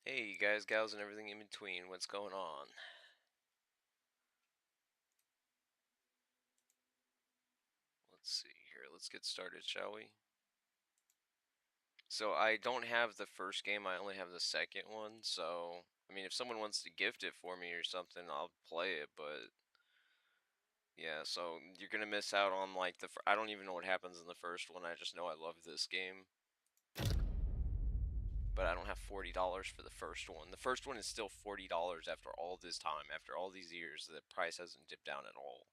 Hey, you guys, gals, and everything in between. What's going on? Let's see here. Let's get started, shall we? So, I don't have the first game, I only have the second one. So, I mean, if someone wants to gift it for me or something, I'll play it. But, yeah, so you're gonna miss out on, like, I don't even know what happens in the first one. I just know I love this game. But I don't have $40 for the first one. The first one is still $40 after all this time. After all these years, the price hasn't dipped down at all.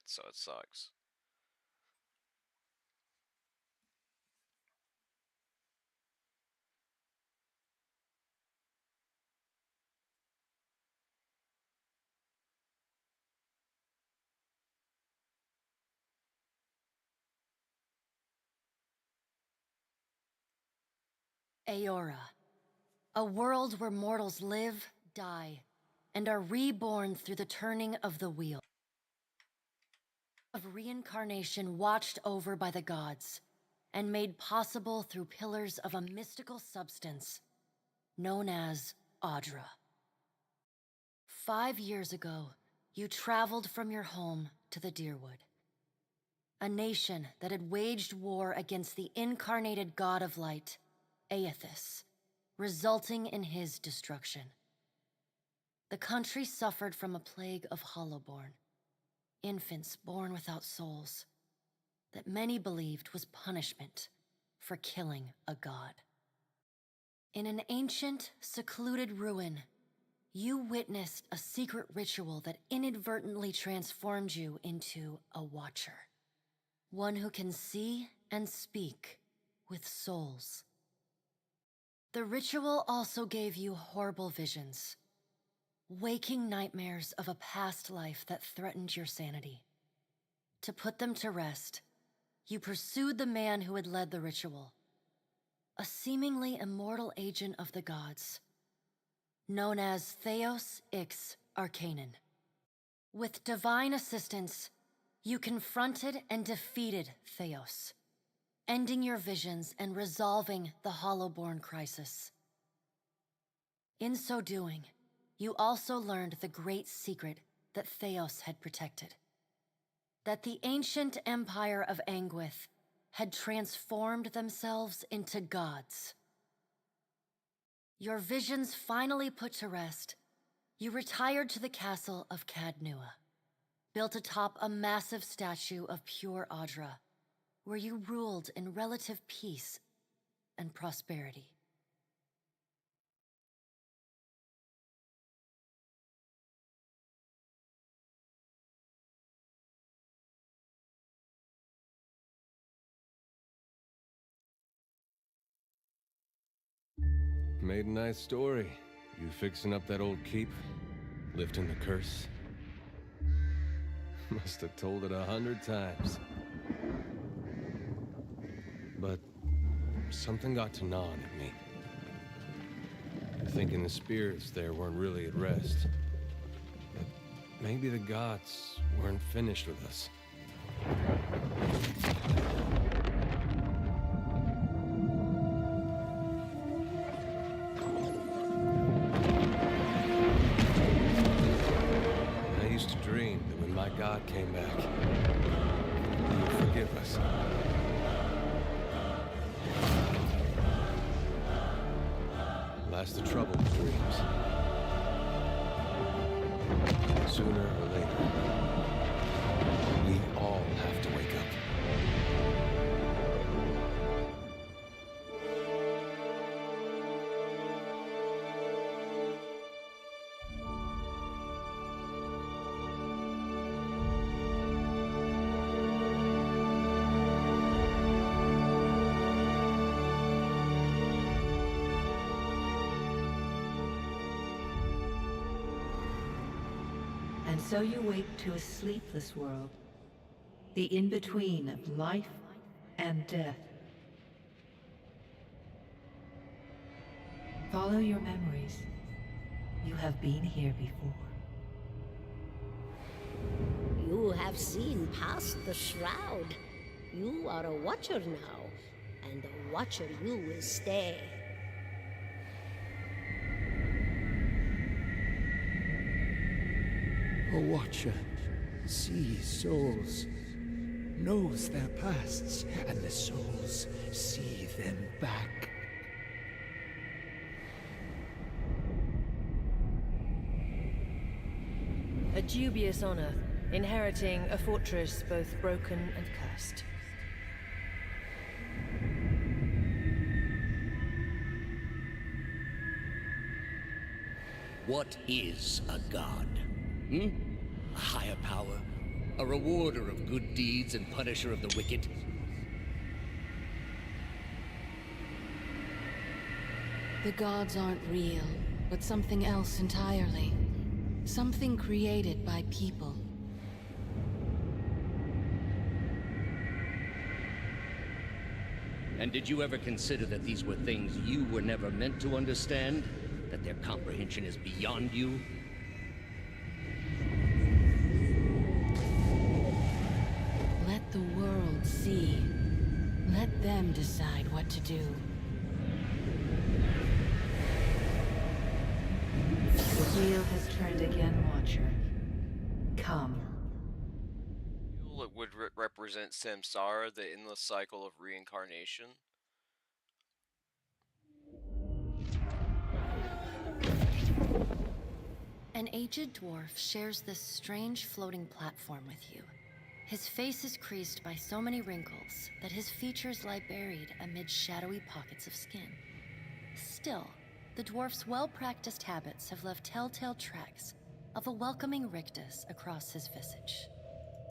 So it sucks. Aora, a world where mortals live, die, and are reborn through the turning of the wheel. Of reincarnation watched over by the gods, and made possible through pillars of a mystical substance known as Audra. 5 years ago, you traveled from your home to the Deerwood, a nation that had waged war against the incarnated god of light, Aethys, resulting in his destruction. The country suffered from a plague of hollowborn, infants born without souls, that many believed was punishment for killing a god. In an ancient, secluded ruin, you witnessed a secret ritual that inadvertently transformed you into a watcher. One who can see and speak with souls. The ritual also gave you horrible visions, waking nightmares of a past life that threatened your sanity. To put them to rest, you pursued the man who had led the ritual, a seemingly immortal agent of the gods, known as Theos Ix Arcanon. With divine assistance, you confronted and defeated Theos, ending your visions and resolving the Hollowborn crisis. In so doing, you also learned the great secret that Theos had protected. That the ancient empire of Anguith had transformed themselves into gods. Your visions finally put to rest, you retired to the castle of Cadnua, built atop a massive statue of pure Audra, where you ruled in relative peace and prosperity. Made a nice story. You fixing up that old keep? Lifting the curse? Must have told it 100 times. But something got to gnawing at me. Thinking the spirits there weren't really at rest. That maybe the gods weren't finished with us. I used to dream that when my God came back, he would forgive us. Last the trouble with dreams. Sooner or later, we all have to wake up. And so you wake to a sleepless world, the in-between of life and death. Follow your memories. You have been here before. You have seen past the shroud. You are a watcher now, and a watcher you will stay. A watcher sees souls, knows their pasts, and the souls see them back. A dubious honor, inheriting a fortress both broken and cursed. What is a god? A higher power? A rewarder of good deeds and punisher of the wicked? The gods aren't real, but something else entirely. Something created by people. And did you ever consider that these were things you were never meant to understand? That their comprehension is beyond you? Let the world see. Let them decide what to do. The wheel has turned again, Watcher. Come. It would represent samsara, the endless cycle of reincarnation. An aged dwarf shares this strange floating platform with you. His face is creased by so many wrinkles that his features lie buried amid shadowy pockets of skin. Still, the dwarf's well-practiced habits have left telltale tracks of a welcoming rictus across his visage.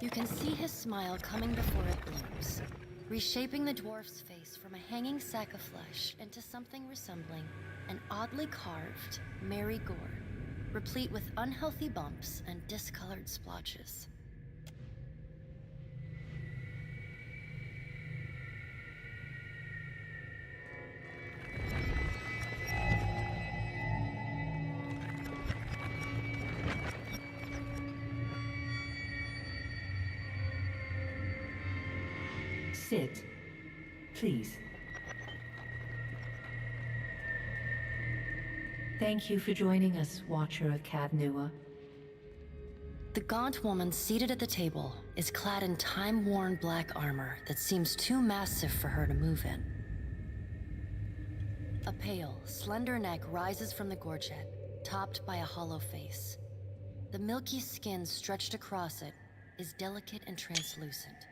You can see his smile coming before it blooms, reshaping the dwarf's face from a hanging sack of flesh into something resembling an oddly carved, merry gourd, replete with unhealthy bumps and discolored splotches. Sit. Please. Thank you for joining us, Watcher of Cadnua. The gaunt woman seated at the table is clad in time-worn black armor that seems too massive for her to move in. A pale, slender neck rises from the gorget, topped by a hollow face. The milky skin stretched across it is delicate and translucent,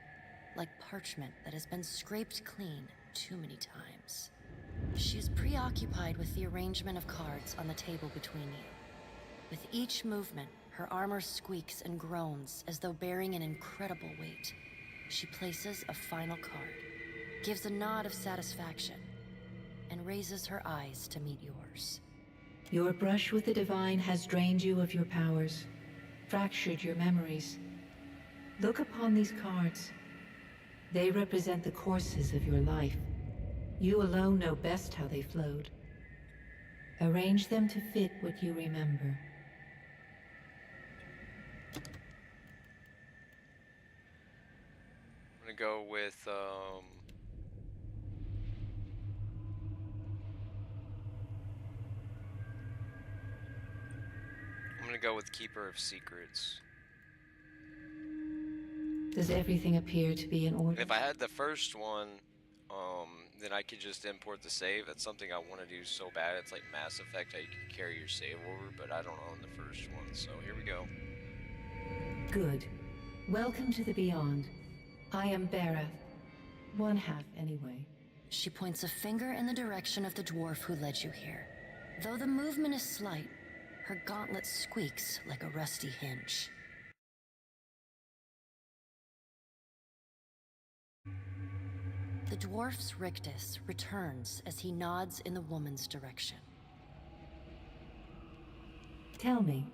like parchment that has been scraped clean too many times. She is preoccupied with the arrangement of cards on the table between you. With each movement, her armor squeaks and groans as though bearing an incredible weight. She places a final card, gives a nod of satisfaction, and raises her eyes to meet yours. Your brush with the divine has drained you of your powers, fractured your memories. Look upon these cards. They represent the courses of your life. You alone know best how they flowed. Arrange them to fit what you remember. I'm gonna go with Keeper of Secrets. Does everything appear to be in order? If I had the first one, then I could just import the save. That's something I want to do so bad. It's like Mass Effect, how you can carry your save over, but I don't own the first one, so here we go. Good. Welcome to the Beyond. I am Bera. One half, anyway. She points a finger in the direction of the dwarf who led you here. Though the movement is slight, her gauntlet squeaks like a rusty hinge. The dwarf's rictus returns as he nods in the woman's direction. Tell me,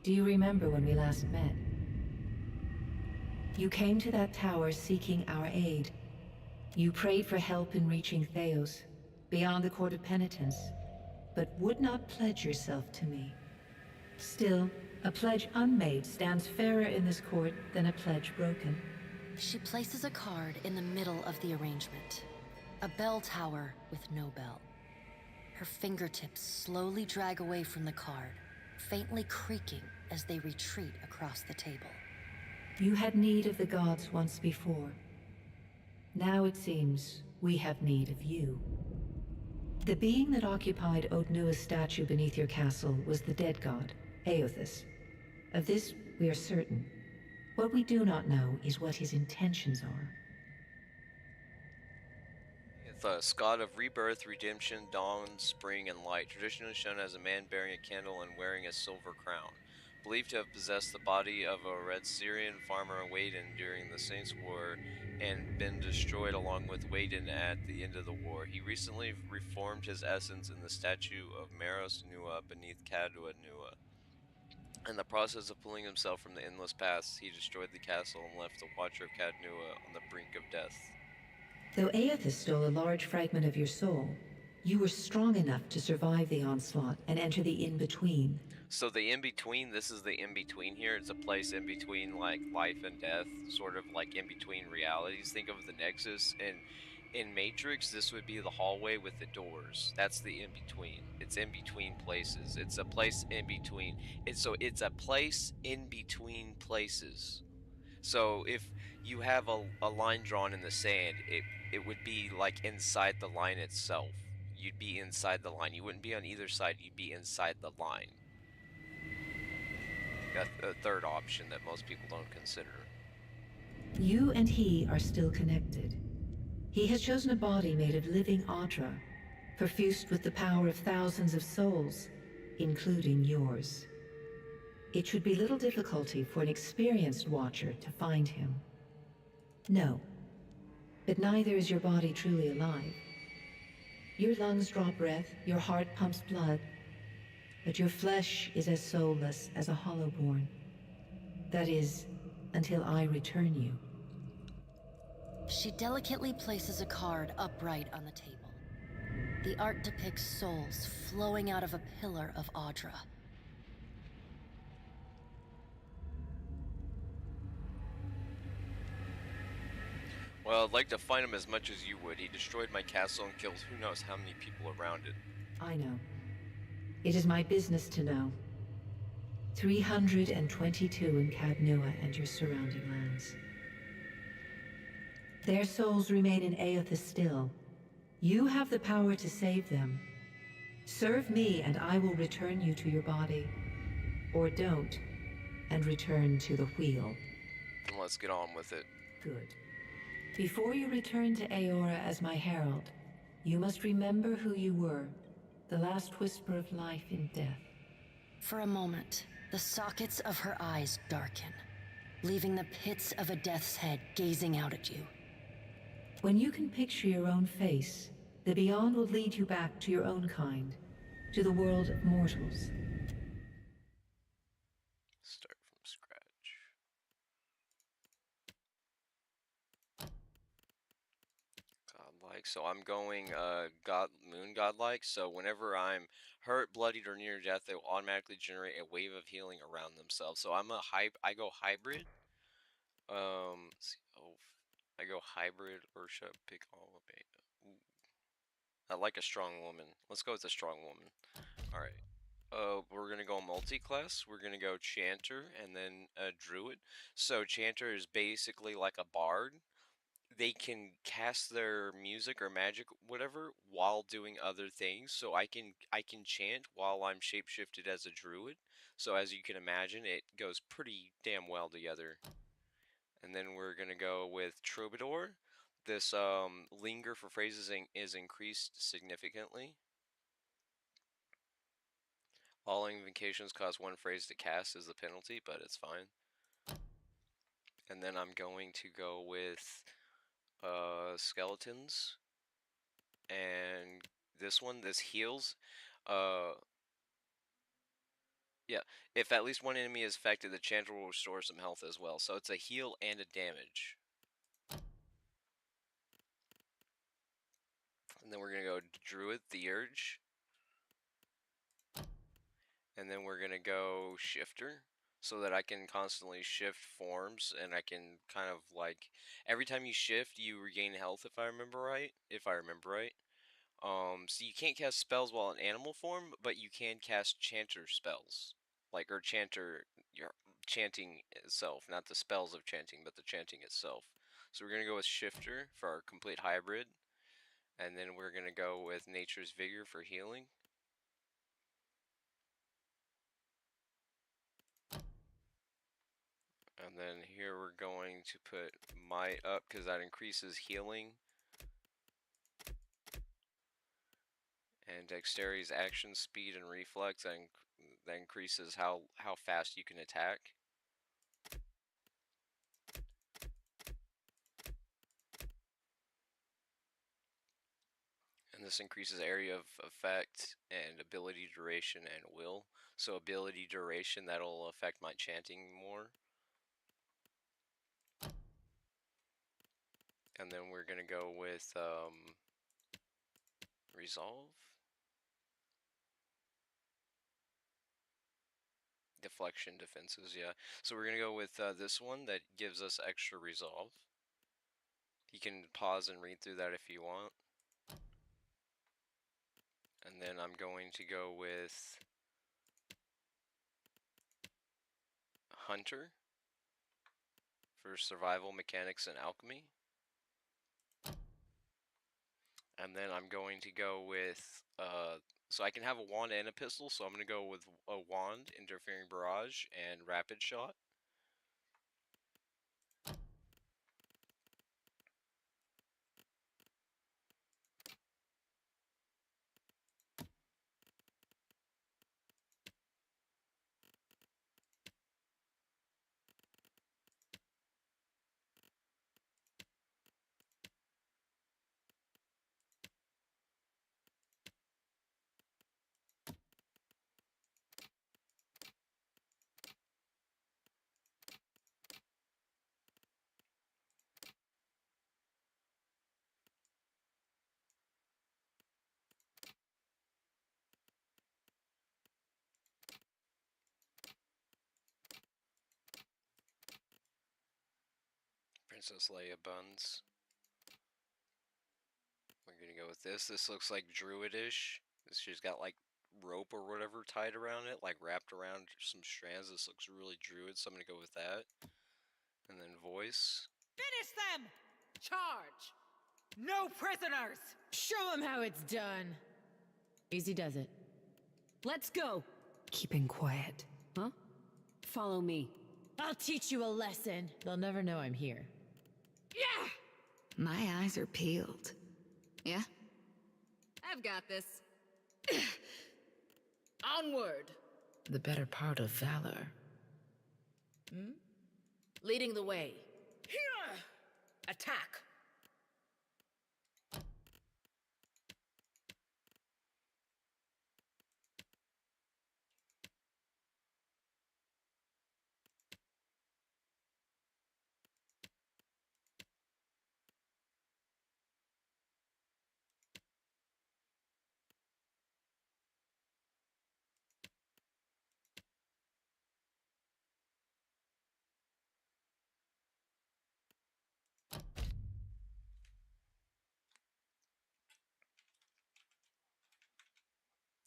do you remember when we last met? You came to that tower seeking our aid. You prayed for help in reaching Theos, beyond the Court of Penitence, but would not pledge yourself to me. Still, a pledge unmade stands fairer in this court than a pledge broken. She places a card in the middle of the arrangement. A bell tower with no bell. Her fingertips slowly drag away from the card, faintly creaking as they retreat across the table. You had need of the gods once before. Now it seems we have need of you. The being that occupied Odnua's statue beneath your castle was the dead god, Aothus. Of this we are certain. What we do not know is what his intentions are. Thus, god of rebirth, redemption, dawn, spring, and light, traditionally shown as a man bearing a candle and wearing a silver crown. Believed to have possessed the body of a Red Syrian farmer Waden during the Saints' War and been destroyed along with Waden at the end of the war. He recently reformed his essence in the statue of Maros Nua beneath Kadua Nua. In the process of pulling himself from the endless past, he destroyed the castle and left the Watcher of Kadnua on the brink of death. Though Aothus stole a large fragment of your soul, you were strong enough to survive the onslaught and enter the in-between. So the in-between, this is the in-between here. It's a place in between, like, life and death, sort of like in between realities. Think of the Nexus, and in Matrix, this would be the hallway with the doors. That's the in-between. It's in between places. It's a place in between. It's a place in between places. So if you have a line drawn in the sand, it would be like inside the line itself. You'd be inside the line. You wouldn't be on either side. You'd be inside the line. A third option that most people don't consider. You and he are still connected. He has chosen a body made of living Audra, perfused with the power of thousands of souls, including yours. It should be little difficulty for an experienced watcher to find him. No, but neither is your body truly alive. Your lungs draw breath, your heart pumps blood, but your flesh is as soulless as a hollowborn. That is, until I return you. She delicately places a card upright on the table. The art depicts souls flowing out of a pillar of Audra. Well, I'd like to find him as much as you would. He destroyed my castle and killed who knows how many people around it. I know. It is my business to know. 322 in Kadnua and your surrounding lands. Their souls remain in Aothus still. You have the power to save them. Serve me and I will return you to your body. Or don't, and return to the wheel. Then let's get on with it. Good. Before you return to Aora as my herald, you must remember who you were. The last whisper of life in death. For a moment, the sockets of her eyes darken, leaving the pits of a death's head gazing out at you. When you can picture your own face, the Beyond will lead you back to your own kind, to the world of mortals. Start from scratch. Godlike. So I'm going moon godlike. So whenever I'm hurt, bloodied, or near death, they will automatically generate a wave of healing around themselves. So I go hybrid. Let's see. Oh, I go hybrid or should I pick all of it? Ooh. I like a strong woman. Let's go with a strong woman. All right. We're gonna go multi-class. We're gonna go Chanter and then Druid. So Chanter is basically like a bard. They can cast their music or magic, whatever, while doing other things. So I can chant while I'm shapeshifted as a druid. So as you can imagine, it goes pretty damn well together. And then we're gonna go with Troubadour. This linger for phrases is increased significantly. All invocations cost one phrase to cast is the penalty, but it's fine. And then I'm going to go with skeletons. And this heals. Yeah, if at least one enemy is affected, the chanter will restore some health as well. So it's a heal and a damage. And then we're gonna go Druid, the Urge. And then we're gonna go Shifter, so that I can constantly shift forms, and I can kind of like every time you shift, you regain health. If I remember right. So you can't cast spells while in animal form, but you can cast chanter spells. like, or chanter, your chanting itself, not the spells of chanting, but the chanting itself. So we're gonna go with Shifter for our complete hybrid, and then we're gonna go with Nature's Vigor for healing. And then here we're going to put Might up because that increases healing. And Dexterity's action speed and reflex, that increases how fast you can attack. And this increases area of effect and ability duration and will. So ability duration, that'll affect my chanting more. And then we're gonna go with resolve. Deflection defenses, yeah. So we're gonna go with this one that gives us extra resolve. You can pause and read through that if you want. And then I'm going to go with Hunter for survival mechanics and alchemy. And then I'm going to go with, so I can have a wand and a pistol, so I'm going to go with a wand, interfering barrage, and rapid shot. Princess Leia buns. We're gonna go with this. This looks like druidish. She's got like rope or whatever tied around it, like wrapped around some strands. This looks really druid, so I'm gonna go with that. And then voice. Finish them! Charge! No prisoners! Show them how it's done. Easy does it. Let's go! Keeping quiet. Huh? Follow me. I'll teach you a lesson. They'll never know I'm here. Yeah! My eyes are peeled. Yeah? I've got this. Onward! The better part of valor. Leading the way. Here! Attack!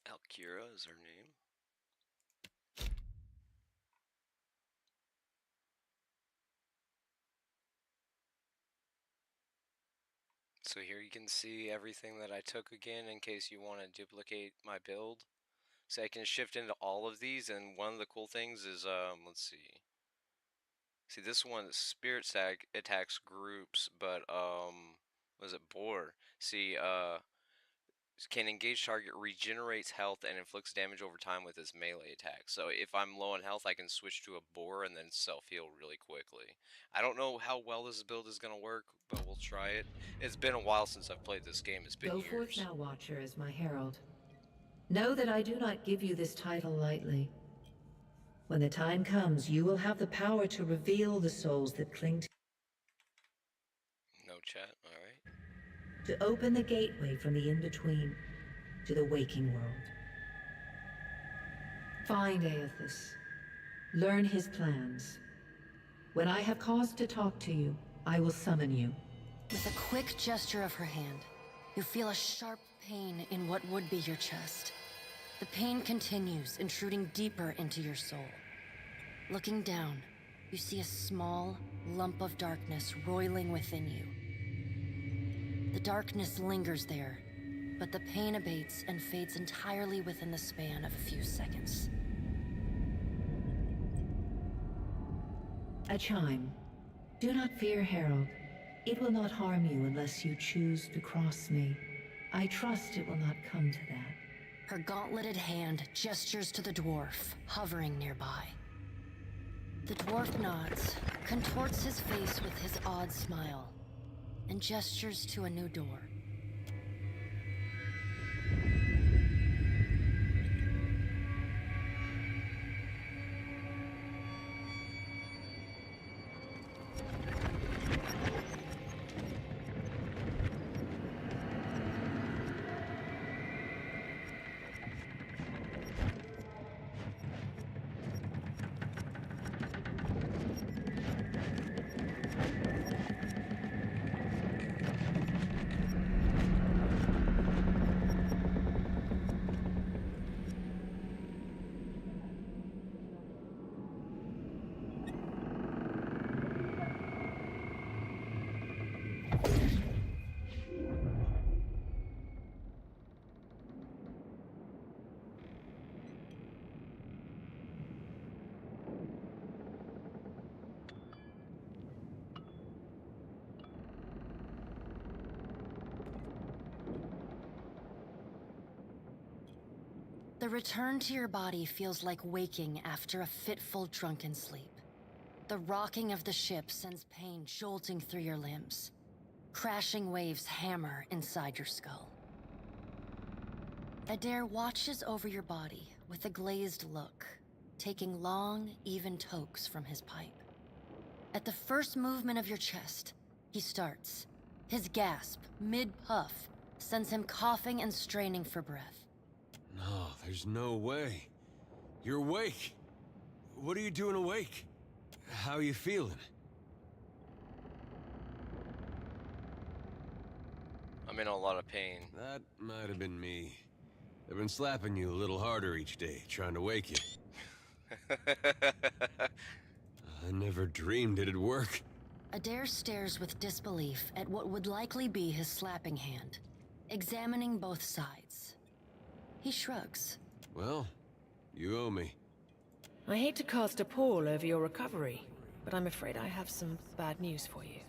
Alkira is her name. So here you can see everything that I took again in case you want to duplicate my build. So I can shift into all of these, and one of the cool things is, let's see. See, this one, Spirit Sag attacks groups, but, was it Boar? See, can engage target, regenerates health, and inflicts damage over time with his melee attack. So if I'm low on health, I can switch to a Boar and then self-heal really quickly. I don't know how well this build is going to work, but we'll try it. It's been a while since I've played this game. It's been Go years. forth now, Watcher, as my herald. Know that I do not give you this title lightly. When the time comes, you will have the power to reveal the souls that cling No chat, alright. to open the gateway from the in-between to the waking world. Find Aethys. Learn his plans. When I have cause to talk to you, I will summon you. With a quick gesture of her hand, you feel a sharp pain in what would be your chest. The pain continues, intruding deeper into your soul. Looking down, you see a small lump of darkness roiling within you. The darkness lingers there, but the pain abates and fades entirely within the span of a few seconds. A chime. Do not fear, Herald. It will not harm you unless you choose to cross me. I trust it will not come to that. Her gauntleted hand gestures to the dwarf, hovering nearby. The dwarf nods, contorts his face with his odd smile, and gestures to a new door. The return to your body feels like waking after a fitful drunken sleep. The rocking of the ship sends pain jolting through your limbs. Crashing waves hammer inside your skull. Adair watches over your body with a glazed look, taking long, even tokes from his pipe. At the first movement of your chest, he starts. His gasp, mid-puff, sends him coughing and straining for breath. No, there's no way. You're awake. What are you doing awake? How are you feeling? I'm in a lot of pain. That might have been me. I've been slapping you a little harder each day, trying to wake you. I never dreamed it'd work. Adair stares with disbelief at what would likely be his slapping hand, examining both sides. He shrugs. Well, you owe me. I hate to cast a pall over your recovery, but I'm afraid I have some bad news for you.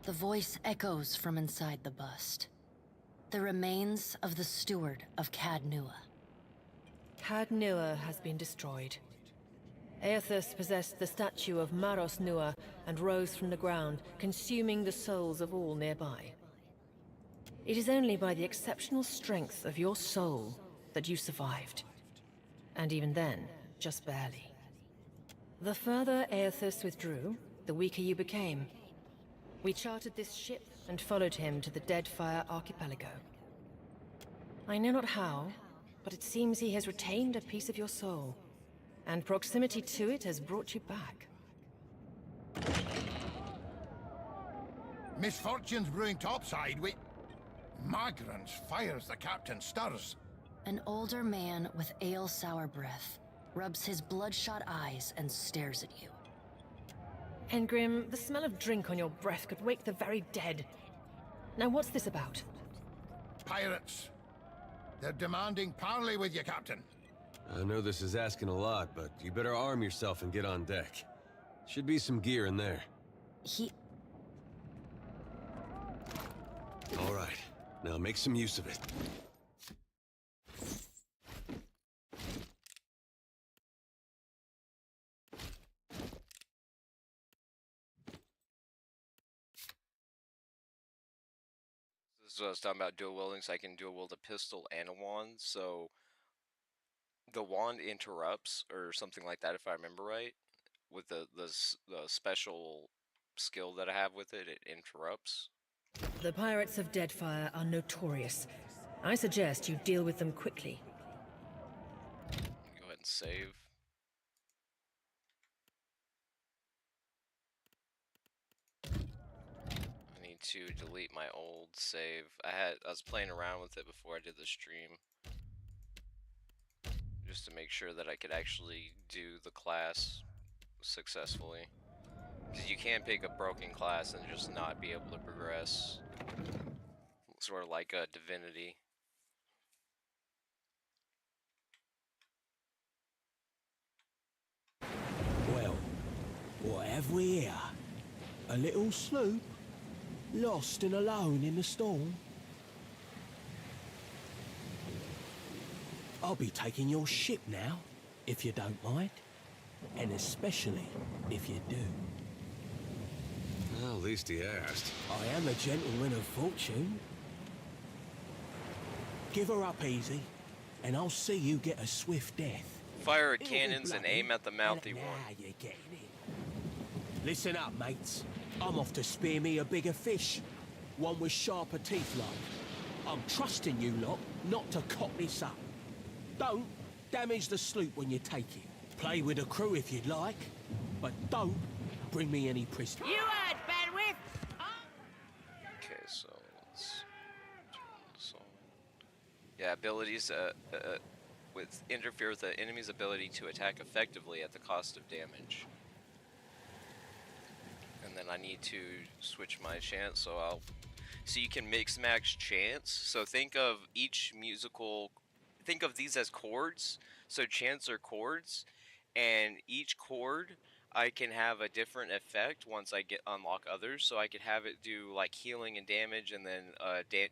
The voice echoes from inside the bust. The remains of the steward of Cad Nua. Cad Nua has been destroyed. Aethys possessed the statue of Maros Nua and rose from the ground, consuming the souls of all nearby. It is only by the exceptional strength of your soul that you survived. And even then, just barely. The further Aethys withdrew, the weaker you became. We chartered this ship and followed him to the Deadfire archipelago. I know not how, but it seems he has retained a piece of your soul, and proximity to it has brought you back. Misfortunes brewing topside, Magrans fires the captain stirs. An older man with ale-sour breath rubs his bloodshot eyes and stares at you. Engrim, the smell of drink on your breath could wake the very dead. Now what's this about? Pirates. They're demanding parley with you, Captain. I know this is asking a lot, but you better arm yourself and get on deck. Should be some gear in there. All right. Now make some use of it. This is what I was talking about dual wielding, so I can dual wield a pistol and a wand, so the wand interrupts, or something like that if I remember right, with the special skill that I have with it, it interrupts. The pirates of Deadfire are notorious. I suggest you deal with them quickly. Go ahead and save. I need to delete my old save. I was playing around with it before I did the stream. just to make sure that I could actually do the class successfully. Because you can pick a broken class and just not be able to progress. Sort of like a divinity. Well, what have we here? A little sloop? Lost and alone in the storm? I'll be taking your ship now, if you don't mind. And especially if you do. Well, at least he asked. I am a gentleman of fortune. Give her up easy, and I'll see you get a swift death. Fire at cannons and aim at the mouthy one. Now you're getting it. Listen up, mates. I'm off to spear me a bigger fish. One with sharper teeth like. I'm trusting you lot not to cock this up. Don't damage the sloop when you take it. Play with the crew if you'd like, but don't bring me any prisoners. You heard, bandwidth! Okay, so let's turn this on. Yeah, abilities interfere with the enemy's ability to attack effectively at the cost of damage. And then I need to switch my chant, so you can mix max chants. So think of think of these as chords. So chants are chords, and each chord I can have a different effect once I unlock others. So I could have it do like healing and damage, and then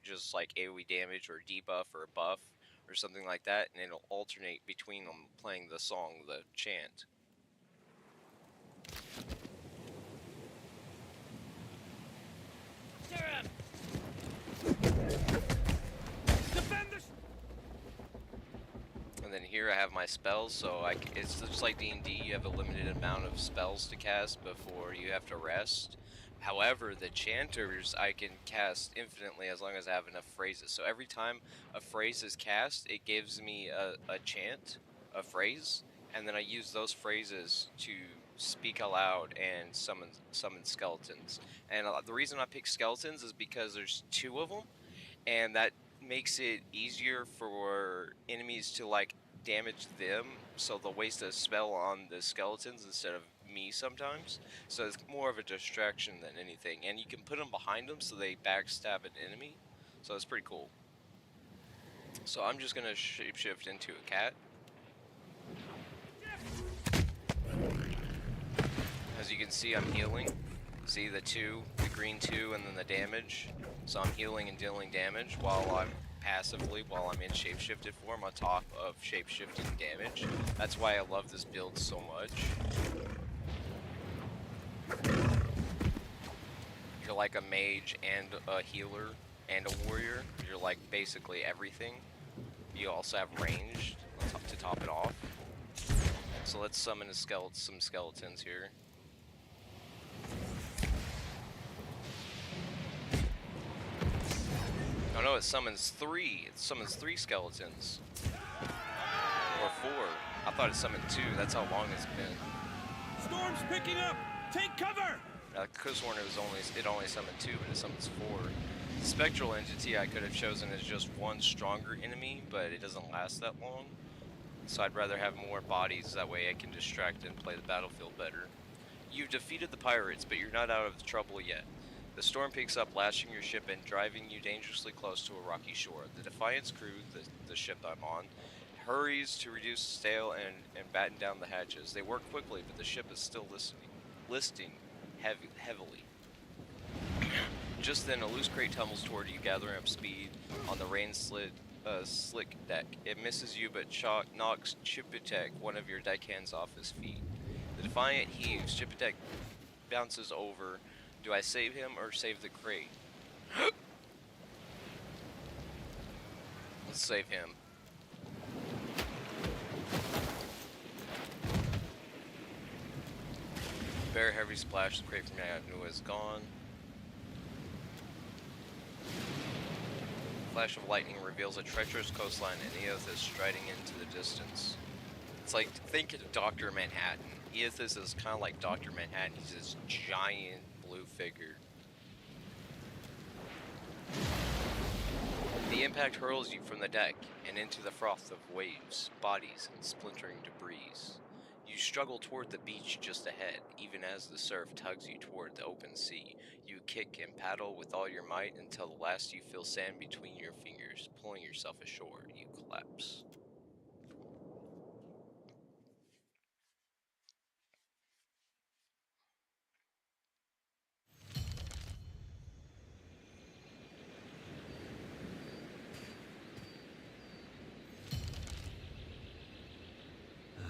just like AoE damage or debuff or a buff or something like that, and it'll alternate between them playing the song, the chant. And then here I have my spells, so it's just like D&D, you have a limited amount of spells to cast before you have to rest. However, the chanters I can cast infinitely as long as I have enough phrases. So every time a phrase is cast, it gives me a chant, a phrase, and then I use those phrases to speak aloud and summon skeletons. And the reason I pick skeletons is because there's 2 of them, and that makes it easier for enemies to like damage them, so they'll waste a spell on the skeletons instead of me sometimes. So it's more of a distraction than anything, and you can put them behind them so they backstab an enemy, so it's pretty cool. So I'm just gonna shapeshift into a cat. As you can see, I'm healing. See the green 2, and then the damage. So I'm healing and dealing damage while I'm in shapeshifted form on top of shapeshifting damage. That's why I love this build so much. You're like a mage and a healer and a warrior. You're like basically everything. You also have ranged to top it off. So let's summon some skeletons here. Oh no, it summons 3. It summons 3 skeletons. Or 4. I thought it summoned 2. That's how long it's been. Storm's picking up! Take cover! It could have sworn it only summoned 2, but it summons 4. The spectral entity I could have chosen as just one stronger enemy, but it doesn't last that long. So I'd rather have more bodies, that way I can distract and play the battlefield better. You've defeated the pirates, but you're not out of the trouble yet. The storm picks up, lashing your ship and driving you dangerously close to a rocky shore. The Defiant's crew, the ship I'm on, hurries to reduce sail and batten down the hatches. They work quickly, but the ship is still listing heavily. Just then, a loose crate tumbles toward you, gathering up speed on the rain-slick deck. It misses you, but knocks Chipitek, one of your deckhands, off his feet. The Defiant heaves. Chipitek bounces over. Do I save him or save the crate? Let's save him. Bare heavy splash, the crate from Nua is gone. Flash of lightning reveals a treacherous coastline and Eothas striding into the distance. It's like, think of Dr. Manhattan. Eothas is kind of like Dr. Manhattan. He's this giant blue figure. The The impact hurls you from the deck and into the froth of waves, bodies, and splintering debris. You struggle toward the beach just ahead, even as the surf tugs you toward the open sea. You kick and paddle with all your might until the last you feel sand between your fingers, pulling yourself ashore. You collapse.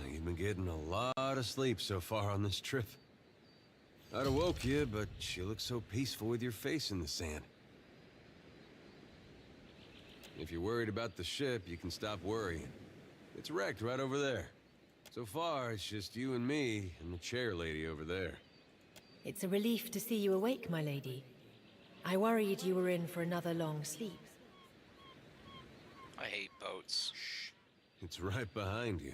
You've been getting a lot of sleep so far on this trip. I'd have woke you, but you look so peaceful with your face in the sand. If you're worried about the ship, you can stop worrying. It's wrecked right over there. So far, it's just you and me and the chair lady over there. It's a relief to see you awake, my lady. I worried you were in for another long sleep. I hate boats. Shh. It's right behind you.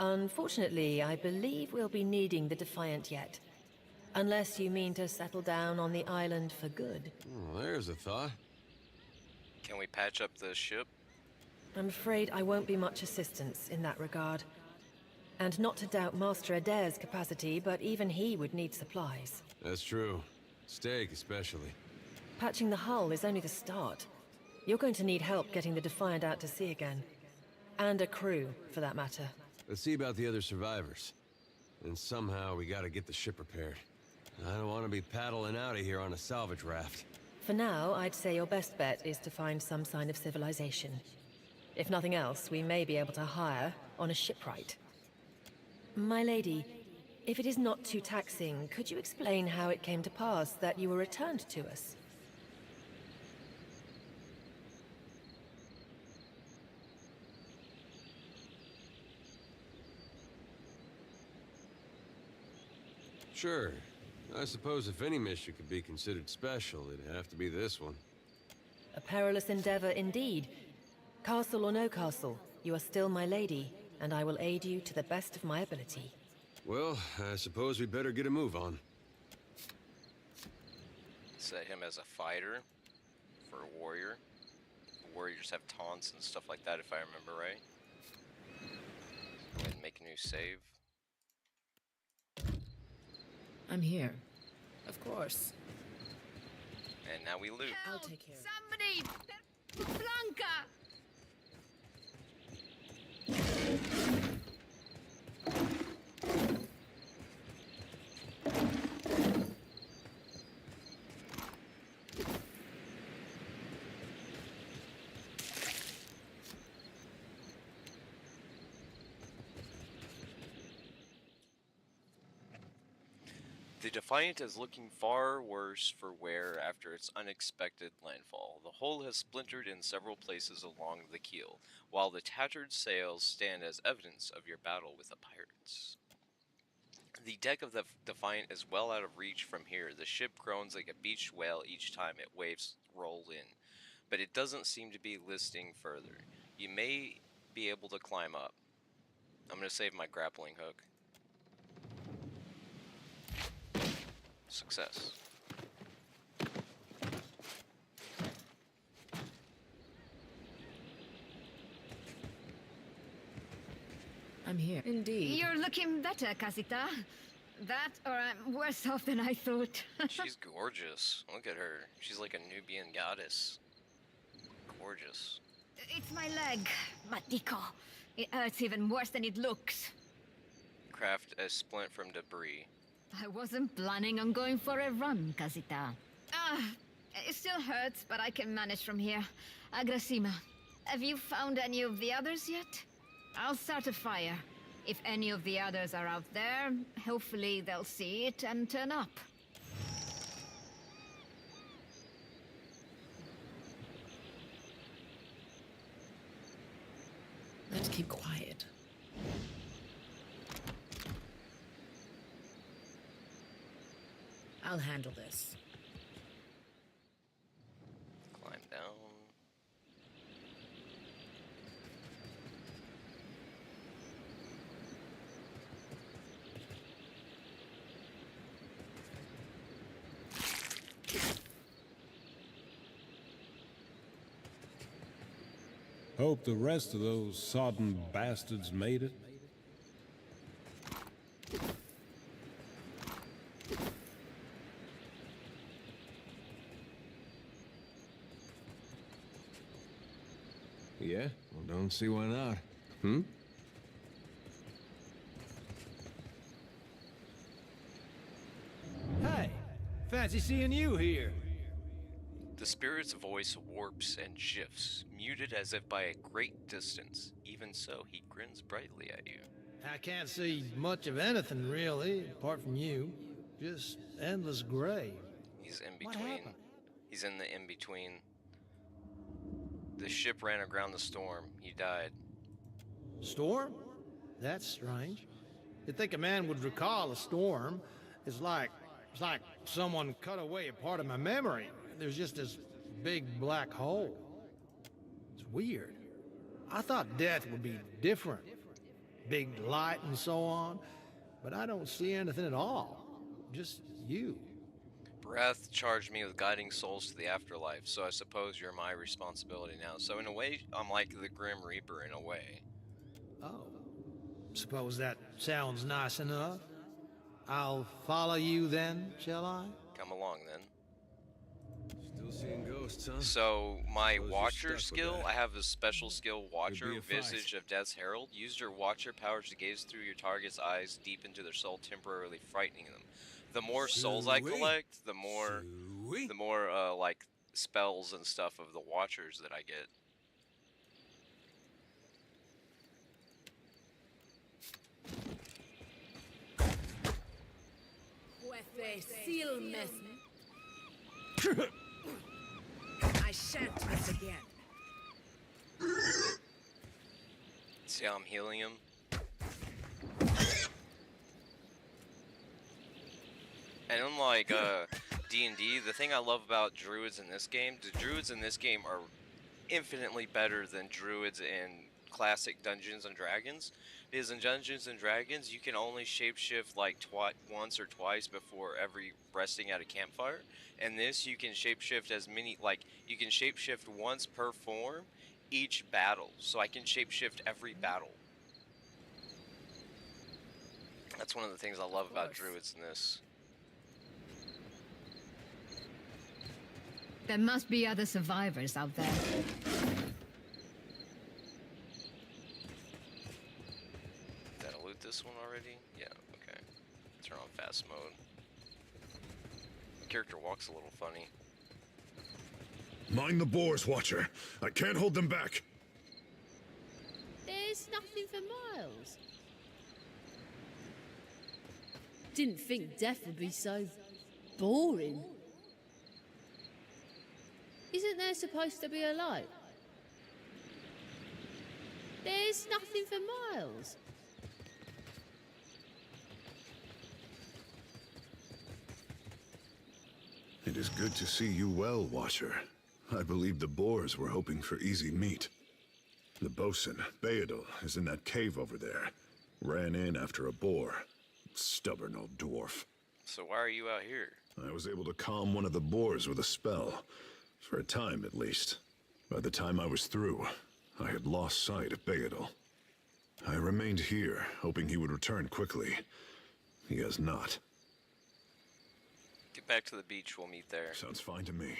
Unfortunately, I believe we'll be needing the Defiant yet. Unless you mean to settle down on the island for good. Oh, there's a thought. Can we patch up the ship? I'm afraid I won't be much assistance in that regard. And not to doubt Master Adair's capacity, but even he would need supplies. That's true. Steak, especially. Patching the hull is only the start. You're going to need help getting the Defiant out to sea again. And a crew, for that matter. Let's see about the other survivors. And somehow we gotta get the ship repaired. I don't want to be paddling out of here on a salvage raft. For now, I'd say your best bet is to find some sign of civilization. If nothing else, we may be able to hire on a shipwright. My lady, if it is not too taxing, could you explain how it came to pass that you were returned to us? Sure. I suppose if any mission could be considered special, it'd have to be this one. A perilous endeavor indeed. Castle or no castle, you are still my lady, and I will aid you to the best of my ability. Well, I suppose we better get a move on. Set him as a fighter for a warrior. Warriors have taunts and stuff like that, if I remember right. Go ahead and make a new save. I'm here. Of course. And now we loot. I'll take care of it. Somebody! Blanca! The Defiant is looking far worse for wear after its unexpected landfall. The hull has splintered in several places along the keel, while the tattered sails stand as evidence of your battle with the pirates. The deck of the Defiant is well out of reach from here. The ship groans like a beached whale each time its waves roll in, but it doesn't seem to be listing further. You may be able to climb up. I'm going to save my grappling hook. Success. I'm here. Indeed. You're looking better, Casita. That, or I'm worse off than I thought. She's gorgeous. Look at her. She's like a Nubian goddess. Gorgeous. It's my leg, Matico. It hurts even worse than it looks. Craft a splint from debris. I wasn't planning on going for a run, Casita. It still hurts, but I can manage from here. Agrasima, have you found any of the others yet? I'll start a fire. If any of the others are out there, hopefully they'll see it and turn up. Let's keep quiet. I'll handle this. Climb down. Hope the rest of those sodden bastards made it. Yeah? Well, don't see why not. Hmm? Hey, fancy seeing you here. The spirit's voice warps and shifts, muted as if by a great distance. Even so, he grins brightly at you. I can't see much of anything, really, apart from you. Just endless gray. He's in What between. happened? He's in the in-between. The ship ran aground the storm. He died. Storm? That's strange. You'd think a man would recall a storm. It's like someone cut away a part of my memory. There's just this big black hole. It's weird. I thought death would be different. Big light and so on. But I don't see anything at all. Just you. Breath charged me with guiding souls to the afterlife, so I suppose you're my responsibility now. So in a way, I'm like the Grim Reaper in a way. Oh. Suppose that sounds nice enough. I'll follow you then, shall I? Come along then. Still seeing ghosts, huh? So my Suppose you're Watcher stuck skill, with I that. have a special skill, Watcher, Could be a fight. Visage of Death's Herald. Use your Watcher powers to gaze through your target's eyes deep into their soul, temporarily frightening them. The more souls I collect, the more like spells and stuff of the Watchers that I get. I shan't miss again. See how I'm healing him? And unlike D&D, the thing I love about druids in this game, the druids in this game are infinitely better than druids in classic Dungeons and Dragons. Because in Dungeons and Dragons, you can only shapeshift like once or twice before every resting at a campfire. And this, you can shapeshift as many, like, you can shapeshift once per form each battle. So I can shapeshift every battle. That's one of the things I love about druids in this. There must be other survivors out there. Did I loot this one already? Yeah, okay. Turn on fast mode. The character walks a little funny. Mind the boars, Watcher. I can't hold them back. There's nothing for miles. Didn't think death would be so boring. Isn't there supposed to be a light? There's nothing for miles. It is good to see you well, Watcher. I believe the boars were hoping for easy meat. The bosun, Beadle, is in that cave over there. Ran in after a boar. Stubborn old dwarf. So why are you out here? I was able to calm one of the boars with a spell. For a time, at least. By the time I was through, I had lost sight of Beadle. I remained here, hoping he would return quickly. He has not. Get back to the beach, we'll meet there. Sounds fine to me.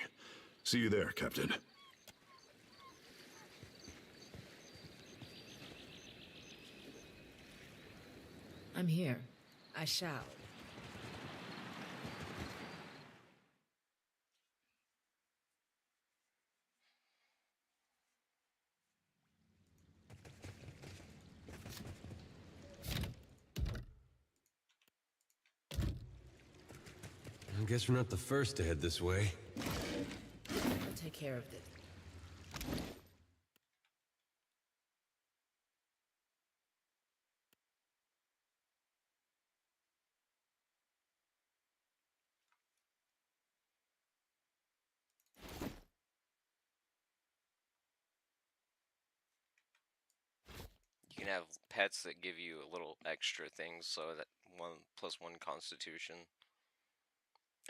See you there, Captain. I'm here. I shall. I guess we're not the first to head this way. I'll take care of this. You can have pets that give you a little extra things, so that 1+1 constitution.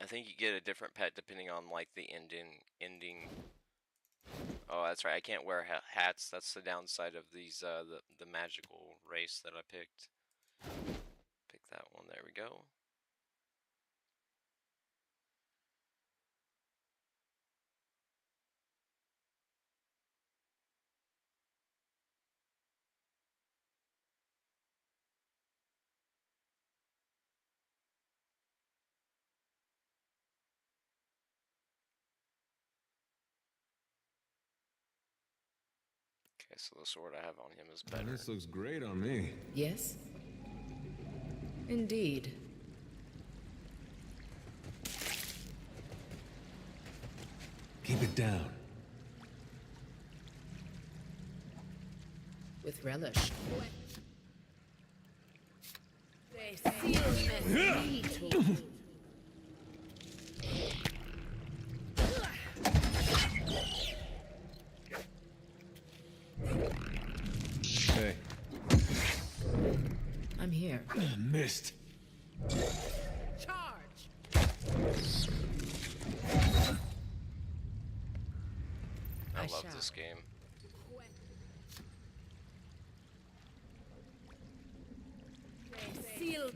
I think you get a different pet depending on like the ending Oh, that's right. I can't wear hats. That's the downside of these the magical race that I picked. Pick that one. There we go. Okay, so the sword I have on him is better. This looks great on me. Yes? Indeed. Keep it down. With relish. Hey. I'm here. Missed. Charge! I love this game. Seal.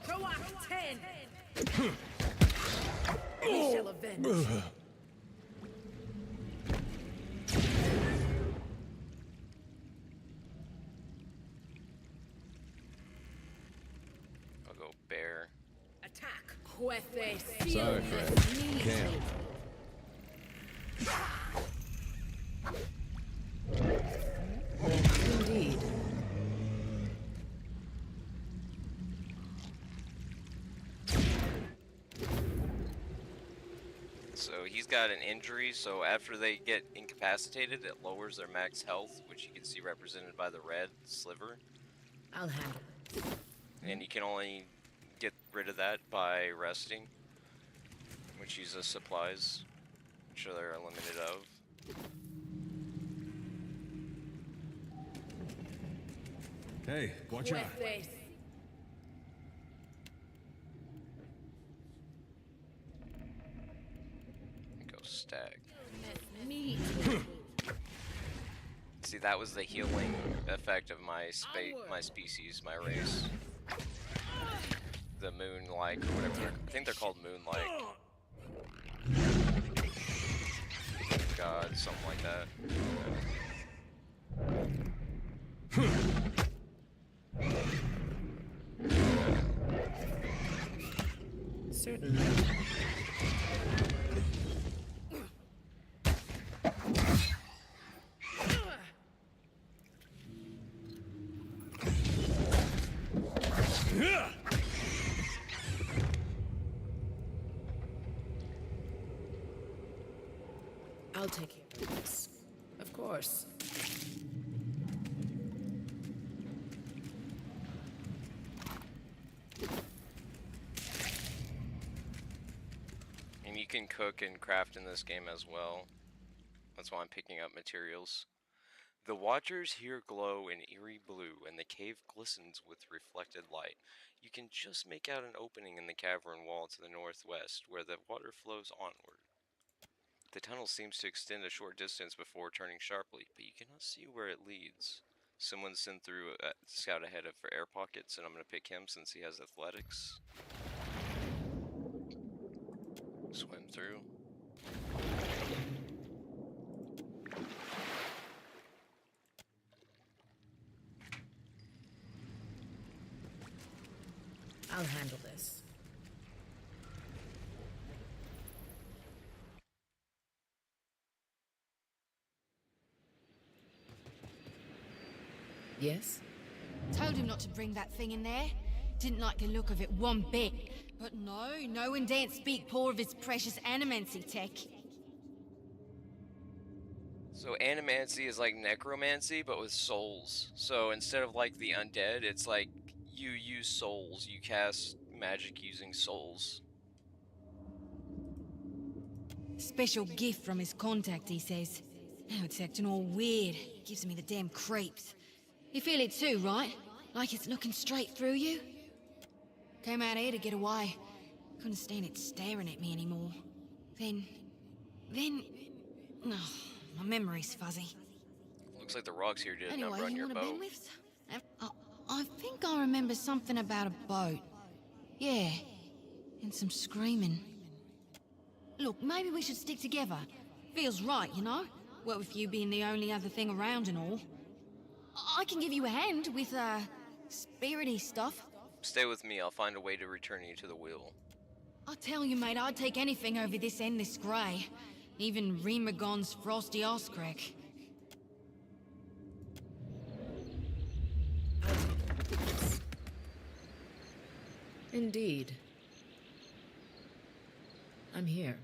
Throw out 10. We shall avenge. I'll go bear. Attack. Quethe. Sorry, Fred. Can't. Indeed. So he's got an injury, so after they get incapacitated, it lowers their max health, which you can see represented by the red sliver. I'll handle it. And you can only get rid of that by resting, which uses supplies, which there are limited of. Hey, watch out. Go stag. See, that was the healing effect of my species, my race. The moon-like, or whatever. I think they're called moon-like. God, something like that. Certainly. I'll take care of this. Of course. And you can cook and craft in this game as well. That's why I'm picking up materials. The watchers here glow in eerie blue, and the cave glistens with reflected light. You can just make out an opening in the cavern wall to the northwest, where the water flows onward. The tunnel seems to extend a short distance before turning sharply, but you cannot see where it leads. Someone sent through a scout ahead for air pockets, and I'm going to pick him since he has athletics. Swim through. I'll handle this. Yes? Told him not to bring that thing in there. Didn't like the look of it one bit. But no one daren't speak poor of his precious animancy tech. So animancy is like necromancy, but with souls. So instead of like the undead, it's like you use souls. You cast magic using souls. Special gift from his contact, he says. Now it's acting all weird. Gives me the damn creeps. You feel it too, right? Like it's looking straight through you. Came out here to get away. Couldn't stand it staring at me anymore. Then... Oh, my memory's fuzzy. Looks like the rocks here did Anyway, not run you your want a boat. bandwidth? I think I remember something about a boat. Yeah, and some screaming. Look, maybe we should stick together. Feels right, you know? What with you being the only other thing around and all. I can give you a hand with, spirity stuff. Stay with me, I'll find a way to return you to the wheel. I tell you, mate, I'd take anything over this endless grey. Even Remagon's frosty ass crack. Indeed. I'm here.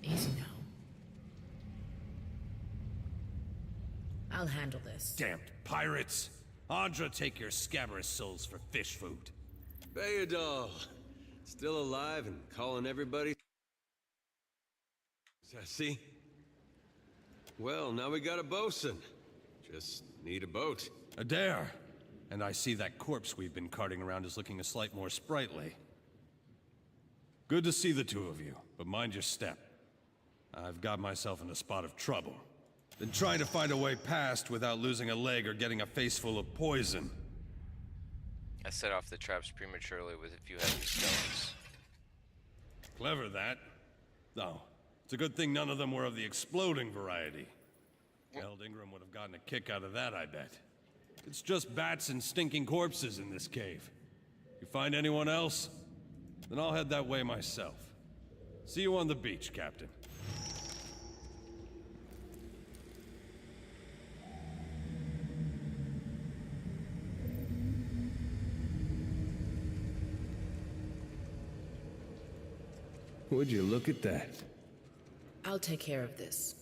Easy now. I'll handle this. Damned pirates! Andra, take your scabrous souls for fish food. Bayadol, still alive and calling everybody. See? Well, now we got a bosun. Just need a boat. Adair! And I see that corpse we've been carting around is looking a slight more sprightly. Good to see the two of you, but mind your step. I've got myself in a spot of trouble. Been trying to find a way past without losing a leg or getting a face full of poison. I set off the traps prematurely with a few heavy stones. Clever, that. Though, it's a good thing none of them were of the exploding variety. Eld Ingram would have gotten a kick out of that, I bet. It's just bats and stinking corpses in this cave. You find anyone else? Then I'll head that way myself. See you on the beach, Captain. Would you look at that? I'll take care of this.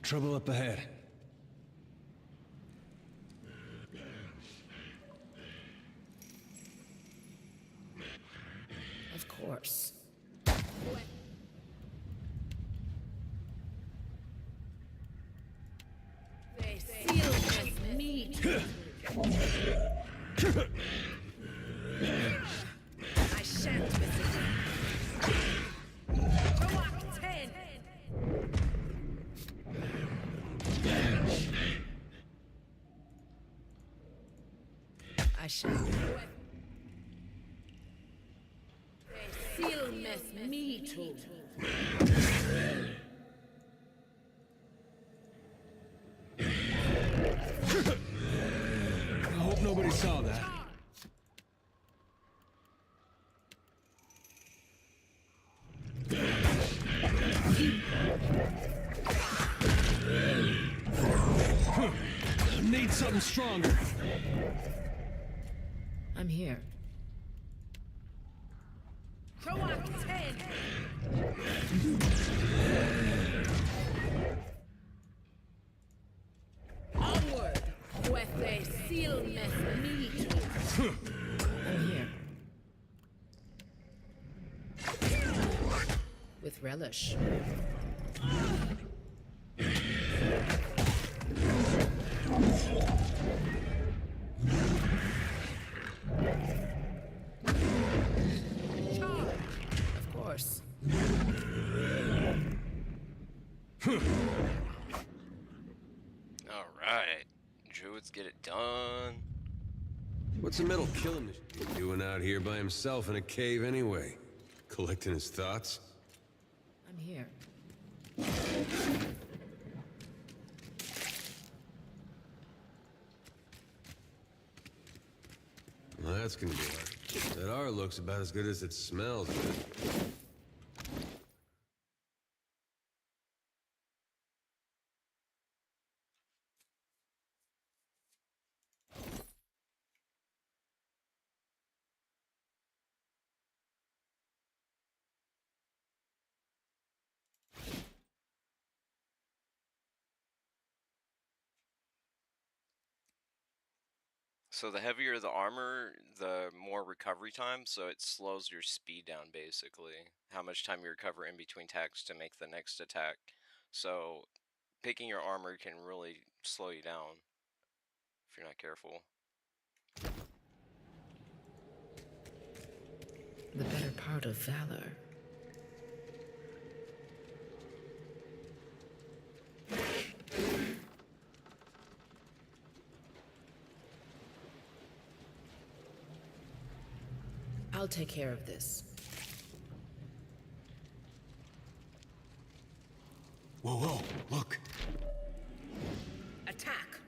Trouble up ahead. Of course. I shan't miss it. Rock 10. I shall. Seal mess me too. I hope nobody saw that. Need something stronger. I'm here. Rock 10. Onward, with a seal mess me too. I'm here. With relish. Of course. Alright. Druids get it done. What's the metal killing machine doing out here by himself in a cave anyway? Collecting his thoughts? I'm here. Well, that's gonna be hard. That R looks about as good as it smells. So the heavier the armor, the more recovery time, so it slows your speed down basically. How much time you recover in between attacks to make the next attack. So picking your armor can really slow you down if you're not careful. The better part of valor. I'll take care of this. Whoa, whoa, look. Attack!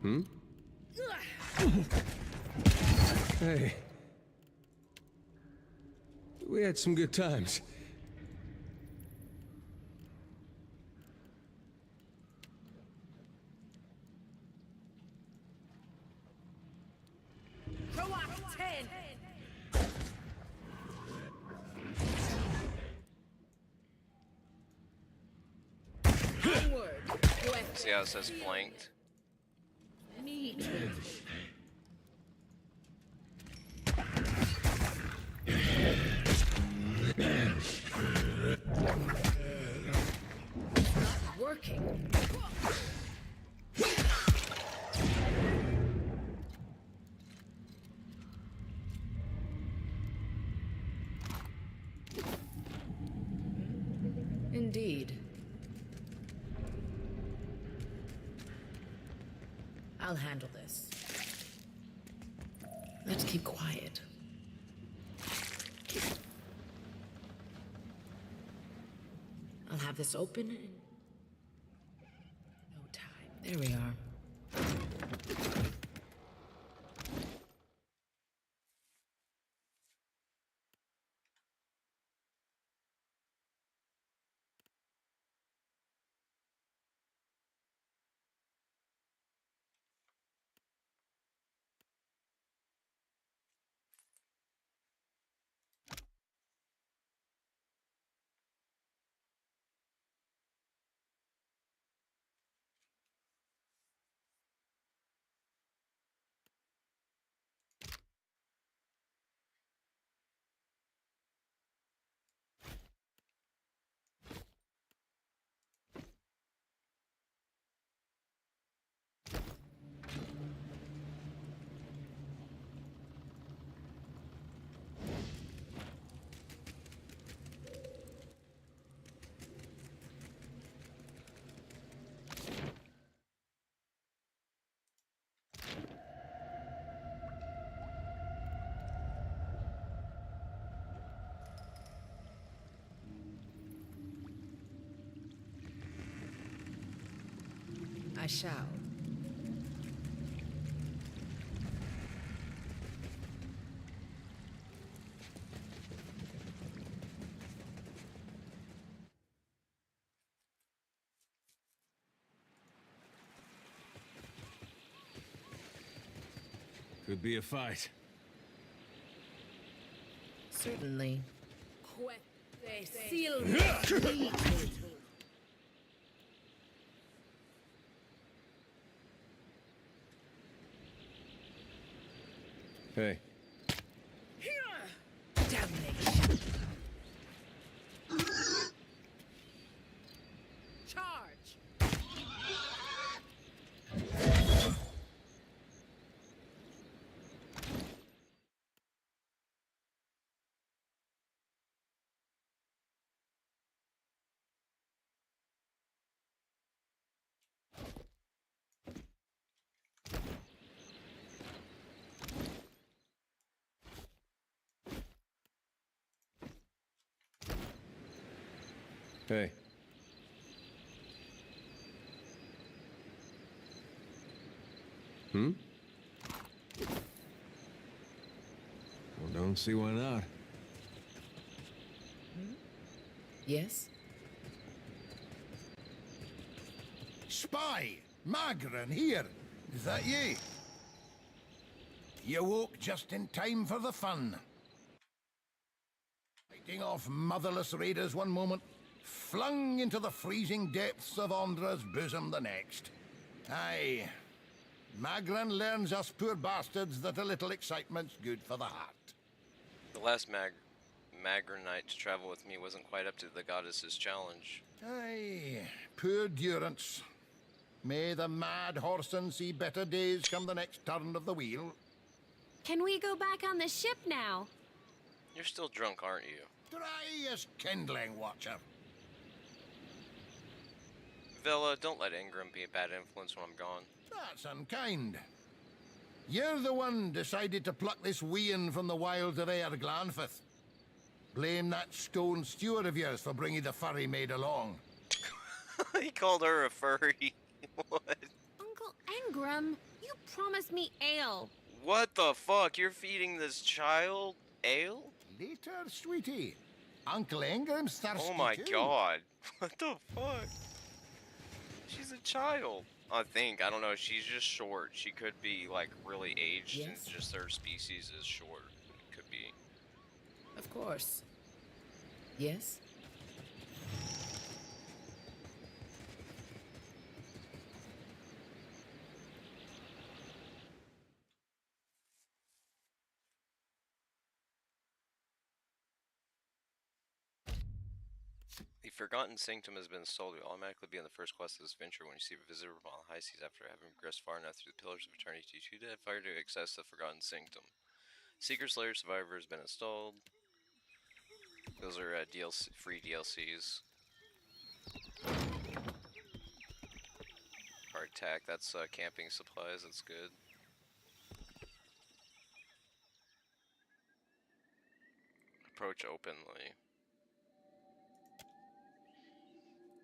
Hmm? Hey. We had some good times. See how it says flanked? Working. Indeed. I'll handle this. Let's keep quiet. I'll have this open in no time. There we are. I shall. Could be a fight. Certainly. Hey. Damnation. Charge. Hey. Hmm? Well, don't see why not. Yes? Spy! Magrin, here! Is that ye? You woke just in time for the fun. picking off motherless raiders one moment, flung into the freezing depths of Ondra's bosom the next. Aye, Magran learns us poor bastards that a little excitement's good for the heart. The last Magranite to travel with me wasn't quite up to the goddess's challenge. Aye, poor Durance. May the mad Horson see better days come the next turn of the wheel. Can we go back on the ship now? You're still drunk, aren't you? Dry as kindling, Watcher. Vela, don't let Ingram be a bad influence when I'm gone. That's unkind. You're the one decided to pluck this wean from the wilds of Aer Glanfith. Blame that stone steward of yours for bringing the furry maid along. He called her a furry. What? Uncle Ingram, you promised me ale. What the fuck? You're feeding this child ale? Later, sweetie. Uncle Ingram's thirsty Oh my too. god. What the fuck? She's a child. I think. I don't know. She's just short. She could be, like, really aged, and just her species is short. Could be. Of course. Yes? The Forgotten Sanctum has been installed. You'll automatically be on the first quest of this venture when you see a visitor upon the high seas after having progressed far enough through the Pillars of Eternity to Deadfire to access the Forgotten Sanctum. Seeker Slayer Survivor has been installed. Those are DLC, free DLCs. Hard tack, that's camping supplies, that's good. Approach openly.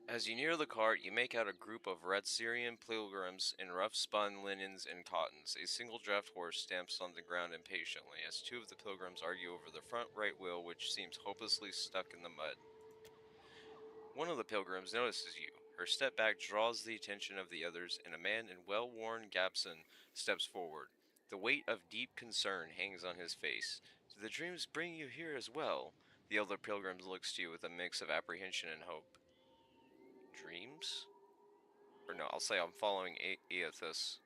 As you near the cart, you make out a group of red Syrian pilgrims in rough spun linens and cottons. A single draft horse stamps on the ground impatiently as two of the pilgrims argue over the front right wheel, which seems hopelessly stuck in the mud. One of the pilgrims notices you. Her step back draws the attention of the others, and a man in well-worn gabson steps forward. The weight of deep concern hangs on his face. Do the dreams bring you here as well? The elder pilgrim looks to you with a mix of apprehension and hope. Dreams? Or no, I'll say I'm following Aethys.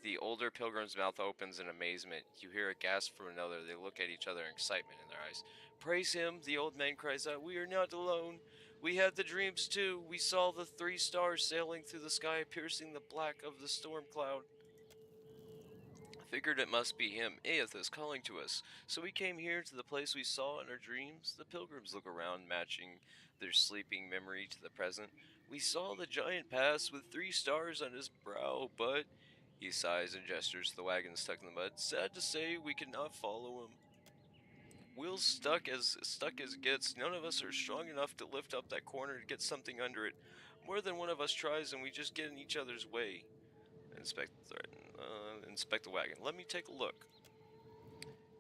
The older pilgrim's mouth opens in amazement. You hear a gasp from another. They look at each other in excitement in their eyes. Praise him, the old man cries out. We are not alone. We had the dreams too. We saw the 3 stars sailing through the sky, piercing the black of the storm cloud. I figured it must be him, Aethys, calling to us. So we came here to the place we saw in our dreams. The pilgrims look around, matching their sleeping memory to the present. We saw the giant pass with 3 stars on his brow, but... He sighs and gestures to the wagon stuck in the mud. Sad to say, we cannot follow him. Wheels stuck as it gets. None of us are strong enough to lift up that corner to get something under it. More than one of us tries, and we just get in each other's way. Inspect the wagon. Let me take a look.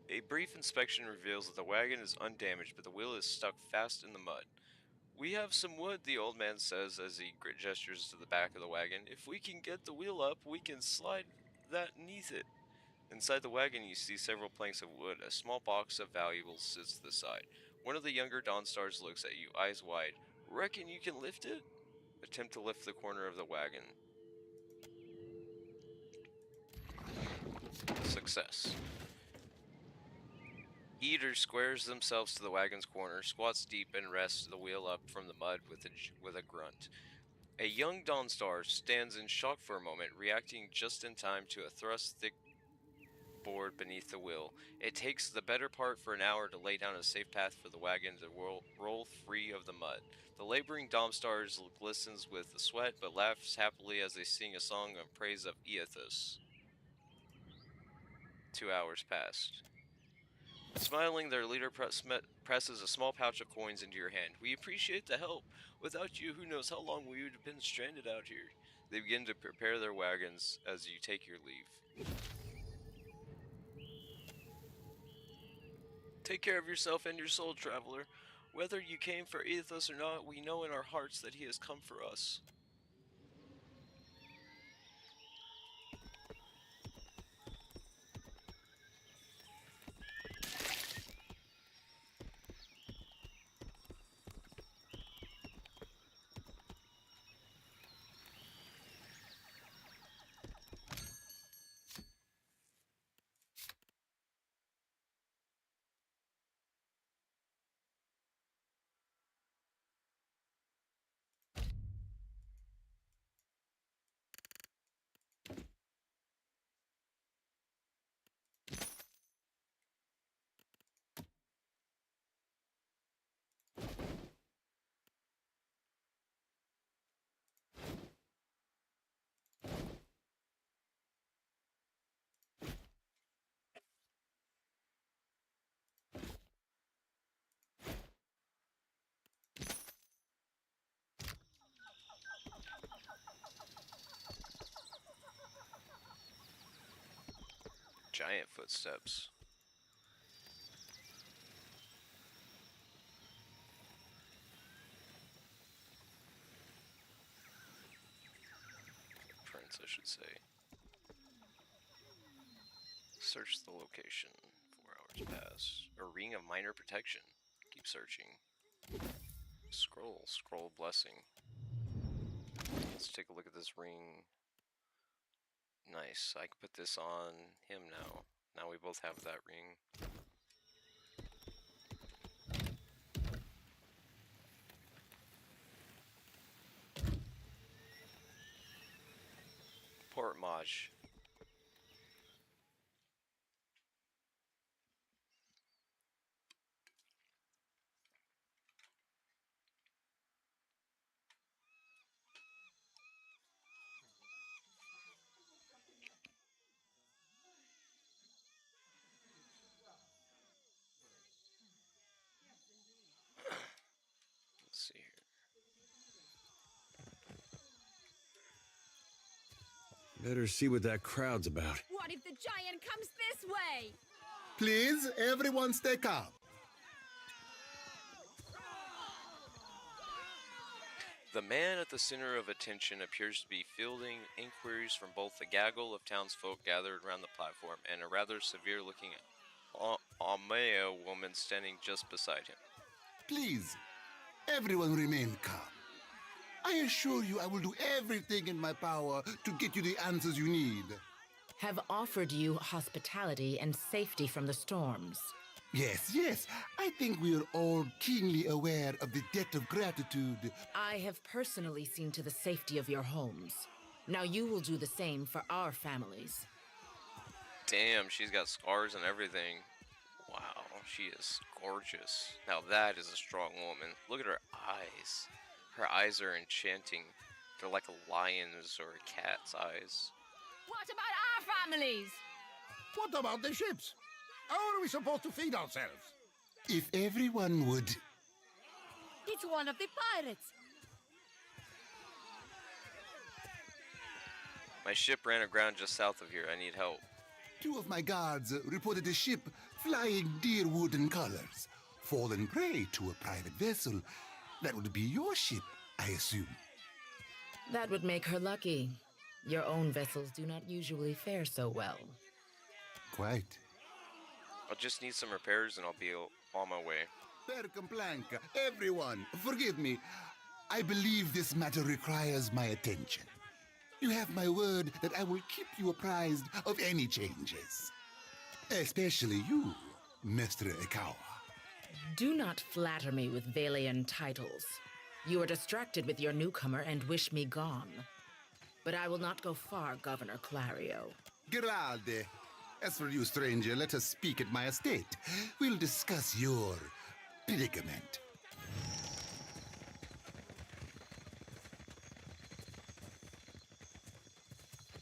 A brief inspection reveals that the wagon is undamaged, but the wheel is stuck fast in the mud. We have some wood, the old man says as he gestures to the back of the wagon. If we can get the wheel up, we can slide that neath it. Inside the wagon, you see several planks of wood. A small box of valuables sits to the side. One of the younger Dawnstars looks at you, eyes wide. Reckon you can lift it? Attempt to lift the corner of the wagon. Success. Eater squares themselves to the wagon's corner, squats deep, and rests the wheel up from the mud with a grunt. A young Dawnstar stands in shock for a moment, reacting just in time to a thrust thick board beneath the wheel. It takes the better part for an hour to lay down a safe path for the wagon to roll free of the mud. The laboring Dawnstar glistens with the sweat, but laughs happily as they sing a song in praise of Aethys. 2 hours passed. Smiling, their leader presses a small pouch of coins into your hand. We appreciate the help. Without you, who knows how long we would have been stranded out here. They begin to prepare their wagons as you take your leave. Take care of yourself and your soul, traveler. Whether you came for Aethys or not, we know in our hearts that he has come for us. giant footsteps. Prints, I should say. Search the location. 4 hours pass. A ring of minor protection. Keep searching. Scroll blessing. Let's take a look at this ring. Nice. I can put this on him now. Now we both have that ring. Port Maj. Let's see here. Better see what that crowd's about. What if the giant comes this way? Please, everyone stay calm. The man at the center of attention appears to be fielding inquiries from both the gaggle of townsfolk gathered around the platform and a rather severe-looking Amaya woman standing just beside him. Please, everyone remain calm. I assure you I will do everything in my power to get you the answers you need. Have offered you hospitality and safety from the storms. Yes. I think we are all keenly aware of the debt of gratitude. I have personally seen to the safety of your homes. Now you will do the same for our families. Damn, she's got scars and everything. Wow, she is gorgeous. Now that is a strong woman. Look at her eyes. Her eyes are enchanting. They're like a lion's or a cat's eyes. What about our families? What about the ships? How are we supposed to feed ourselves? If everyone would... It's one of the pirates. My ship ran aground just south of here. I need help. 2 of my guards reported a ship flying deer wooden colors, fallen prey to a private vessel. That would be your ship, I assume. That would make her lucky. Your own vessels do not usually fare so well. Quite. I'll just need some repairs and I'll be on my way. Per complanca, everyone, forgive me. I believe this matter requires my attention. You have my word that I will keep you apprised of any changes. Especially you, Mr. Ikawa. Do not flatter me with Valian titles. You are distracted with your newcomer and wish me gone. But I will not go far, Governor Clario. Grade. As for you, stranger, let us speak at my estate. We'll discuss your predicament.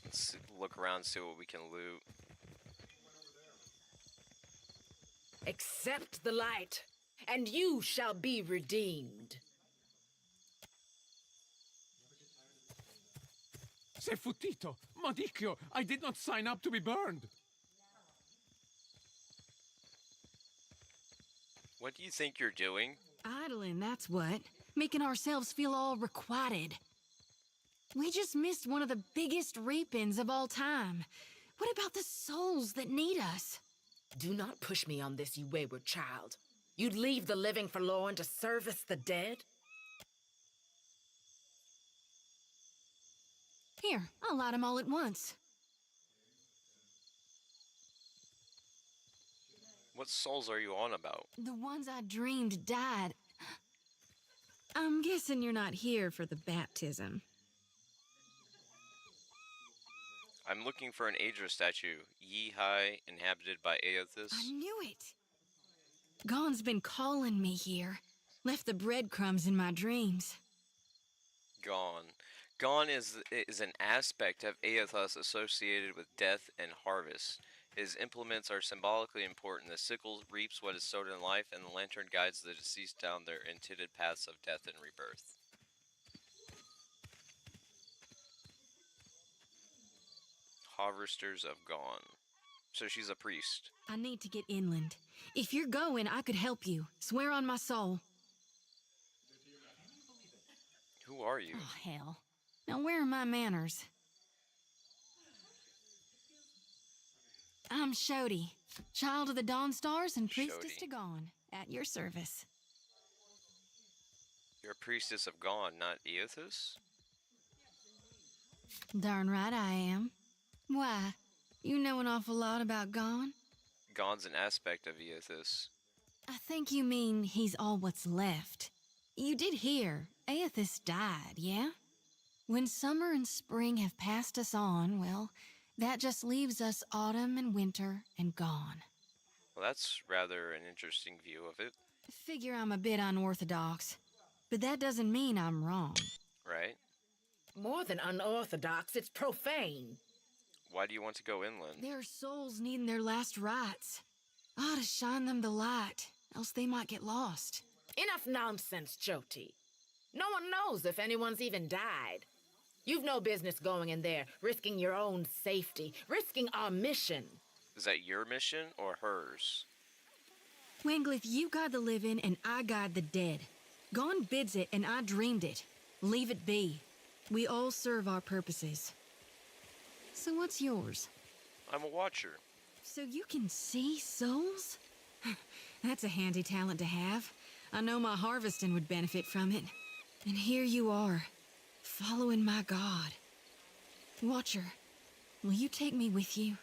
Let's look around, see what we can loot. Accept the light, and you shall be redeemed. Se futito! Madicchio! I did not sign up to be burned! What do you think you're doing? Idling, that's what. Making ourselves feel all requited. We just missed one of the biggest reap-ins of all time. What about the souls that need us? Do not push me on this, you wayward child. You'd leave the living forlorn to service the dead? Here, I'll light them all at once. What souls are you on about? The ones I dreamed died. I'm guessing you're not here for the baptism. I'm looking for an Aedra statue. Yi-Hai, inhabited by Aethys. I knew it. Gon's been calling me here. Left the breadcrumbs in my dreams. Gon. Gon is an aspect of Aethys associated with death and harvest. His implements are symbolically important. The sickle reaps what is sowed in life, and the lantern guides the deceased down their intended paths of death and rebirth. Harvesters of Gon. So she's a priest. I need to get inland. If you're going, I could help you. Swear on my soul. Who are you? Oh, hell. Now, where are my manners? I'm Shodi, child of the Dawn Stars and priestess to Gone, at your service. You're a priestess of Gone, not Eothas? Darn right I am. Why? You know an awful lot about Gone? Gone's an aspect of Eothas. I think you mean he's all what's left. You did hear, Aethys died, yeah? When summer and spring have passed us on, well, that just leaves us autumn and winter and Gone. Well, that's rather an interesting view of it. Figure I'm a bit unorthodox, but that doesn't mean I'm wrong. Right? More than unorthodox, it's profane. Why do you want to go inland? There are souls needing their last rites. I ought to shine them the light, else they might get lost. Enough nonsense, Jyoti. No one knows if anyone's even died. You've no business going in there, risking your own safety, risking our mission. Is that your mission or hers? Wanglyff, you guide the living and I guide the dead. Gone bids it and I dreamed it. Leave it be. We all serve our purposes. So what's yours? I'm a watcher. So you can see souls? That's a handy talent to have. I know my harvesting would benefit from it. And here you are, following my god. Watcher, will you take me with you?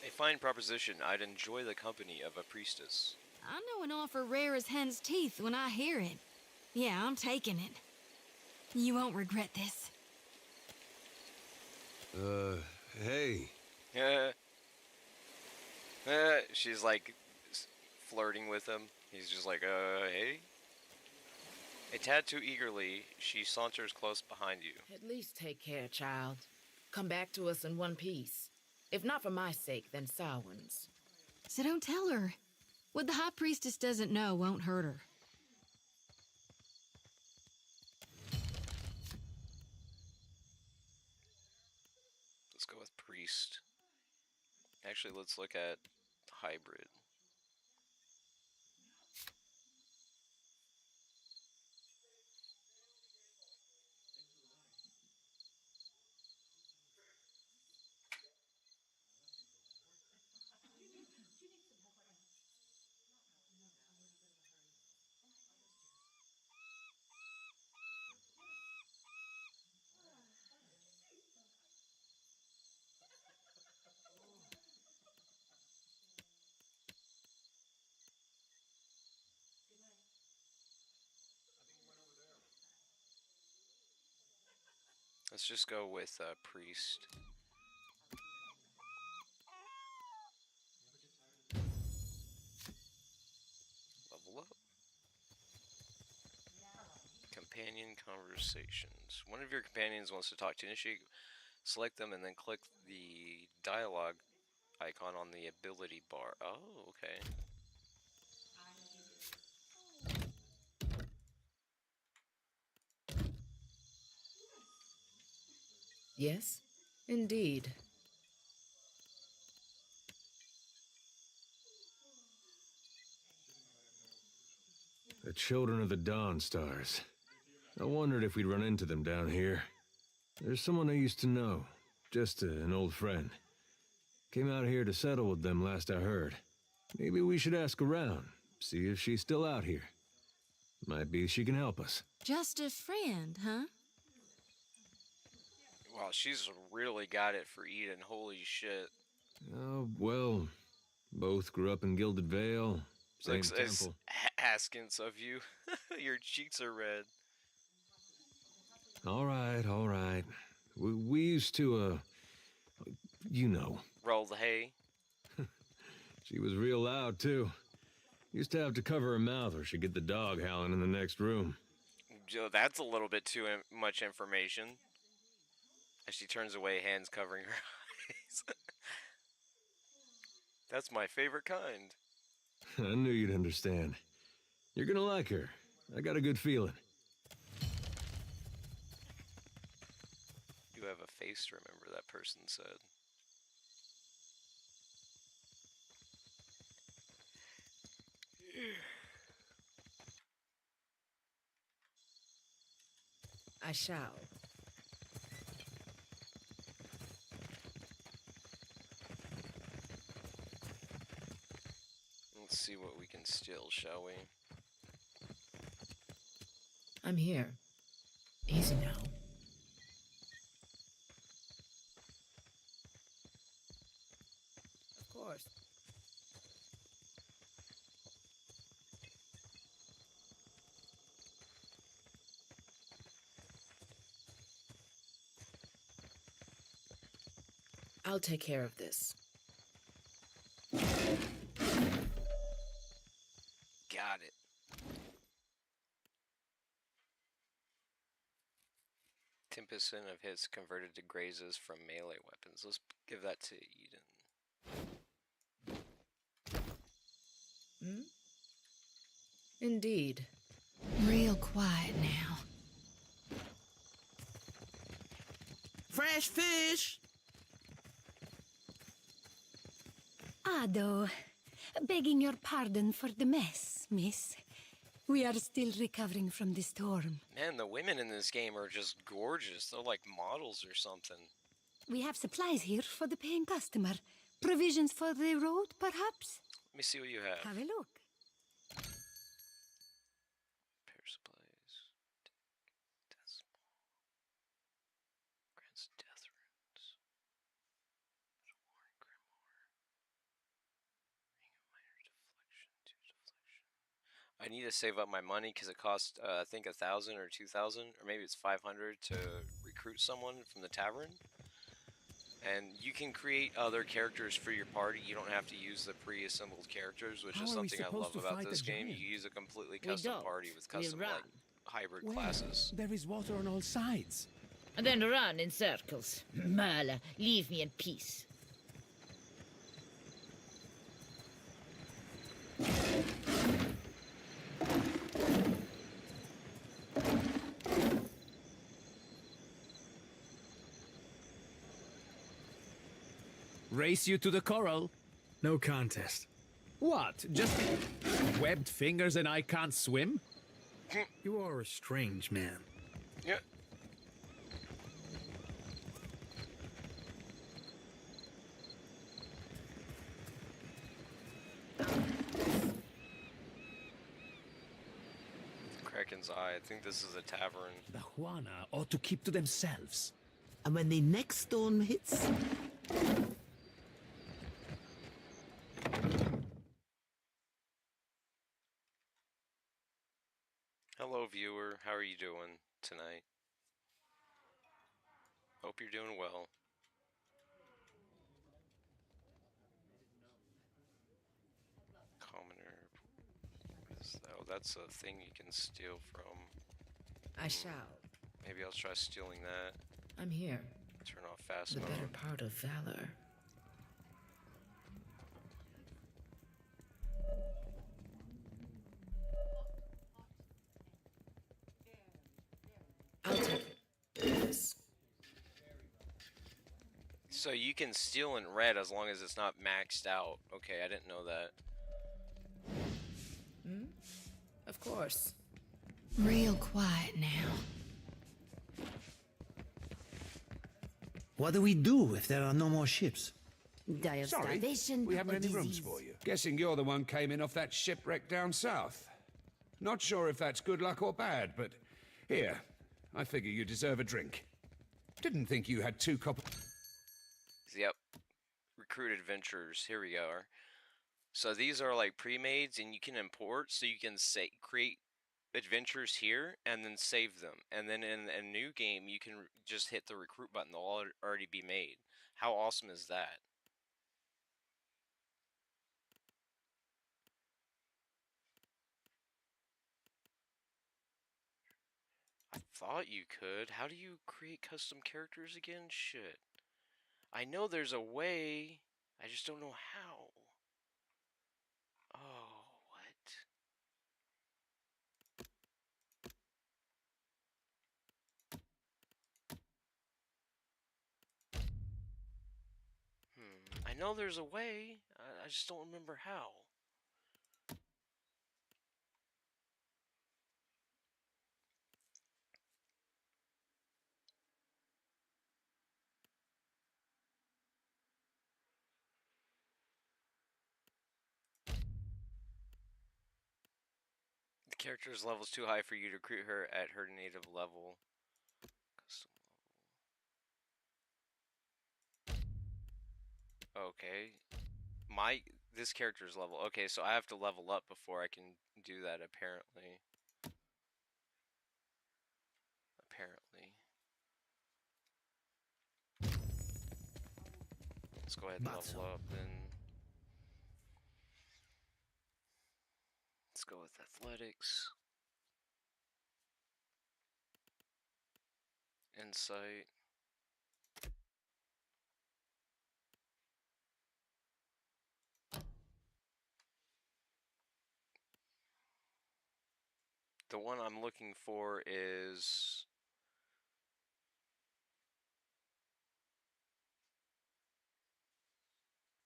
A fine proposition. I'd enjoy the company of a priestess. I know an offer rare as hen's teeth when I hear it. Yeah, I'm taking it. You won't regret this. Hey. She's like flirting with him. He's just like, hey? A tad too eagerly, she saunters close behind you. At least take care, child. Come back to us in one piece. If not for my sake, then Samhain's. So don't tell her. What the High Priestess doesn't know won't hurt her. Let's go with priest. Actually, let's look at hybrid. Let's just go with priest. Level up. Companion conversations. One of your companions wants to talk to initiate. Select them and then click the dialogue icon on the ability bar. Oh, okay. Yes, indeed. The children of the Dawn Stars. I wondered if we'd run into them down here. There's someone I used to know. Just an old friend. Came out here to settle with them last I heard. Maybe we should ask around, see if she's still out here. Might be she can help us. Just a friend, huh? Wow, she's really got it for Eden. Holy shit. Oh, well, both grew up in Gilded Vale. Same Looks as temple. askance of you. Your cheeks are red. All right, all right. We used to, you know. Roll the hay. She was real loud, too. Used to have to cover her mouth or she'd get the dog howling in the next room. Joe, that's a little bit too much information. As she turns away, hands covering her eyes. That's my favorite kind. I knew you'd understand. You're gonna like her. I got a good feeling. You have a face to remember, that person said. I shall. Let's see what we can steal, shall we? I'm here. Easy now. Of course. I'll take care of this. Got it. 10% of hits converted to grazes from melee weapons. Let's give that to Eden. Hmm? Indeed. Real quiet now. Fresh fish! Ado, begging your pardon for the mess, miss. We are still recovering from the storm. Man, the women in this game are just gorgeous. They're like models or something. We have supplies here for the paying customer. Provisions for the road, perhaps? Let me see what you have. Have a look. Repair supplies. Death small. Grants death runes. Warren Grimoire. Ring of minor deflection. 2 deflection. I need to save up my money because it costs, I think, 1,000 or 2,000, or maybe it's 500 to recruit someone from the tavern. And you can create other characters for your party. You don't have to use the pre-assembled characters, which is something I love about this game. You use a completely custom party with custom like hybrid classes. There is water on all sides. And then run in circles. Mala, leave me in peace. Race you to the coral. No contest. What? Just webbed fingers and I can't swim? You are a strange man. Yeah. Kraken's Eye. I think this is a tavern. The Juana ought to keep to themselves. And when the next storm hits... Hello, viewer. How are you doing tonight? Hope you're doing well. Commoner. Oh, that's a thing you can steal from. I shall. Maybe I'll try stealing that. I'm here. Turn off fast The mode. better part of valor. I'll take this. So you can steal in red as long as it's not maxed out. Okay, I didn't know that. Hmm? Of course. Real quiet now. What do we do if there are no more ships? Die of Sorry, starvation we haven't or any rooms disease. for you. Guessing you're the one came in off that shipwreck down south. Not sure if that's good luck or bad, but here, I figure you deserve a drink. Didn't think you had 2 copper... Yep. Recruit adventurers. Here we go. So these are like pre-mades and you can import, so you can create adventures here and then save them. And then in a new game, you can just hit the recruit button. They'll already be made. How awesome is that? I thought you could. How do you create custom characters again? Shit. I know there's a way. I just don't know how. Oh, what? I know there's a way. I just don't remember how. The character's level's too high for you to recruit her at her native level. Custom level. Okay. This character's level. Okay, so I have to level up before I can do that, apparently. Let's go ahead and level up then. Let's go with athletics. Insight. The one I'm looking for is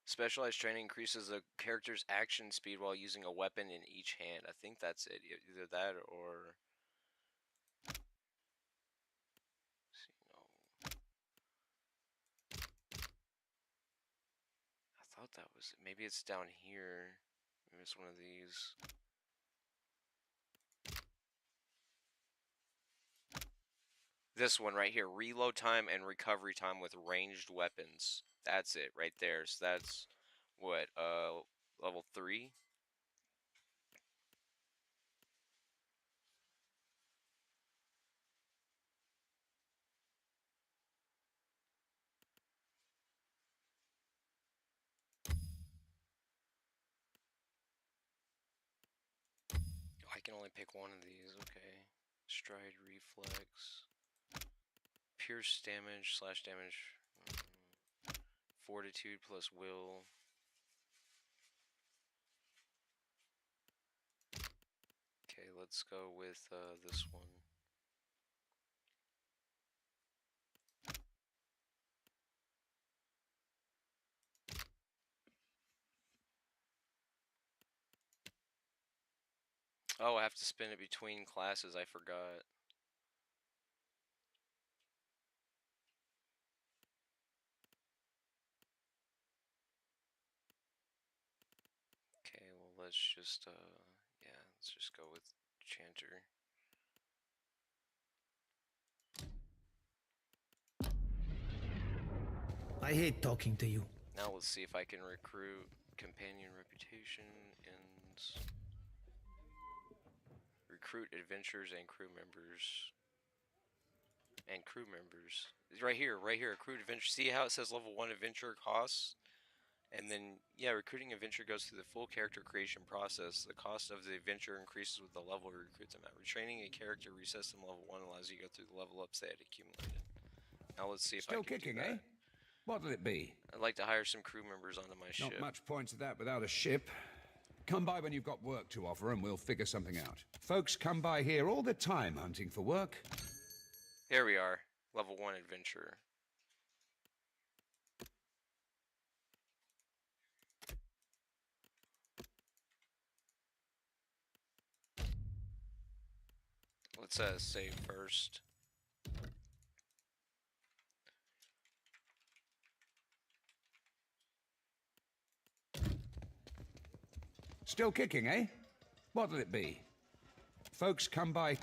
specialized training increases the character's action speed while using a weapon in each hand. I think that's it. Either that or I thought that was it. Maybe it's down here. Maybe it's one of these. This one right here. Reload time and recovery time with ranged weapons. That's it right there. So that's what, level 3? I can only pick one of these. Okay. Stride, reflex. Pierce damage, slash damage. Fortitude plus will. Okay, let's go with this one. Oh, I have to spin it between classes. I forgot. Okay, well, let's just, yeah, let's just go with Chanter. I hate talking to you. Now let's see if I can recruit companion reputation and recruit adventurers and crew members. Right here, recruit adventure. See how it says level 1 adventure costs? And then, yeah, recruiting adventure goes through the full character creation process. The cost of the adventure increases with the level you recruit them at. Retraining a character resets them level 1 allows you to go through the level ups they had accumulated. Now let's see if Still I can kicking, do that. eh? What'll it be? I'd like to hire some crew members onto my ship. Not much point to that without a ship. Come by when you've got work to offer and we'll figure something out. Folks come by here all the time hunting for work. Here we are. Level 1 adventurer. Let's save first. Still kicking, eh? What'll it be? Folks come by...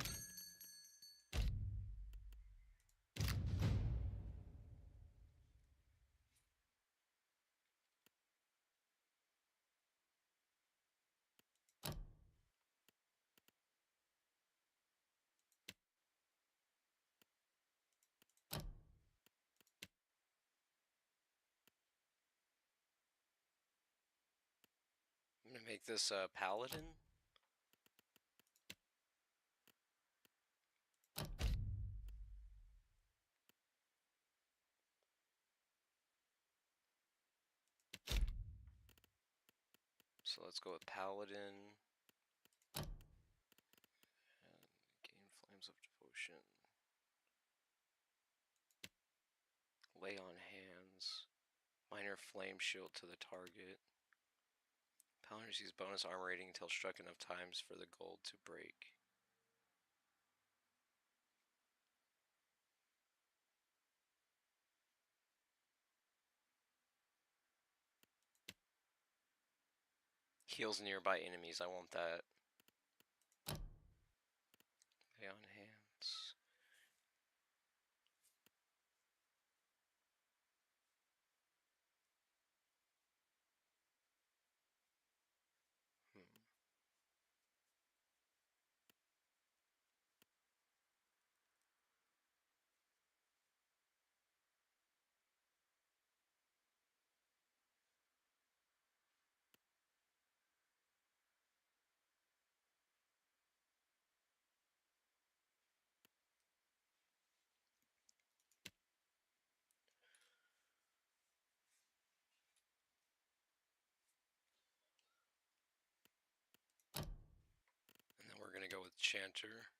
I'm gonna make this paladin. So let's go with paladin. And gain flames of devotion. Lay on hands. Minor flame shield to the target. Paladin receives bonus armor rating until struck enough times for the gold to break. Heals nearby enemies. I want that. gonna go with Chanter.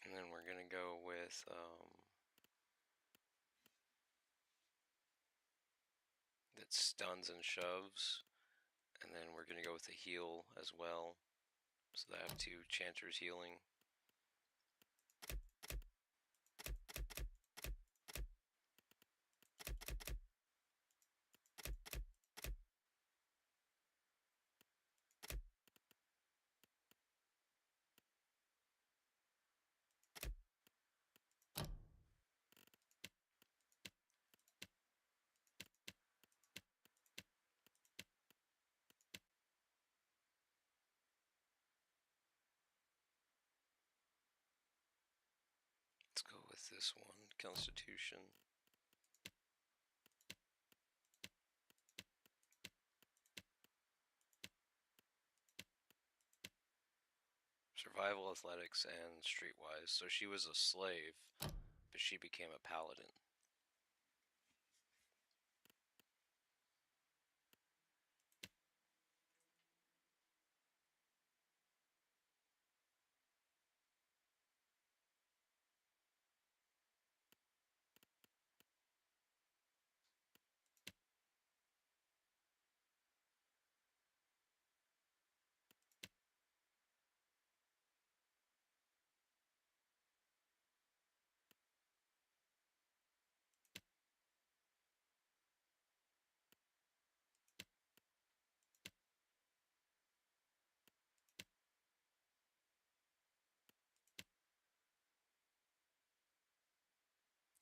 And then we're gonna go with that stuns and shoves. And then we're gonna go with a heal as well. So I have 2 Chanters healing. Let's go with this one, Constitution. Survival, athletics, and streetwise. So she was a slave, but she became a paladin.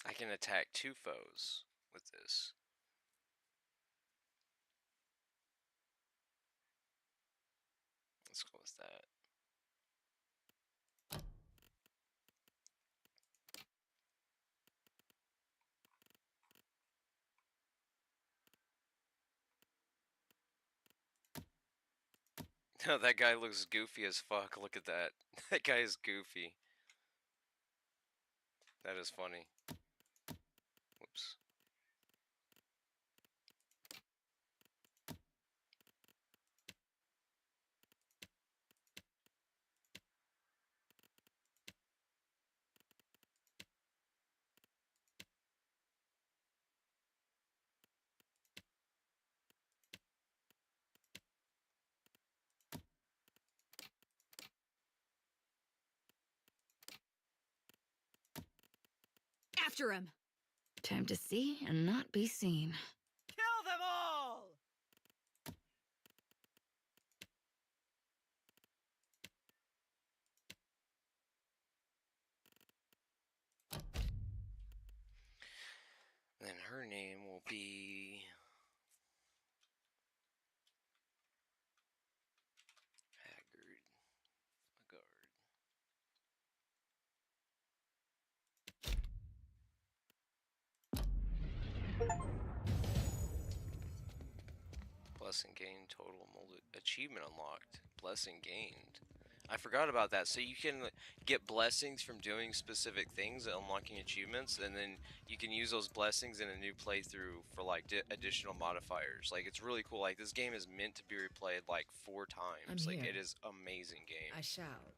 I can attack 2 foes with this. Let's go with that. That guy looks goofy as fuck. Look at that. That guy is goofy. That is funny. Whoops. After him! Time to see and not be seen. Kill them all! Then her name will be Haggard. Blessing gained, total molded. Achievement unlocked. Blessing gained. I forgot about that. So you can get blessings from doing specific things, unlocking achievements, and then you can use those blessings in a new playthrough for like additional modifiers. Like it's really cool. Like this game is meant to be replayed like 4 times. I'm Like here. it is amazing game. I shall.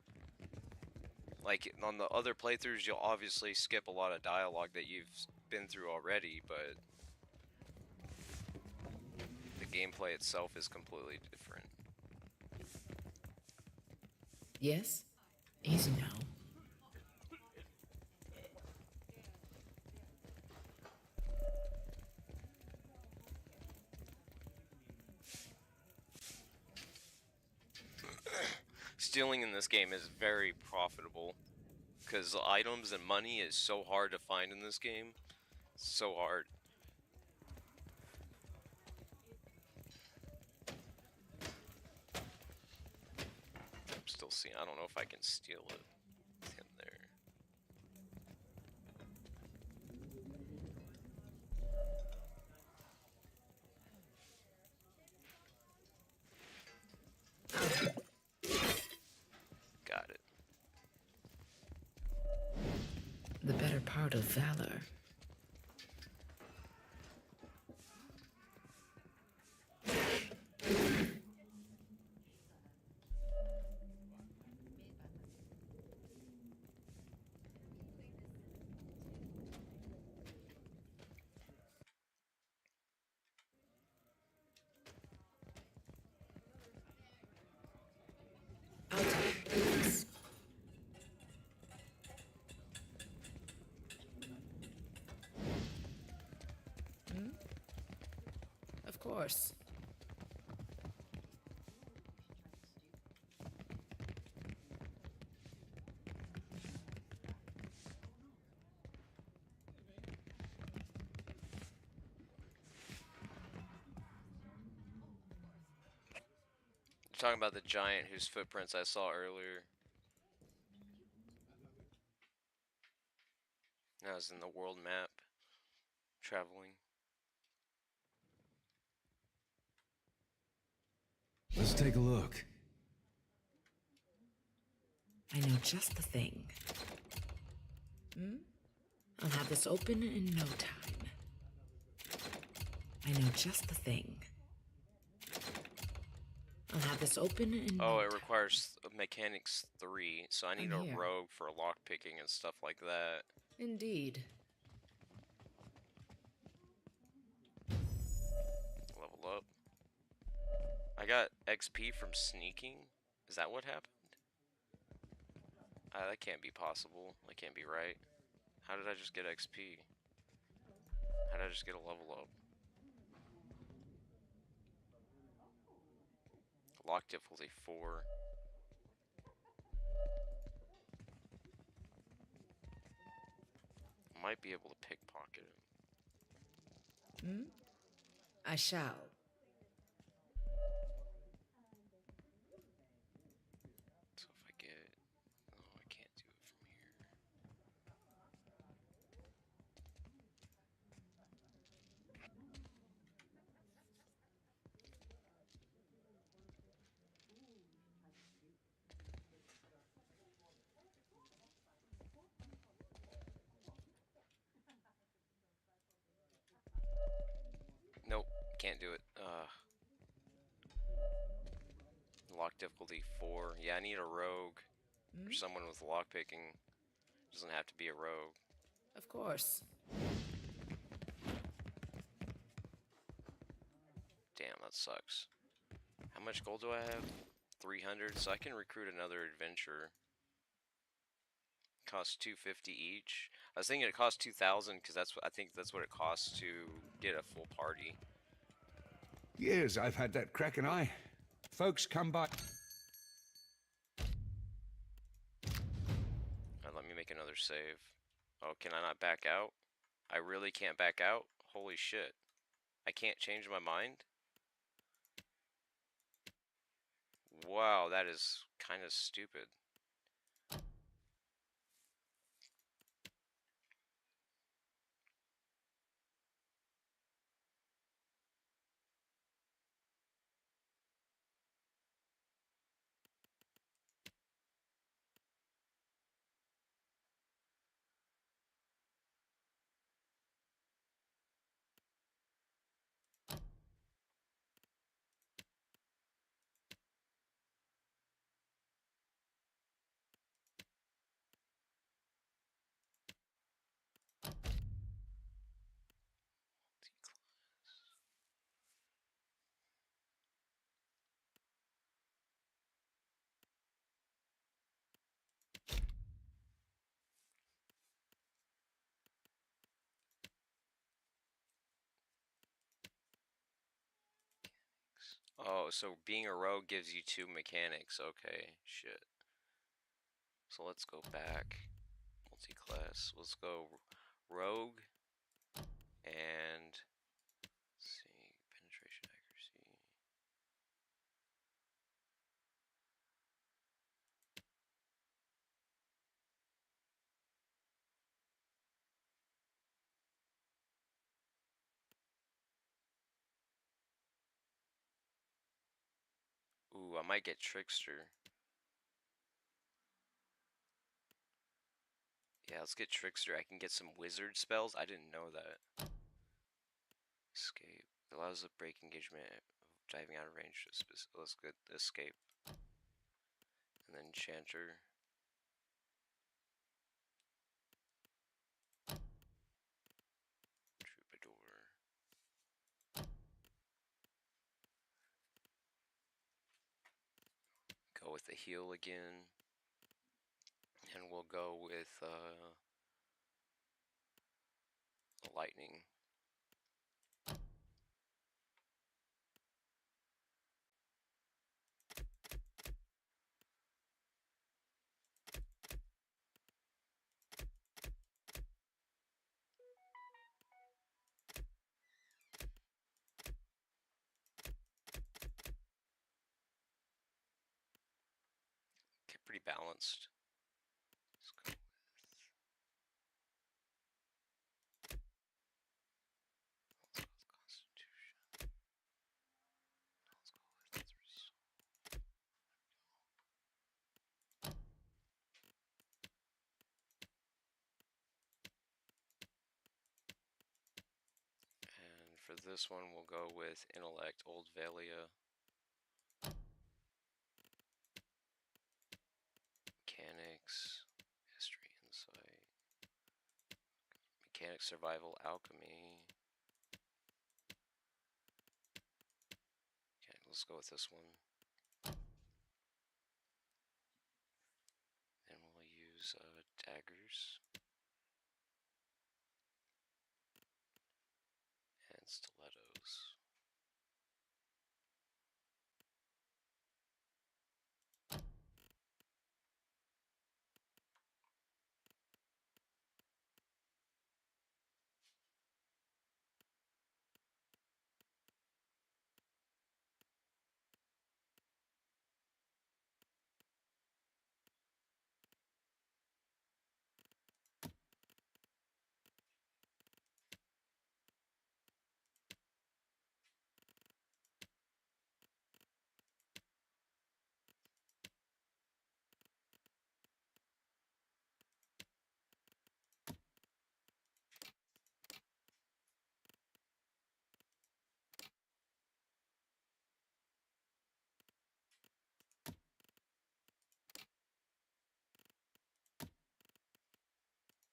Like on the other playthroughs, you'll obviously skip a lot of dialogue that you've been through already, but the gameplay itself is completely different. Yes? Easy now. Stealing in this game is very profitable because items and money is so hard to find in this game. So hard. I'm still seeing. I don't know if I can steal it. With him there. Heart of Valor. Of course. You're talking about the giant whose footprints I saw earlier. I was in the world map, traveling. Let's take a look. I know just the thing. I'll have this open in no time. I know just the thing. I'll have this open in no Oh, it time. requires mechanics 3, so I need I'm a here. rogue for lockpicking and stuff like that. Indeed. Level up. I got XP from sneaking. Is that what happened? That can't be possible. That can't be right. How did I just get XP? How did I just get a level up? Lock difficulty 4. Might be able to pickpocket him. I shall. So if I get... Oh, I can't do it from here. Nope, can't do it. Lock difficulty 4. Yeah, I need a rogue. Or someone with lockpicking. Doesn't have to be a rogue. Of course. Damn, that sucks. How much gold do I have? 300, so I can recruit another adventurer. Costs 250 each. I was thinking it costs 2,000 because I think that's what it costs to get a full party. Years I've had that cracking eye. Folks come by. Let me make another save. Oh, can I not back out? I really can't back out? Holy shit. I can't change my mind? Wow, that is kind of stupid. Oh, so being a rogue gives you 2 mechanics. Okay, shit. So let's go back. Multi-class. Let's go rogue and let's see, penetration accuracy. Ooh, I might get trickster. Yeah, let's get Trickster. I can get some wizard spells. I didn't know that. Escape. Allows a break engagement of diving out of range. Let's get escape. And then Enchanter. Troubadour. Go with the heal again. And we'll go with lightning. Okay, pretty balanced. Let's go with Constitution. Let's go with And for this one, we'll go with Intellect, Old Valia. Mechanics, History, Insight. Mechanics, Survival, Alchemy. Okay, let's go with this one. Then we'll use daggers. And stilettos.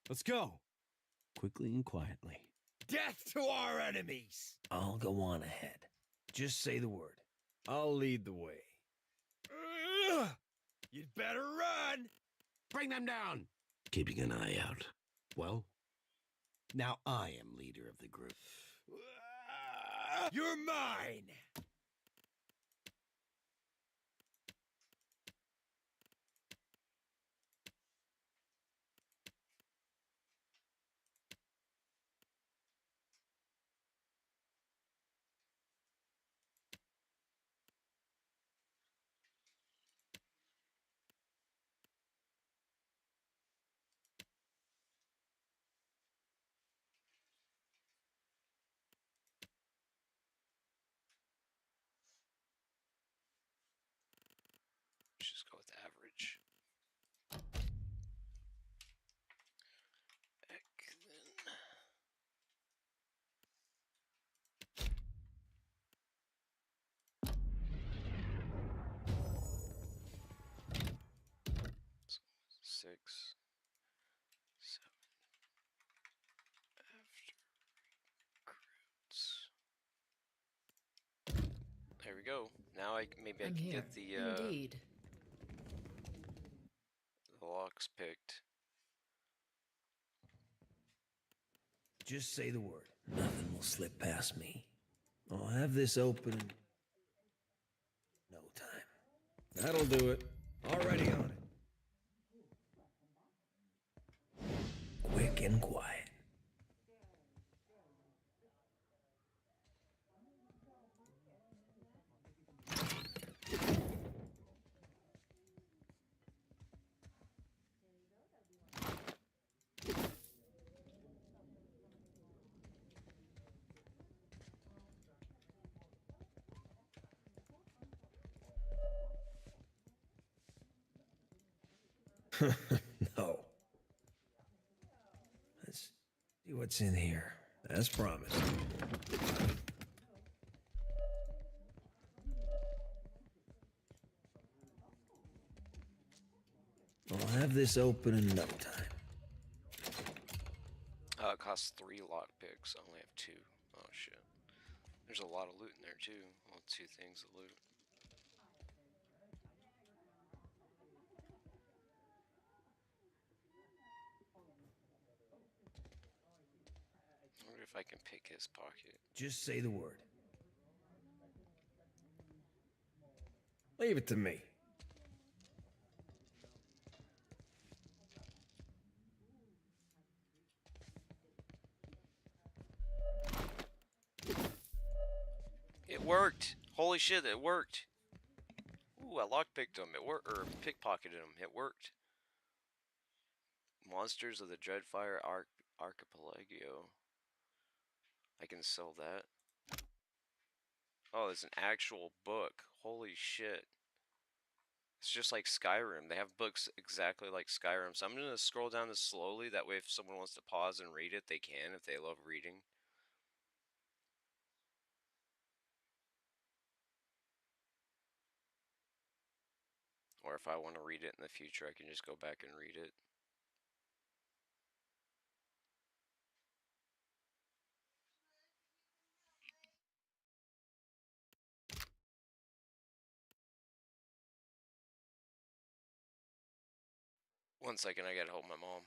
Let's go. Quickly and quietly. Death to our enemies! I'll go on ahead. Just say the word. I'll lead the way. You'd better run! Bring them down! Keeping an eye out. Well? Now I am leader of the group. You're mine! Let's just go with average. Heck, then. So 6, 7. After recruits. There we go. Now maybe I I'm can here. get the Indeed. the locks picked. Just say the word. Nothing will slip past me. I'll have this open in no time. That'll do it. Already on it. Quick and quiet. No. what's in here, as promised. I'll have this open in no time. It costs 3 lockpicks. I only have 2. Oh shit. There's a lot of loot in there too. Well, 2 things of loot. I wonder if I can pick his pocket. Just say the word. Leave it to me. It worked! Holy shit, it worked! Ooh, I lockpicked him. It worked, or pickpocketed him. It worked. Monsters of the Deadfire Archipelago. I can sell that. Oh, it's an actual book. Holy shit. It's just like Skyrim. They have books exactly like Skyrim. So I'm going to scroll down this slowly. That way if someone wants to pause and read it, they can if they love reading. Or if I want to read it in the future, I can just go back and read it. One second, I gotta hold my mom.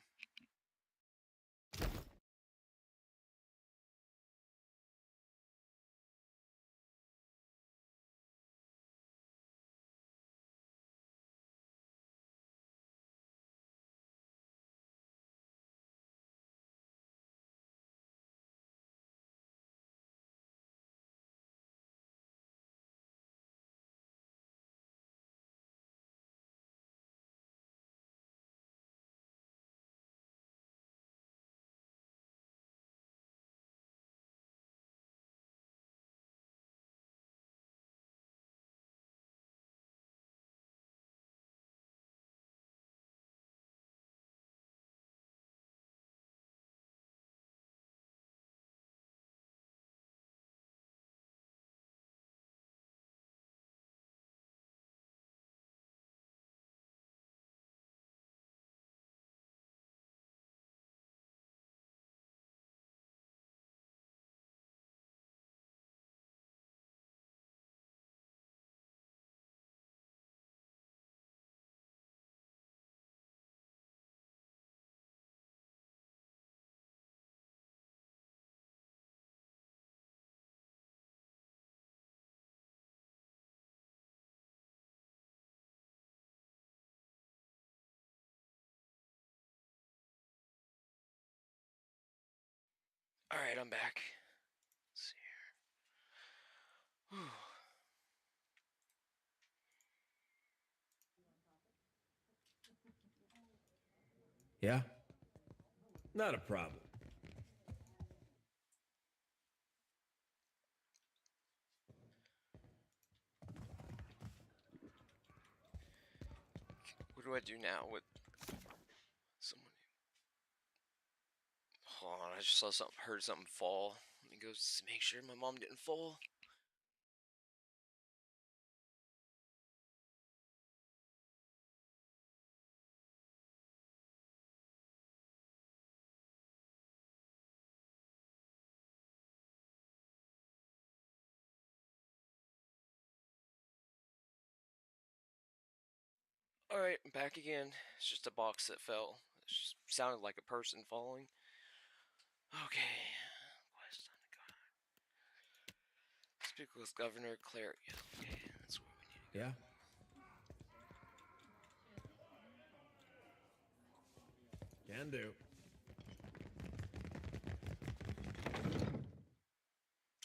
Alright, I'm back. Let's see here. Whew. Yeah? Not a problem. What do I do now with someone? Hold on, I just saw something, heard something fall. Let me go make sure my mom didn't fall. Alright, I'm back again. It's just a box that fell. It just sounded like a person falling. Okay. Quest on the guard. Speak with Governor Claire. Yeah, okay, that's what we need to go. Yeah? Can do.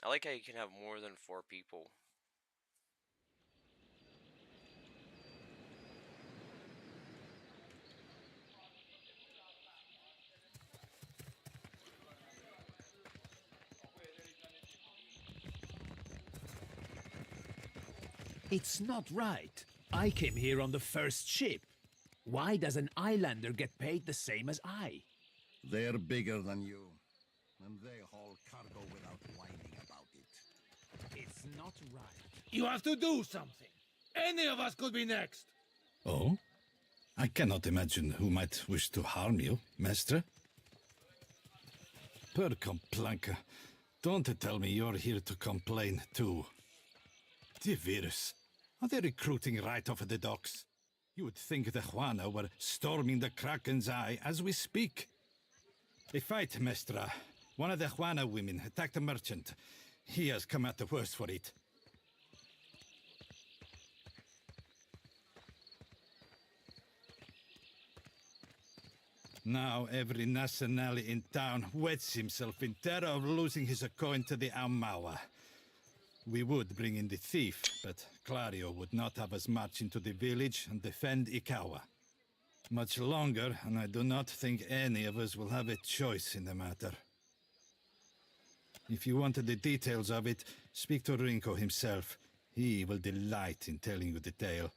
I like how you can have more than 4 people. It's not right. I came here on the first ship. Why does an islander get paid the same as I? They're bigger than you. cargo without whining about it. It's not right. You have to do something. Any of us could be next. Oh? I cannot imagine who might wish to harm you, Mestre. Per complanca, don't tell me you're here to complain too. The virus. Are they recruiting right off the docks? You would think the Juana were storming the Kraken's Eye as we speak. A fight, Mestra. One of the Juana women attacked a merchant. He has come out the worse for it. Now every nationale in town wets himself in terror of losing his coin to the Aumaua. We would bring in the thief, but Clario would not have us march into the village and defend Ikawa. Much longer, and I do not think any of us will have a choice in the matter. If you wanted the details of it, speak to Rinko himself. He will delight in telling you the tale.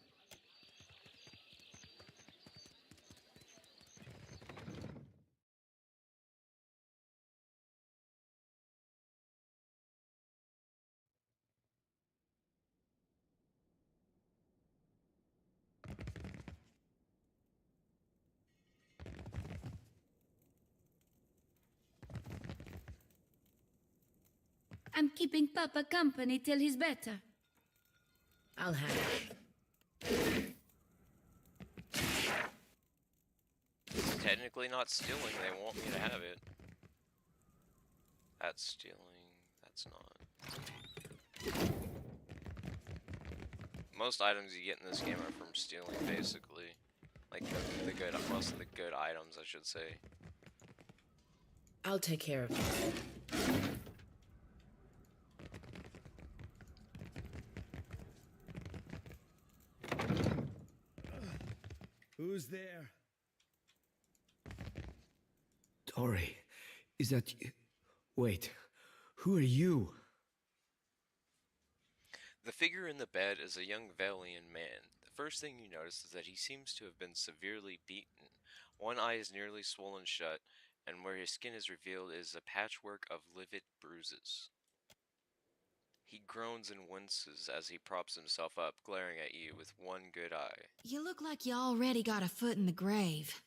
I'm keeping Papa company till he's better. I'll have it. It's technically not stealing, they want me to have it. That's stealing, that's not. Most items you get in this game are from stealing, basically. Like most of the good items, I should say. I'll take care of it. Who's there? Tori, is that you? Wait, who are you? The figure in the bed is a young Valian man. The first thing you notice is that he seems to have been severely beaten. One eye is nearly swollen shut, and where his skin is revealed is a patchwork of livid bruises. He groans and winces as he props himself up, glaring at you with one good eye. You look like you already got a foot in the grave.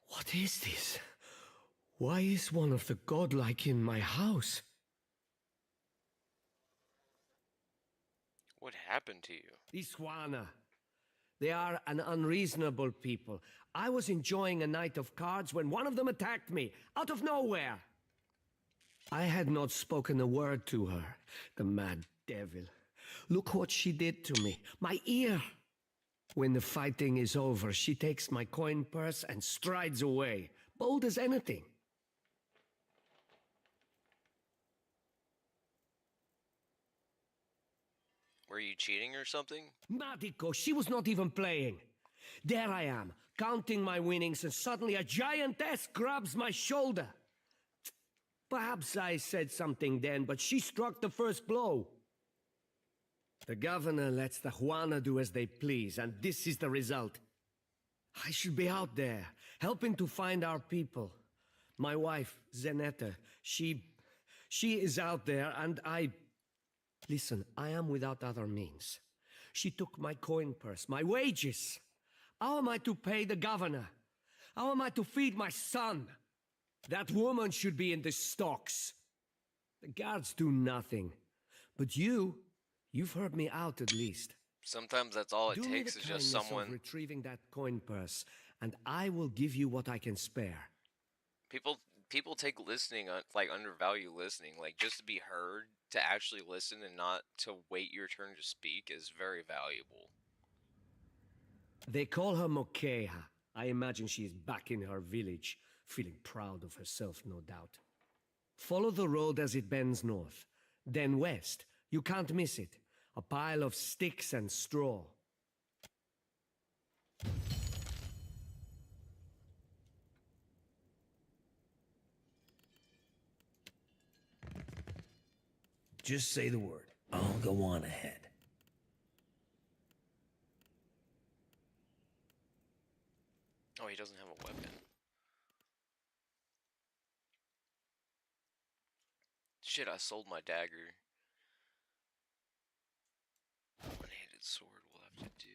What is this? Why is one of the godlike in my house? What happened to you? These Juana. They are an unreasonable people. I was enjoying a night of cards when one of them attacked me, out of nowhere. I had not spoken a word to her, the mad devil. Look what she did to me, my ear. When the fighting is over, she takes my coin purse and strides away, bold as anything. Were you cheating or something? Madiko, she was not even playing. There I am, counting my winnings, and suddenly a giantess grabs my shoulder. Perhaps I said something then, but she struck the first blow. The governor lets the Juana do as they please, and this is the result. I should be out there, helping to find our people. My wife, Zenetta, she is out there, and I... Listen, I am without other means. She took my coin purse, my wages. How am I to pay the governor? How am I to feed my son? That woman should be in the stocks. The guards do nothing. But you've heard me out at least. Sometimes that's all it Do me takes the is just kindness someone... of retrieving that coin purse, and I will give you what I can spare. People take listening, undervalue listening. Like, just to be heard, to actually listen and not to wait your turn to speak is very valuable. They call her Mokeha. I imagine she is back in her village, feeling proud of herself, no doubt. Follow the road as it bends north, then west. You can't miss it. A pile of sticks and straw. Just say the word. I'll go on ahead. Oh, he doesn't have a weapon. Shit, I sold my dagger. One-handed sword we'll have to do.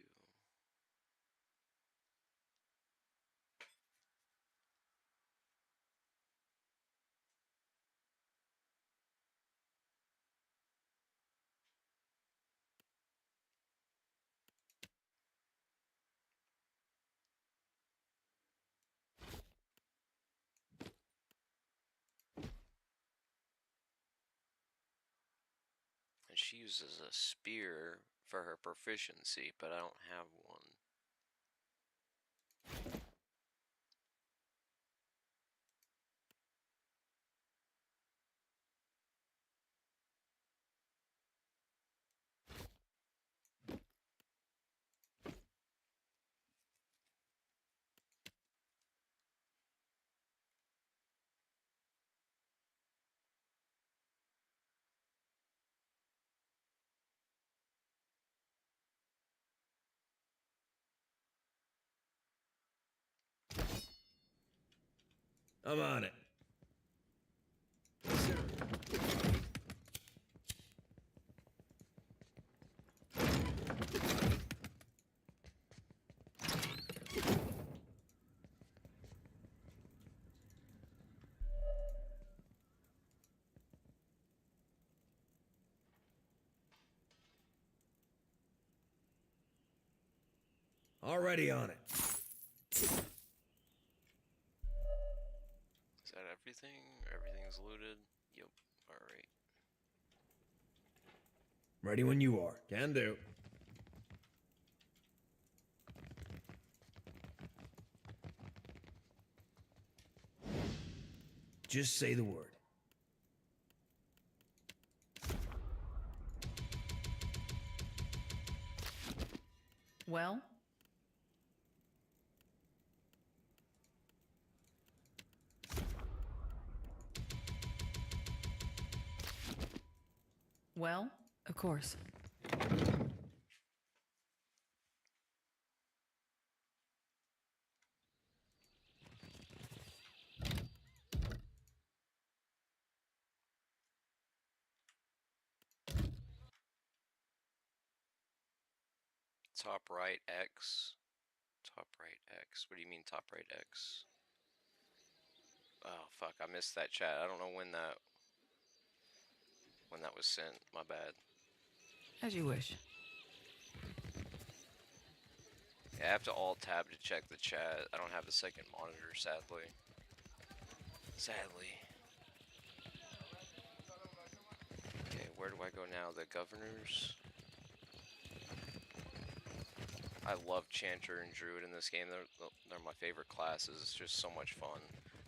And she uses a spear for her proficiency, but I don't have one. I'm on it. Already on it. Is that everything? Everything's looted? Yep. Alright. Ready when you are. Can do. Just say the word. Well? Well? Of course. Top right X. Top right X. What do you mean top right X? Oh fuck, I missed that chat. I don't know when that was sent. My bad. As you wish. Yeah, I have to alt tab to check the chat. I don't have a second monitor, sadly. Sadly. Okay, where do I go now? The governors? I love Chanter and Druid in this game. They're my favorite classes. It's just so much fun.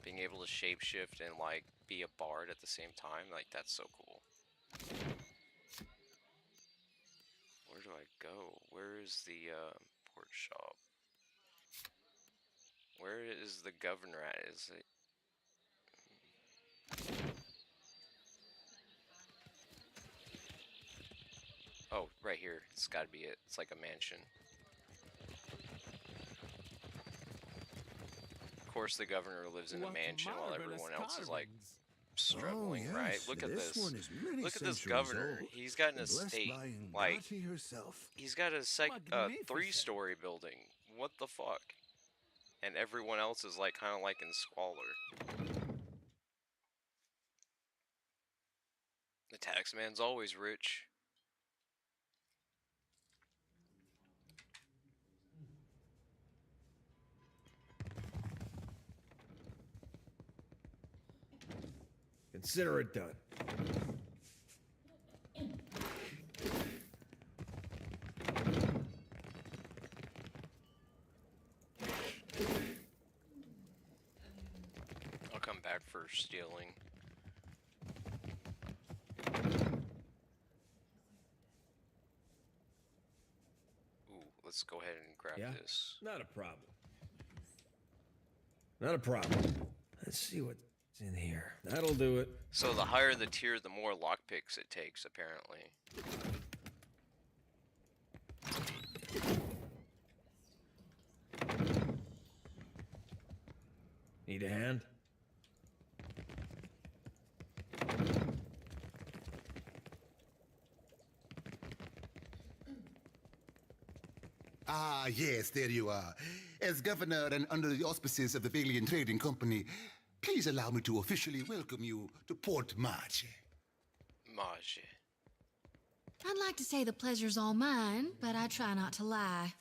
Being able to shapeshift and like be a bard at the same time, like that's so cool. Where do I go? Where is the port shop? Where is the governor at? Is it? Oh, right here. It's gotta be it. It's like a mansion. Of course, the governor lives in a mansion while everyone else is like struggling, right? Look at this. Look at this governor. He's got an estate. Like, he's got a 3-story building. What the fuck? And everyone else is like kind of like in squalor. The tax man's always rich. Consider it done. I'll come back for stealing. Ooh, let's go ahead and grab this. Not a problem. Not a problem. Let's see what's in here. That'll do it. So the higher the tier, the more lockpicks it takes, apparently. Need a hand? Ah, yes, there you are. As governor and under the auspices of the Valian Trading Company, please allow me to officially welcome you to Port Marche. Marche. I'd like to say the pleasure's all mine, but I try not to lie.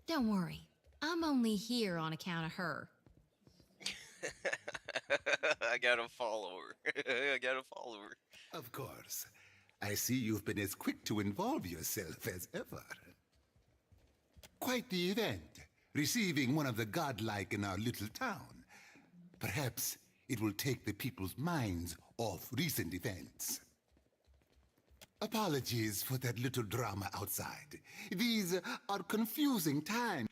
Don't worry, I'm only here on account of her. I got a follower. I got a follower. Of course. I see you've been as quick to involve yourself as ever. Quite the event, receiving one of the godlike in our little town. Perhaps it will take the people's minds off recent events. Apologies for that little drama outside. These are confusing times.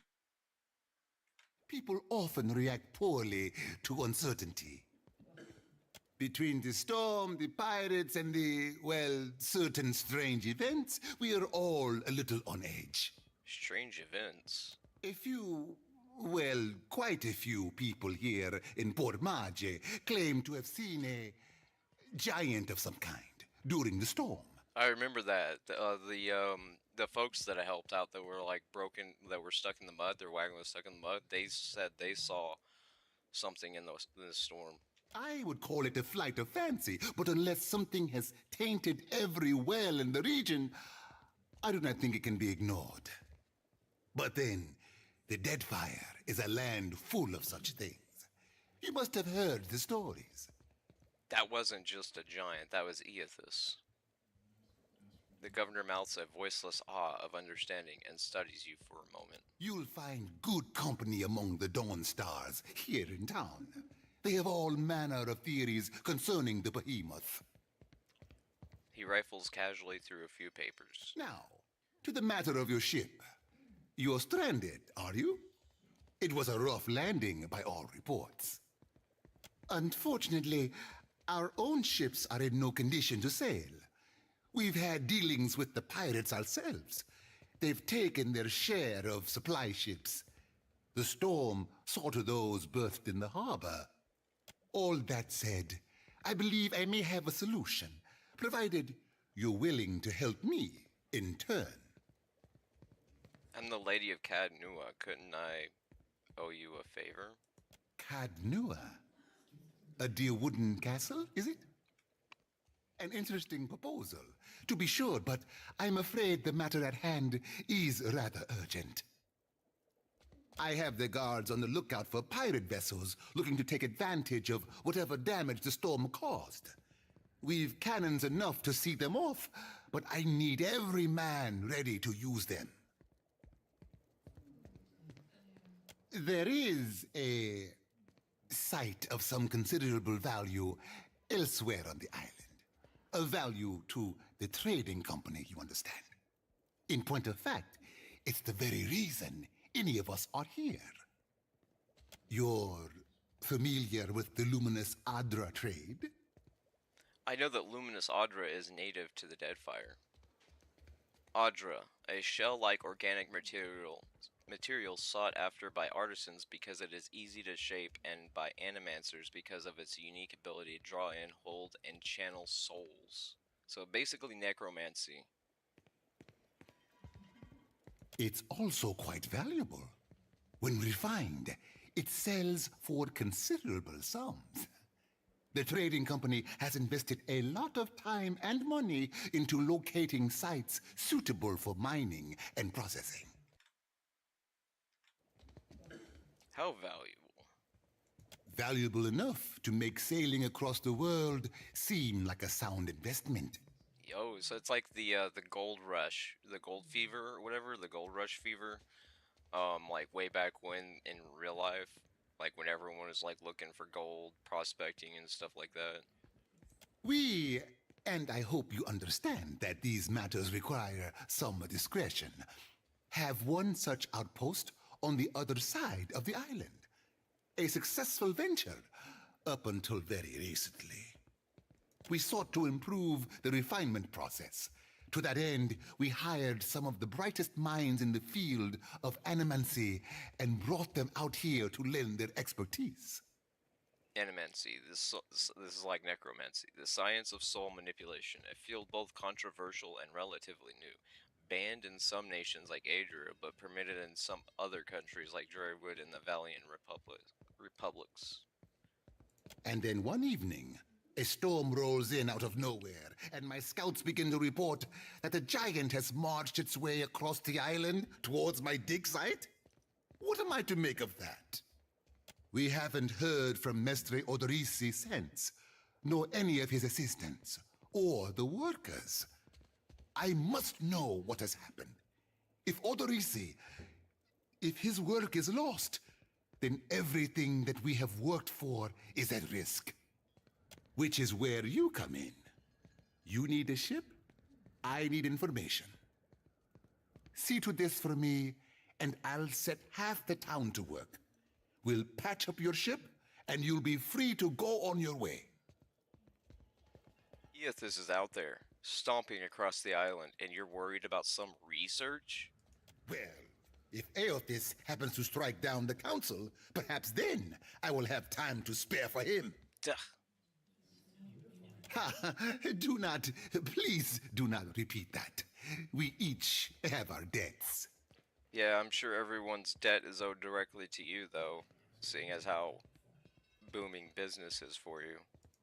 People often react poorly to uncertainty. Between the storm, the pirates, and the, well, certain strange events, we are all a little on edge. Strange events. A few, well, quite a few people here in Port Marche claim to have seen a giant of some kind during the storm. I remember that. The folks that I helped out that were like broken, that were stuck in the mud, their wagon was stuck in the mud, they said they saw something in the storm. I would call it a flight of fancy, but unless something has tainted every well in the region, I do not think it can be ignored. But then, the Deadfire is a land full of such things. You must have heard the stories. That wasn't just a giant, that was Eothas. The governor mouths a voiceless awe of understanding and studies you for a moment. You'll find good company among the Dawn Stars here in town. They have all manner of theories concerning the behemoth. He rifles casually through a few papers. Now, to the matter of your ship. You're stranded, are you? It was a rough landing by all reports. Unfortunately, our own ships are in no condition to sail. We've had dealings with the pirates ourselves. They've taken their share of supply ships. The storm saw to those berthed in the harbor. All that said, I believe I may have a solution, provided you're willing to help me in turn. I'm the Lady of Cadnua. Couldn't I owe you a favor? Cadnua? A dear wooden castle, is it? An interesting proposal, to be sure, but I'm afraid the matter at hand is rather urgent. I have the guards on the lookout for pirate vessels looking to take advantage of whatever damage the storm caused. We've cannons enough to see them off, but I need every man ready to use them. There is a site of some considerable value elsewhere on the island. A value to the trading company, you understand. In point of fact, it's the very reason any of us are here. You're familiar with the luminous Adra trade? I know that luminous Adra is native to the Deadfire. Adra, a shell-like organic material sought after by artisans because it is easy to shape, and by animancers because of its unique ability to draw in, hold, and channel souls. So basically necromancy. It's also quite valuable. When refined, it sells for considerable sums. The trading company has invested a lot of time and money into locating sites suitable for mining and processing. How valuable? Valuable enough to make sailing across the world seem like a sound investment. Yo, so it's like the gold rush, the gold fever or whatever, the gold rush fever. Like way back when in real life, like when everyone was like looking for gold, prospecting and stuff like that. We, and I hope you understand that these matters require some discretion, have one such outpost on the other side of the island. A successful venture, up until very recently. We sought to improve the refinement process. To that end, we hired some of the brightest minds in the field of animancy and brought them out here to lend their expertise. Animancy, this is like necromancy, the science of soul manipulation, a field both controversial and relatively new. banned in some nations like Adria, but permitted in some other countries like Druidwood and the Valiant Republics. And then one evening, a storm rolls in out of nowhere, and my scouts begin to report that a giant has marched its way across the island towards my dig site. What am I to make of that? We haven't heard from Mestre Odorisi since, nor any of his assistants, or the workers. I must know what has happened. If Odorisi, if his work is lost, then everything that we have worked for is at risk. Which is where you come in. You need a ship, I need information. See to this for me, and I'll set half the town to work. We'll patch up your ship, and you'll be free to go on your way. Eothas is out there, stomping across the island, and you're worried about some research? Well, if Eothas happens to strike down the council, perhaps then I will have time to spare for him. Duh. Do not, please do not repeat that. We each have our debts. Yeah, I'm sure everyone's debt is owed directly to you, though, seeing as how booming business is for you.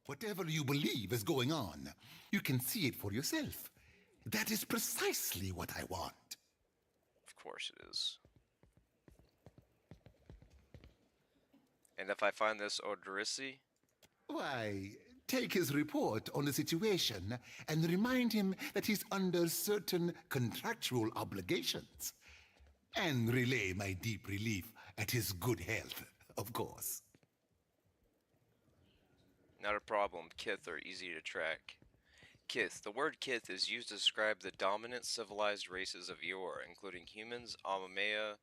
Whatever you believe is going on, you can see it for yourself. That is precisely what I want. Of course it is. And if I find this Odorisi? Why, take his report on the situation and remind him that he's under certain contractual obligations. And relay my deep relief at his good health, of course. Not a problem. Kith are easy to track. Kith. The word Kith is used to describe the dominant civilized races of yore, including humans, Amaya,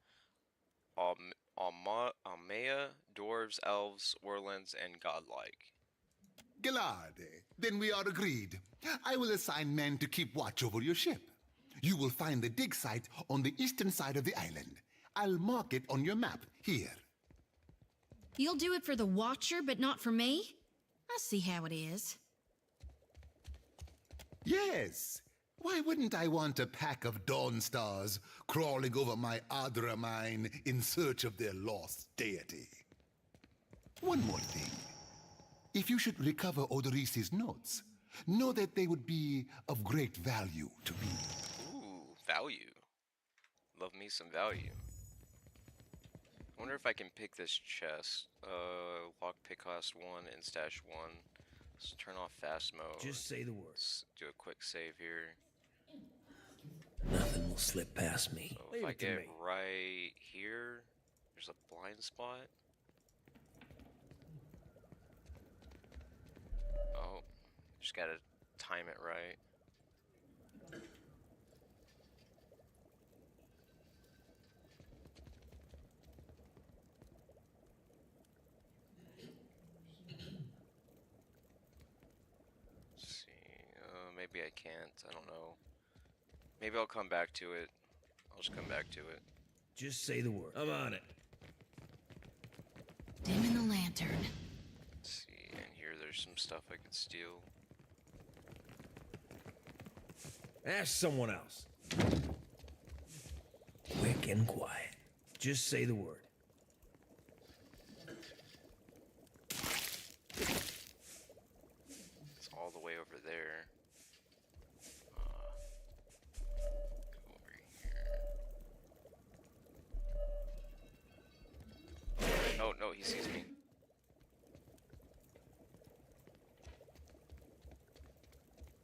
dwarves, elves, orlands, and godlike. Galade, then we are agreed. I will assign men to keep watch over your ship. You will find the dig site on the eastern side of the island. I'll mark it on your map, here. You'll do it for the Watcher, but not for me? I see how it is. Yes. Why wouldn't I want a pack of Dawn Stars crawling over my Adra mine in search of their lost deity? One more thing. If you should recover Odorisi's notes, know that they would be of great value to me. Ooh, value. Love me some value. I wonder if I can pick this chest. Lock pick class 1 and stash 1. Let's turn off fast mode. Just say the word. Let's do a quick save here. Nothing will slip past me. So if I get right here, there's a blind spot. Oh, just gotta time it right. Maybe I can't. I don't know. Maybe I'll come back to it. I'll just come back to it. Just say the word. I'm on it. Dim in the lantern. Let's see, and here there's some stuff I could steal. Ask someone else. Quick and quiet. Just say the word. It's all the way over there. Oh, no, he sees me.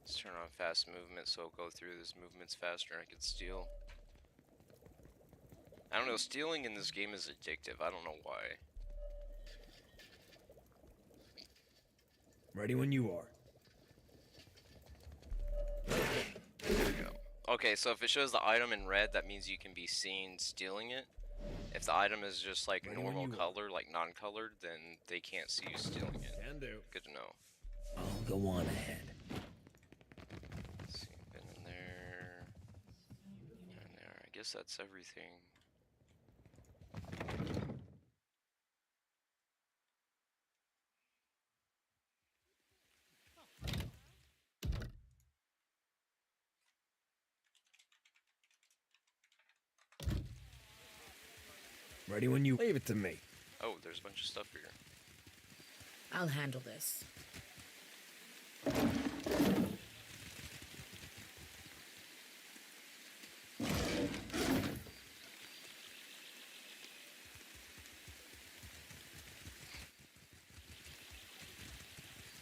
Let's turn on fast movement so I'll go through this movement's faster and I can steal. I don't know, stealing in this game is addictive. I don't know why. Ready when you are. There we go. Okay, so if it shows the item in red, that means you can be seen stealing it. If the item is just like normal color, like non-colored, then they can't see you stealing it. Can do. Good to know. I'll go on ahead. Let's see, been in there. And there. I guess that's everything. Ready when you leave it to me. Oh, there's a bunch of stuff here. I'll handle this.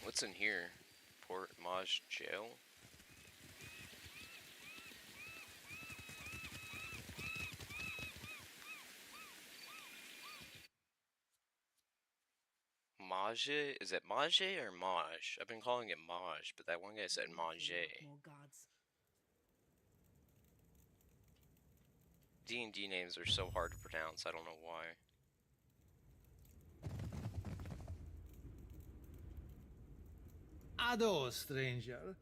What's in here? Port Maj Jail? Mage? Is it Mage or Maj? I've been calling it Maj, but that one guy said Mage. D&D names are so hard to pronounce, I don't know why. Ado, stranger.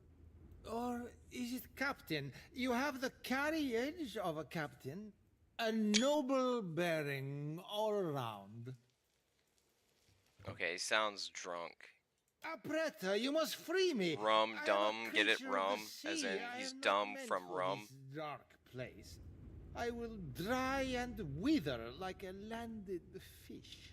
Or is it captain? You have the carriage of a captain. A noble bearing all around. Okay, he sounds drunk. Preta, you must free me. Rum, I am a dumb, get it, creature of rum, the as sea. in I he's am not dumb meant from for rum. this dark place. I will dry and wither like a landed fish.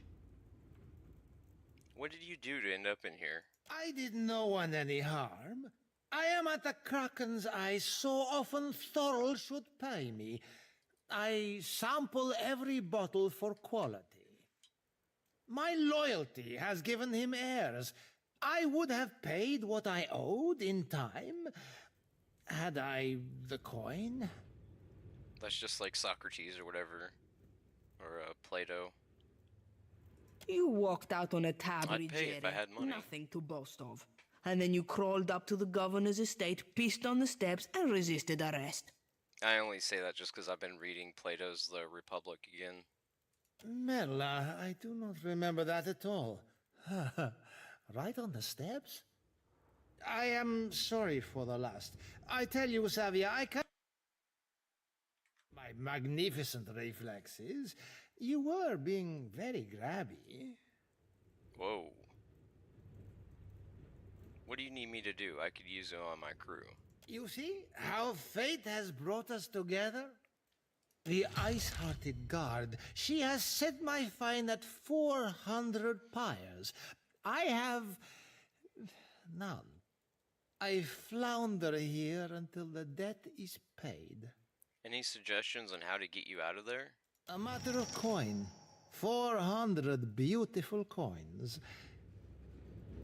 What did you do to end up in here? I did no one any harm. I am at the Kraken's eye so often Thorol should pay me. I sample every bottle for quality. My loyalty has given him heirs. I would have paid what I owed in time, had I the coin. That's just like Socrates or whatever. Or Plato. You walked out on a tab, I'd pay if I had money. Nothing to boast of. And then you crawled up to the governor's estate, pissed on the steps, and resisted arrest. I only say that just because I've been reading Plato's The Republic again. Merla, I do not remember that at all. Right on the steps? I am sorry for the last. I tell you, Savia, I can't... My magnificent reflexes. You were being very grabby. Whoa. What do you need me to do? I could use it on my crew. You see how fate has brought us together? The ice-hearted guard, she has set my fine at 400 pyres. I have none. I flounder here until the debt is paid. Any suggestions on how to get you out of there? A matter of coin. 400 beautiful coins.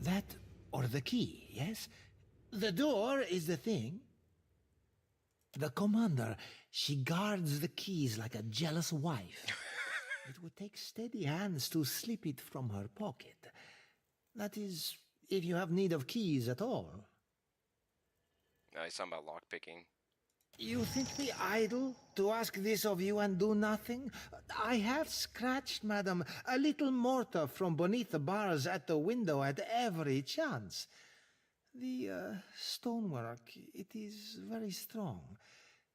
That or the key, yes? The door is the thing. The commander, she guards the keys like a jealous wife. It would take steady hands to slip it from her pocket. That is, if you have need of keys at all. No, he's talking about lockpicking. You think me idle to ask this of you and do nothing? I have scratched, madam, a little mortar from beneath the bars at the window at every chance. The stonework, it is very strong.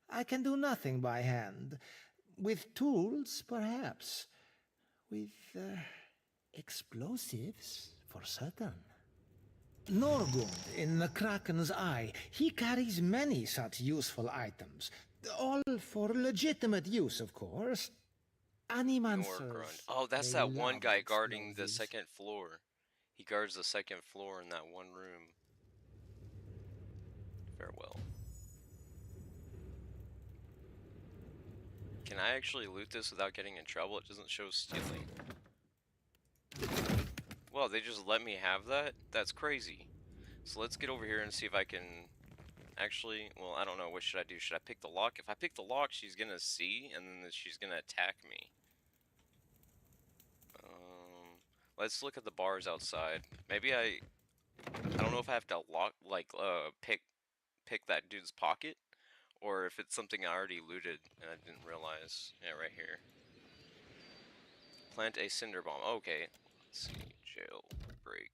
I can do nothing by hand. With tools, perhaps. With explosives, for certain. Norgund in the Kraken's eye, he carries many such useful items. All for legitimate use, of course. Animancers. Oh, that's they that one love guy guarding the explosives. second floor. He guards the second floor in that one room. Farewell. Can I actually loot this without getting in trouble? It doesn't show stealing. Well, they just let me have that? That's crazy. So let's get over here and see if I can... Actually, well, I don't know. What should I do? Should I pick the lock? If I pick the lock, she's gonna see, and then she's gonna attack me. Let's look at the bars outside. Maybe I don't know if I have to lock, like, pick that dude's pocket, or if it's something I already looted and I didn't realize. Yeah, right here. Plant a cinder bomb. Okay. Let's see. Jailbreak.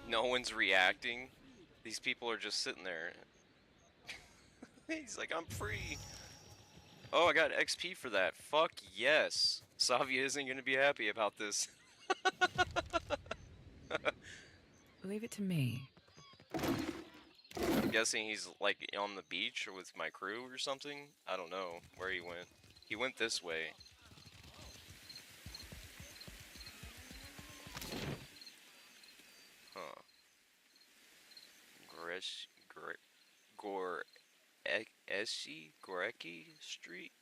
No one's reacting. These people are just sitting there. He's like, I'm free. Oh, I got XP for that. Fuck yes. Savia isn't gonna be happy about this. Leave it to me. I'm guessing he's like on the beach or with my crew or something. I don't know where he went. He went this way. Huh. Goreki Street?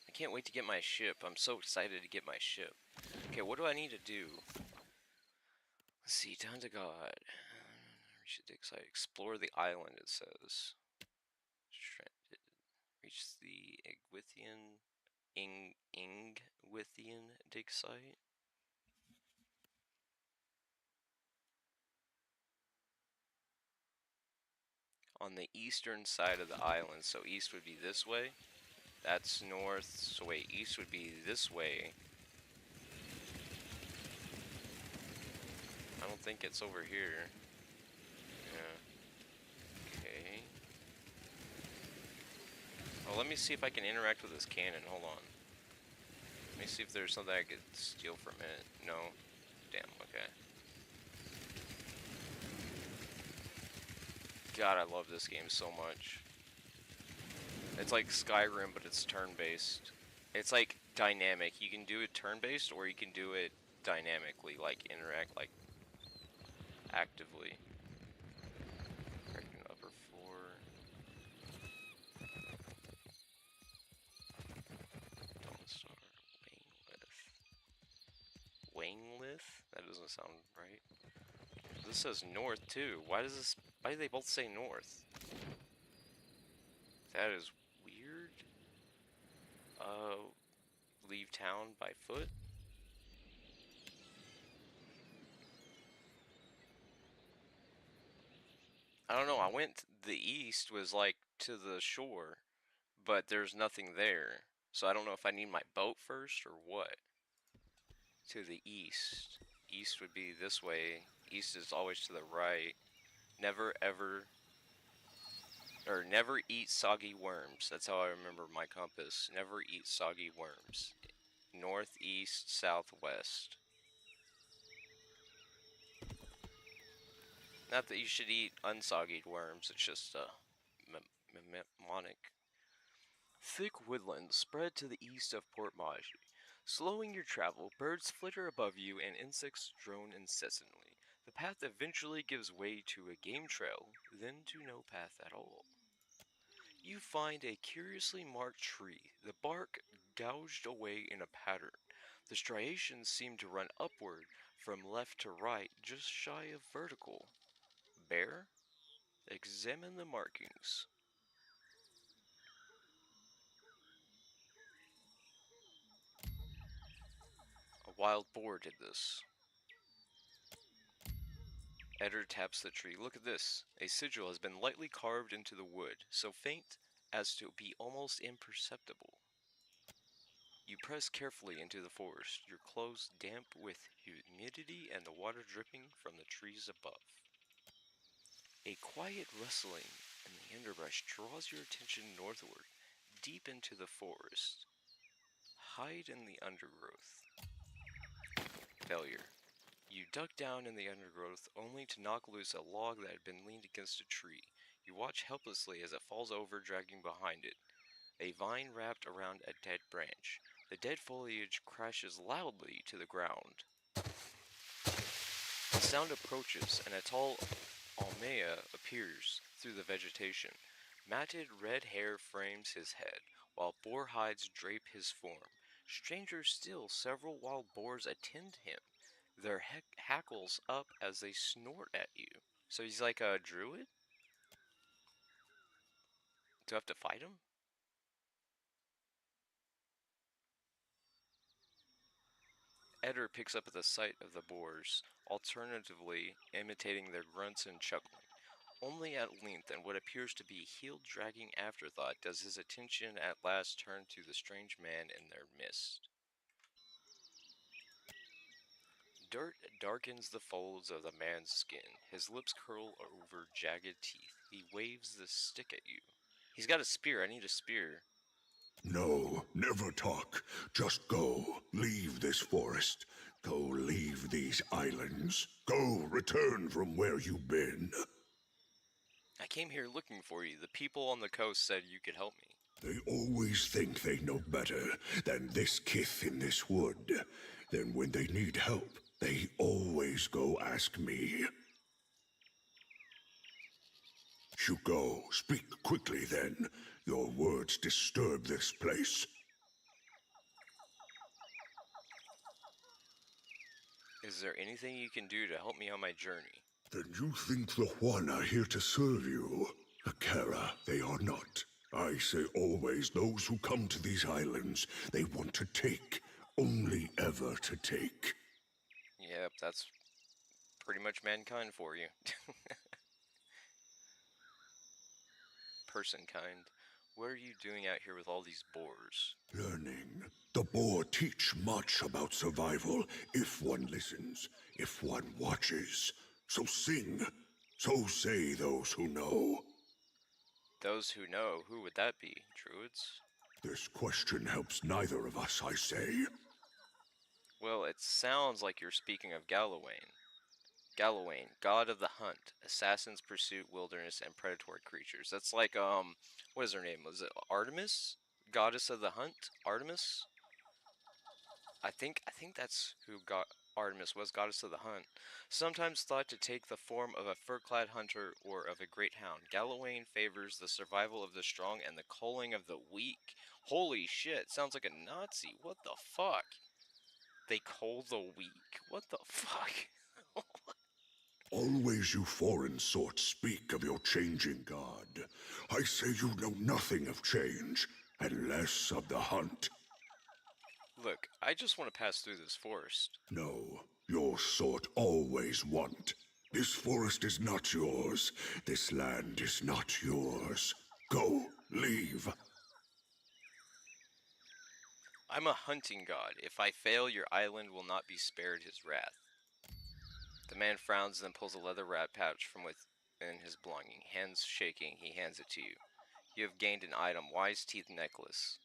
I can't wait to get my ship. I'm so excited to get my ship. Okay, what do I need to do? Let's see, down to God. Reach the dig site. Explore the island, it says. Reach the Ingwithian dig site. On the eastern side of the island, so east would be this way. That's north, so wait, east would be this way. I don't think it's over here. Yeah. Okay. Oh, let me see if I can interact with this cannon. Hold on. Let me see if there's something I could steal from it. No. Damn, okay. God, I love this game so much. It's like Skyrim, but it's turn-based. It's like dynamic. You can do it turn-based, or you can do it dynamically, like interact, like actively. Right in upper floor. Dawnstar. Wainglith. Wainglith? That doesn't sound right. This says north too. Why do they both say north? That is weird. Leave town by foot? I don't know, I went the east was like to the shore, but there's nothing there. So I don't know if I need my boat first or what. To the east. East would be this way. East is always to the right. Never ever never eat soggy worms. That's how I remember my compass. Never eat soggy worms. Northeast, southwest. Not that you should eat unsoggied worms, it's just mnemonic. Thick woodlands spread to the east of Port Maji. Slowing your travel, birds flitter above you and insects drone incessantly. The path eventually gives way to a game trail, then to no path at all. You find a curiously marked tree, the bark gouged away in a pattern. The striations seem to run upward from left to right, just shy of vertical. Bear? Examine the markings. A wild boar did this. Eder taps the tree. Look at this. A sigil has been lightly carved into the wood, so faint as to be almost imperceptible. You press carefully into the forest, your clothes damp with humidity and the water dripping from the trees above. A quiet rustling in the underbrush draws your attention northward, deep into the forest. Hide in the undergrowth. Failure. You duck down in the undergrowth only to knock loose a log that had been leaned against a tree. You watch helplessly as it falls over, dragging behind it. A vine wrapped around a dead branch. The dead foliage crashes loudly to the ground. The sound approaches, and a tall Almea appears through the vegetation. Matted red hair frames his head, while boar hides drape his form. Stranger still, several wild boars attend him, their hackles up as they snort at you. So he's like a druid? Do I have to fight him? Eder picks up at the sight of the boars, alternatively imitating their grunts and chuckling. Only at length and what appears to be heel-dragging afterthought does his attention at last turn to the strange man in their midst. Dirt darkens the folds of the man's skin. His lips curl over jagged teeth. He waves the stick at you. He's got a spear. I need a spear. No, never talk. Just go. Leave this forest. Go leave these islands. Go return from where you've been. I came here looking for you. The people on the coast said you could help me. They always think they know better than this kith in this wood. Then when they need help, they always go ask me. You go. Speak quickly then. Your words disturb this place. Is there anything you can do to help me on my journey? Then you think the Juan are here to serve you? Akara, they are not. I say always those who come to these islands, they want to take. Only ever to take. Yep, that's pretty much mankind for you. Person kind. What are you doing out here with all these boars? Learning. The boar teach much about survival if one listens, if one watches. So sing. So say those who know. Those who know, who would that be? Druids? This question helps neither of us, I say. Well, it sounds like you're speaking of Galawain. Galawain, god of the hunt. Assassins, pursuit, wilderness, and predatory creatures. That's like, what is her name? Was it Artemis? Goddess of the hunt? Artemis? I think that's who Artemis was, goddess of the hunt. Sometimes thought to take the form of a fur-clad hunter or of a great hound. Galawain favors the survival of the strong and the culling of the weak. Holy shit, sounds like a Nazi. What the fuck? They cull the weak. What the fuck? Always you foreign sorts speak of your changing god. I say you know nothing of change, and less of the hunt. Look, I just want to pass through this forest. No, your sort always want. This forest is not yours. This land is not yours. Go, leave. I'm a hunting god. If I fail, your island will not be spared his wrath. The man frowns, then pulls a leather rat pouch from within his belonging. Hands shaking, he hands it to you. You have gained an item, wise teeth necklace.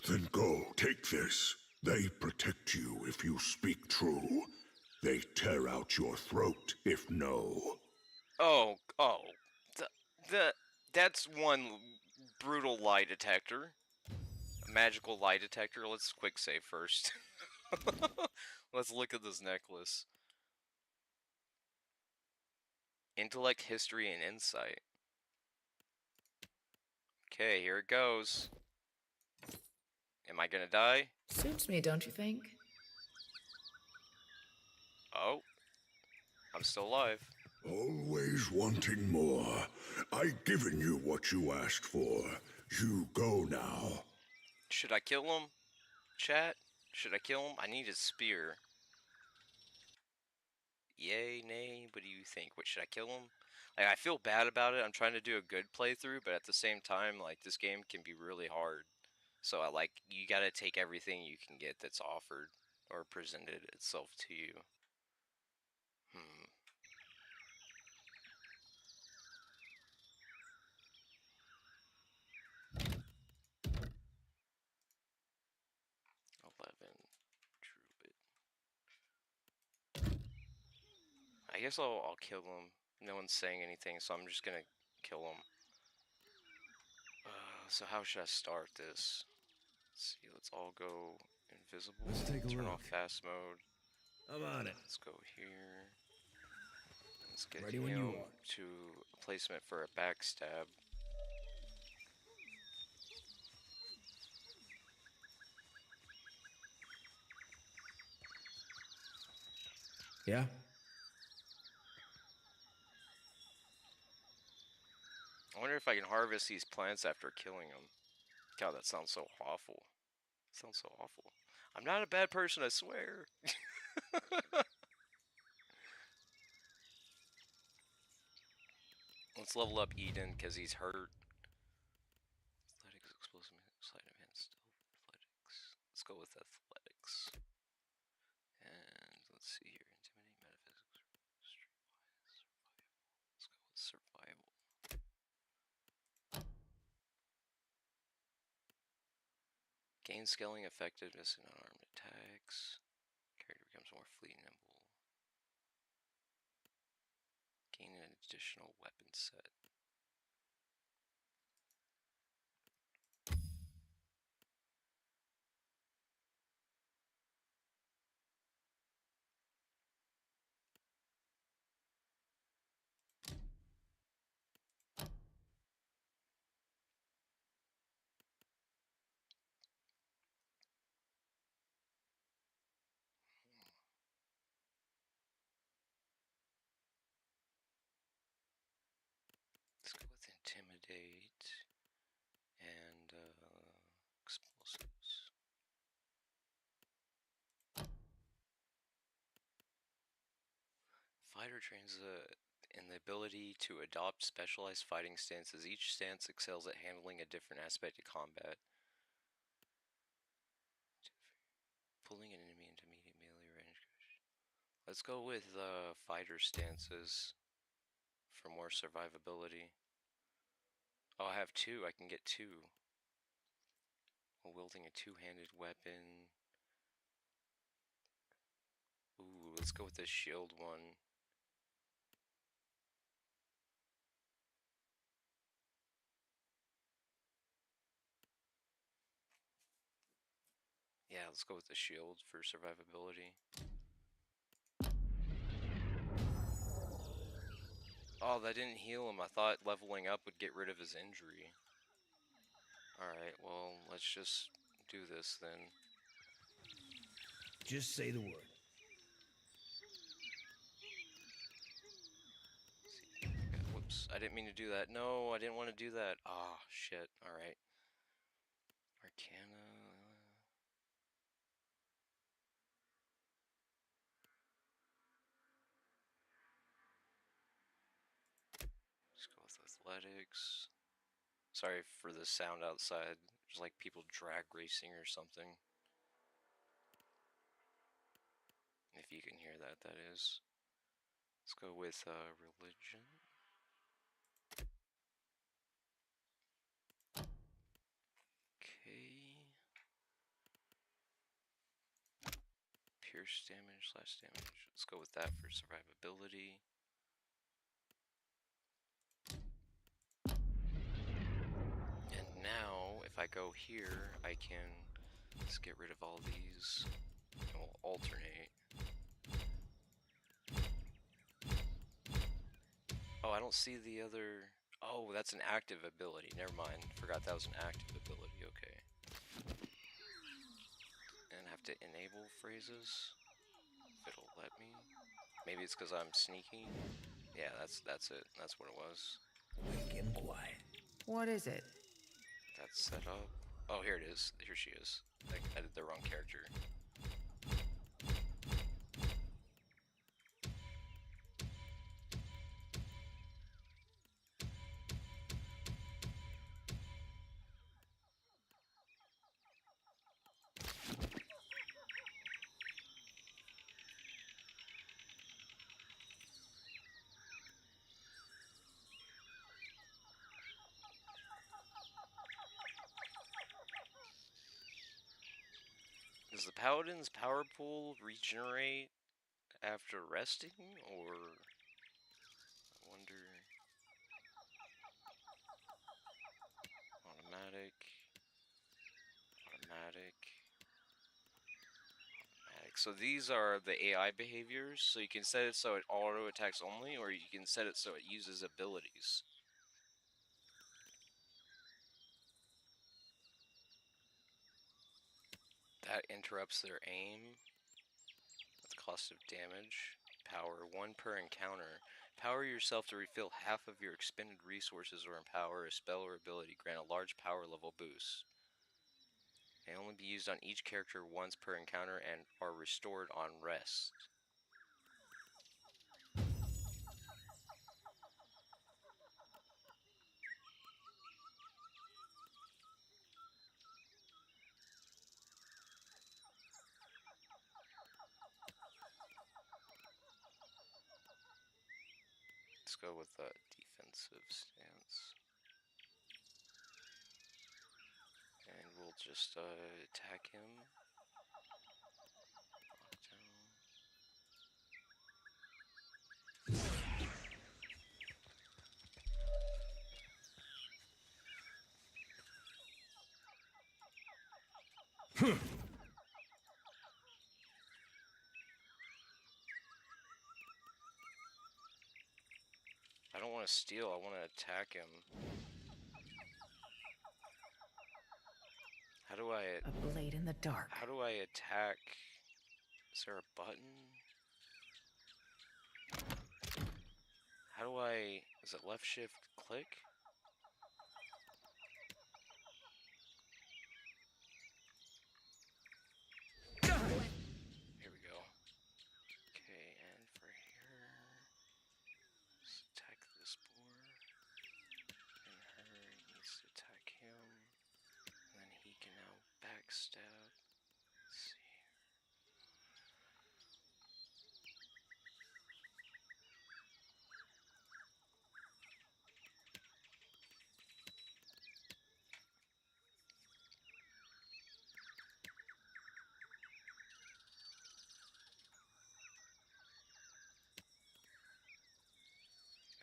Then go, take this. They protect you if you speak true. They tear out your throat if no. That's one brutal lie detector. A magical lie detector. Let's quick save first. Let's look at this necklace. Intellect, history, and insight. Okay, here it goes. Am I gonna die? Suits me, don't you think? Oh. I'm still alive. Always wanting more. I've given you what you asked for. You go now. Should I kill him? Chat? Should I kill him? I need his spear. Yay, nay, what do you think? What, should I kill him? Like, I feel bad about it. I'm trying to do a good playthrough, but at the same time, like, this game can be really hard. So, you gotta take everything you can get that's offered or presented itself to you. 11 Druid. I guess I'll kill him. No one's saying anything, so I'm just gonna kill him. So how should I start this? Let's see, let's all go invisible. Let's take a Turn look. off fast mode. I'm on it. Let's go here. Let's get Ready him when you are. to a placement for a backstab. Yeah? I wonder if I can harvest these plants after killing them. God, that sounds so awful. Sounds so awful. I'm not a bad person, I swear. Let's level up Eden because he's hurt. Athletics, explosive, sleight of hand, stealth, athletics. Let's go with athletics. And see here. Intimidate, metaphysics, streetwise, survival. Let's go with survival. Gain scaling effectiveness in unarmed attacks. Character becomes more fleet and nimble. Gain an additional weapon set. Let's go with intimidate and explosives. Fighter trains in the ability to adopt specialized fighting stances. Each stance excels at handling a different aspect of combat. Pulling an enemy into immediate melee range. Let's go with fighter stances for more survivability. Oh, I have two. I can get two. While wielding a two-handed weapon. Ooh, let's go with the shield one. Yeah, let's go with the shield for survivability. Oh, that didn't heal him. I thought leveling up would get rid of his injury. Alright, well, let's just do this then. Just say the word. Okay, whoops, I didn't mean to do that. No, I didn't want to do that. Ah, shit. Alright. Arcana. Let's go with athletics. Sorry for the sound outside. There's like people drag racing or something. If you can hear that, that is. Let's go with religion. Okay. Pierce damage, slash damage. Let's go with that for survivability. And now, if I go here, I can just get rid of all these. And we'll alternate. Oh, I don't see the other... Oh, that's an active ability. Never mind. Forgot that was an active ability. Okay. And I have to enable phrases. If it'll let me. Maybe it's because I'm sneaky. Yeah, that's it. That's what it was. Quick and quiet. What is it? That's set up. Oh, here it is. Here she is. I did the wrong character. Does the Paladin's power pool regenerate after resting, or I wonder? Automatic, automatic, automatic. So these are the AI behaviors. So you can set it so it auto attacks only, or you can set it so it uses abilities. That interrupts their aim. At the cost of damage. Power 1 per encounter. Power yourself to refill half of your expended resources or empower a spell or ability. Grant a large power level boost. May only be used on each character once per encounter and are restored on rest. let's go with a defensive stance. And we'll just attack him. Knockdown. I don't want to steal, I want to attack him. How do I... A blade in the dark. How do I attack? Is there a button? How do I... Is it left shift click? Here we go. Okay, and for here... Let's attack this boar. And her needs to attack him. And then he can now backstab. Let's see.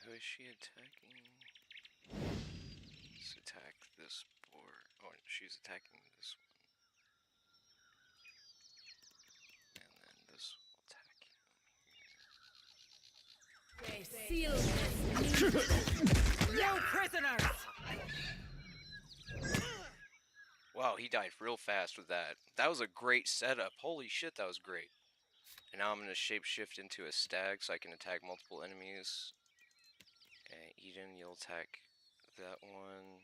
Who is she attacking? Let's attack this boar. Oh, she's attacking this one. And then this will attack him here. No prisoners! Wow, he died real fast with that. That was a great setup. Holy shit, that was great. And now I'm going to shapeshift into a stag so I can attack multiple enemies. And Eden, you'll attack that one.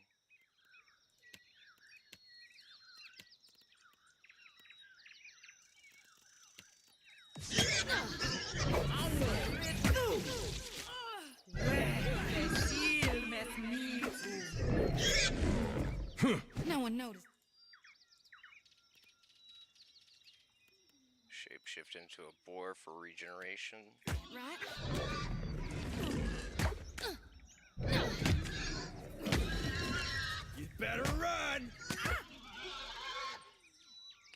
No one noticed. Shapeshift into a boar for regeneration. Right? You better run!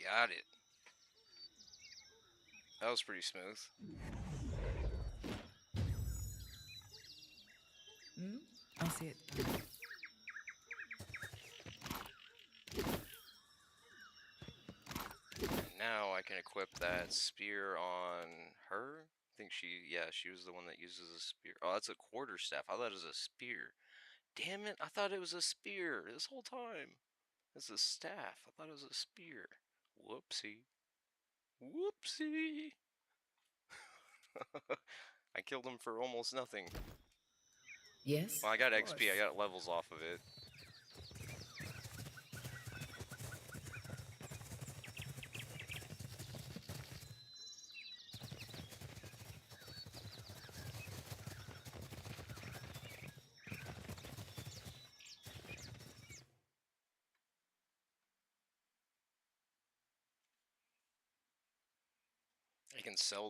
Got it. That was pretty smooth. I'll see it. Now I can equip that spear on her. I think she was the one that uses a spear. Oh, that's a quarterstaff. I thought it was a spear. Damn it, I thought it was a spear this whole time. It's a staff. I thought it was a spear. Whoopsie. Whoopsie. I killed him for almost nothing. Yes? Well, I got XP. I got levels off of it.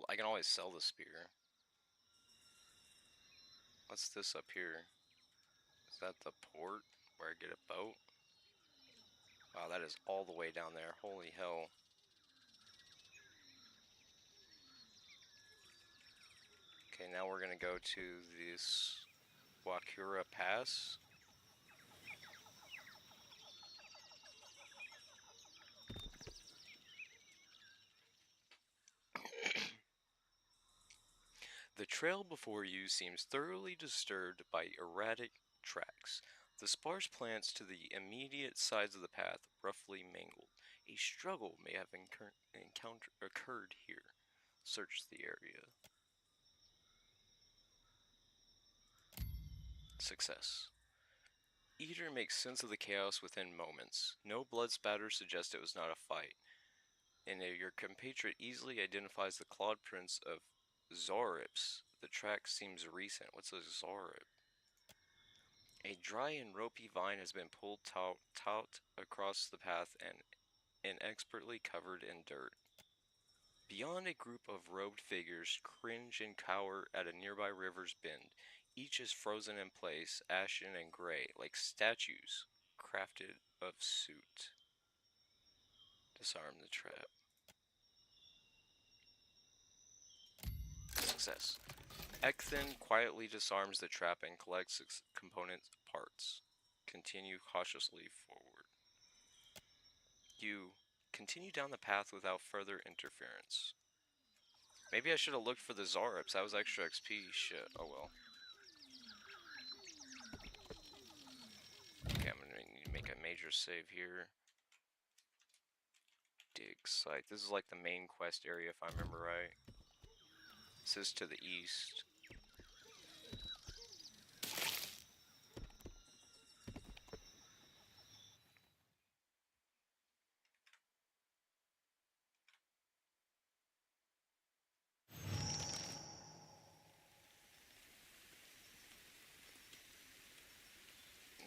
I can always sell the spear. What's this up here? Is that the port where I get a boat? Wow, that is all the way down there. Holy hell. Okay, now we're gonna go to this Wakura Pass. The trail before you seems thoroughly disturbed by erratic tracks. The sparse plants to the immediate sides of the path roughly mangled. A struggle may have occurred here. Search the area. Success. Eater makes sense of the chaos within moments. No blood spatter suggests it was not a fight. And your compatriot easily identifies the clawed prints of Zorips. The track seems recent. What's a Zorip? A dry and ropey vine has been pulled taut across the path and inexpertly covered in dirt. Beyond, a group of robed figures cringe and cower at a nearby river's bend. Each is frozen in place, ashen and gray, like statues crafted of soot. Disarm the trap. Success. Ekthin quietly disarms the trap and collects its component parts. Continue cautiously forward. You continue down the path without further interference. Maybe I should have looked for the Zareps. That was extra XP. Shit. Oh well. Okay, I'm gonna need to make a major save here. Dig site. This is like the main quest area if I remember right. This is to the east.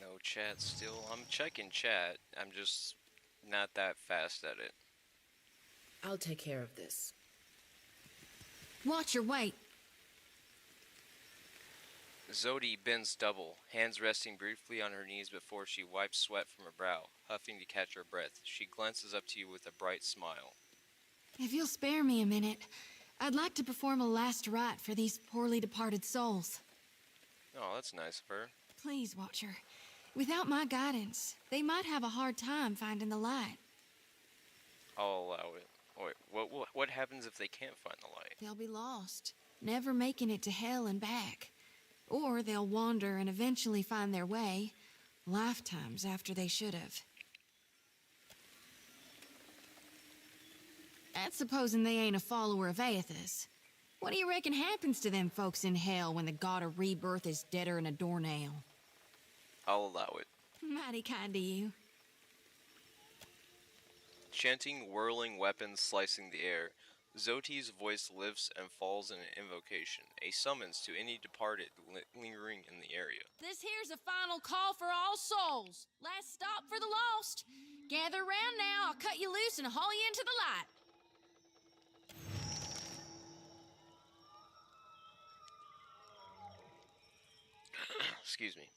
No chat still. I'm checking chat. I'm just not that fast at it. I'll take care of this. Watch your weight. Zodi bends double, hands resting briefly on her knees before she wipes sweat from her brow, huffing to catch her breath. She glances up to you with a bright smile. If you'll spare me a minute, I'd like to perform a last rite for these poorly departed souls. Oh, that's nice of her. Please, Watcher. Without my guidance, they might have a hard time finding the light. I'll allow it. Wait, what happens if they can't find the light? They'll be lost, never making it to hell and back. Or they'll wander and eventually find their way, lifetimes after they should have. That's supposing they ain't a follower of Aethys. What do you reckon happens to them folks in hell when the god of rebirth is deader than a doornail? I'll allow it. Mighty kind of you. Chanting whirling weapons slicing the air, Zoti's voice lifts and falls in an invocation, a summons to any departed lingering in the area. This here's a final call for all souls. Last stop for the lost. Gather round now, I'll cut you loose and haul you into the light. Excuse me.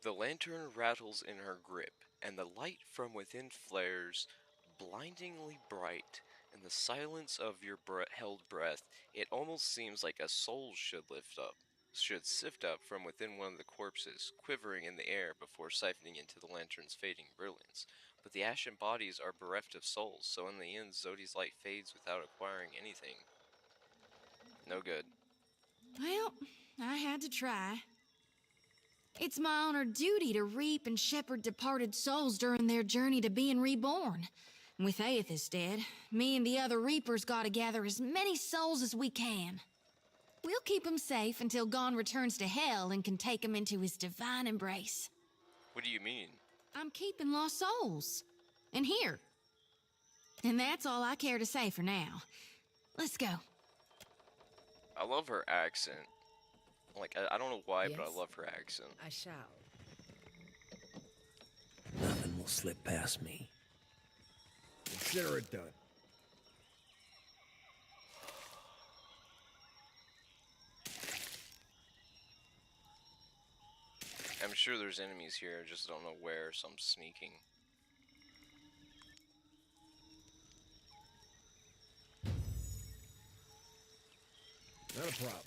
The lantern rattles in her grip, and the light from within flares, blindingly bright. In the silence of your held breath, it almost seems like a soul should sift up from within one of the corpses, quivering in the air before siphoning into the lantern's fading brilliance. But the ashen bodies are bereft of souls, so in the end, Zodi's light fades without acquiring anything. No good. Well, I had to try. It's my honored duty to reap and shepherd departed souls during their journey to being reborn. With Aethys dead, me and the other reapers gotta gather as many souls as we can. We'll keep them safe until Gon returns to hell and can take them into his divine embrace. What do you mean? I'm keeping lost souls. And here. And that's all I care to say for now. Let's go. I love her accent. Like, I don't know why, but I Yes? love her accent. I shall. Nothing will slip past me. Consider it done. I'm sure there's enemies here, I just don't know where, so I'm sneaking. Not a problem.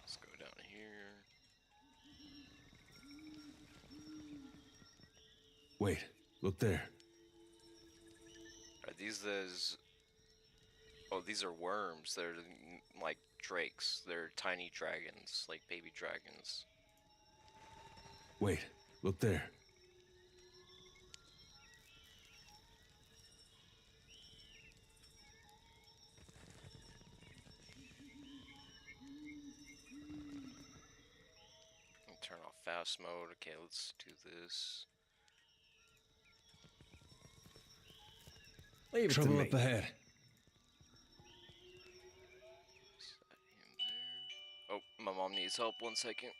Let's go down here. Wait, look there. Are these those... Oh, these are worms. They're like drakes. They're tiny dragons, like baby dragons. Wait, look there. I'll turn off fast mode. Okay, let's do this. Leave it Trouble to me. up ahead. Oh, My mom needs help. 1 second.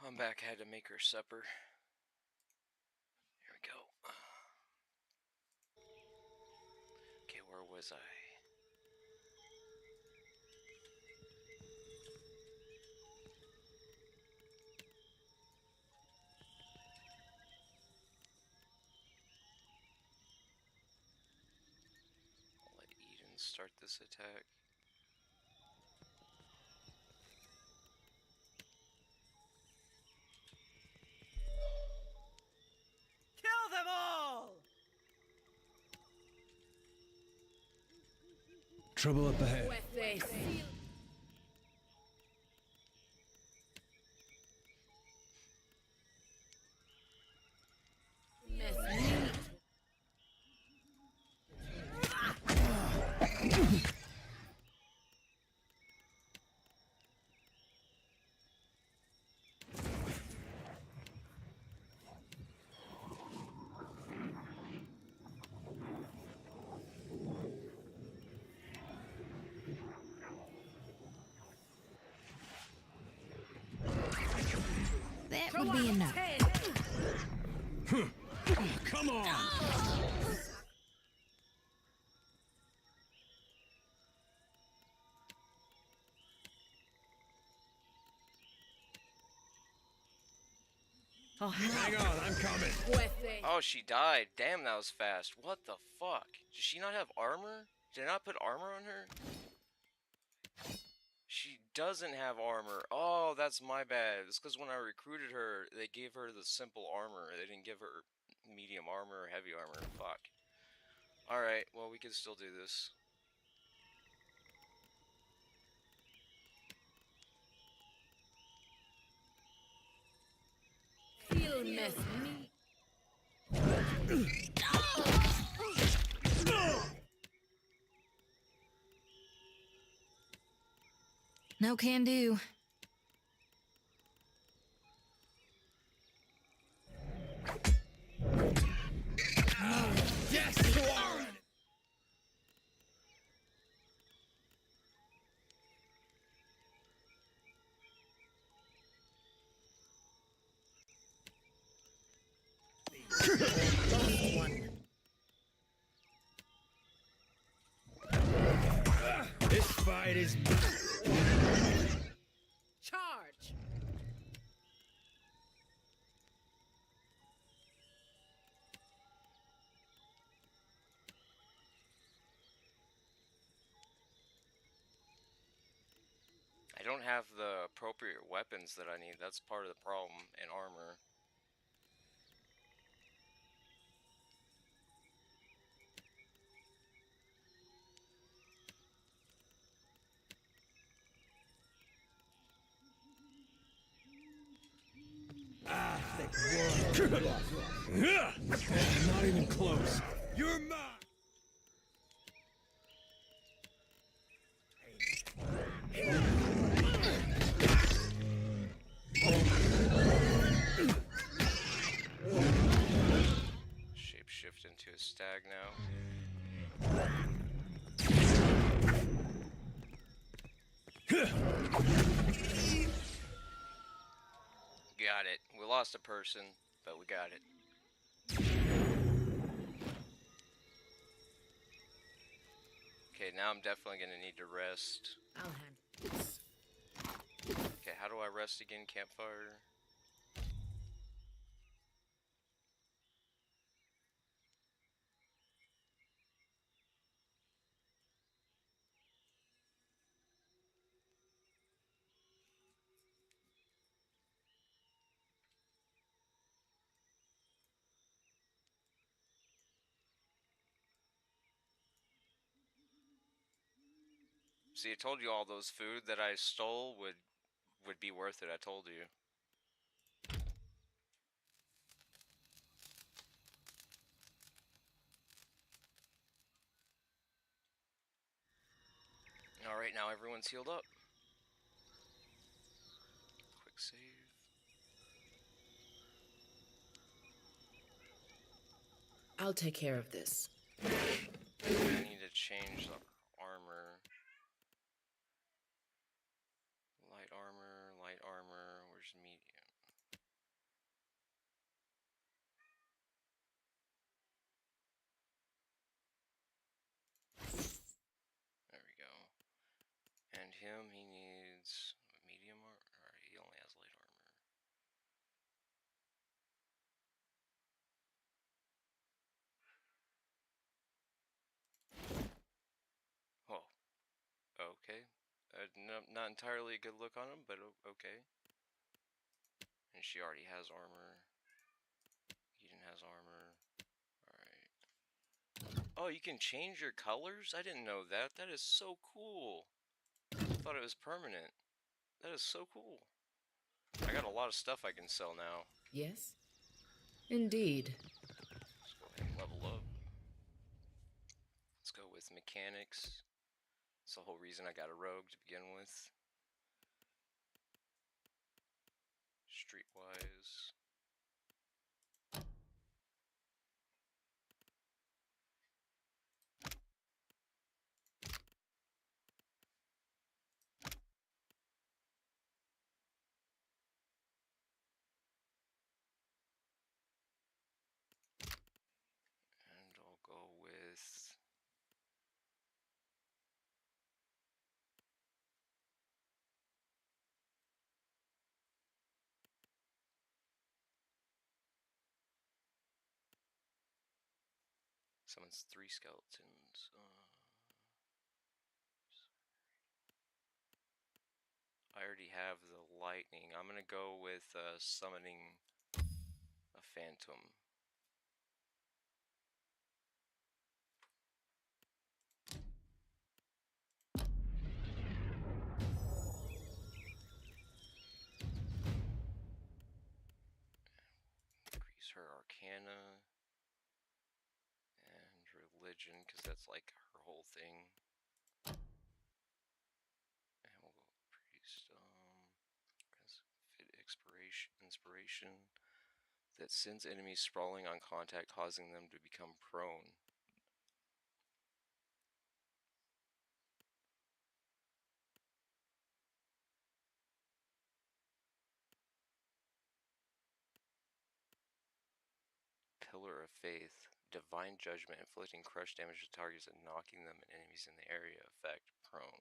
I'm back. I had to make her supper. Here we go. Okay, where was I? I'll let Eden start this attack. Kill them all! Trouble up ahead. That would be enough. Come on! Oh, hang on, I'm coming. Oh, she died. Damn, that was fast. What the fuck? Does she not have armor? Did I not put armor on her? She doesn't have armor. Oh, that's my bad. It's because when I recruited her, they gave her the simple armor. They didn't give her medium armor or heavy armor. Fuck. Alright, well, we can still do this. mess me. No can do. Yes, Warren! This fight is... Charge! I don't have the appropriate weapons that I need. That's part of the problem, and armor. Ah, that Not even close. You're mine! Shapeshift into a stag now. Got it. We lost a person, but we got it. Okay, now I'm definitely gonna need to rest. I'll handle this. Okay, how do I rest again? Campfire? See, I told you all those food that I stole would be worth it. I told you. All right, now everyone's healed up. Quick save. I'll take care of this. I need to change the armor. Light armor, light armor. Where's medium? There we go. And him, he needs medium armor. Or he only has light armor. Oh, okay. No, not entirely a good look on him, but okay. And she already has armor. Eden has armor. Alright. Oh, you can change your colors? I didn't know that. That is so cool. I thought it was permanent. That is so cool. I got a lot of stuff I can sell now. Yes? Indeed. Let's go ahead and level up. Let's go with mechanics. That's the whole reason I got a rogue to begin with. Streetwise. And I'll go with... Summons 3 skeletons. I already have the lightning. I'm gonna go with summoning a phantom. use her Arcana and Religion, because that's like her whole thing. And we'll go Priest. Fit Inspiration that sends enemies sprawling on contact, causing them to become prone. Pillar of Faith. Divine Judgment, inflicting crush damage to targets and knocking them and enemies in the area. Effect, prone.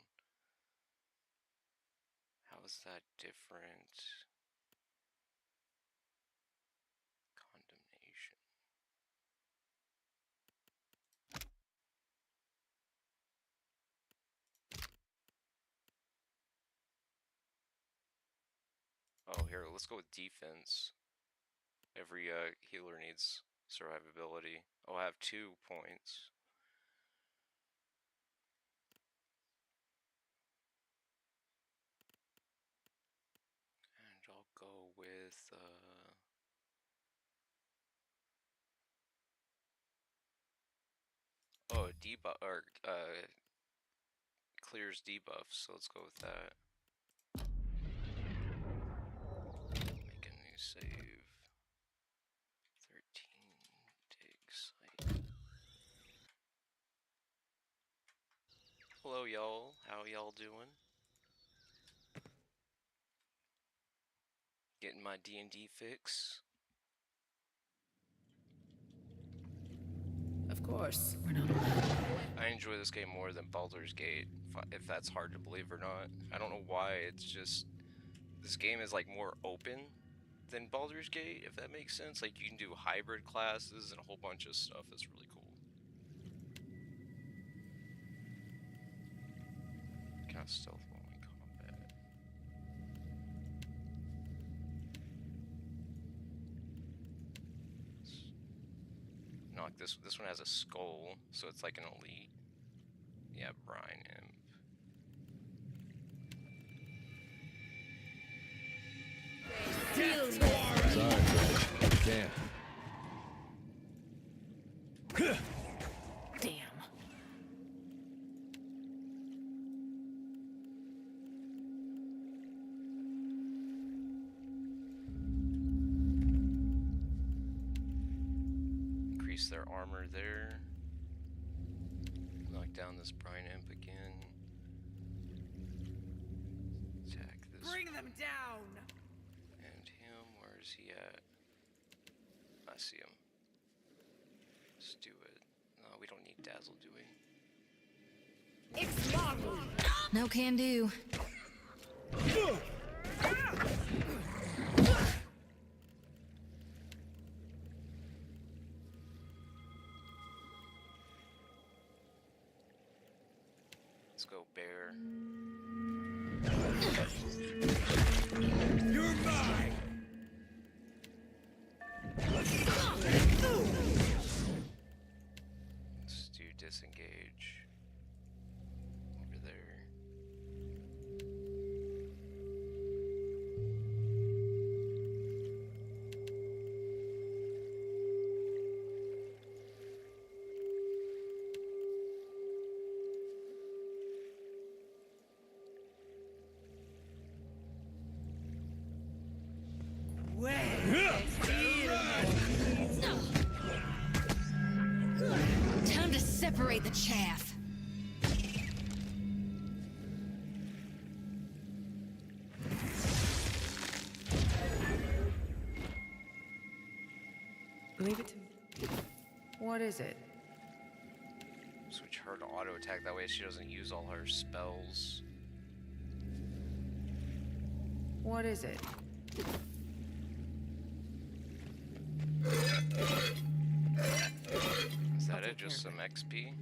How is that different? Condemnation. Oh, here, let's go with defense. Every healer needs survivability. Oh, I have 2 points. And I'll go with oh, debuff or clears debuffs, so let's go with that. Make a new save. 13 dig site. Hello y'all, how y'all doing? Getting my D&D fix. Of course, we're not alone. I enjoy this game more than Baldur's Gate, if that's hard to believe or not. I don't know why, it's just this game is like more open than Baldur's Gate, if that makes sense. Like you can do hybrid classes and a whole bunch of stuff. It's really cool. Kind of stealth only combat. Knock this. This one has a skull, so it's like an elite. Yeah, Brine Imp. Sorry, Fred. Can't. Damn. Increase their armor there. Knock down this Brine Imp again. Attack this. Bring them down! And him, where is he at? I see him. Let's do it. No, we don't need Dazzle, do we? It's Marvel! No can do. Let's go, Bear. You're mine! Let's do disengage. Over there. Time to separate the chaff. Leave it to me. What is it? Switch her to auto attack, that way she doesn't use all her spells. What is it? Is that it? Just some XP?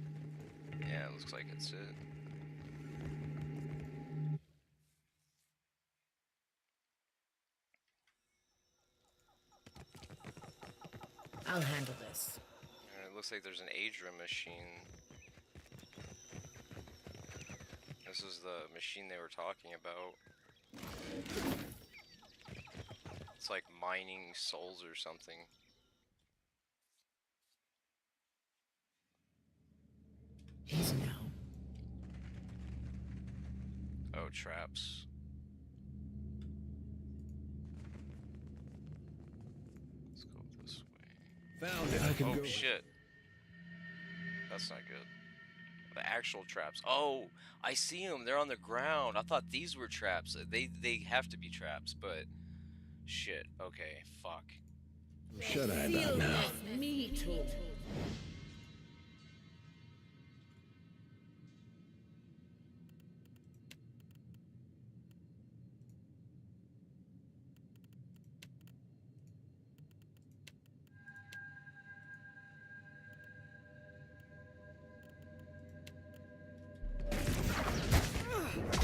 Yeah, it looks like it's it. I'll handle this. And it looks like there's an Adra machine. This is the machine they were talking about. It's like mining souls or something. Easy now. Oh, traps. Let's go this way. Found it. I can oh go. shit. That's not good. The actual traps. Oh, I see them. They're on the ground. I thought these were traps. They have to be traps, but shit. Okay, fuck. Shut eye about now. Me too.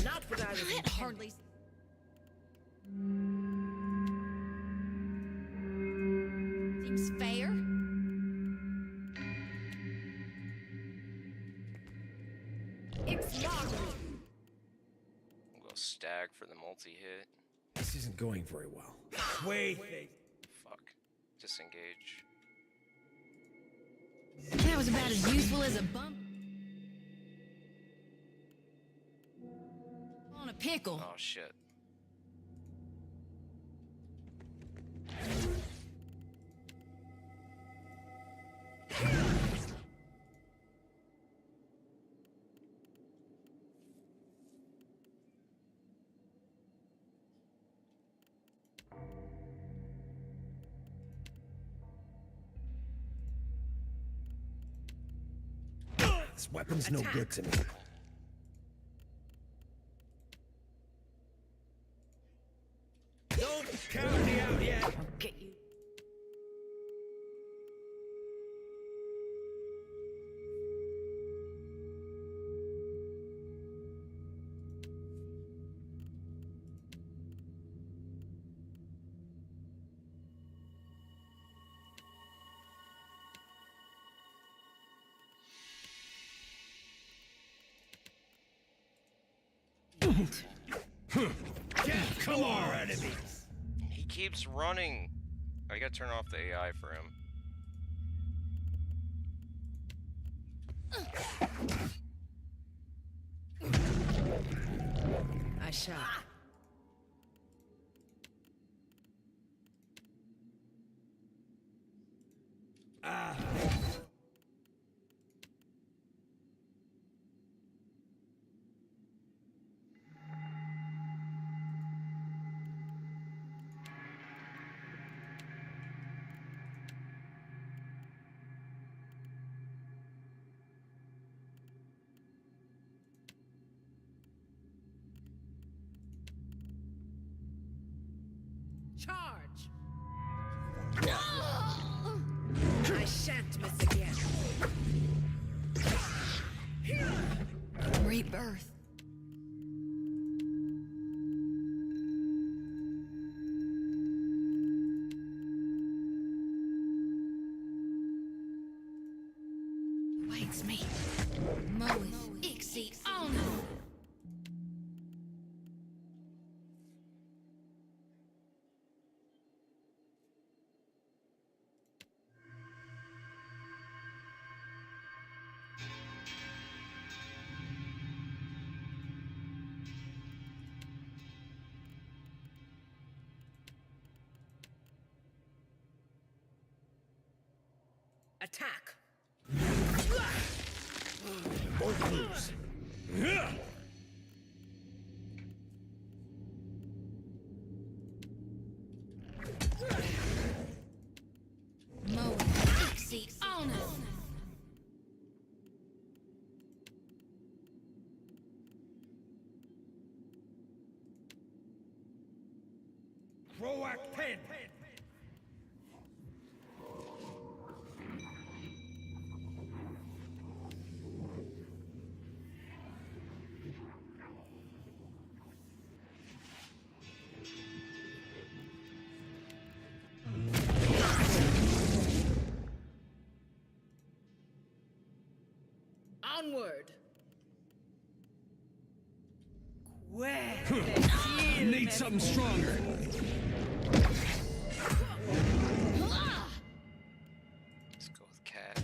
Not what I was That hardly. Seems fair. It's locked. We'll go stag for the multi-hit. This isn't going very well. Wait. Fuck. Disengage. That was about as useful as a bump on a pickle. Oh shit. This weapon's no good to me. Don't count me out yet. I'll get you. Come on, enemies. He keeps running. I gotta turn off the AI for him. I shall. Charge! I shan't miss again. Rebirth. Waits me. Moeth Ixie Ono. Attack! Both moves. Moeth Ixie Ono. Croak 10. Onward! Need something stronger. Let's go with cat.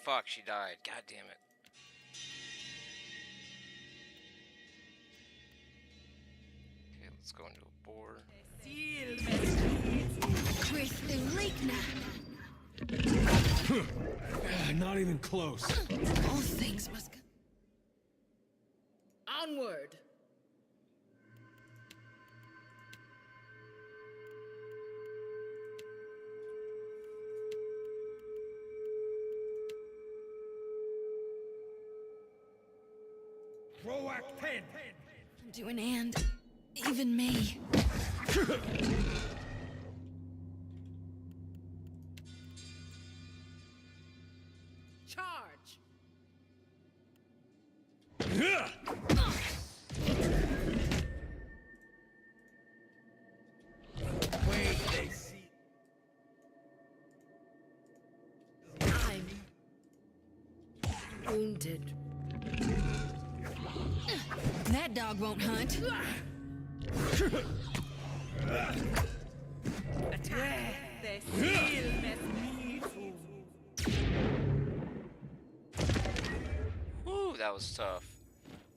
fuck, she died. God damn it. Okay, let's go into a boar. Not even close. All things must go. Onward! Roac 10! Do an and. Even me. Charge! Wait, they see. I'm wounded. That dog won't hunt. Whew, that was tough.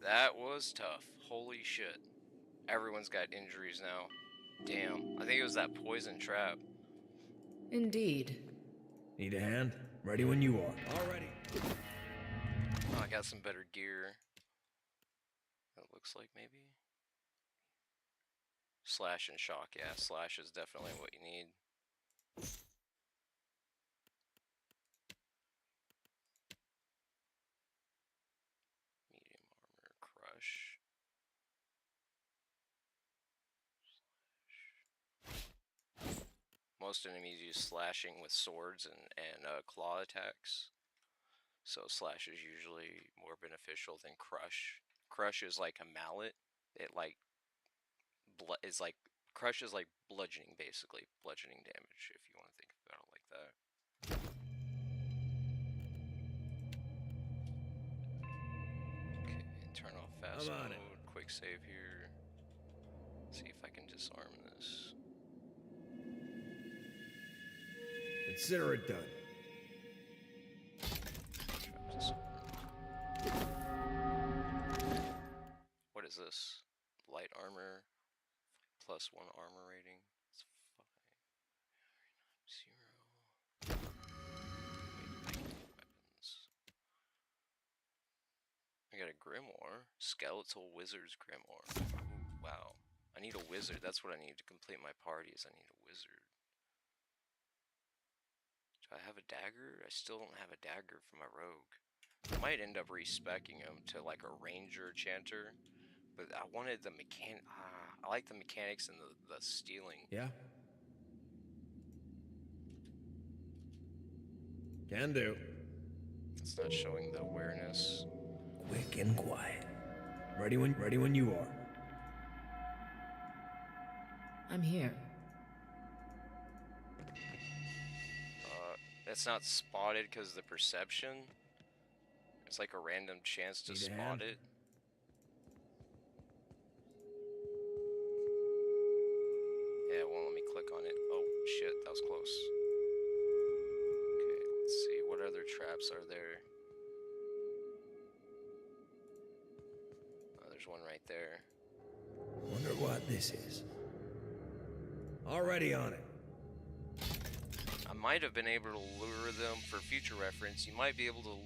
That was tough. Holy shit. Everyone's got injuries now. Damn. I think it was that poison trap. Indeed. Need a hand? Ready when you are. Already. Oh, I got some better gear. That looks like maybe. Slash and shock. Yeah, slash is definitely what you need. Medium armor, crush. Most enemies use slashing with swords and claw attacks. So slash is usually more beneficial than crush. Crush is like a mallet. It like is like crush is like bludgeoning, basically bludgeoning damage, if you want to think about it like that. Okay, turn off fast mode. Quick save here. See if I can disarm this. Consider it done. What is this? Light armor, +1 armor rating. It's 5. 0. Weapons. I got a grimoire. Skeletal wizard's grimoire. Ooh, wow. I need a wizard. That's what I need to complete my party. Is I need a wizard. Do I have a dagger? I still don't have a dagger for my rogue. I might end up respecking him to like a ranger chanter, but I wanted the I like the mechanics and the stealing. Yeah? Can do. It's not showing the awareness. Quick and quiet. Ready when you are. I'm here. It's not spotted because the perception. It's like a random chance to spot it. Yeah, it won't let me click on it. Oh shit, that was close. Okay, let's see. What other traps are there? Oh, there's one right there. Wonder what this is. Already on it. I might have been able to lure them for future reference. You might be able to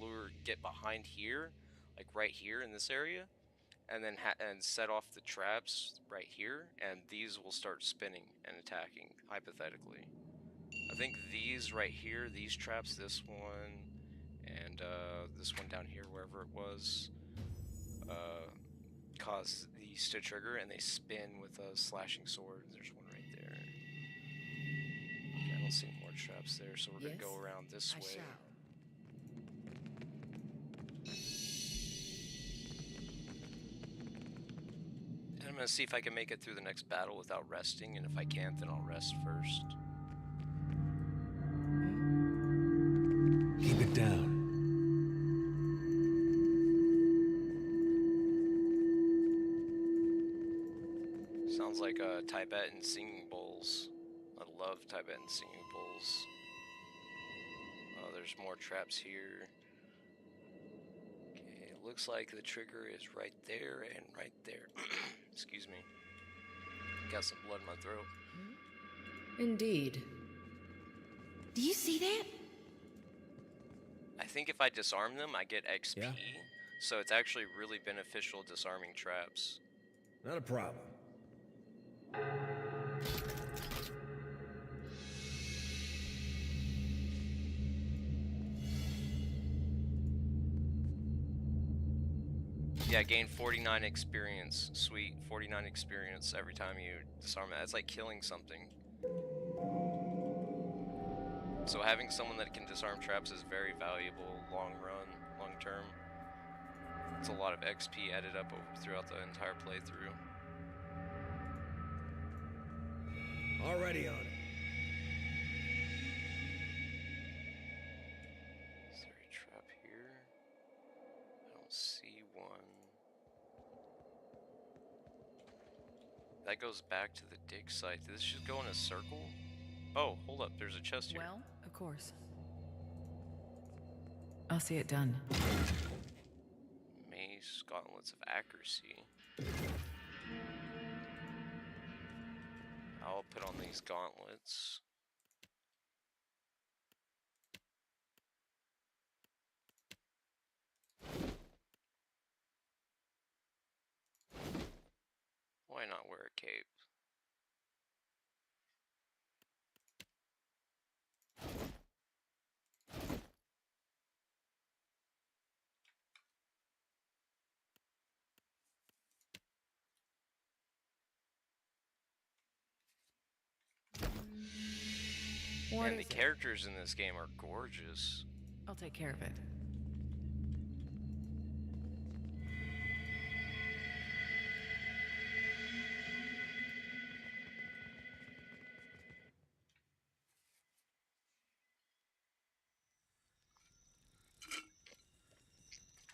get behind here, like right here in this area, and then set off the traps right here, and these will start spinning and attacking, hypothetically. I think these right here, these traps, this one, and this one down here, wherever it was, cause these to trigger, and they spin with a slashing sword. There's one right there. Okay, I don't see more traps there, so we're gonna go around this way. And I'm gonna see if I can make it through the next battle without resting, and if I can't, then I'll rest first. Keep it down. Sounds like Tibetan singing bowls. I love Tibetan singing bowls. Oh, there's more traps here. looks like the trigger is right there and right there. Excuse me. Got some blood in my throat. Indeed. Do you see that? I think if I disarm them, I get XP. Yeah? So it's actually really beneficial disarming traps. Not a problem. Yeah, gain 49 experience. Sweet, 49 experience every time you disarm it. It's like killing something. So having someone that can disarm traps is very valuable long run, long term. It's a lot of XP added up throughout the entire playthrough. Already on it. Is there a trap here? I don't see one. That goes back to the dig site. Did this just go in a circle? Oh, hold up, there's a chest here. Well, of course. I'll see it done. Mace, gauntlets of accuracy. I'll put on these gauntlets. Why not wear a cape? And the characters in this game are gorgeous. I'll take care of it.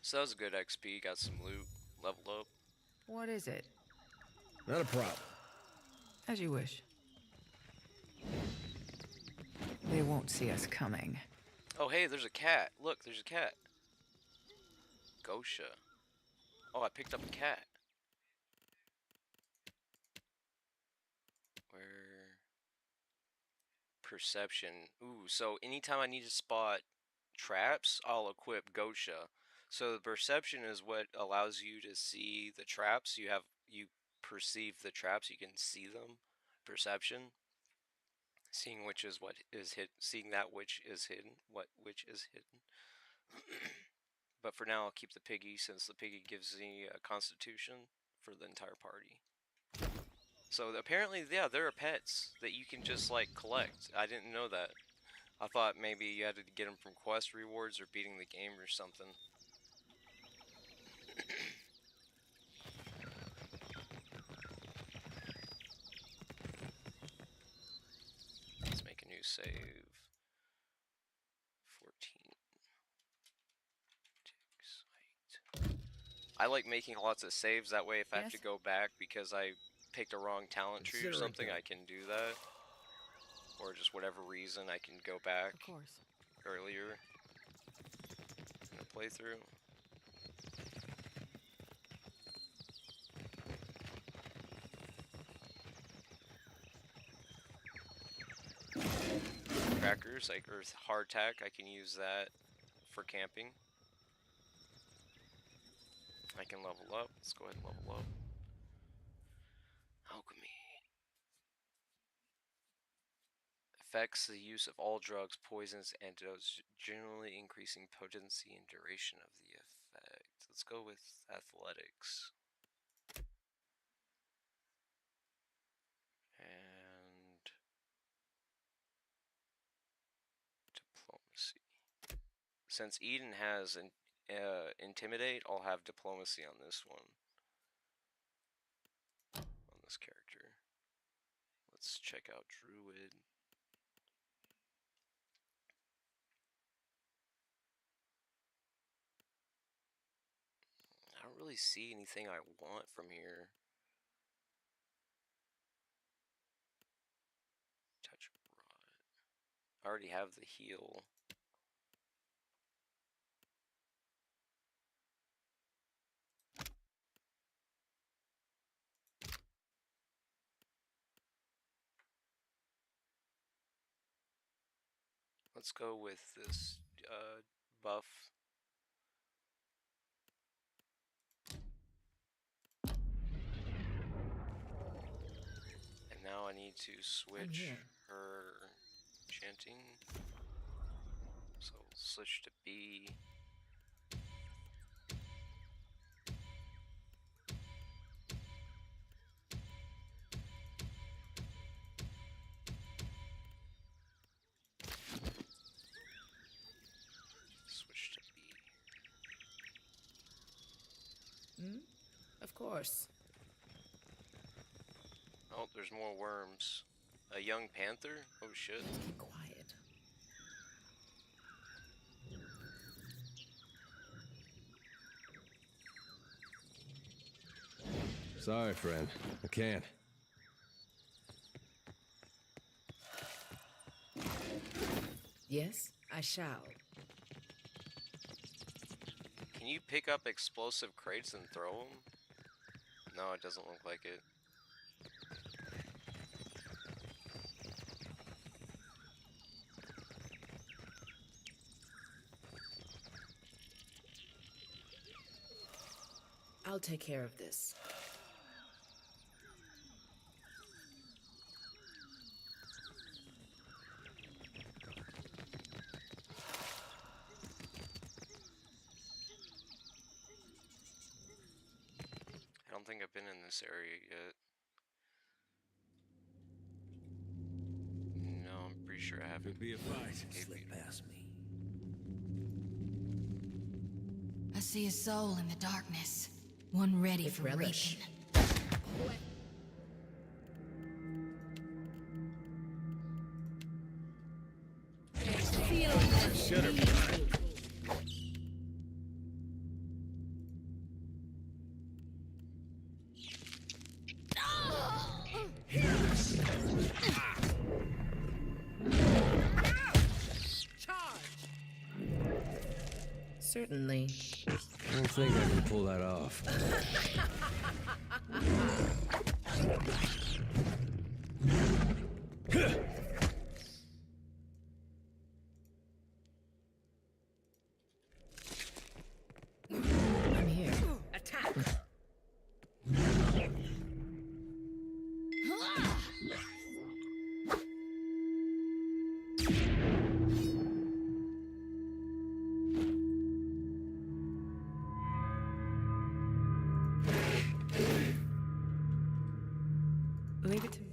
So that was a good XP, got some loot, leveled up. What is it? Not a problem. As you wish. They won't see us coming. Oh hey, there's a cat. Look, there's a cat. Gosha. Oh, I picked up a cat. Where? Perception. Ooh, so anytime I need to spot traps, I'll equip Gosha. So the perception is what allows you to see the traps. You perceive the traps, you can see them. Perception. Seeing which is what is hidden, seeing that which is hidden, which is hidden. But for now, I'll keep the piggy since the piggy gives me a constitution for the entire party. So apparently, yeah, there are pets that you can just like collect. I didn't know that. I thought maybe you had to get them from quest rewards or beating the game or something. Let's make a new save. 14. I like making lots of saves, that way if I have to go back because I picked a wrong talent tree or something, I can do that. Or just whatever reason, I can go back earlier in the playthrough. Crackers, like Earth Hardtack, I can use that for camping. I can level up. Let's go ahead and level up. Alchemy. Affects the use of all drugs, poisons, antidotes, generally increasing potency and duration of the effect. Let's go with athletics. And diplomacy. Since Eden has an intimidate, I'll have diplomacy on this one. On this character. Let's check out Druid. I don't really see anything I want from here. Touch rod. I already have the heal. Let's go with this buff. And now I need to switch her chanting. So we'll switch to B. Switch to B. Of course. Oh, there's more worms. A young panther? Oh shit. Keep quiet. Sorry, friend. I can't. Yes, I shall. Can you pick up explosive crates and throw them? No, it doesn't look like it. I'll take care of this. I don't think I've been in this area yet. No, I'm pretty sure I haven't. Could be a fight. Slip past me. I see a soul in the darkness. One ready With for relish. reaping. Should have. Certainly. I don't think I can pull that off. I'm here. Attack! Leave it to me.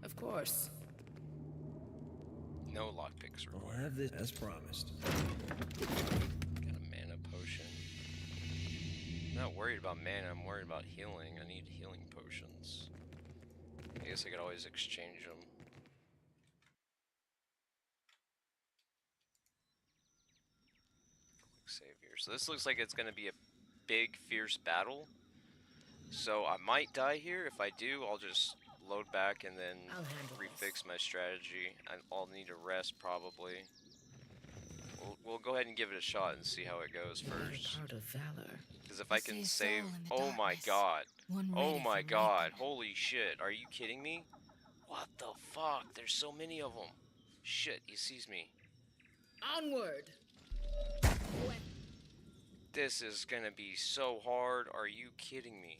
Of course. No lockpicks I'll required. have this as promised. Got a mana potion. I'm not worried about mana, I'm worried about healing. I need healing potions. I guess I could always exchange them. Quick save here. So this looks like it's going to be a big, fierce battle. So I might die here. If I do, I'll just load back and then I'll handle refix my strategy. I'll need a rest probably. We'll go ahead and give it a shot and see how it goes first. Heart of valor. Because if I can see a save... soul in the Oh my darkness. god. One Oh ready my for god. reaping. Holy shit. Are you kidding me? What the fuck? There's so many of them. Shit, he sees me. Onward! This is gonna be so hard. Are you kidding me?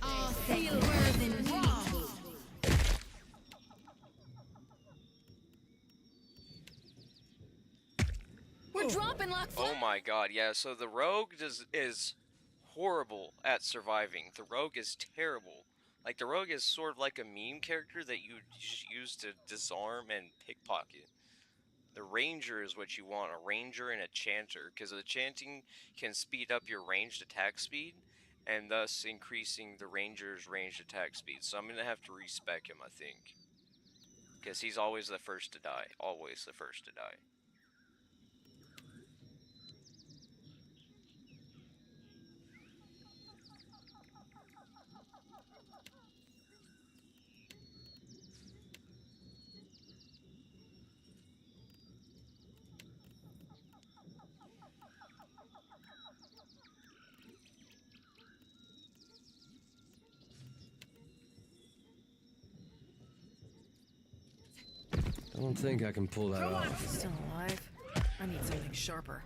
Oh, feel burden raw. We're dropping like Oh my god, yeah, so the rogue is horrible at surviving. The rogue is terrible. Like, the rogue is sort of like a meme character that you just use to disarm and pickpocket. The ranger is what you want, a ranger and a chanter, because the chanting can speed up your ranged attack speed, and thus increasing the ranger's ranged attack speed. So I'm going to have to respec him, I think. Because he's always the first to die. Always the first to die. don't think I can pull that off. Still alive? I need something sharper.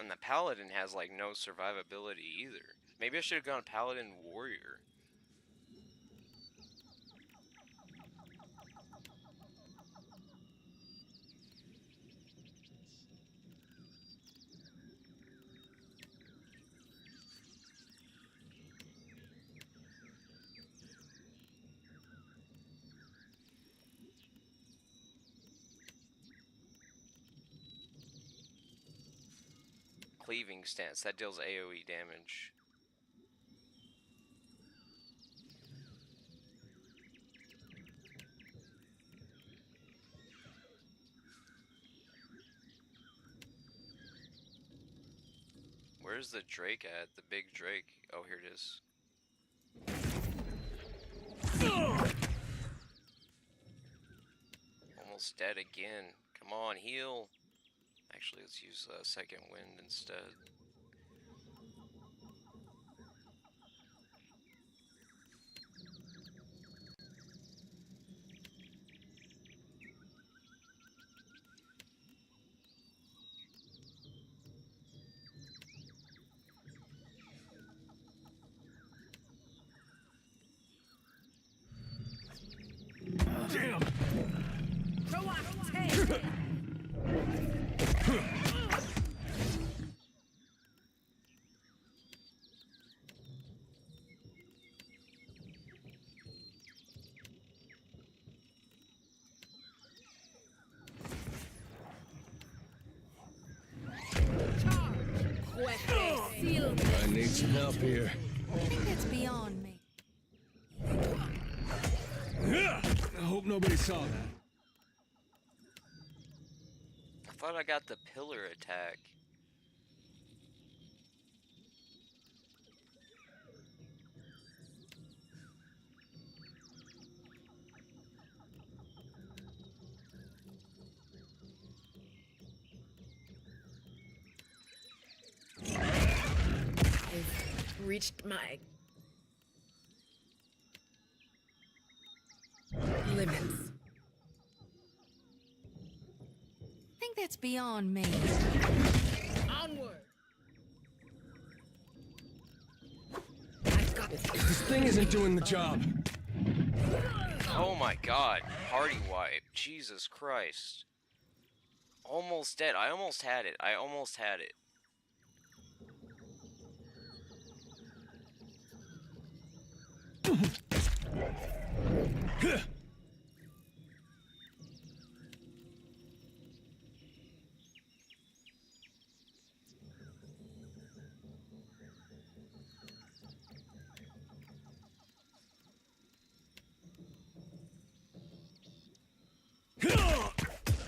And the paladin has like no survivability either. Maybe I should have gone paladin warrior. Cleaving stance, that deals AoE damage. Where's the Drake at? The big Drake. Oh, here it is. Almost dead again. Come on, heal. Actually, let's use second wind instead. Damn! I need some help here. I think that's beyond me. I hope nobody saw that. I thought I got the pillar attack. I've reached my limits. I think that's beyond me. Onward! This thing isn't doing the job. Oh my god, party wipe. Jesus Christ. Almost dead. I almost had it. I almost had it.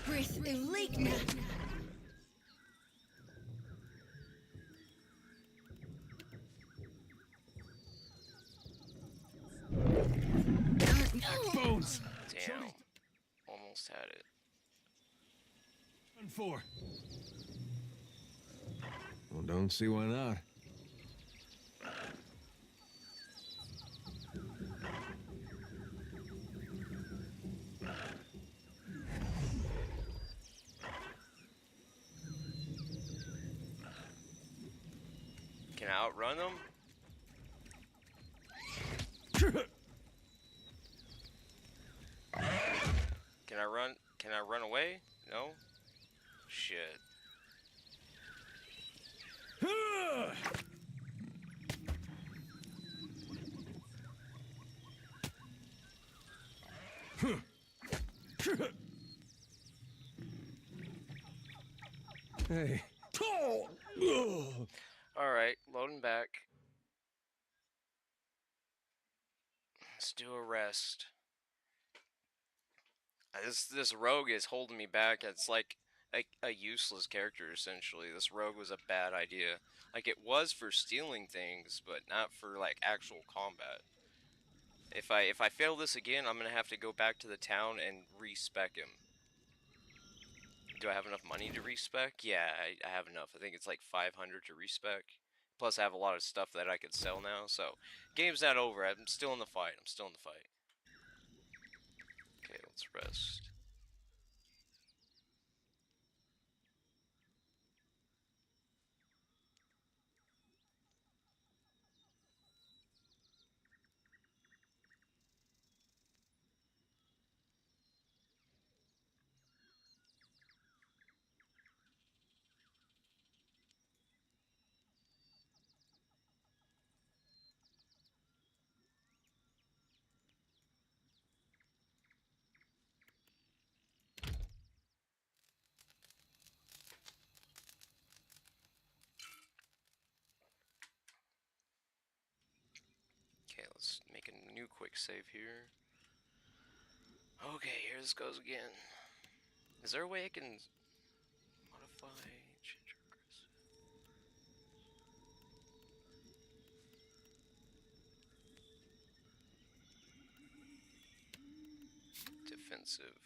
Breath leak now. Bones! Damn. Almost had it. Run for. Well, don't see why not. Can I outrun them? Can I run? Can I run away? No? Shit. Hey. Alright, loading back. Let's do a rest. This rogue is holding me back. It's like a useless character, essentially. This rogue was a bad idea. Like, it was for stealing things, but not for, like, actual combat. If I fail this again, I'm gonna have to go back to the town and respec him. Do I have enough money to respec? Yeah, I have enough. I think it's like 500 to respec. Plus, I have a lot of stuff that I could sell now. So, game's not over. I'm still in the fight. I'm still in the fight. Okay, let's rest. Okay, let's make a new quick save here. Okay, here this goes again. Is there a way I can modify, change aggressive? Defensive.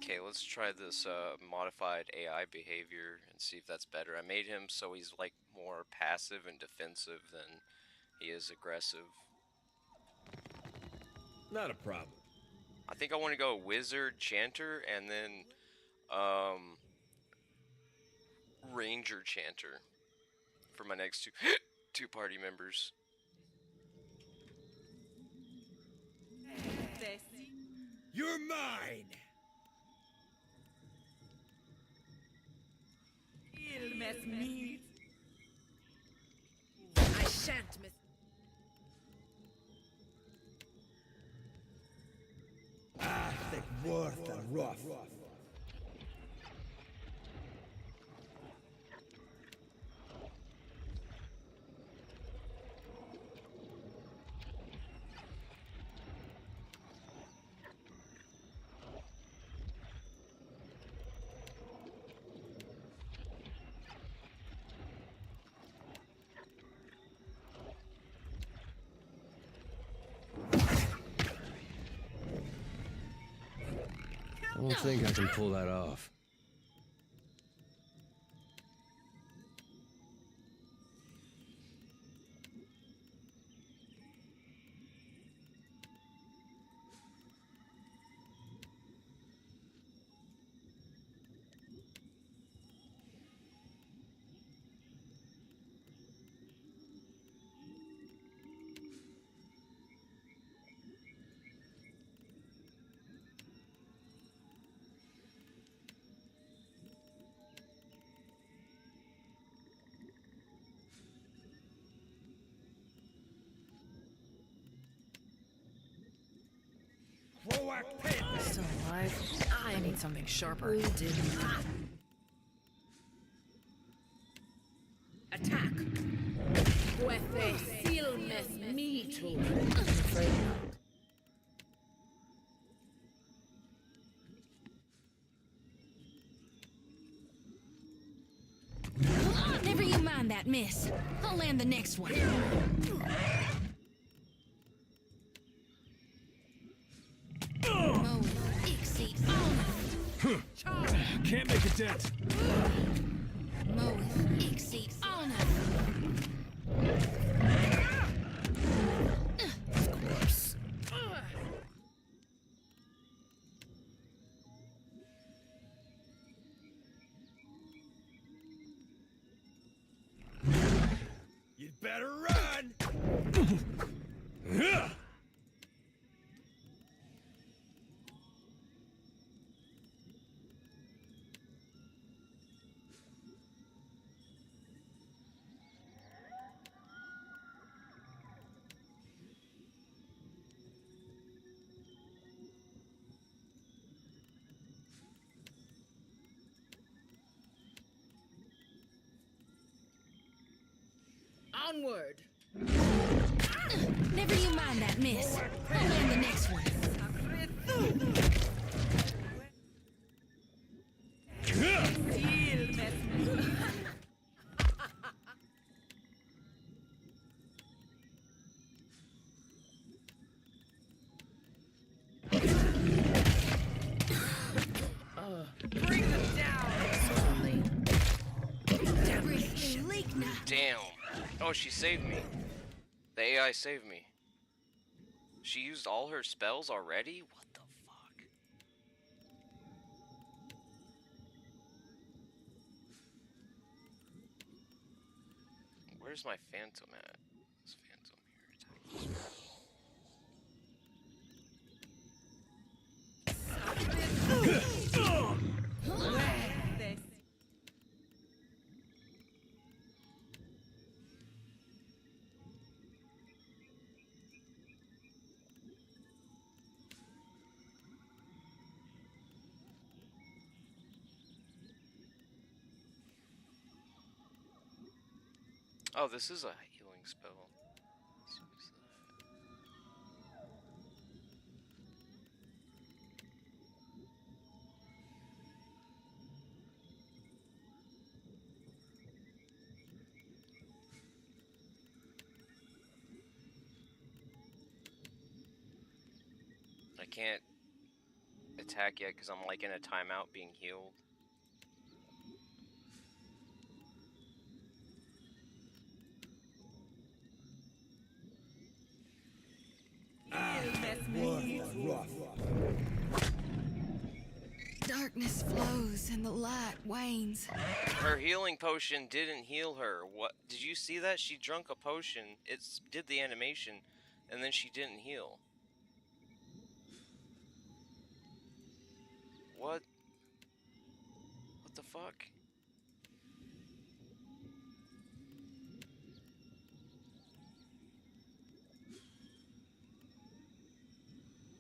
Okay, let's try this modified AI behavior and see if that's better. I made him so he's like more passive and defensive than he is aggressive. Not a problem. I think I want to go wizard, chanter, and then ranger chanter for my next two party members. You're mine! You'll mess me. I shan't miss. Ah, thick worth and rough. I don't think I can pull that off. Still alive? I need something sharper. We did not. Attack. Puede still mess me too. I'm afraid not. Oh, never you mind that, miss. I'll land the next one. Can't make a dent. Of course. You'd better run. Onward! Never you mind that, miss. I'll land the next one. Bring them down! Slowly. Damn. Oh, she saved me. The AI saved me. She used all her spells already? What the fuck? Where's my phantom at? This phantom here attacking. Oh, this is a healing spell. Let's use that. I can't attack yet because I'm like in a timeout being healed. Darkness flows and the light wanes. Her healing potion didn't heal her. What? Did you see that? She drank a potion. It did the animation, and then she didn't heal. What? What the fuck?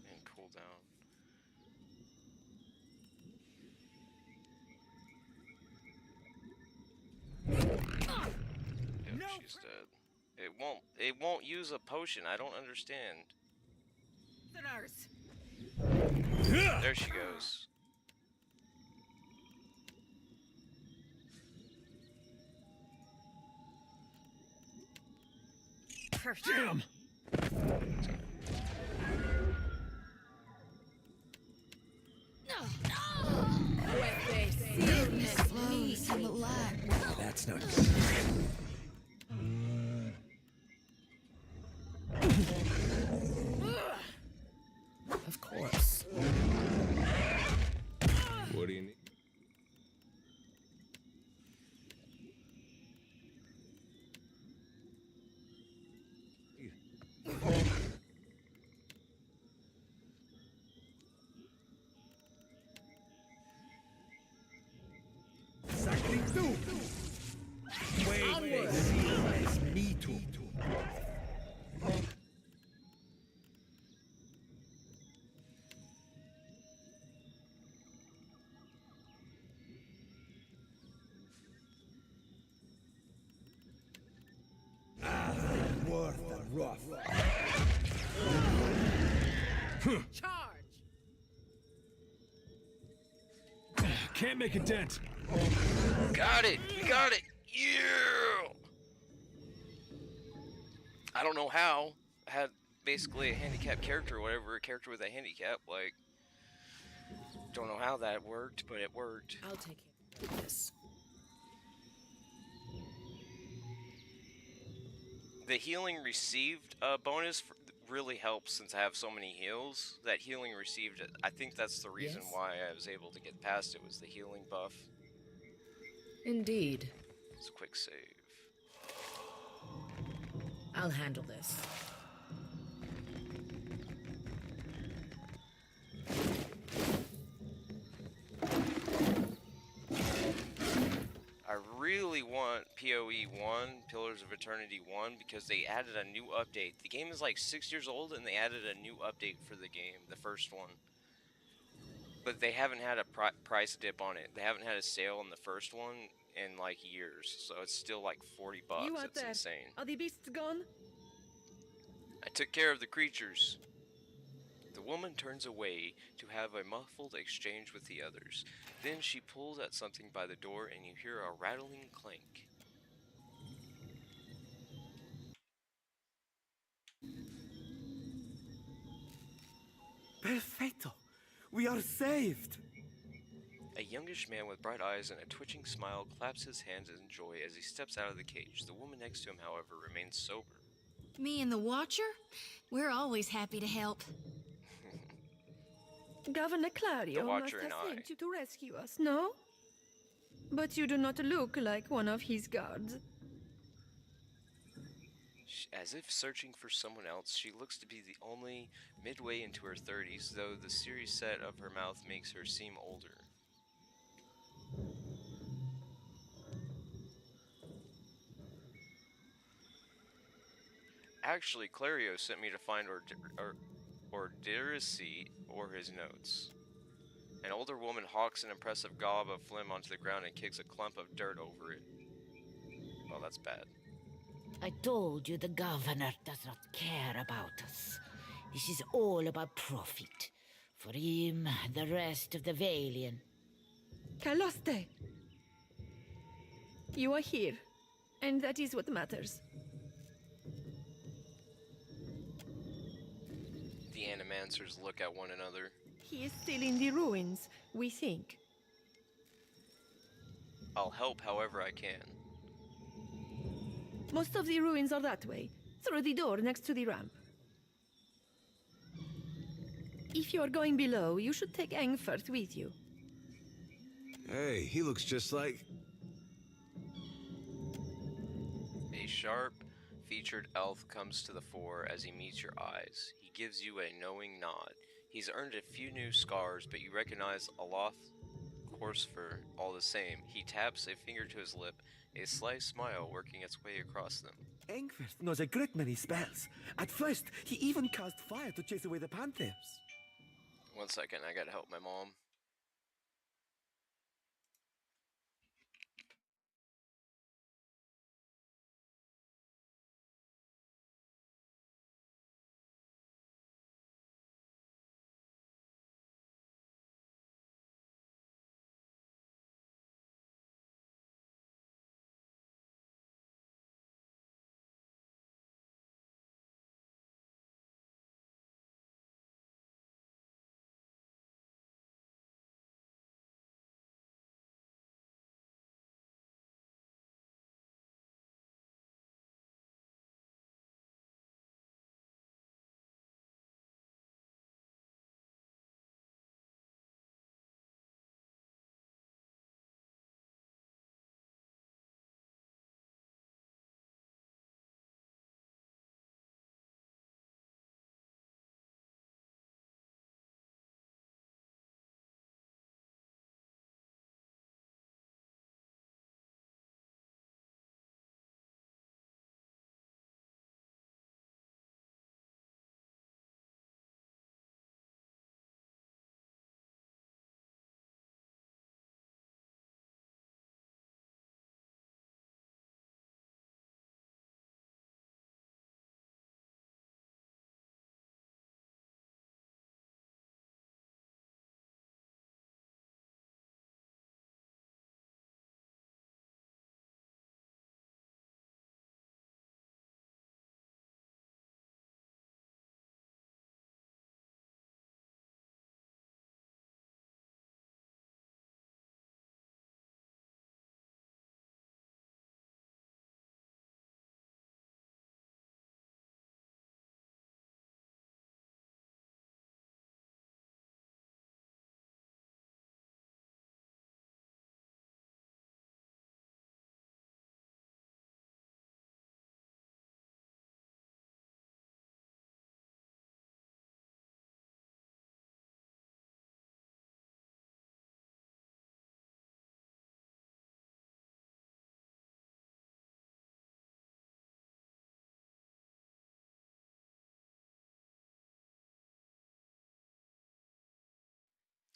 And cool down. Yep, she's dead. It won't use a potion. I don't understand. There she goes. Damn! Darkness flows and the light. That's not good. Of course. What do you need? Exactly two. Wait, it's me too. Worth the rough. Charge! Can't make a dent. Got it! We got it! Yeah! I don't know how. I had basically a handicapped character or whatever, a character with a handicap, like... Don't know how that worked, but it worked. I'll take care of this. The healing received bonus really helps since I have so many heals. That healing received, I think that's the reason why I was able to get past it, was the healing buff. Indeed. It's a quick save. I'll handle this. I really want PoE 1, Pillars of Eternity 1, because they added a new update. The game is like 6 years old and they added a new update for the game, the first one. But they haven't had a price dip on it. They haven't had a sale on the first one in like years, so it's still like $40. You out It's there? insane. Are the beasts gone? I took care of the creatures. The woman turns away to have a muffled exchange with the others. Then she pulls at something by the door and you hear a rattling clank. Perfetto! We are saved! A youngish man with bright eyes and a twitching smile claps his hands in joy as he steps out of the cage. The woman next to him, however, remains sober. Me and the Watcher? We're always happy to help. Governor Clario must Watcher have and I. sent you to rescue us, no? But you do not look like one of his guards. As if searching for someone else, she looks to be the only midway into her 30s, though the serious set of her mouth makes her seem older. Actually, Clario sent me to find Ordiracy or his notes. An older woman hawks an impressive gob of phlegm onto the ground and kicks a clump of dirt over it. Well, that's bad. I told you the governor does not care about us. This is all about profit. For him, the rest of the Valian. Caloste! You are here, and that is what matters. The Animancers look at one another. He is still in the ruins, we think. I'll help however I can. Most of the ruins are that way, through the door next to the ramp. If you are going below, you should take Engfert with you. Hey, he looks just like... A sharp, featured elf comes to the fore as he meets your eyes. He gives you a knowing nod. He's earned a few new scars, but you recognize Aloth Corsfer all the same. He taps a finger to his lip, a sly smile working its way across them. Engfirst knows a great many spells. At first, he even cast fire to chase away the panthers. 1 second, I gotta help my mom.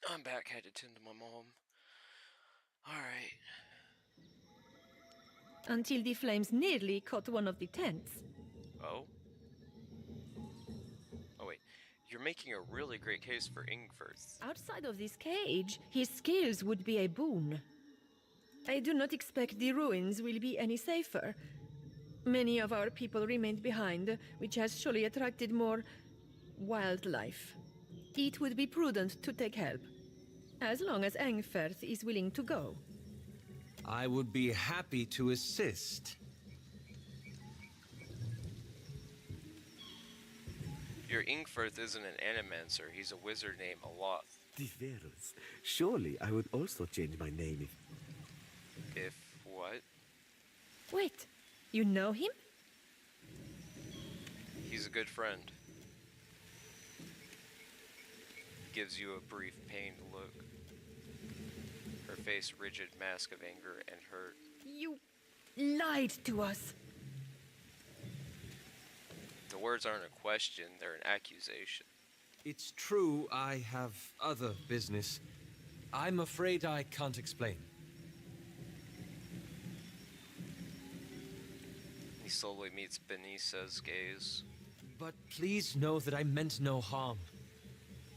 I'm back. Had to tend to my mom. Alright. Until the flames nearly caught one of the tents. Oh? Oh wait. You're making a really great case for Ingfirth. Outside of this cage, his skills would be a boon. I do not expect the ruins will be any safer. Many of our people remained behind, which has surely attracted more wildlife. It would be prudent to take help, as long as Engferth is willing to go. I would be happy to assist. Your Ingfirth isn't an animancer, he's a wizard named Aloth. Diverus. Surely I would also change my name If what? Wait, you know him? He's a good friend. Gives you a brief pained look. Her face rigid mask of anger and hurt. You lied to us. The words aren't a question, they're an accusation. It's true I have other business. I'm afraid I can't explain. He slowly meets Benisa's gaze. But please know that I meant no harm.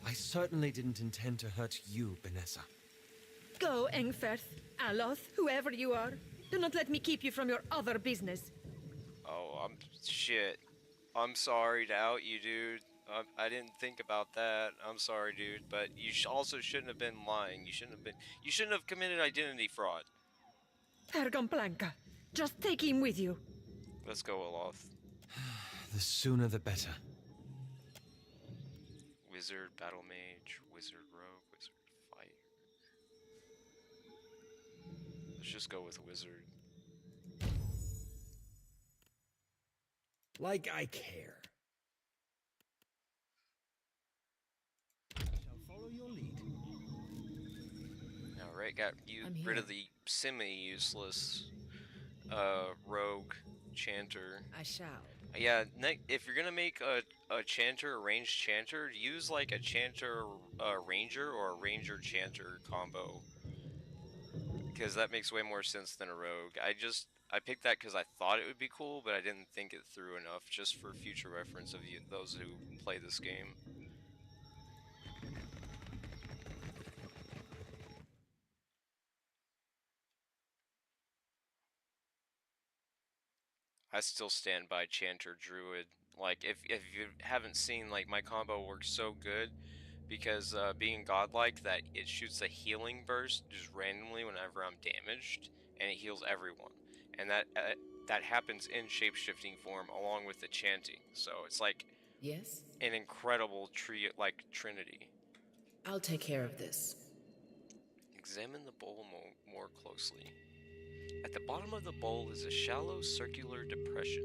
I certainly didn't intend to hurt you, Benessa. Go, Engferth, Aloth, whoever you are. Do not let me keep you from your other business. Oh, shit. I'm sorry to out you, dude. I didn't think about that. I'm sorry, dude. But you also shouldn't have been lying. You shouldn't have committed identity fraud. Ergon Blanca, just take him with you. Let's go, Aloth. The sooner the better. Wizard, battle mage, wizard rogue, wizard fighter. Let's just go with wizard. Like I care. Shall follow your lead. Alright, got you rid of the semi-useless rogue chanter. I shall. Yeah, if you're gonna make a chanter, a ranged chanter, use like a chanter ranger or a ranger chanter combo. Because that makes way more sense than a rogue. I picked that because I thought it would be cool, but I didn't think it through enough, just for future reference of those who play this game. I still stand by Chanter Druid. Like, if you haven't seen, like, my combo works so good because being godlike, that it shoots a healing burst just randomly whenever I'm damaged, and it heals everyone. And that happens in shapeshifting form along with the chanting. So it's like Yes? an incredible trinity. I'll take care of this. Examine the bowl more closely. At the bottom of the bowl is a shallow circular depression.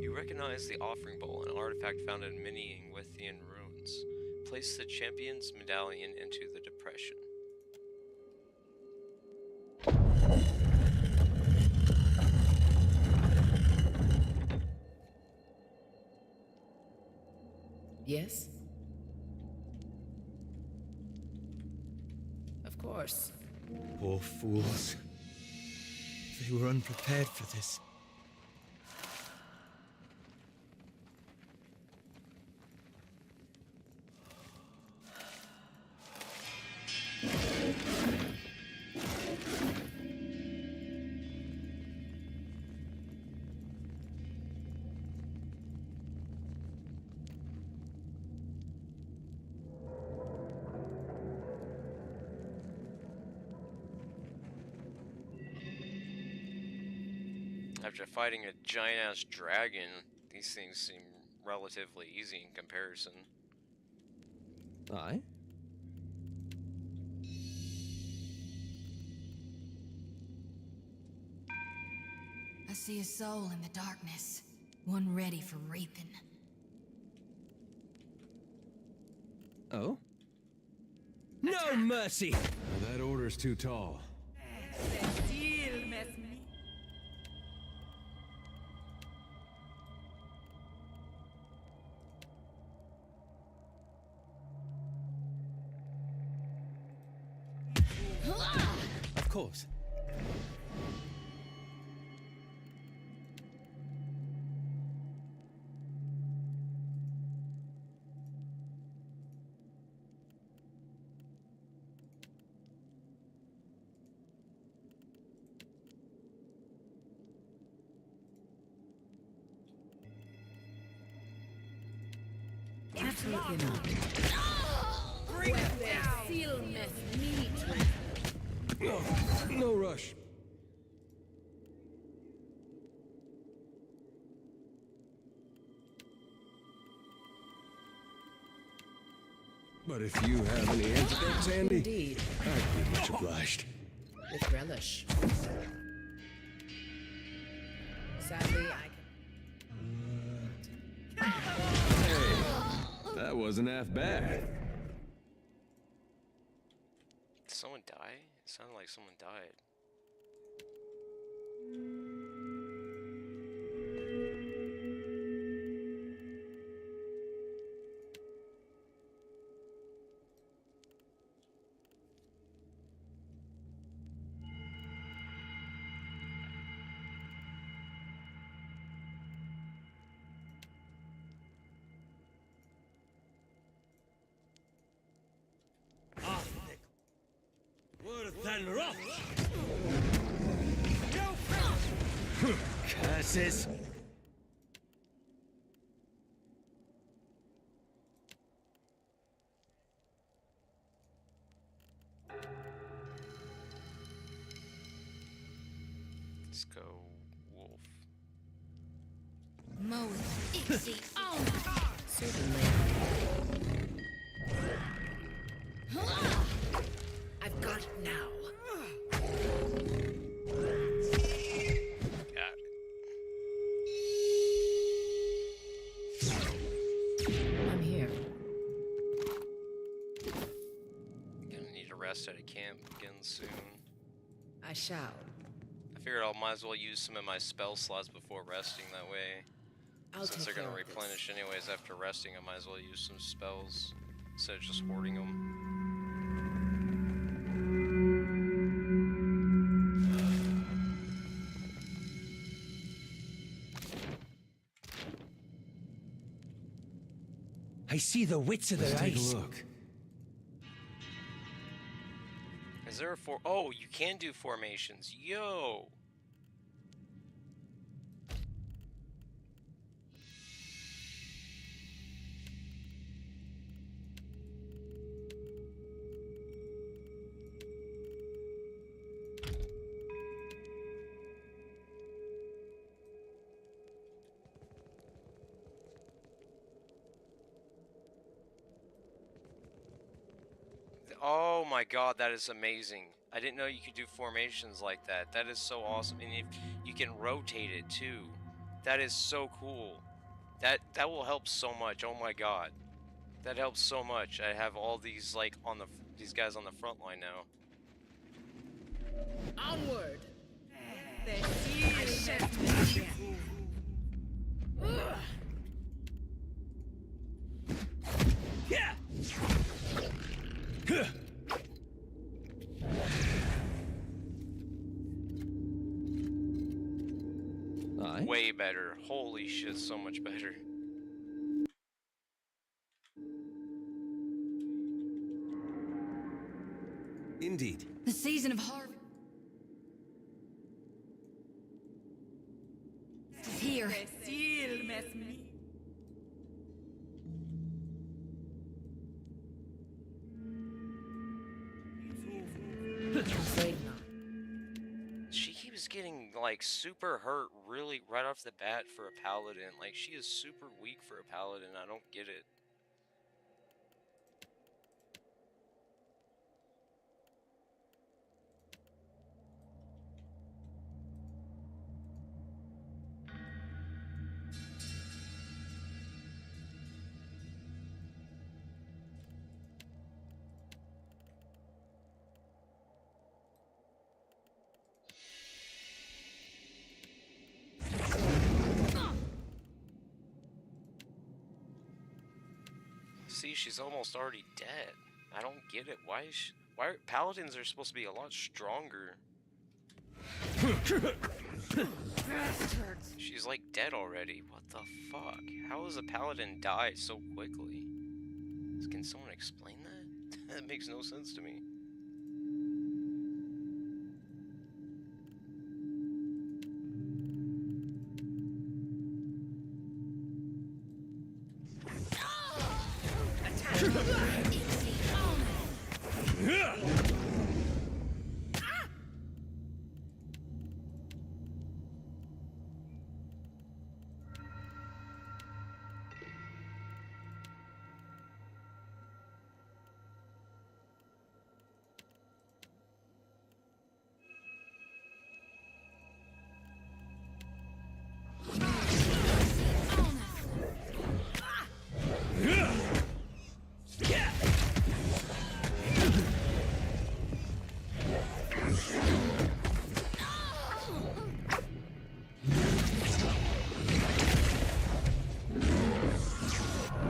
You recognize the offering bowl, an artifact found in many Ingwithian ruins. Place the champion's medallion into the depression. Yes? Of course. Poor fools. They were unprepared for this. After fighting a giant-ass dragon, these things seem relatively easy in comparison. Aye? I see a soul in the darkness, one ready for reaping. Oh? No mercy! Now that order's too tall. course. Absolutely not. Bring it down! Seal mess meat. No rush. But if you have any antidotes handy, Indeed. I'd be much obliged. With relish. Sadly, I Hey, that wasn't half bad. Did someone die? It sounded like someone died. Worse than rock! Curses! Let's go, wolf. Mow it. Itsy. Oh! certainly. I've got it now. Got it. I'm here. Gonna need to rest at a camp again soon. I shall. I figured I might as well use some of my spell slots before resting that way. Since they're gonna replenish anyways after resting, I might as well use some spells instead of just hoarding them. I see the wits of their Take eyes. a look. Is there a oh, you can do formations. Yo! Oh my god, that is amazing. I didn't know you could do formations like that. That is so awesome. And if you can rotate it too. That is so cool. That will help so much. Oh my god. That helps so much. I have all these like on these guys on the front line now. Onward. Yeah. Way better. Holy shit, so much better. Indeed. The season of harvest is here. Afraid not. She keeps getting like super hurt really right off the bat for a paladin. Like she is super weak for a paladin. I don't get it. See, she's almost already dead. I don't get it. Why is she... Why are paladins are supposed to be a lot stronger? She's like dead already. What the fuck? How does a paladin die so quickly? Can someone explain that? That makes no sense to me.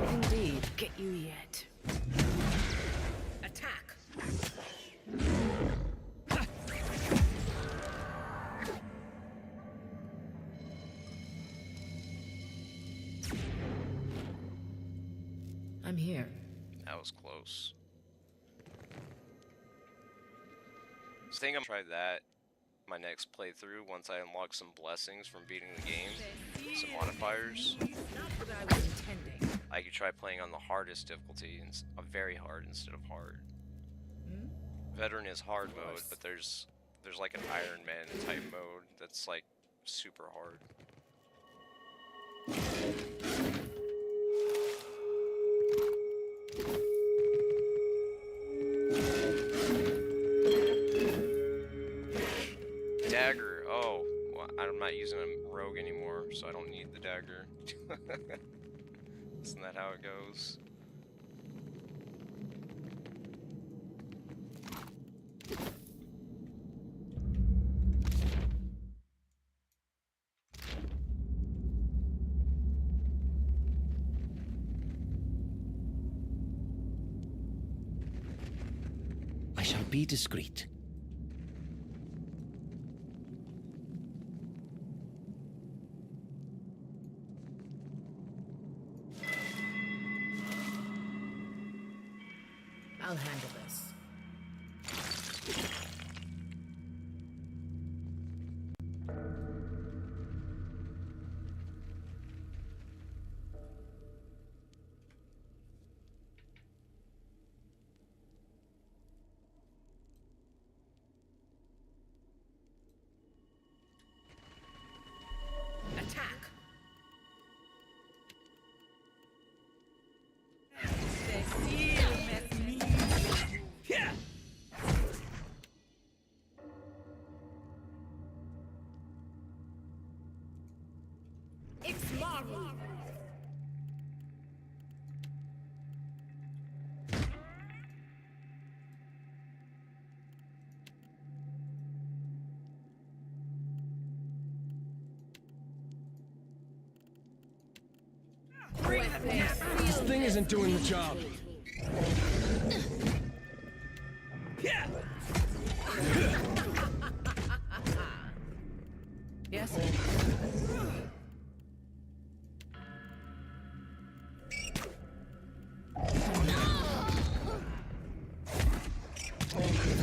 Indeed, get you yet. Attack! I'm here. That was close. I think I'm gonna try that my next playthrough once I unlock some blessings from beating the game. Some modifiers. Not what I was intending. I could try playing on the hardest difficulty, very hard instead of hard. Veteran is hard mode, but there's like an Iron Man type mode that's like super hard. Dagger. Oh, well, I'm not using a rogue anymore, so I don't need the dagger. Isn't that how it goes? I shall be discreet. I'll handle this. Attack! This thing isn't doing the job. Yes?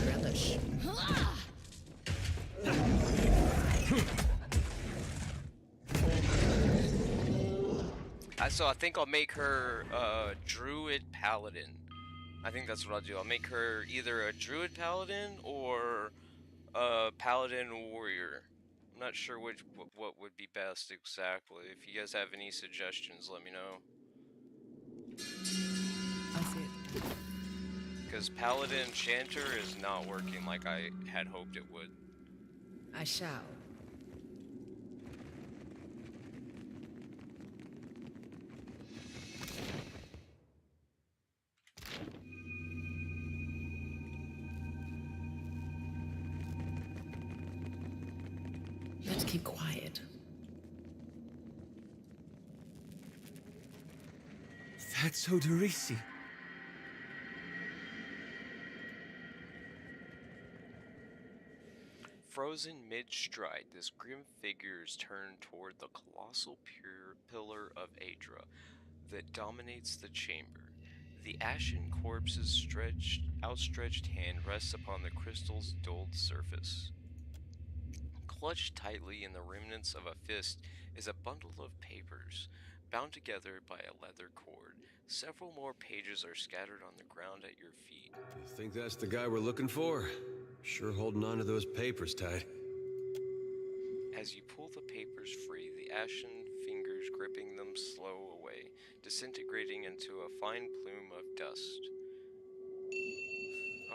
Relish. So I think I'll make her a druid paladin. I think that's what I'll do. I'll make her either a druid paladin or a paladin warrior. I'm not sure what would be best exactly. If you guys have any suggestions, let me know. I see it. Because paladin chanter is not working like I had hoped it would. I shall. Let's keep quiet. That's Odorisi. Frozen mid-stride, this grim figure is turned toward the colossal pillar of Adra that dominates the chamber. The ashen corpse's outstretched hand rests upon the crystal's dulled surface. Clutched tightly in the remnants of a fist is a bundle of papers, bound together by a leather cord. Several more pages are scattered on the ground at your feet. You think that's the guy we're looking for? Sure holding on to those papers tight. As you pull the papers free, the ashen fingers gripping them slow away, disintegrating into a fine plume of dust.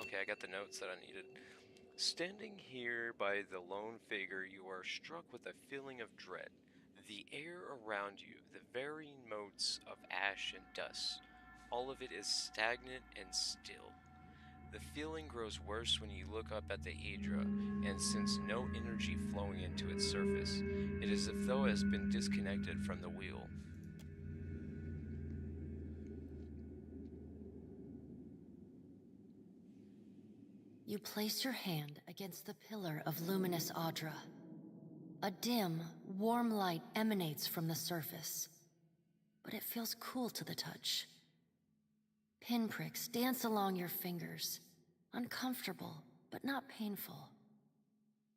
Okay, I got the notes that I needed. Standing here by the lone figure, you are struck with a feeling of dread. The air around you, the varying motes of ash and dust, all of it is stagnant and still. The feeling grows worse when you look up at the Adra and sense no energy flowing into its surface. It is as though it has been disconnected from the wheel. You place your hand against the pillar of luminous Adra. A dim, warm light emanates from the surface, but it feels cool to the touch. Pinpricks dance along your fingers, uncomfortable, but not painful.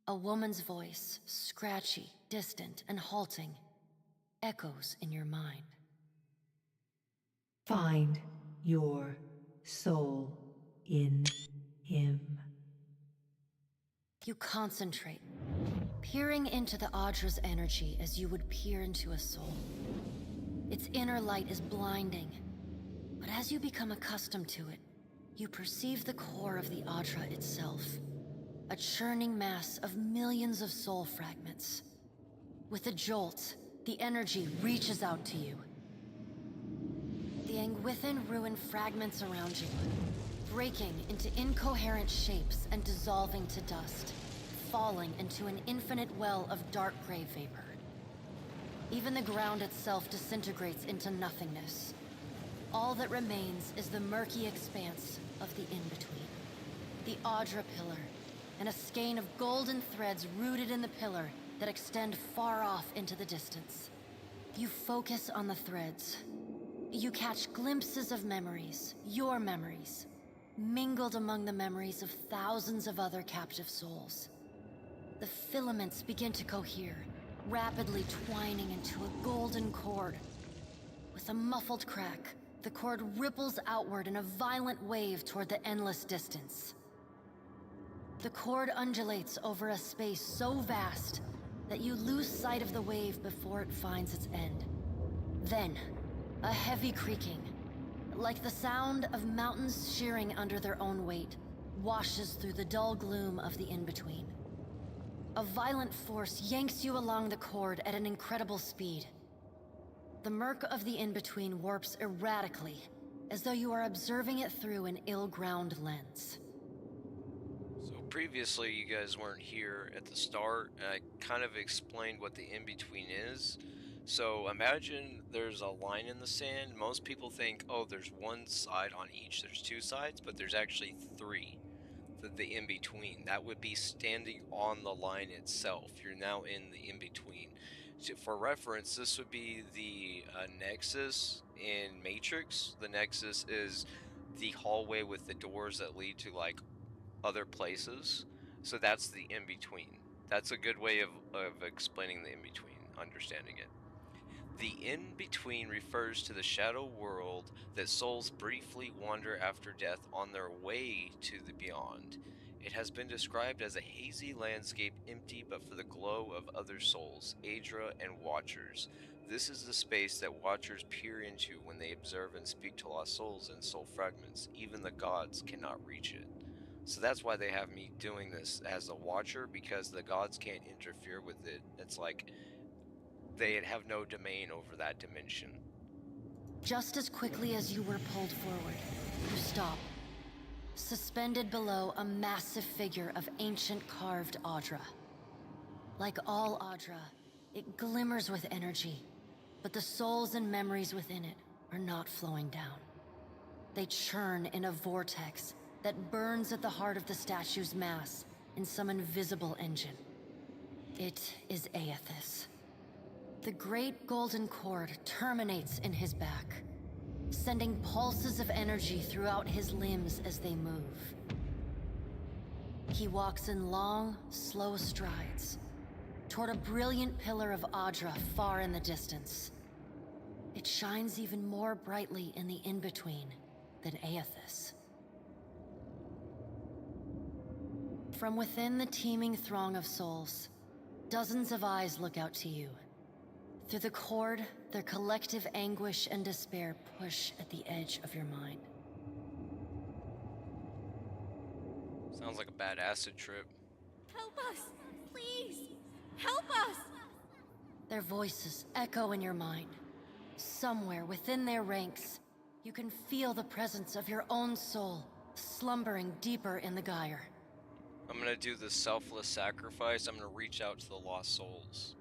A woman's voice, scratchy, distant, and halting, echoes in your mind. Find your soul in him. You concentrate, peering into the Adra's energy as you would peer into a soul. Its inner light is blinding, but as you become accustomed to it, you perceive the core of the Adra itself, a churning mass of millions of soul fragments. With a jolt, the energy reaches out to you. The Angwithan ruin fragments around you, breaking into incoherent shapes and dissolving to dust, falling into an infinite well of dark gray vapor. Even the ground itself disintegrates into nothingness. All that remains is the murky expanse of the in-between. The Adra pillar, and a skein of golden threads rooted in the pillar that extend far off into the distance. You focus on the threads. You catch glimpses of memories, your memories, mingled among the memories of thousands of other captive souls. The filaments begin to cohere, rapidly twining into a golden cord. With a muffled crack, the cord ripples outward in a violent wave toward the endless distance. The cord undulates over a space so vast that you lose sight of the wave before it finds its end. Then, a heavy creaking, like the sound of mountains shearing under their own weight, washes through the dull gloom of the in-between. A violent force yanks you along the cord at an incredible speed. The murk of the in-between warps erratically, as though you are observing it through an ill-ground lens. So previously you guys weren't here at the start, and I kind of explained what the in-between is. So imagine there's a line in the sand. Most people think, oh, there's one side on each. There's two sides, but there's actually three. The in-between. That would be standing on the line itself. You're now in the in-between. So for reference, this would be the Nexus in Matrix. The Nexus is the hallway with the doors that lead to, like, other places. So that's the in-between. That's a good way of explaining the in-between, understanding it. The in-between refers to the shadow world that souls briefly wander after death on their way to the beyond. It has been described as a hazy landscape empty but for the glow of other souls, Adra and Watchers. This is the space that Watchers peer into when they observe and speak to lost souls and soul fragments. Even the gods cannot reach it. So that's why they have me doing this as a Watcher, because the gods can't interfere with it. It's like they have no domain over that dimension. Just as quickly as you were pulled forward, you stop. Suspended below a massive figure of ancient carved Adra. Like all Adra, it glimmers with energy, but the souls and memories within it are not flowing down. They churn in a vortex that burns at the heart of the statue's mass in some invisible engine. It is Aethys. The great golden cord terminates in his back, sending pulses of energy throughout his limbs as they move. He walks in long, slow strides toward a brilliant pillar of Audra far in the distance. It shines even more brightly in the in-between than Aethys. From within the teeming throng of souls, dozens of eyes look out to you. Through the cord, their collective anguish and despair push at the edge of your mind. Sounds like a bad acid trip. Help us! Please! Help us! Their voices echo in your mind. Somewhere within their ranks, you can feel the presence of your own soul slumbering deeper in the gyre. I'm gonna do the selfless sacrifice. I'm gonna reach out to the lost souls.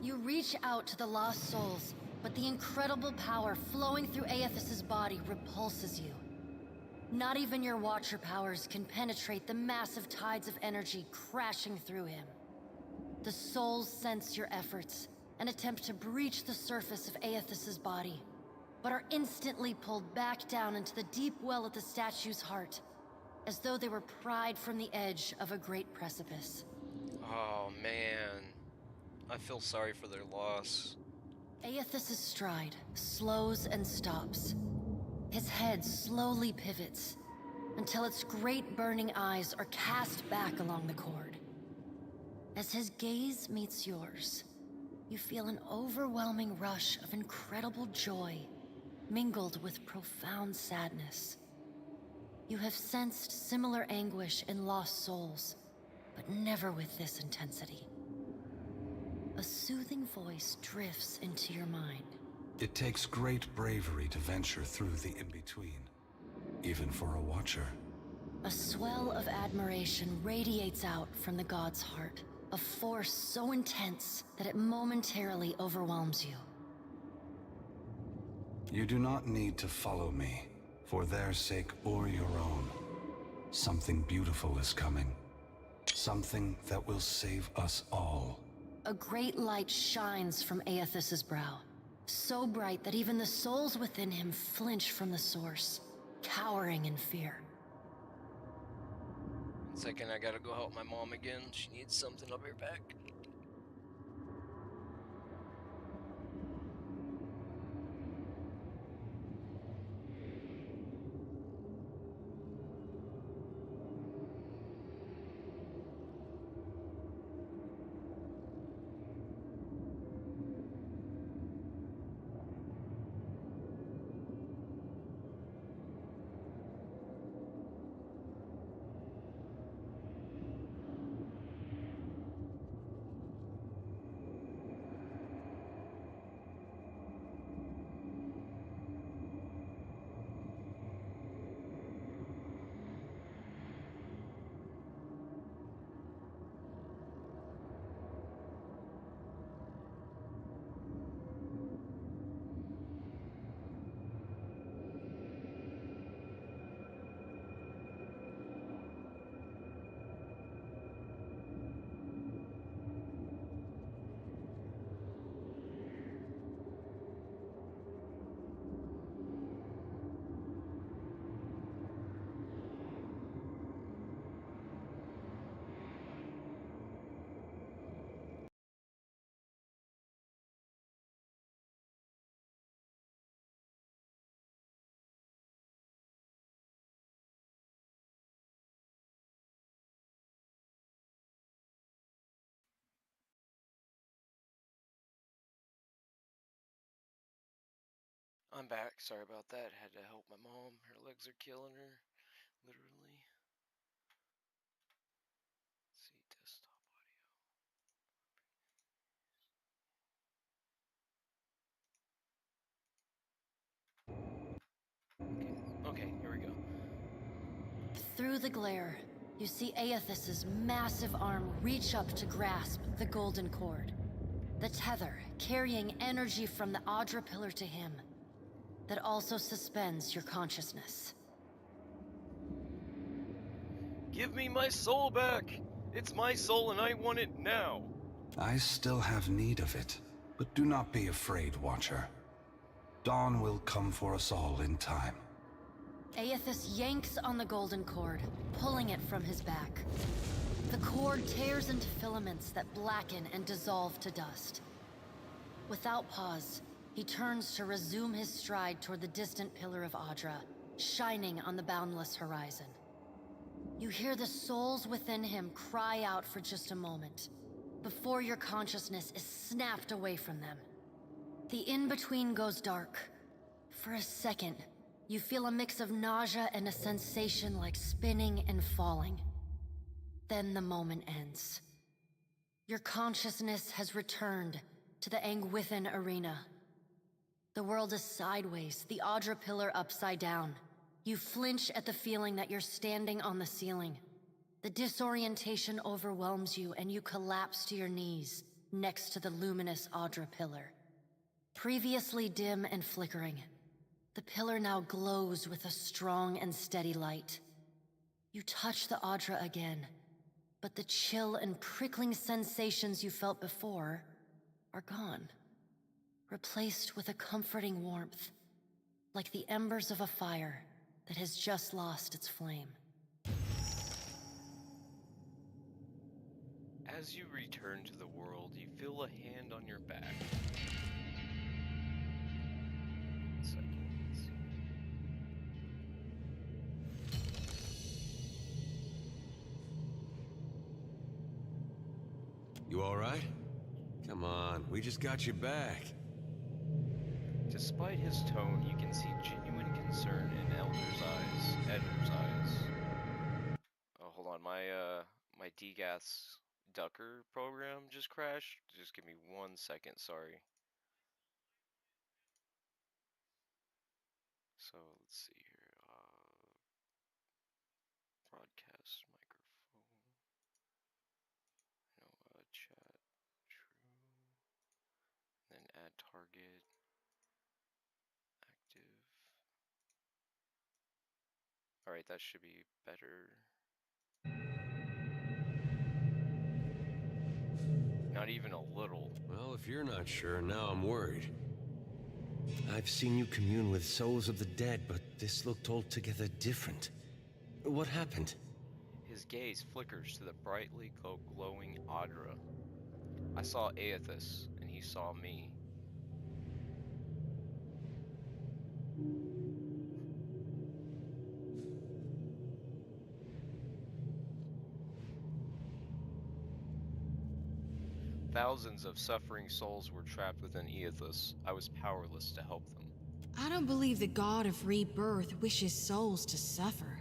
You reach out to the lost souls, but the incredible power flowing through Aethys' body repulses you. Not even your Watcher powers can penetrate the massive tides of energy crashing through him. The souls sense your efforts and attempt to breach the surface of Aethys' body, but are instantly pulled back down into the deep well at the statue's heart, as though they were pried from the edge of a great precipice. Oh man, I feel sorry for their loss. Aethys' stride slows and stops. His head slowly pivots until its great burning eyes are cast back along the cord. As his gaze meets yours, you feel an overwhelming rush of incredible joy mingled with profound sadness. You have sensed similar anguish in lost souls, but never with this intensity. A soothing voice drifts into your mind. It takes great bravery to venture through the in-between, even for a Watcher. A swell of admiration radiates out from the god's heart, a force so intense that it momentarily overwhelms you. You do not need to follow me, for their sake or your own. Something beautiful is coming. Something that will save us all. A great light shines from Aethys' brow, so bright that even the souls within him flinch from the source, cowering in fear. 1 second, I gotta go help my mom again. She needs something. I'll be right back. I'm back. Sorry about that. Had to help my mom. Her legs are killing her. Literally. Let's see, desktop audio. Okay, here we go. Through the glare, you see Aethys' massive arm reach up to grasp the golden cord. The tether carrying energy from the Audra pillar to him, that also suspends your consciousness. Give me my soul back! It's my soul and I want it now! I still have need of it, but do not be afraid, Watcher. Dawn will come for us all in time. Aethys yanks on the golden cord, pulling it from his back. The cord tears into filaments that blacken and dissolve to dust. Without pause, he turns to resume his stride toward the distant pillar of Audra, shining on the boundless horizon. You hear the souls within him cry out for just a moment, before your consciousness is snapped away from them. The in-between goes dark. For a second, you feel a mix of nausea and a sensation like spinning and falling. Then the moment ends. Your consciousness has returned to the Angwithan arena. The world is sideways, the Audra pillar upside down. You flinch at the feeling that you're standing on the ceiling. The disorientation overwhelms you and you collapse to your knees next to the luminous Audra pillar. Previously dim and flickering, the pillar now glows with a strong and steady light. You touch the Audra again, but the chill and prickling sensations you felt before are gone, replaced with a comforting warmth, like the embers of a fire that has just lost its flame. As you return to the world, you feel a hand on your back. You alright? Come on, we just got you back. Despite his tone, you can see genuine concern in Edgar's eyes. Oh, hold on, my degas ducker program just crashed. Just give me 1 second, sorry. So let's see here. Broadcast microphone. No, chat. True. Then add target. Active. Alright, that should be better. Not even a little. Well, if you're not sure, now I'm worried. I've seen you commune with souls of the dead, but this looked altogether different. What happened? His gaze flickers to the brightly glowing Audra. I saw Aethys, and he saw me. Thousands of suffering souls were trapped within Aethys. I was powerless to help them. I don't believe the god of rebirth wishes souls to suffer.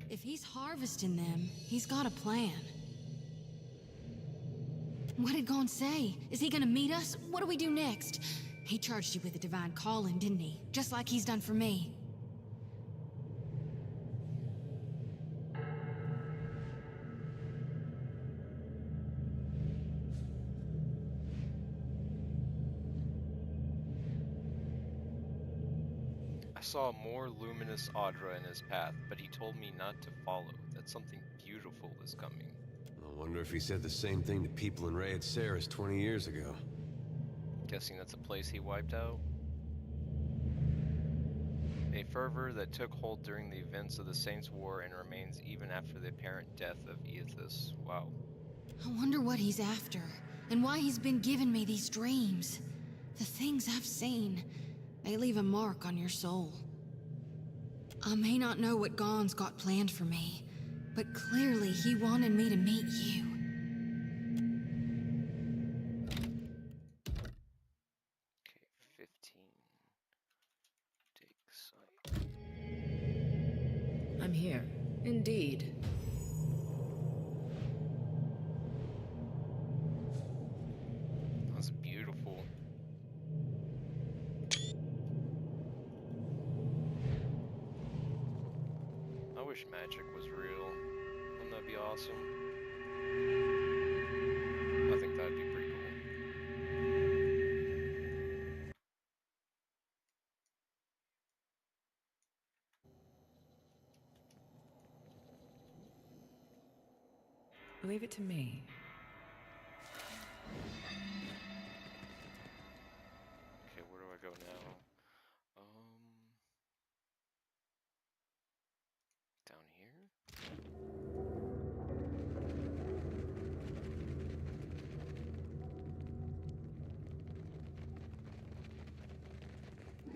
If he's harvesting them, he's got a plan. What did Gon say? Is he gonna meet us? What do we do next? He charged you with a divine calling, didn't he? Just like he's done for me. I saw more luminous Audra in his path, but he told me not to follow, that something beautiful is coming. I wonder if he said the same thing to people in Rayed Saris 20 years ago. Guessing that's a place he wiped out? A fervor that took hold during the events of the Saints' War and remains even after the apparent death of Aethys. Wow. I wonder what he's after, and why he's been giving me these dreams. The things I've seen, they leave a mark on your soul. I may not know what Gon's got planned for me, but clearly he wanted me to meet you. Okay, 15. Take sight. I'm here, indeed. That's beautiful. I wish magic was real. Wouldn't that be awesome? I think that'd be pretty cool. Leave it to me. Okay, where do I go now? Down here?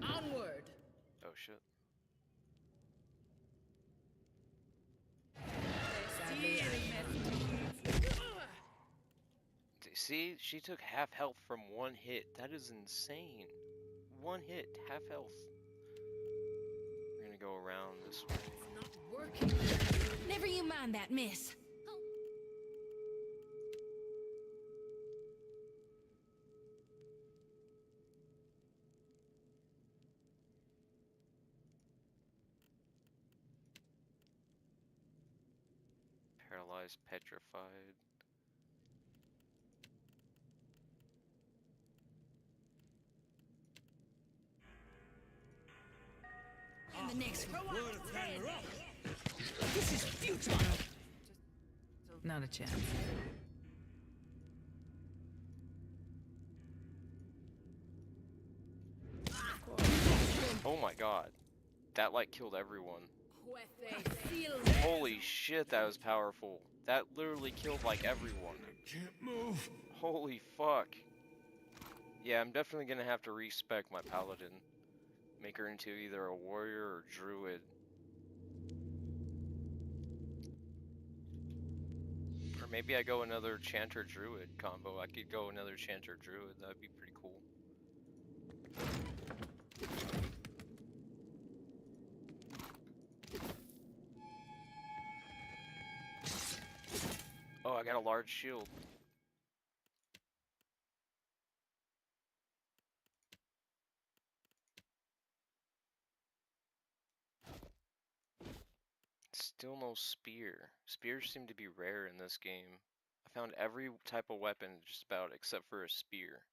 Onward! Oh shit. See, she took half health from one hit. That is insane. One hit, half health. We're gonna go around this way. It's not working. Never you mind that, miss. Paralyzed, petrified. And the next one. This is futile. Not a chance. Oh my god. That like killed everyone. Holy shit, that was powerful. That literally killed like everyone. I can't move. Holy fuck. Yeah, I'm definitely gonna have to respec my paladin. Make her into either a warrior or druid. Or maybe I go another chanter druid combo. I could go another chanter druid. That'd be pretty cool. Oh, I got a large shield. Still no spear. Spears seem to be rare in this game. I found every type of weapon just about except for a spear.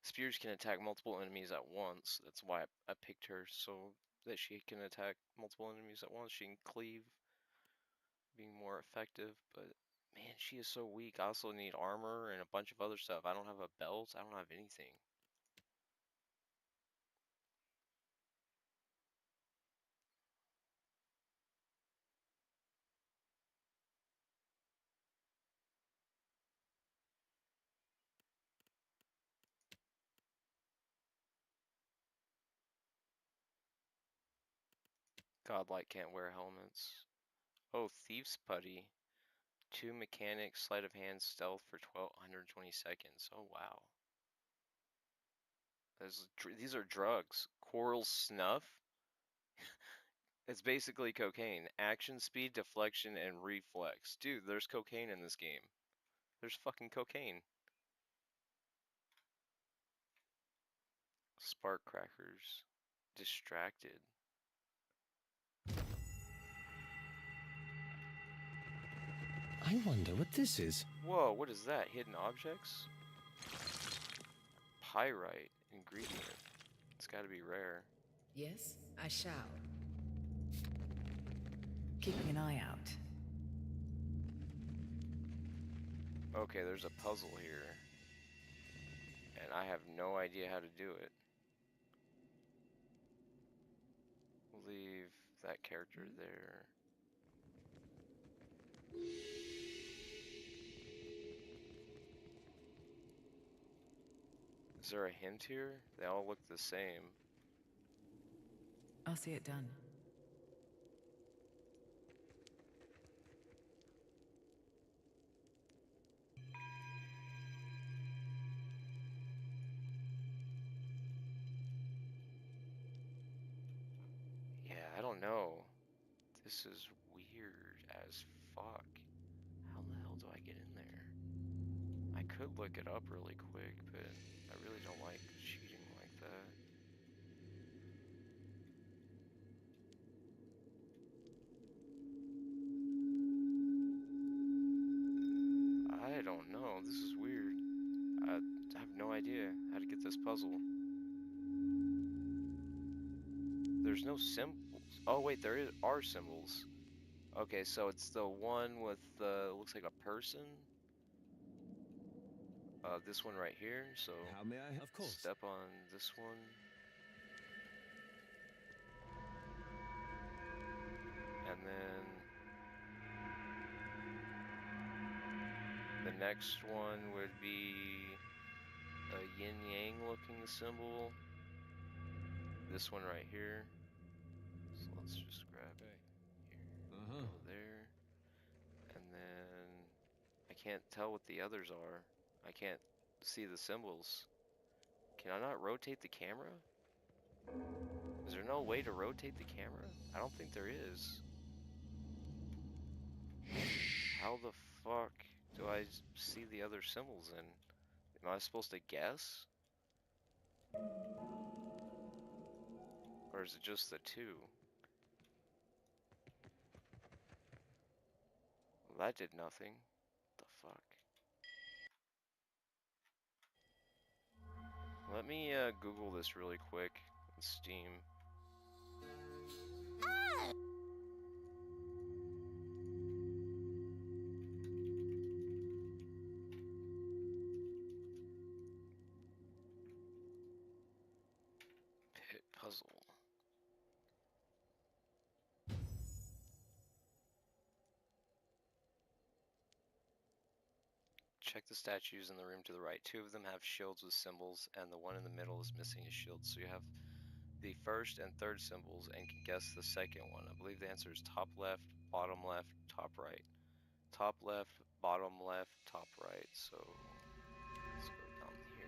Spears can attack multiple enemies at once. That's why I picked her, so that she can attack multiple enemies at once. She can cleave, being more effective, but man, she is so weak. I also need armor and a bunch of other stuff. I don't have a belt. I don't have anything. Godlight can't wear helmets. Oh, Thief's Putty. 2 mechanics, sleight of hand, stealth for 120 seconds. Oh, wow. These are drugs. Coral Snuff? It's basically cocaine. Action speed, deflection, and reflex. Dude, there's cocaine in this game. There's fucking cocaine. Spark crackers. Distracted. I wonder what this is. Whoa, what is that? Hidden objects? Pyrite ingredient. It's gotta be rare. Yes, I shall. Keeping an eye out. Okay, there's a puzzle here. And I have no idea how to do it. We'll leave that character there. Is there a hint here? They all look the same. I'll see it done. Yeah, I don't know. This is weird as fuck. How the hell do I get in there? I could look it up really quick, but I really don't like cheating like that. I don't know. This is weird. I have no idea how to get this puzzle. There's no symbols. Oh wait, are symbols. Okay, so it's the one with the looks like a person. This one right here. So how may I? Of course. Step on this one. And then the next one would be a yin-yang looking symbol. This one right here. So let's just grab it here, go there. And then I can't tell what the others are. I can't see the symbols. Can I not rotate the camera? Is there no way to rotate the camera? I don't think there is. How the fuck do I see the other symbols in? Am I supposed to guess? Or is it just the two? Well, that did nothing. The fuck? Let me Google this really quick in Steam. Pit puzzle. Check the statues in the room to the right. Two of them have shields with symbols, and the one in the middle is missing a shield. So you have the first and third symbols and can guess the second one. I believe the answer is top left, bottom left, top right. Top left, bottom left, top right. So let's go down here.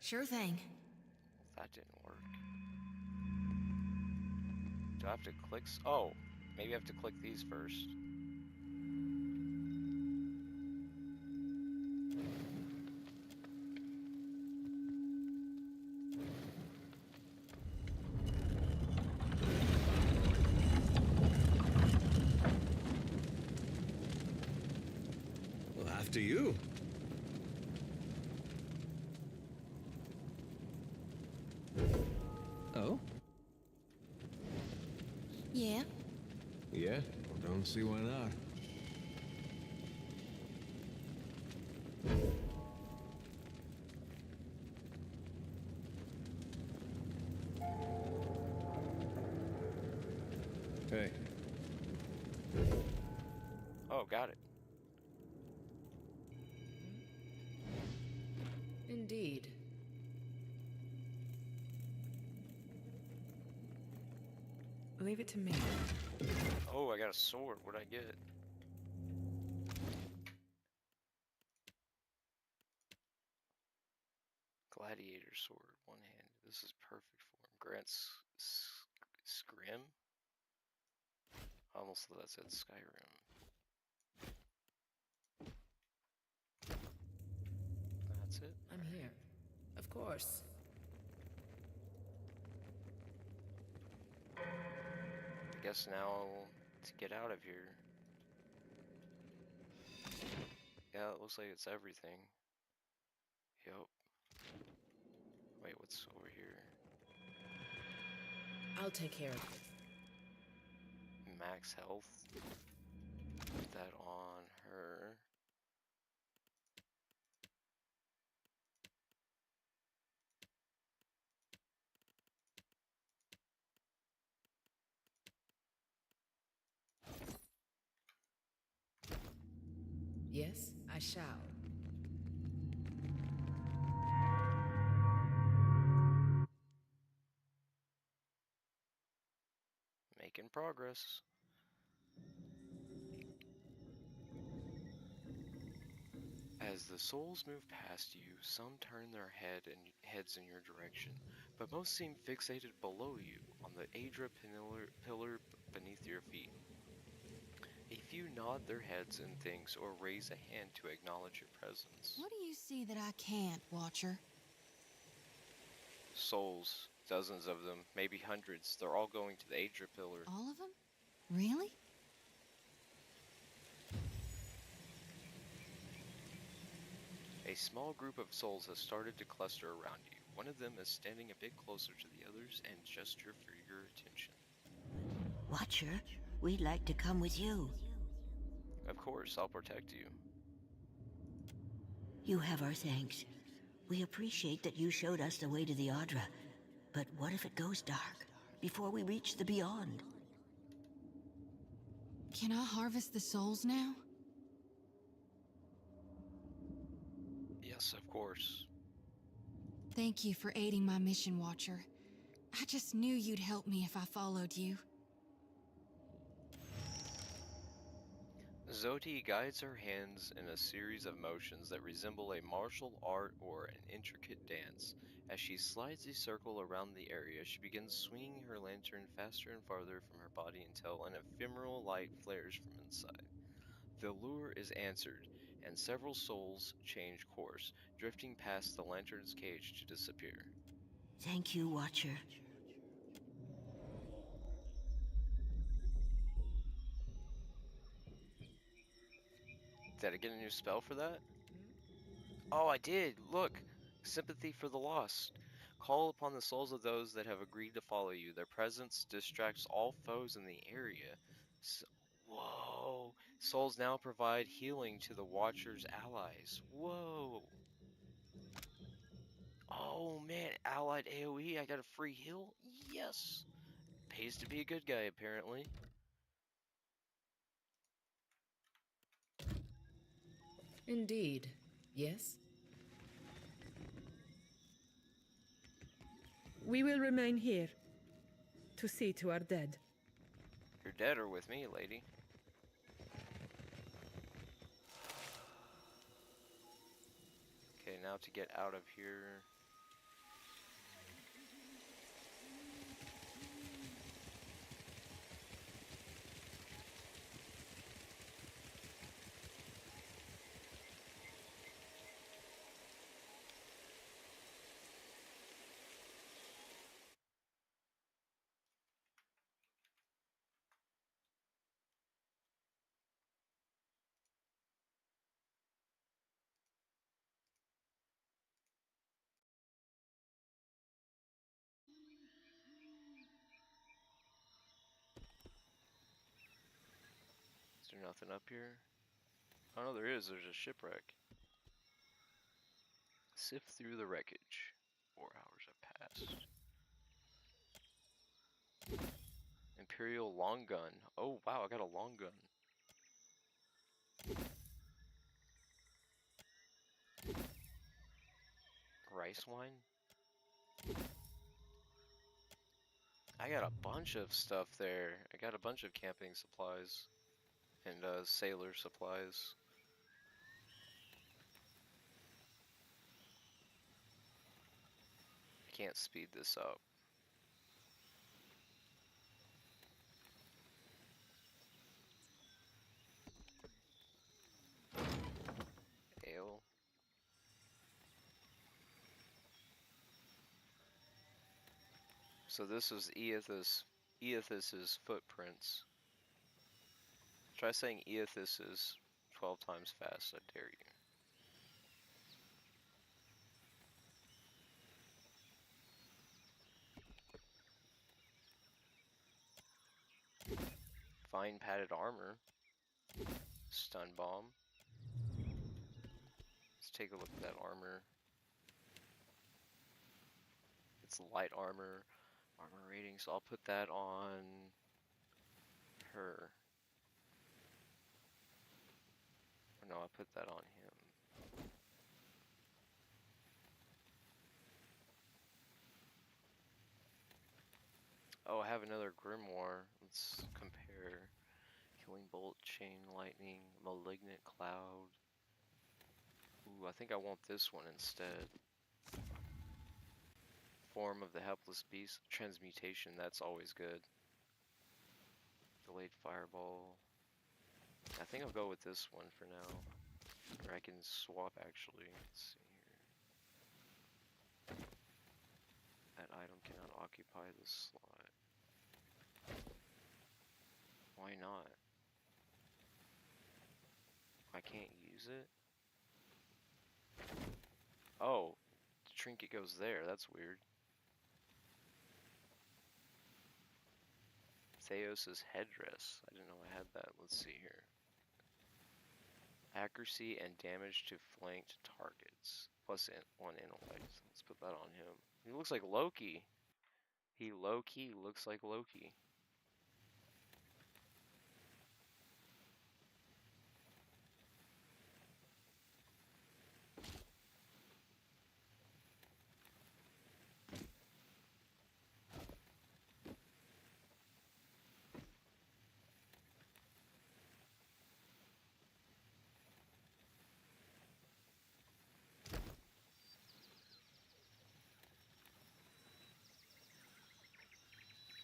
Sure thing. That didn't work. Do I have to click? Oh, maybe I have to click these first. Well, after you. Oh? Yeah? Yeah? Well, don't see why not. Hey. Oh, got it. Indeed. Leave it to me. Oh, I got a sword. What'd I get? Gladiator sword, one-handed. This is perfect for him. Grants Scrim? I almost thought that said Skyrim. That's it? I'm here. Of course. I guess now to get out of here. Yeah, it looks like it's everything. Yep. Wait, what's over here? I'll take care of it. Max health. Put that on her. Yes, I shall. Making progress. As the souls move past you, some turn their heads in your direction, but most seem fixated below you on the Aedra pillar beneath your feet. A few nod their heads and things or raise a hand to acknowledge your presence. What do you see that I can't, Watcher? Souls, dozens of them, maybe hundreds. They're all going to the Aedra pillar. All of them? Really? A small group of souls has started to cluster around you. One of them is standing a bit closer to the others and gesture for your attention. Watcher, we'd like to come with you. Of course, I'll protect you. You have our thanks. We appreciate that you showed us the way to the Audra. But what if it goes dark before we reach the Beyond? Can I harvest the souls now? Yes, of course. Thank you for aiding my mission, Watcher. I just knew you'd help me if I followed you. Zoti guides her hands in a series of motions that resemble a martial art or an intricate dance. As she slides a circle around the area, she begins swinging her lantern faster and farther from her body until an ephemeral light flares from inside. The lure is answered, and several souls change course, drifting past the lantern's cage to disappear. Thank you, Watcher. Did I get a new spell for that? Oh, I did! Look! Sympathy for the lost. Call upon the souls of those that have agreed to follow you. Their presence distracts all foes in the area. Whoa! Souls now provide healing to the Watcher's allies. Whoa! Oh man, allied AoE, I got a free heal? Yes! Pays to be a good guy, apparently. Indeed. Yes? We will remain here to see to our dead. You're dead or with me, lady. Okay, now to get out of here. Is there nothing up here? Oh no, there is. There's a shipwreck. Sift through the wreckage. 4 hours have passed. Imperial long gun. Oh wow, I got a long gun. Rice wine? I got a bunch of stuff there. I got a bunch of camping supplies and sailor supplies. I can't speed this up. Ale. So this is Eothas's footprints. Try saying Eothas's 12 times fast, I dare you. Fine padded armor. Stun bomb. Let's take a look at that armor. It's light armor. Armor rating, so I'll put that on her. Or no, I'll put that on him. Oh, I have another grimoire. Let's compare. Killing bolt, chain lightning, malignant cloud. Ooh, I think I want this one instead. Form of the helpless beast. Transmutation, that's always good. Delayed fireball. I think I'll go with this one for now. Or I can swap actually. Let's see here. That item cannot occupy this slot. Why not? I can't use it? Oh, the trinket goes there. That's weird. Theos's headdress. I didn't know I had that. Let's see here. Accuracy and damage to flanked targets. Plus one intellect. Let's put that on him. He looks like Loki. He low-key looks like Loki.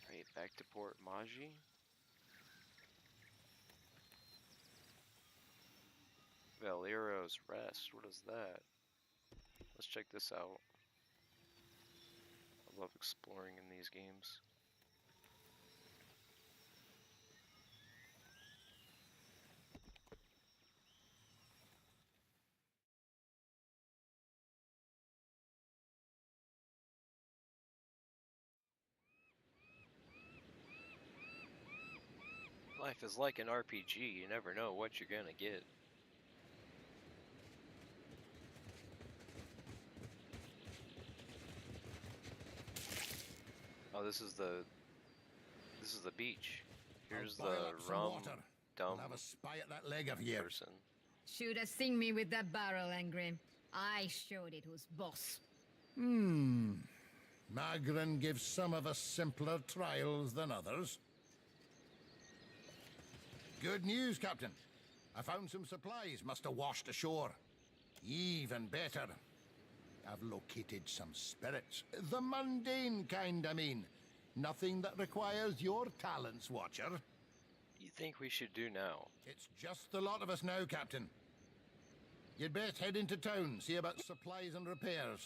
Right, back to Port Maji. Valero's Rest. What is that? Let's check this out. I love exploring in these games. Life is like an RPG. You never know what you're gonna get. Oh, this is the beach. Here's the rum dumb Have a spy at that leg of yours. person. Should have seen me with that barrel, Angrim. I showed it who's boss. Magrin gives some of us simpler trials than others. Good news, Captain. I found some supplies must have washed ashore. Even better. I've located some spirits. The mundane kind, I mean. Nothing that requires your talents, Watcher. You think we should do now? It's just the lot of us now, Captain. You'd best head into town, see about supplies and repairs.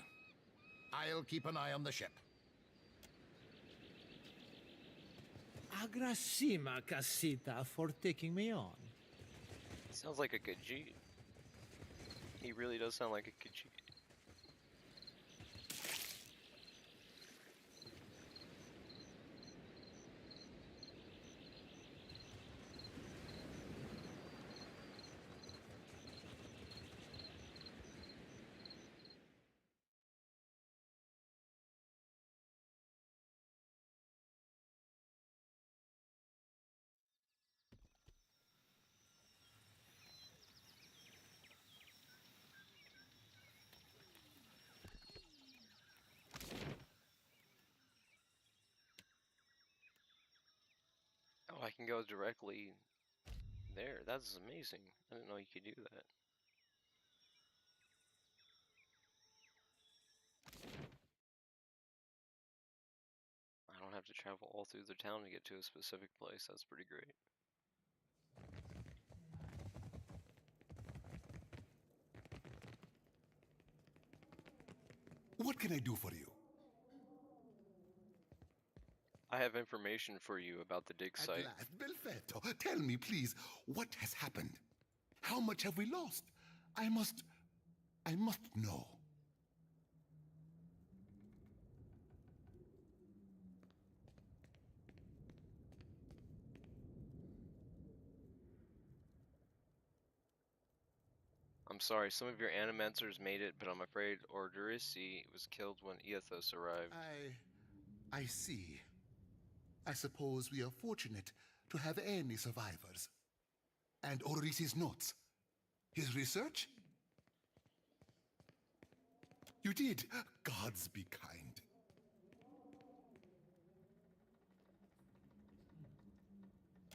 I'll keep an eye on the ship. Agrasima, Casita, for taking me on. Sounds like a Khajiit. He really does sound like a Khajiit. Oh, I can go directly there. That's amazing. I didn't know you could do that. I don't have to travel all through the town to get to a specific place. That's pretty great. What can I do for you? I have information for you about the dig site. At last, Belfetto, tell me, please, what has happened? How much have we lost? I must know. I'm sorry, some of your animancers made it, but I'm afraid Ordurisi was killed when Eothos arrived. I see. I suppose we are fortunate to have any survivors. And Orisi's notes. His research? You did. Gods be kind.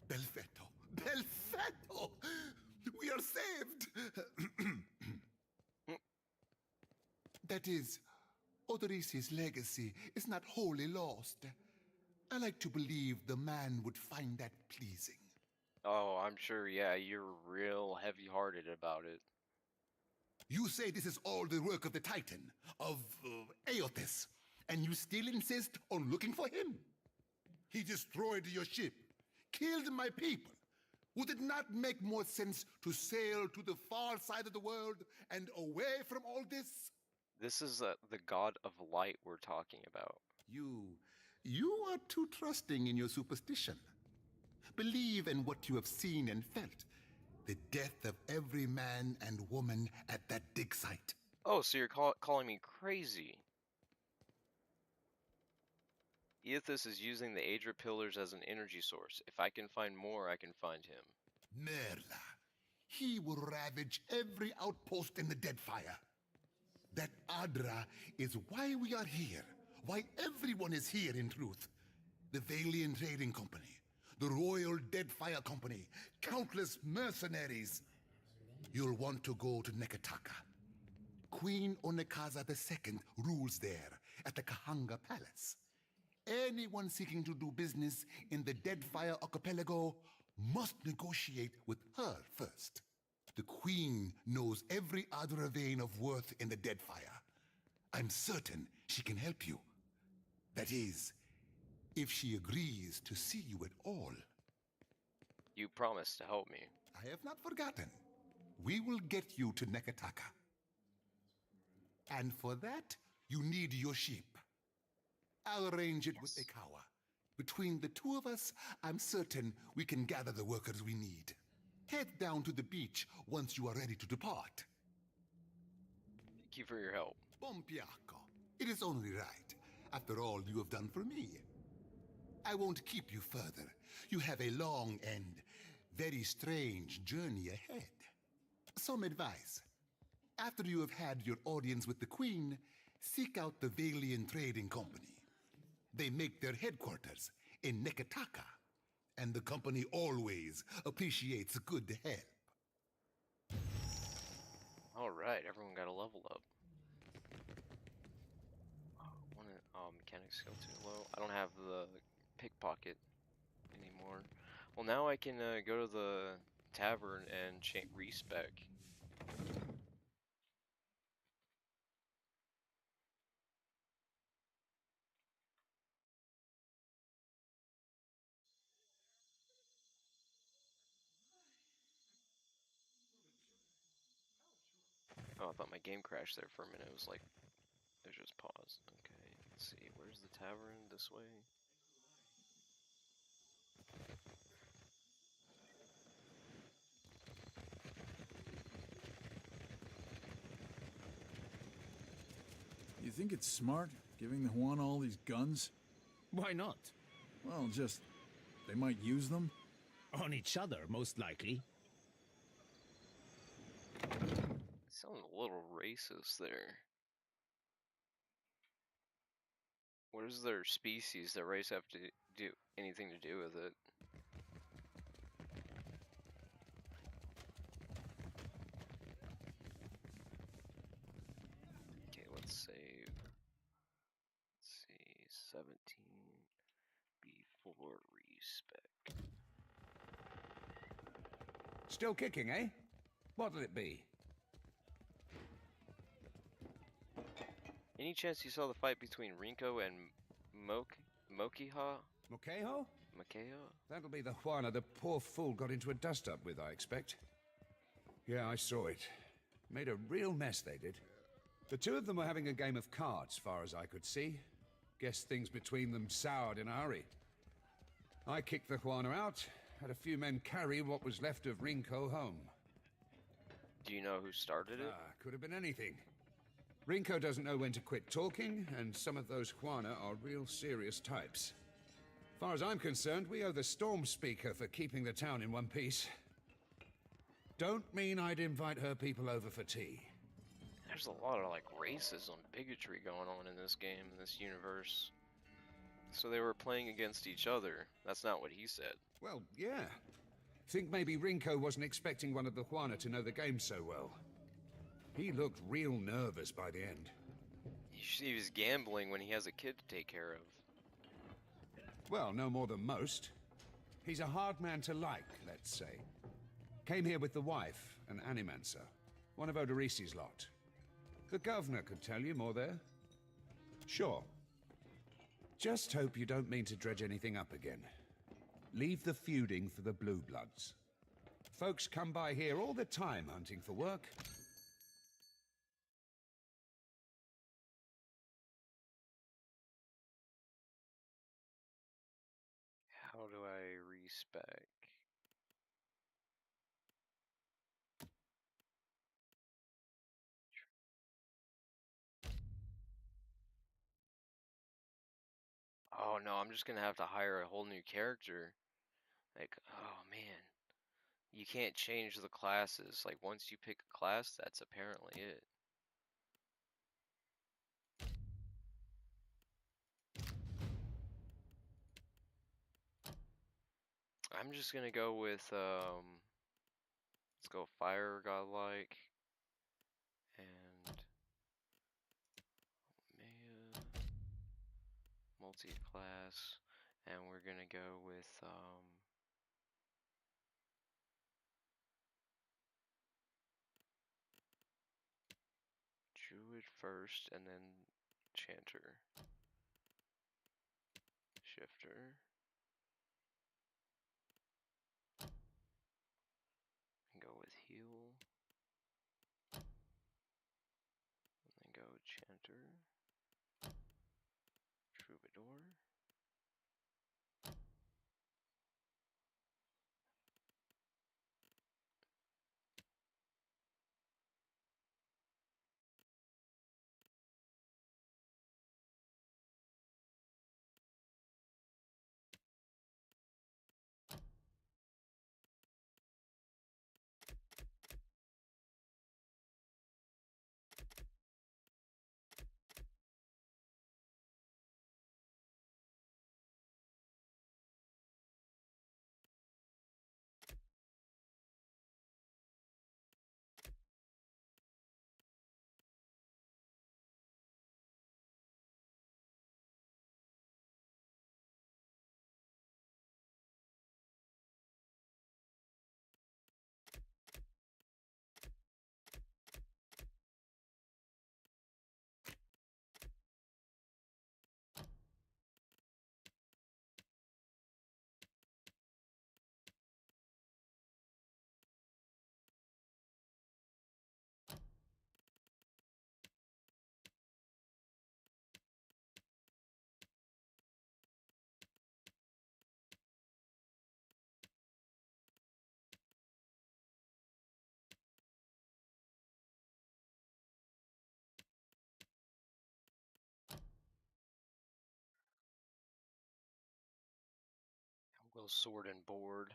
Belfetto! Belfetto! We are saved! That is, Odorisi's legacy is not wholly lost. I like to believe the man would find that pleasing. Oh, I'm sure, yeah, you're real heavy-hearted about it. You say this is all the work of the Titan, of Aeotis, and you still insist on looking for him? He destroyed your ship, killed my people. Would it not make more sense to sail to the far side of the world and away from all this? This is the god of light we're talking about. You are too trusting in your superstition. Believe in what you have seen and felt. The death of every man and woman at that dig site. Oh, so you're calling me crazy. Aethys is using the Aedra pillars as an energy source. If I can find more, I can find him. Merla. He will ravage every outpost in the Deadfire. That Adra is why we are here. Why everyone is here, in truth. The Valiant Trading Company, the Royal Deadfire Company, countless mercenaries. You'll want to go to Neketaka. Queen Onekaza II rules there, at the Kahanga Palace. Anyone seeking to do business in the Deadfire Archipelago must negotiate with her first. The Queen knows every Adra vein of worth in the Deadfire. I'm certain she can help you. That is, if she agrees to see you at all. You promised to help me. I have not forgotten. We will get you to Neketaka. And for that, you need your sheep. I'll arrange it with Ekawa. Between the two of us, I'm certain we can gather the workers we need. Head down to the beach once you are ready to depart. Thank you for your help. Bompiaco. It is only right, after all you have done for me. I won't keep you further. You have a long and very strange journey ahead. Some advice. After you have had your audience with the Queen, seek out the Valiant Trading Company. They make their headquarters in Neketaka, and the company always appreciates good help. Alright, everyone got a level up. Mechanic skill too low. I don't have the pickpocket anymore. Well, now I can go to the tavern and respec. Oh, I thought my game crashed there for a minute. It was like, it just paused. Okay, let's see. Where's the tavern? This way? You think it's smart, giving the Huan all these guns? Why not? Well, they might use them. On each other, most likely. Sounds a little racist there. What does their species, their race, have to do anything to do with it? Okay, let's save. Let's see, 17 before respec. Still kicking, eh? What'll it be? Any chance you saw the fight between Rinko and Mokiha? Mokeho? Mokeho? That'll be the Juana the poor fool got into a dust-up with, I expect. Yeah, I saw it. Made a real mess, they did. The two of them were having a game of cards, far as I could see. Guess things between them soured in a hurry. I kicked the Juana out, had a few men carry what was left of Rinko home. Do you know who started it? Could have been anything. Rinko doesn't know when to quit talking, and some of those Juana are real serious types. As far as I'm concerned, we owe the Storm Speaker for keeping the town in one piece. Don't mean I'd invite her people over for tea. There's a lot of, like, racism, bigotry going on in this game, in this universe. So they were playing against each other. That's not what he said. Well, yeah. Think maybe Rinko wasn't expecting one of the Juana to know the game so well. He looked real nervous by the end. He was gambling when he has a kid to take care of. Well, no more than most. He's a hard man to like, let's say. Came here with the wife, an Animancer, one of Odorisi's lot. The governor could tell you more there. Sure. Just hope you don't mean to dredge anything up again. Leave the feuding for the Blue Bloods. Folks come by here all the time hunting for work. How do I respec? Oh no, I'm just gonna have to hire a whole new character. Like, oh man. You can't change the classes. Like, once you pick a class, that's apparently it. I'm just gonna go with, let's go Fire Godlike. And Maya, multi-class. And we're gonna go with, Druid first, and then Chanter. Shifter. And go with Heal. And then go Chanter. Troubadour. We'll sword and board.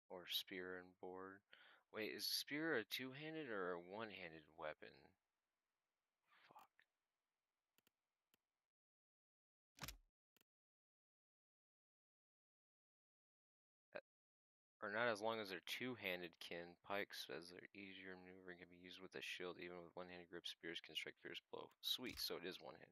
Or spear and board. Wait, is spear a two-handed or a one-handed weapon? Fuck. Or not as long as they're two-handed kin. Pikes, as they're easier maneuvering, can be used with a shield. Even with one-handed grip, spears can strike fierce blow. Sweet, so it is one-handed.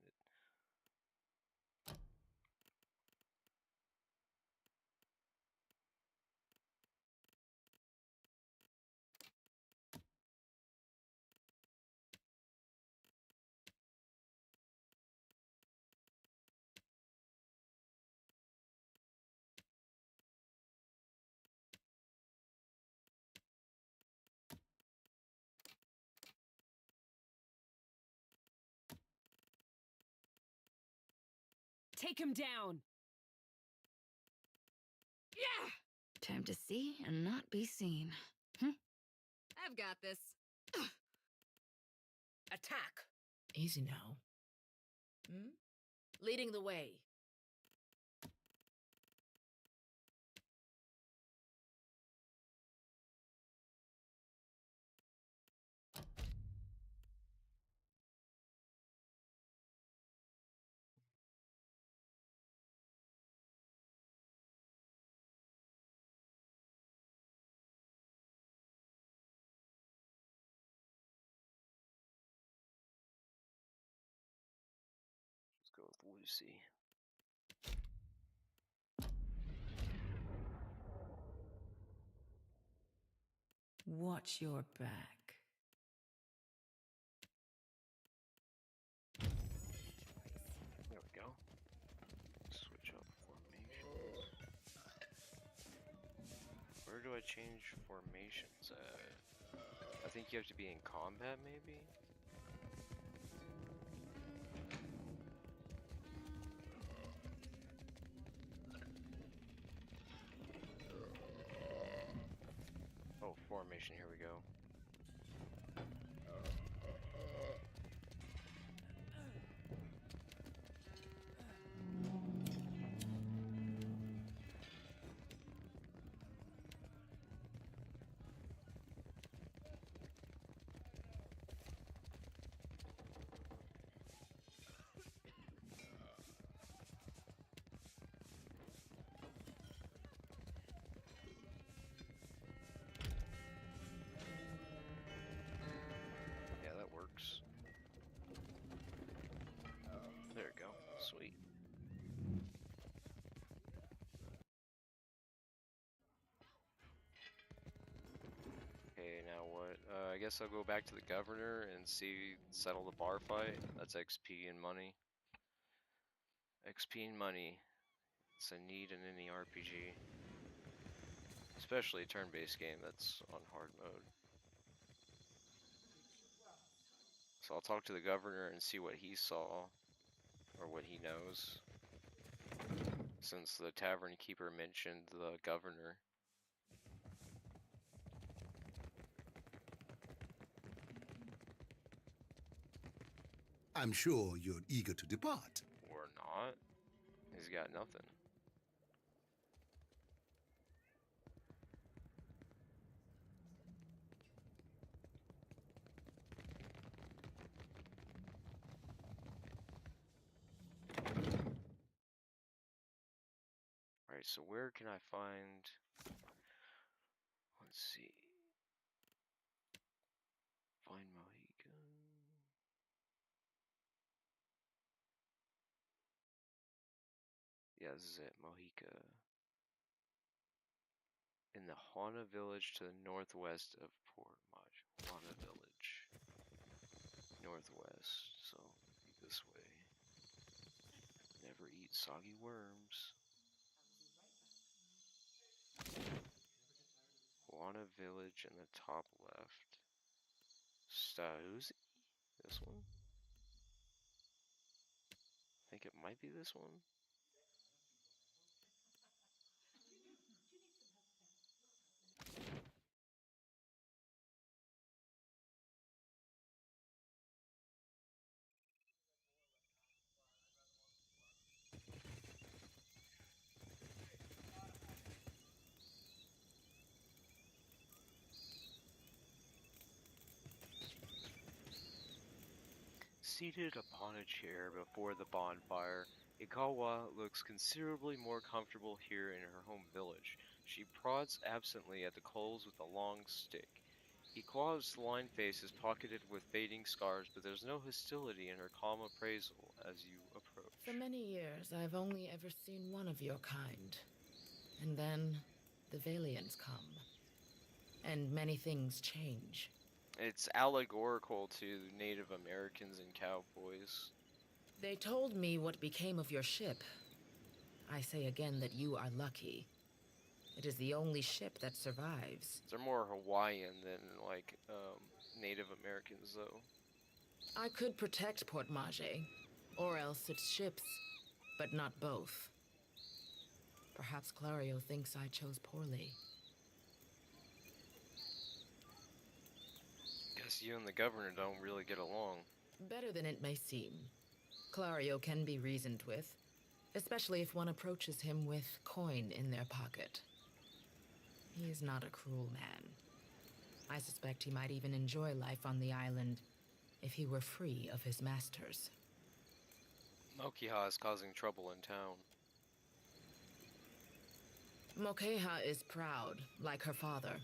Take him down! Yeah! Time to see and not be seen. I've got this. Attack! Easy now. Leading the way. Let's go with Lucy. Watch your back. There we go. Switch up formations. Where do I I change formations at? I think you have to be in combat, maybe? Oh, formation, here we go. Yeah, that works. There we go. Sweet. Okay, now what? I guess I'll go back to the governor and settle the bar fight. That's XP and money. XP and money. It's a need in any RPG. Especially a turn-based game that's on hard mode. So I'll talk to the governor and see what he saw, or what he knows. Since the tavern keeper mentioned the governor. I'm sure you're eager to depart. Or not. He's got nothing. Alright, so where can I find... Let's see... Find Mohica... Yeah, this is it, Mohica. In the Hana village to the northwest of Port Maj. Hana village. Northwest, so this way. Never eat soggy worms. Juana village in the top left. Stauzi? This one? I think it might be this one. Seated upon a chair before the bonfire, Ikawa looks considerably more comfortable here in her home village. She prods absently at the coals with a long stick. Ikawa's lined face is pocketed with fading scars, but there's no hostility in her calm appraisal as you approach. For many years, I've only ever seen one of your kind. And then, the Valiants come. And many things change. It's allegorical to Native Americans and cowboys. They told me what became of your ship. I say again that you are lucky. It is the only ship that survives. They're more Hawaiian than, like, Native Americans, though. I could protect Port Mage, or else its ships, but not both. Perhaps Clario thinks I chose poorly. Guess you and the governor don't really get along. Better than it may seem. Clario can be reasoned with, especially if one approaches him with coin in their pocket. He is not a cruel man. I suspect he might even enjoy life on the island if he were free of his masters. Mokiha is causing trouble in town. Mokeha is proud, like her father.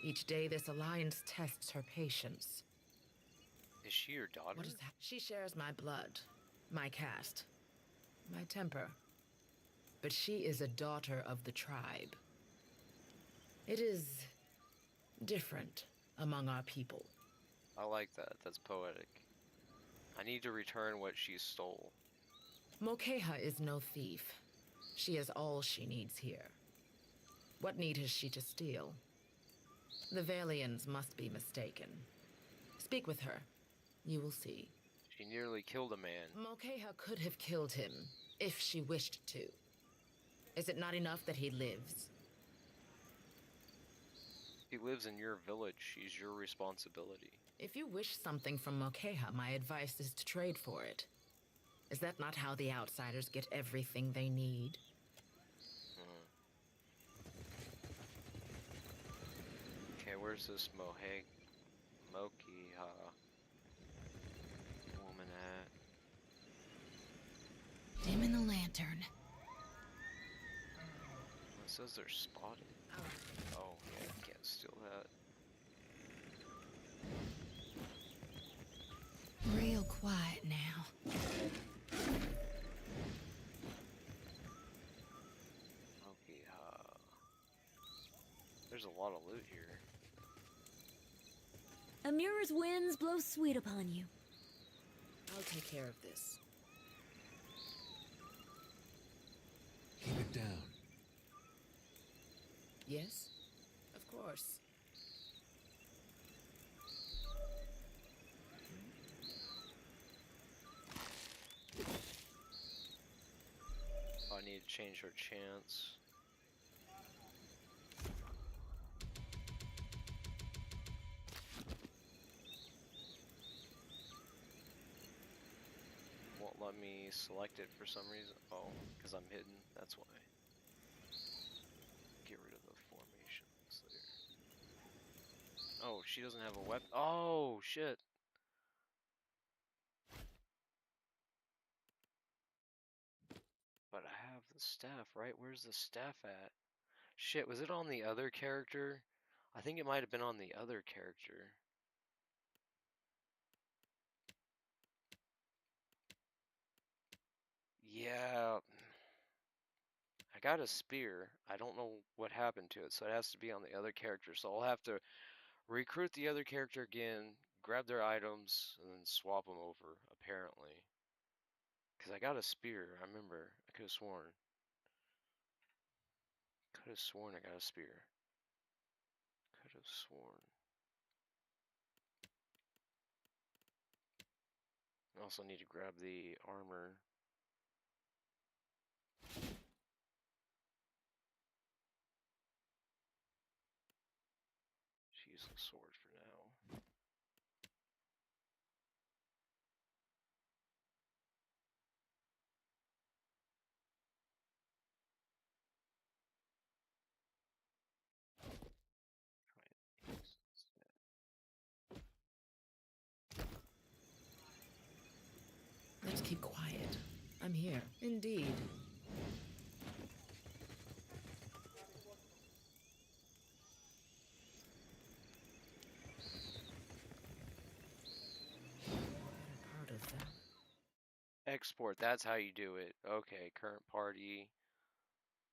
Each day this alliance tests her patience. Is she your daughter? What is that? She shares my blood, my caste, my temper. But she is a daughter of the tribe. It is different among our people. I like that. That's poetic. I need to return what she stole. Mokeha is no thief. She has all she needs here. What need has she to steal? The Valians must be mistaken. Speak with her. You will see. She nearly killed a man. Mokeha could have killed him, if she wished to. Is it not enough that he lives? He lives in your village. She's your responsibility. If you wish something from Mokeha, my advice is to trade for it. Is that not how the outsiders get everything they need? Okay, where's this Mokeha woman at? Dim in the lantern. It says they're spotted. Oh, yeah, I can't steal that. Real quiet now. Mokeha. There's a lot of loot here. A mirror's winds blow sweet upon you. I'll take care of this. Keep it down. Yes? Of course. I need to change her chance. Won't let me select it for some reason. Oh, because I'm hidden, that's why. Get rid of the formations there. Oh, she doesn't have a weapon. Oh, shit. But I have the staff, right? Where's the staff at? Shit, was it on the other character? I think it might have been on the other character. Yeah. I got a spear. I don't know what happened to it, so it has to be on the other character. So I'll have to recruit the other character again, grab their items, and then swap them over, apparently. Because I got a spear, I remember. I could have sworn. Could have sworn I got a spear. Could have sworn. I also need to grab the armor. Just use the sword for now. Let's keep quiet. I'm here. Indeed. Part of them. Export, that's how you do it. Okay, current party.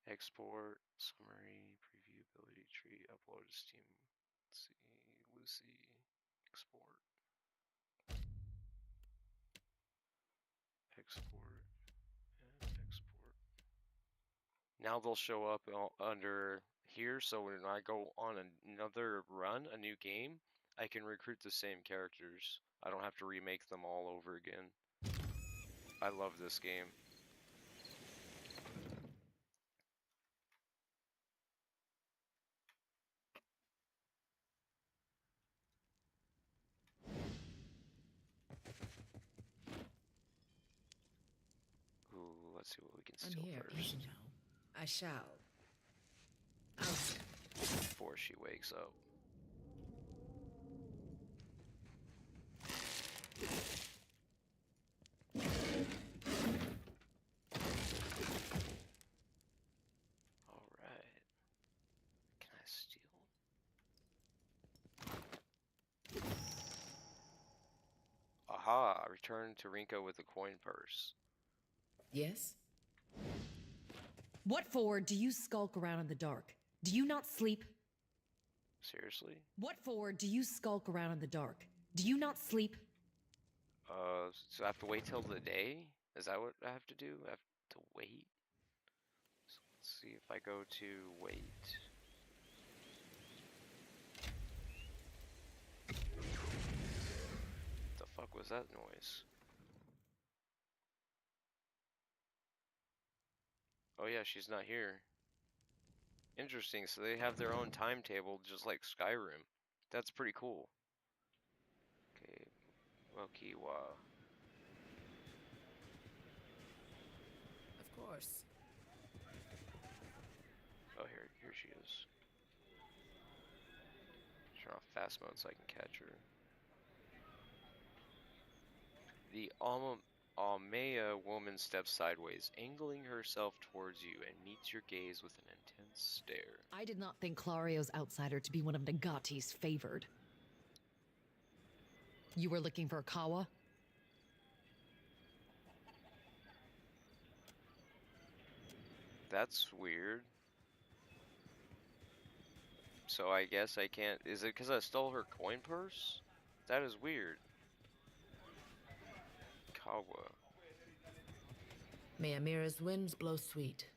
Export, summary, preview, ability tree, upload to Steam. Let's see, Lucy, export. Export, and export. Now they'll show up under here, so when I go on another run, a new game, I can recruit the same characters. I don't have to remake them all over again. I love this game. Ooh, let's see what we can steal first. I shall. Before she wakes up. Alright. Can I steal? Aha! Return to Rinko with a coin purse. Yes? What for do you skulk around in the dark? Do you not sleep? Seriously? What for do you skulk around in the dark? Do you not sleep? So I have to wait till the day? Is that what I have to do? I have to wait? So let's see if I go to wait. that noise? Oh yeah, she's not here. Interesting, so they have their own timetable just like Skyrim. That's pretty cool. Okay, Mokiwa. Of course. Oh, here she is. Turn off fast mode so I can catch her. The Almea woman steps sideways, angling herself towards you, and meets your gaze with an intense stare. I did not think Clario's outsider to be one of Nagati's favored. You were looking for Kawa? That's weird. So I guess I can't. Is it because I stole her coin purse? That is weird. Kawa. May Amira's winds blow sweet.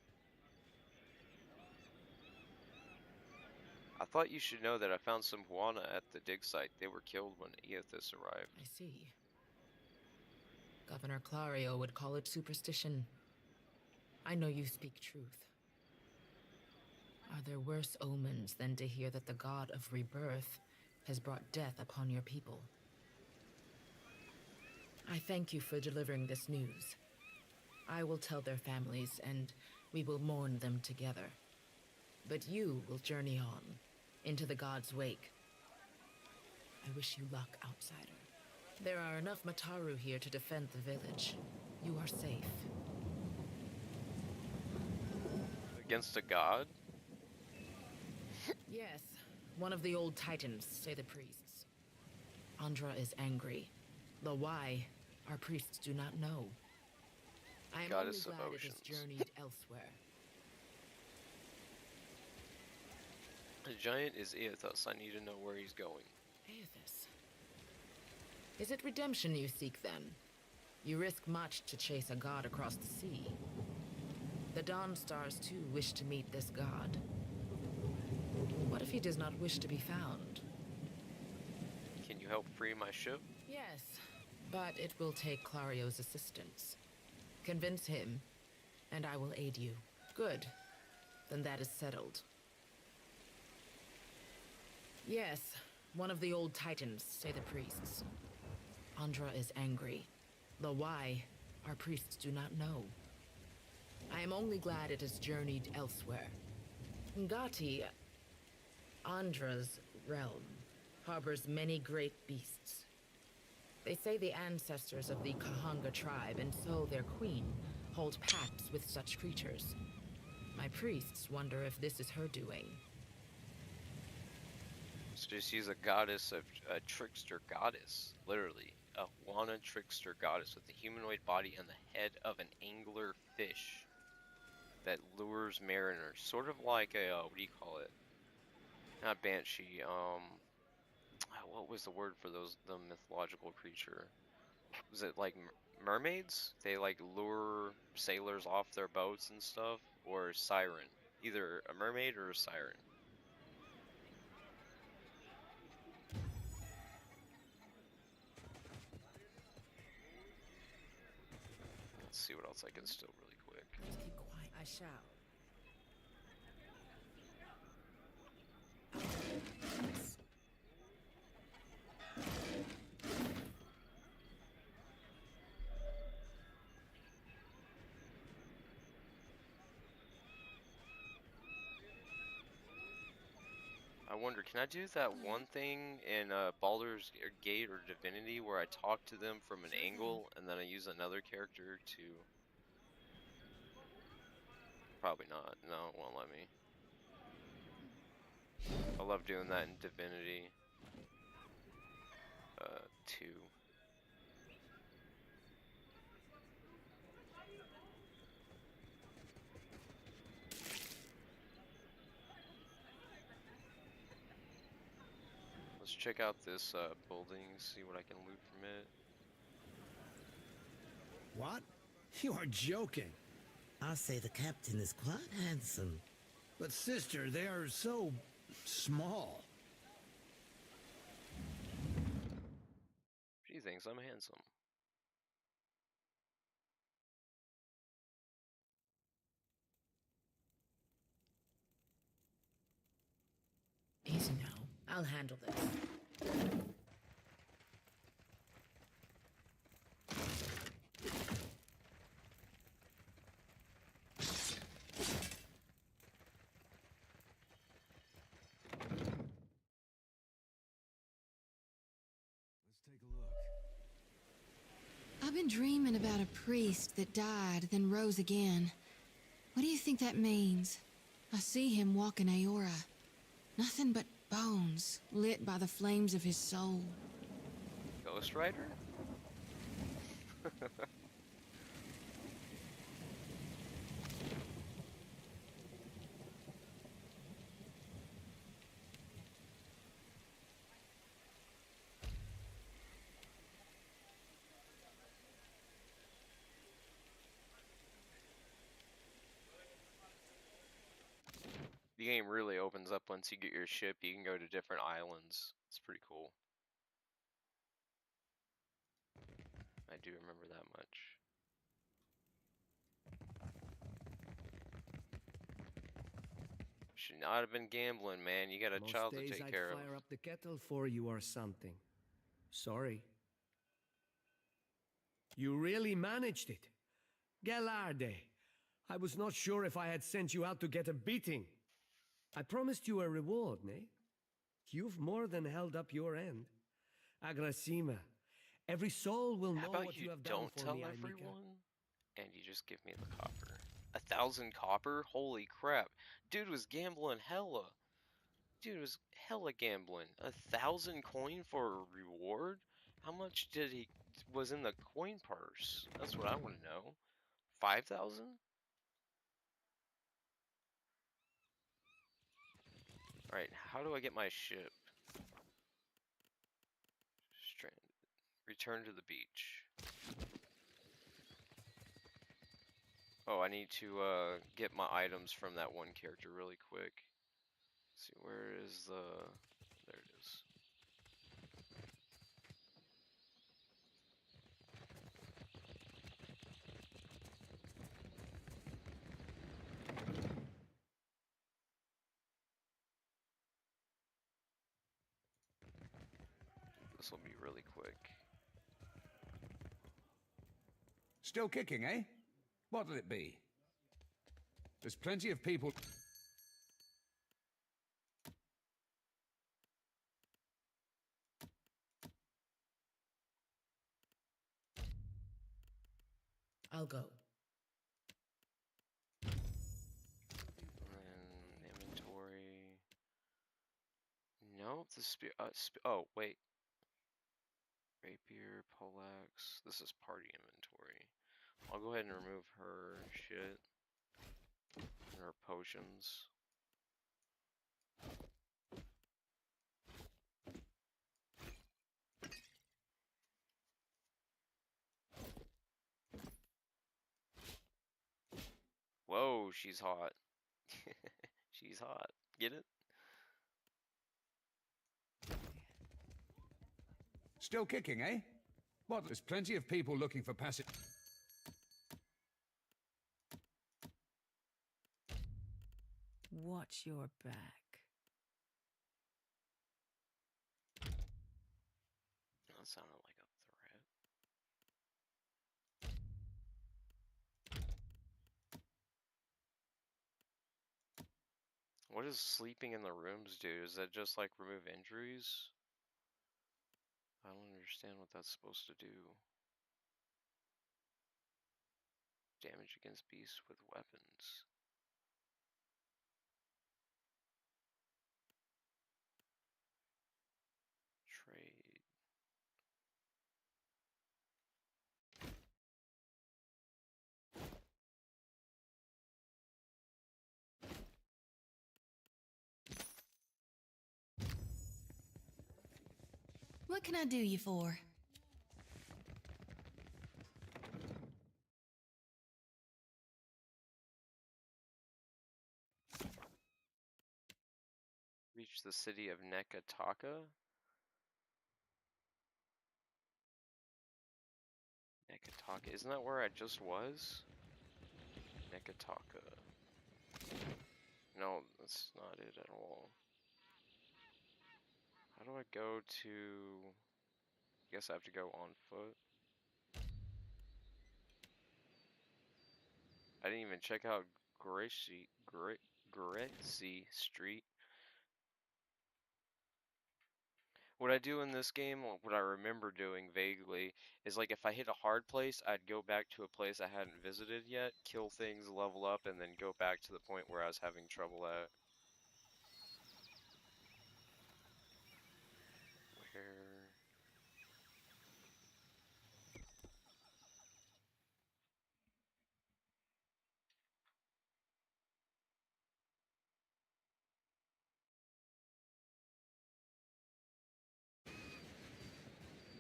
I thought you should know that I found some Huana at the dig site. They were killed when Eothas arrived. I see. Governor Clario would call it superstition. I know you speak truth. Are there worse omens than to hear that the god of rebirth has brought death upon your people? I thank you for delivering this news. I will tell their families, and we will mourn them together. But you will journey on, into the god's wake. I wish you luck, outsider. There are enough Mataru here to defend the village. You are safe. Against a god? Yes, one of the old titans, say the priests. Andra is angry. The why, our priests do not know. I am Goddess only of glad it has oceans. journeyed elsewhere. The giant is Eothas. I need to know where he's going. Eothas. Is it redemption you seek then? You risk much to chase a god across the sea. The Dawn Stars too wish to meet this god. What if he does not wish to be found? Can you help free my ship? Yes, but it will take Clario's assistance. Convince him, and I will aid you. Good. Then that is settled. Yes, one of the old titans, say the priests. Andra is angry. The why, our priests do not know. I am only glad it has journeyed elsewhere. Ngati, Andra's realm, harbors many great beasts. They say the ancestors of the Kahanga tribe, and so their queen, hold pacts with such creatures. My priests wonder if this is her doing. So she's a goddess, a trickster goddess, literally. A Huana trickster goddess with a humanoid body and the head of an angler fish that lures mariners. Sort of like a, what do you call it? Not banshee, what was the word for the mythological creature? Was it like mermaids? They like lure sailors off their boats and stuff? Or siren? Either a mermaid or a siren. Let's see what else I can steal really quick. Keep quiet. I shall. I wonder, can I do that one thing in Baldur's Gate or Divinity where I talk to them from an angle and then I use another character to... Probably not. No, it won't let me. I love doing that in Divinity 2. Let's check out this building, see what I can loot from it. What? You are joking. I'll say the captain is quite handsome. But sister, they are so small. She thinks because I'm handsome. Easy now. I'll handle this. I've been dreaming about a priest that died, then rose again. What do you think that means? I see him walking Aora. Nothing but bones, lit by the flames of his soul. Ghost Rider? The game really opens up once you get your ship. You can go to different islands. It's pretty cool. I do remember that much. Should not have been gambling, man. You got a child to take care of. I'd fire up the kettle for you or something. Sorry. You really managed it. Galarde. I was not sure if I had sent you out to get a beating. I promised you a reward, nay? You've more than held up your end. Agrasima, every soul will know what you have done for me, Don't tell everyone, and you just give me the copper. 1,000 copper? Holy crap. Dude was gambling hella. Dude was hella gambling. 1,000 coin for a reward? How much was in the coin purse? That's what I want to know. 5,000? Alright, how do I get my ship? Stranded. Return to the beach. Oh, I need to get my items from that one character really quick. Let's see, where is the... There it is. This will be really quick. Still kicking, eh? What'll it be? There's plenty of people... I'll go. And inventory... Nope, the spear... oh, wait. Rapier, poleaxe... This is party inventory. I'll go ahead and remove her shit. And her potions. Whoa, she's hot. She's hot. Get it? Still kicking, eh? What? There's plenty of people looking for passage... Watch your back. That sounded like a threat. What does sleeping in the rooms do? Is that just like remove injuries? I don't understand what that's supposed to do. Damage against beasts with weapons. Trade. What can I do you for? Reach the city of Nekataka. Nekataka. Isn't that where I just was? Nekataka. No, that's not it at all. How do I go to... I guess I have to go on foot. I didn't even check out Gracie Street. What I do in this game, what I remember doing vaguely, is like if I hit a hard place, I'd go back to a place I hadn't visited yet, kill things, level up, and then go back to the point where I was having trouble at. Where...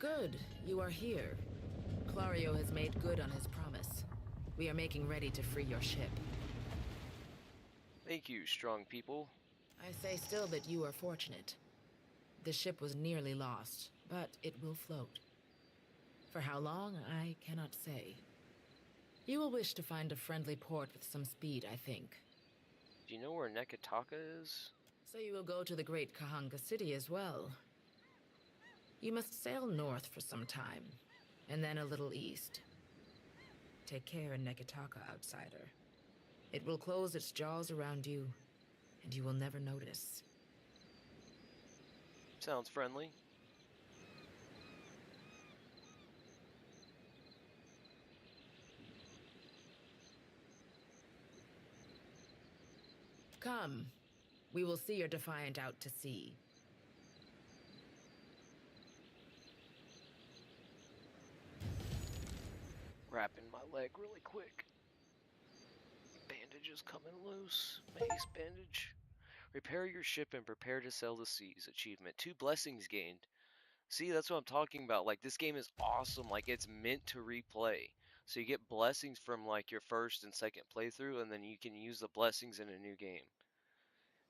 Good, you are here. Clario has made good on his promise. We are making ready to free your ship. Thank you, strong people. I say still that you are fortunate. The ship was nearly lost, but it will float. For how long, I cannot say. You will wish to find a friendly port with some speed, I think. Do you know where Nekataka is? So you will go to the great Kahanga city as well. You must sail north for some time, and then a little east. Take care in Nekataka, outsider. It will close its jaws around you, and you will never notice. Sounds friendly. Come, we will see your defiant out to sea. Wrapping my leg really quick. Bandage is coming loose. Ace bandage. Repair your ship and prepare to sail the seas. Achievement. 2 blessings gained. See, that's what I'm talking about. Like, this game is awesome. Like, it's meant to replay. So you get blessings from, like, your first and second playthrough, and then you can use the blessings in a new game.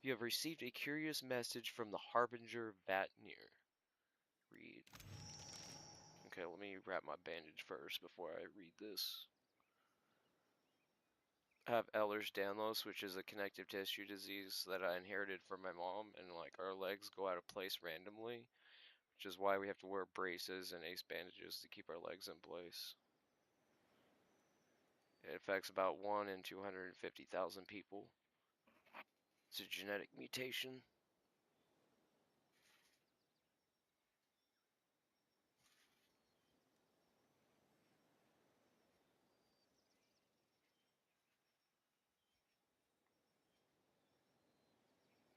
You have received a curious message from the Harbinger Vatnir. Read. Okay, let me wrap my bandage first before I read this. I have Ehlers-Danlos, which is a connective tissue disease that I inherited from my mom, and like our legs go out of place randomly, which is why we have to wear braces and ace bandages to keep our legs in place. It affects about 1 in 250,000 people. It's a genetic mutation.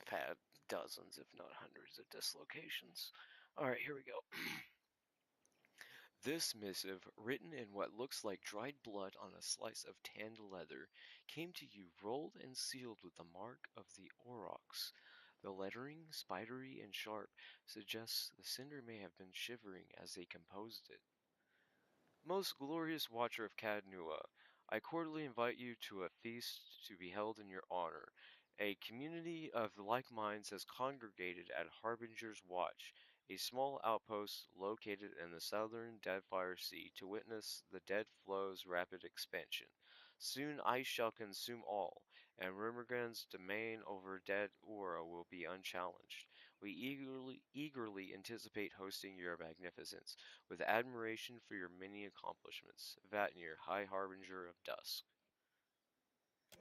I've had dozens, if not hundreds, of dislocations. Alright, here we go. This missive, written in what looks like dried blood on a slice of tanned leather, came to you rolled and sealed with the mark of the aurochs. The lettering, spidery and sharp, suggests the cinder may have been shivering as they composed it. Most glorious watcher of Cadnua, I cordially invite you to a feast to be held in your honor. A community of like minds has congregated at Harbinger's Watch, a small outpost located in the southern Deadfire Sea, to witness the dead flow's rapid expansion. Soon ice shall consume all, and Rimmergren's domain over Dead Ura will be unchallenged. We eagerly anticipate hosting your magnificence, with admiration for your many accomplishments. Vatnir, High Harbinger of Dusk.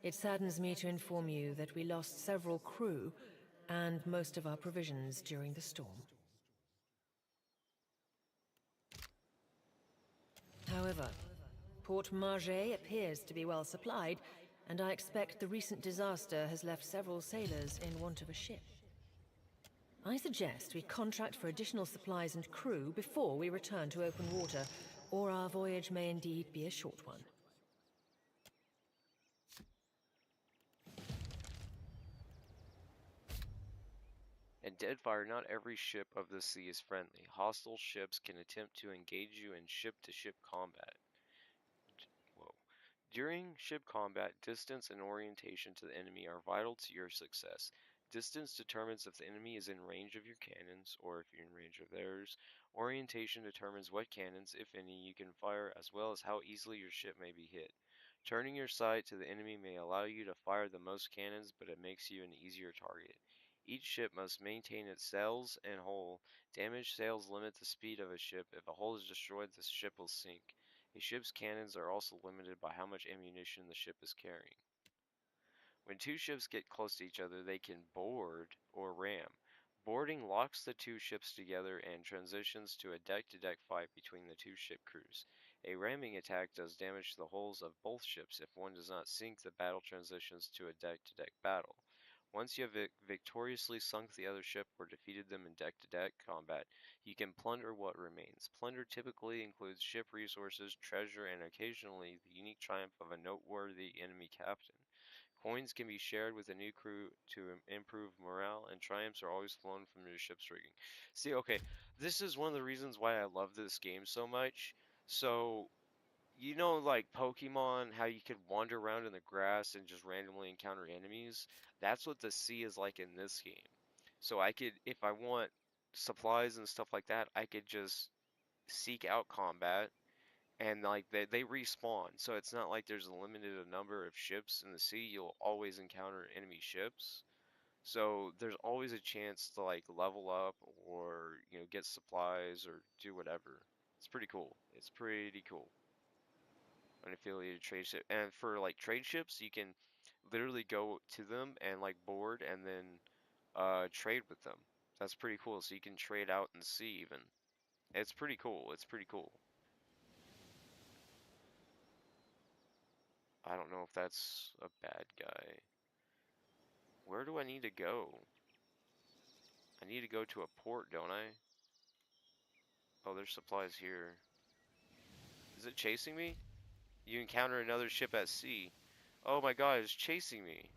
It saddens me to inform you that we lost several crew and most of our provisions during the storm. However, Port Margé appears to be well supplied, and I expect the recent disaster has left several sailors in want of a ship. I suggest we contract for additional supplies and crew before we return to open water, or our voyage may indeed be a short one. In Deadfire, not every ship of the sea is friendly. Hostile ships can attempt to engage you in ship-to-ship combat. Whoa. During ship combat, distance and orientation to the enemy are vital to your success. Distance determines if the enemy is in range of your cannons or if you're in range of theirs. Orientation determines what cannons, if any, you can fire as well as how easily your ship may be hit. Turning your sight to the enemy may allow you to fire the most cannons, but it makes you an easier target. Each ship must maintain its sails and hull. Damaged sails limit the speed of a ship. If a hull is destroyed, the ship will sink. A ship's cannons are also limited by how much ammunition the ship is carrying. When two ships get close to each other, they can board or ram. Boarding locks the two ships together and transitions to a deck-to-deck fight between the two ship crews. A ramming attack does damage to the hulls of both ships. If one does not sink, the battle transitions to a deck-to-deck battle. Once you have victoriously sunk the other ship or defeated them in deck-to-deck combat, you can plunder what remains. Plunder typically includes ship resources, treasure, and occasionally the unique triumph of a noteworthy enemy captain. Coins can be shared with a new crew to improve morale, and triumphs are always flown from your ship's rigging. See, okay, this is one of the reasons why I love this game so much. So, like Pokemon, how you could wander around in the grass and just randomly encounter enemies? That's what the sea is like in this game. So I could, if I want supplies and stuff like that, I could just seek out combat and like they respawn. So it's not like there's a limited number of ships in the sea. You'll always encounter enemy ships. So there's always a chance to like level up or get supplies or do whatever. It's pretty cool. It's pretty cool. An affiliated trade ship, and for like trade ships, you can literally go to them and like board and then trade with them. That's pretty cool. So you can trade out and see even. It's pretty cool. It's pretty cool. I don't know if that's a bad guy. Where do I need to go? I need to go to a port, don't I? Oh, there's supplies here. Is it chasing me? You encounter another ship at sea. Oh my god, it's chasing me.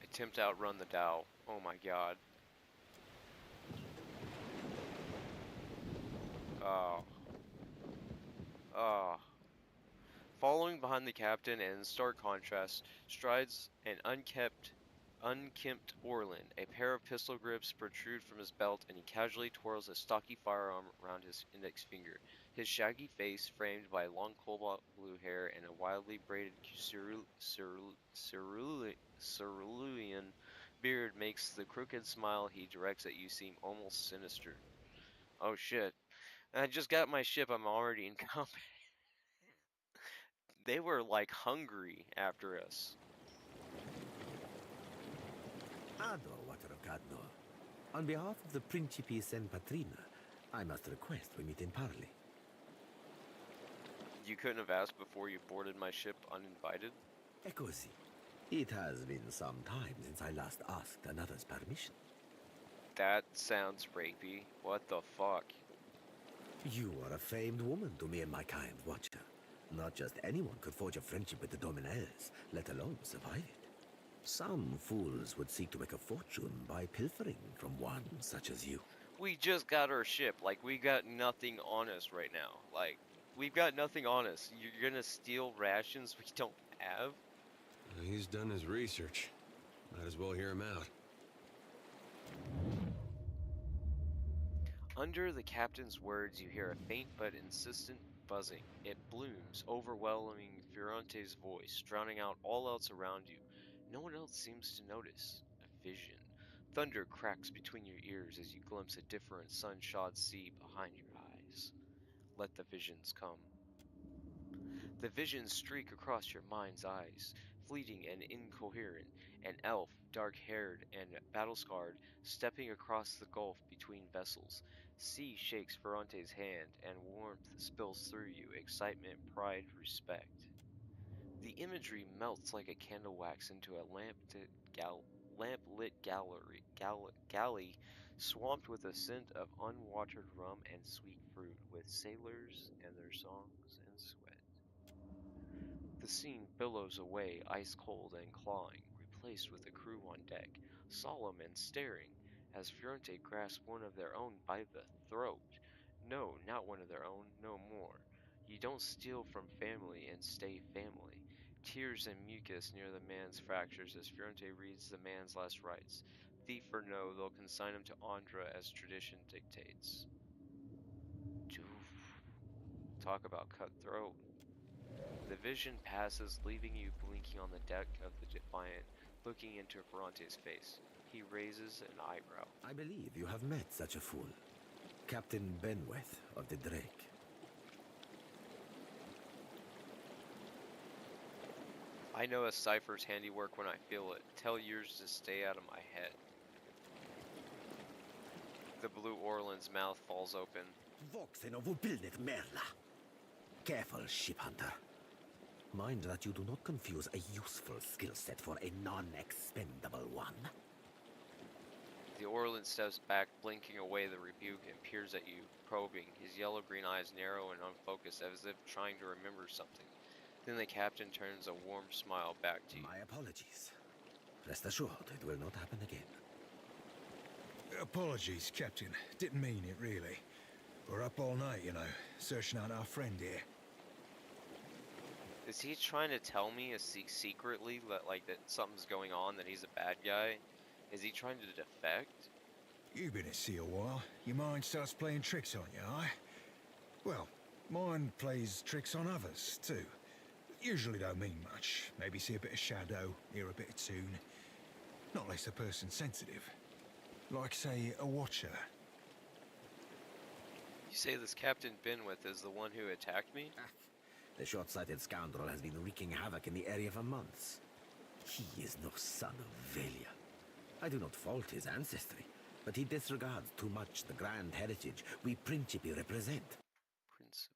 Attempt to outrun the Dow. Oh my god. Oh. Oh. Following behind the captain and in stark contrast, strides an unkempt Orlin. A pair of pistol grips protrude from his belt, and he casually twirls a stocky firearm around his index finger. His shaggy face, framed by long cobalt blue hair and a wildly braided cerulean beard, makes the crooked smile he directs at you seem almost sinister. Oh shit. I just got my ship, I'm already in combat. They were like hungry after us. Ado, Waterocado. On behalf of the Principes and Patrina, I must request we meet in parley. You couldn't have asked before you boarded my ship uninvited? Così. It has been some time since I last asked another's permission. That sounds rapey. What the fuck? You are a famed woman to me and my kind, Watcher. Not just anyone could forge a friendship with the Dominels, let alone survive it. Some fools would seek to make a fortune by pilfering from one such as you. We just got our ship. Like, we got nothing on us right now. Like, we've got nothing on us. You're gonna steal rations we don't have? He's done his research. Might as well hear him out. Under the captain's words, you hear a faint but insistent buzzing. It blooms, overwhelming Fiorante's voice, drowning out all else around you. No one else seems to notice. A vision. Thunder cracks between your ears as you glimpse a different sun-shod sea behind your eyes. Let the visions come. The visions streak across your mind's eyes, fleeting and incoherent. An elf, dark-haired and battle-scarred, stepping across the gulf between vessels. Sea shakes Ferrante's hand, and warmth spills through you, excitement, pride, respect. The imagery melts like a candle wax into a lamp-lit galley swamped with a scent of unwatered rum and sweet fruit, with sailors and their songs and sweat. The scene billows away, ice cold and clawing, replaced with the crew on deck, solemn and staring, as Fiorente grasps one of their own by the throat. No, not one of their own, no more. You don't steal from family and stay family. Tears and mucus near the man's fractures as Fioronte reads the man's last rites. Thief or no, they'll consign him to Andra as tradition dictates. Oof. Talk about cutthroat. The vision passes, leaving you blinking on the deck of the Defiant, looking into Ferrante's face. He raises an eyebrow. I believe you have met such a fool. Captain Benweth of the Drake. I know a cipher's handiwork when I feel it. Tell yours to stay out of my head. The blue Orland's mouth falls open. Voxen of Ubilnet Merla. Careful, ship hunter. Mind that you do not confuse a useful skill set for a non-expendable one. The Orland steps back, blinking away the rebuke, and peers at you, probing, his yellow-green eyes narrow and unfocused as if trying to remember something. Then the captain turns a warm smile back to you. My apologies. Rest assured, it will not happen again. Apologies, Captain. Didn't mean it, really. We're up all night, you know, searching out our friend here. Is he trying to tell me secretly that, that something's going on, that he's a bad guy? Is he trying to defect? You've been at sea a while. Your mind starts playing tricks on you, aye? Well, mine plays tricks on others, too. Usually don't mean much. Maybe see a bit of shadow, hear a bit of tune. Not unless the person's sensitive. Like, say, a watcher. You say this Captain Benwith is the one who attacked me? The short-sighted scoundrel has been wreaking havoc in the area for months. He is no son of Velia. I do not fault his ancestry, but he disregards too much the grand heritage we Principi represent. Principi.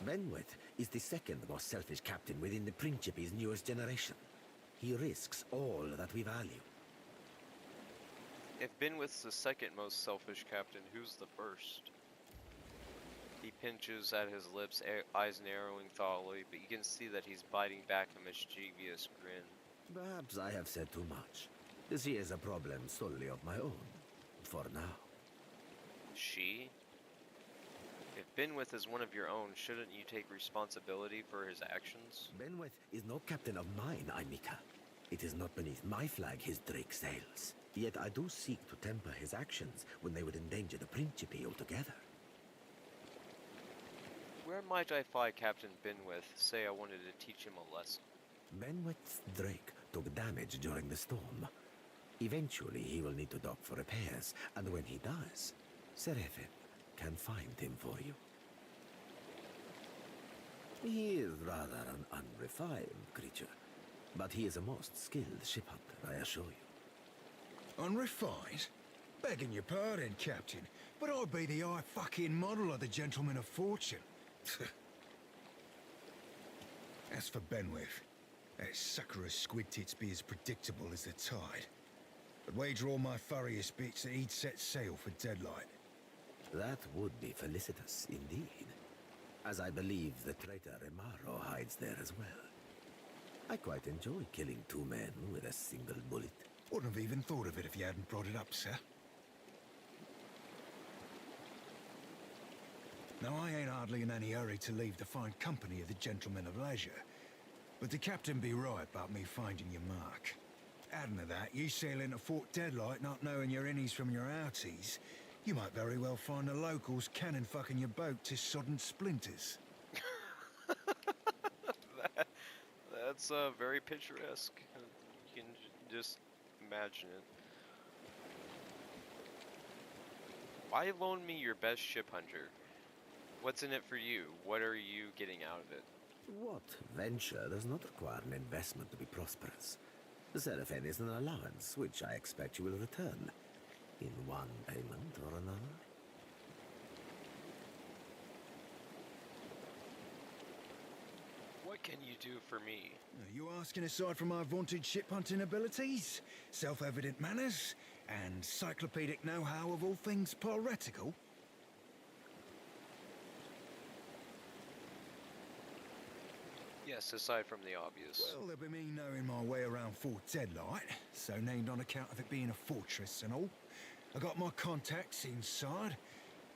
Benweth is the second most selfish captain within the Principi's newest generation. He risks all that we value. If Benwith's the second most selfish captain, who's the first? He pinches at his lips, eyes narrowing thoughtfully, but you can see that he's biting back a mischievous grin. Perhaps I have said too much. This is a problem solely of my own. For now. She? If Benwith is one of your own, shouldn't you take responsibility for his actions? Benweth is no captain of mine, Imita. It is not beneath my flag his Drake sails. Yet I do seek to temper his actions when they would endanger the Principe altogether. Where might I find Captain Benwith? Say I wanted to teach him a lesson. Benweth's Drake took damage during the storm. Eventually he will need to dock for repairs, and when he does, Seraphin can find him for you. He is rather an unrefined creature, but he is a most skilled ship hunter, I assure you. Unrefined? Begging your pardon, Captain, but I'd be the fucking model of the Gentleman of Fortune. As for Benwith, that sucker of squid tits be as predictable as the tide. I'd wager all my furriest bits that he'd set sail for Deadlight. That would be felicitous indeed, as I believe the traitor Remaro hides there as well. I quite enjoy killing two men with a single bullet. Wouldn't have even thought of it if you hadn't brought it up, sir. Now, I ain't hardly in any hurry to leave the fine company of the Gentlemen of Leisure, but the captain be right about me finding your mark. Adding to that, you sail into Fort Deadlight not knowing your innies from your outies, you might very well find the locals cannon fucking your boat to sodden splinters. That's very picturesque. You can just imagine it. Why loan me your best ship hunter? What's in it for you? What are you getting out of it? What venture does not require an investment to be prosperous? The Seraphin is an allowance, which I expect you will return. In one payment or another? What can you do for me? Are you asking aside from my vaunted ship hunting abilities, self-evident manners, and encyclopedic know-how of all things piratical? Yes, aside from the obvious. Well, there'll be me knowing my way around Fort Deadlight, so named on account of it being a fortress and all. I got my contacts inside,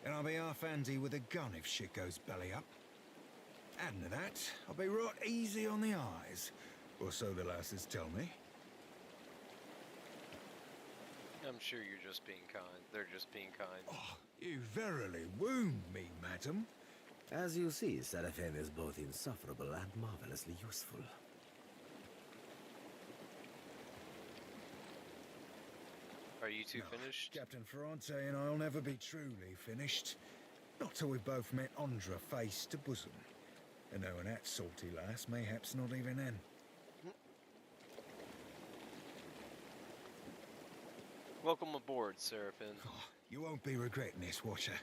and I'll be half handy with a gun if shit goes belly up. Adding to that, I'll be right easy on the eyes. Or so the lasses tell me. I'm sure you're just being kind. They're just being kind. Oh, you verily wound me, madam. As you see, Seraphine is both insufferable and marvelously useful. Are you two finished? Captain Ferrante and I'll never be truly finished. Not till we both met Andra face to bosom. And knowing that salty lass, mayhaps not even then. Welcome aboard, Seraphine. Oh, you won't be regretting this, Watcher.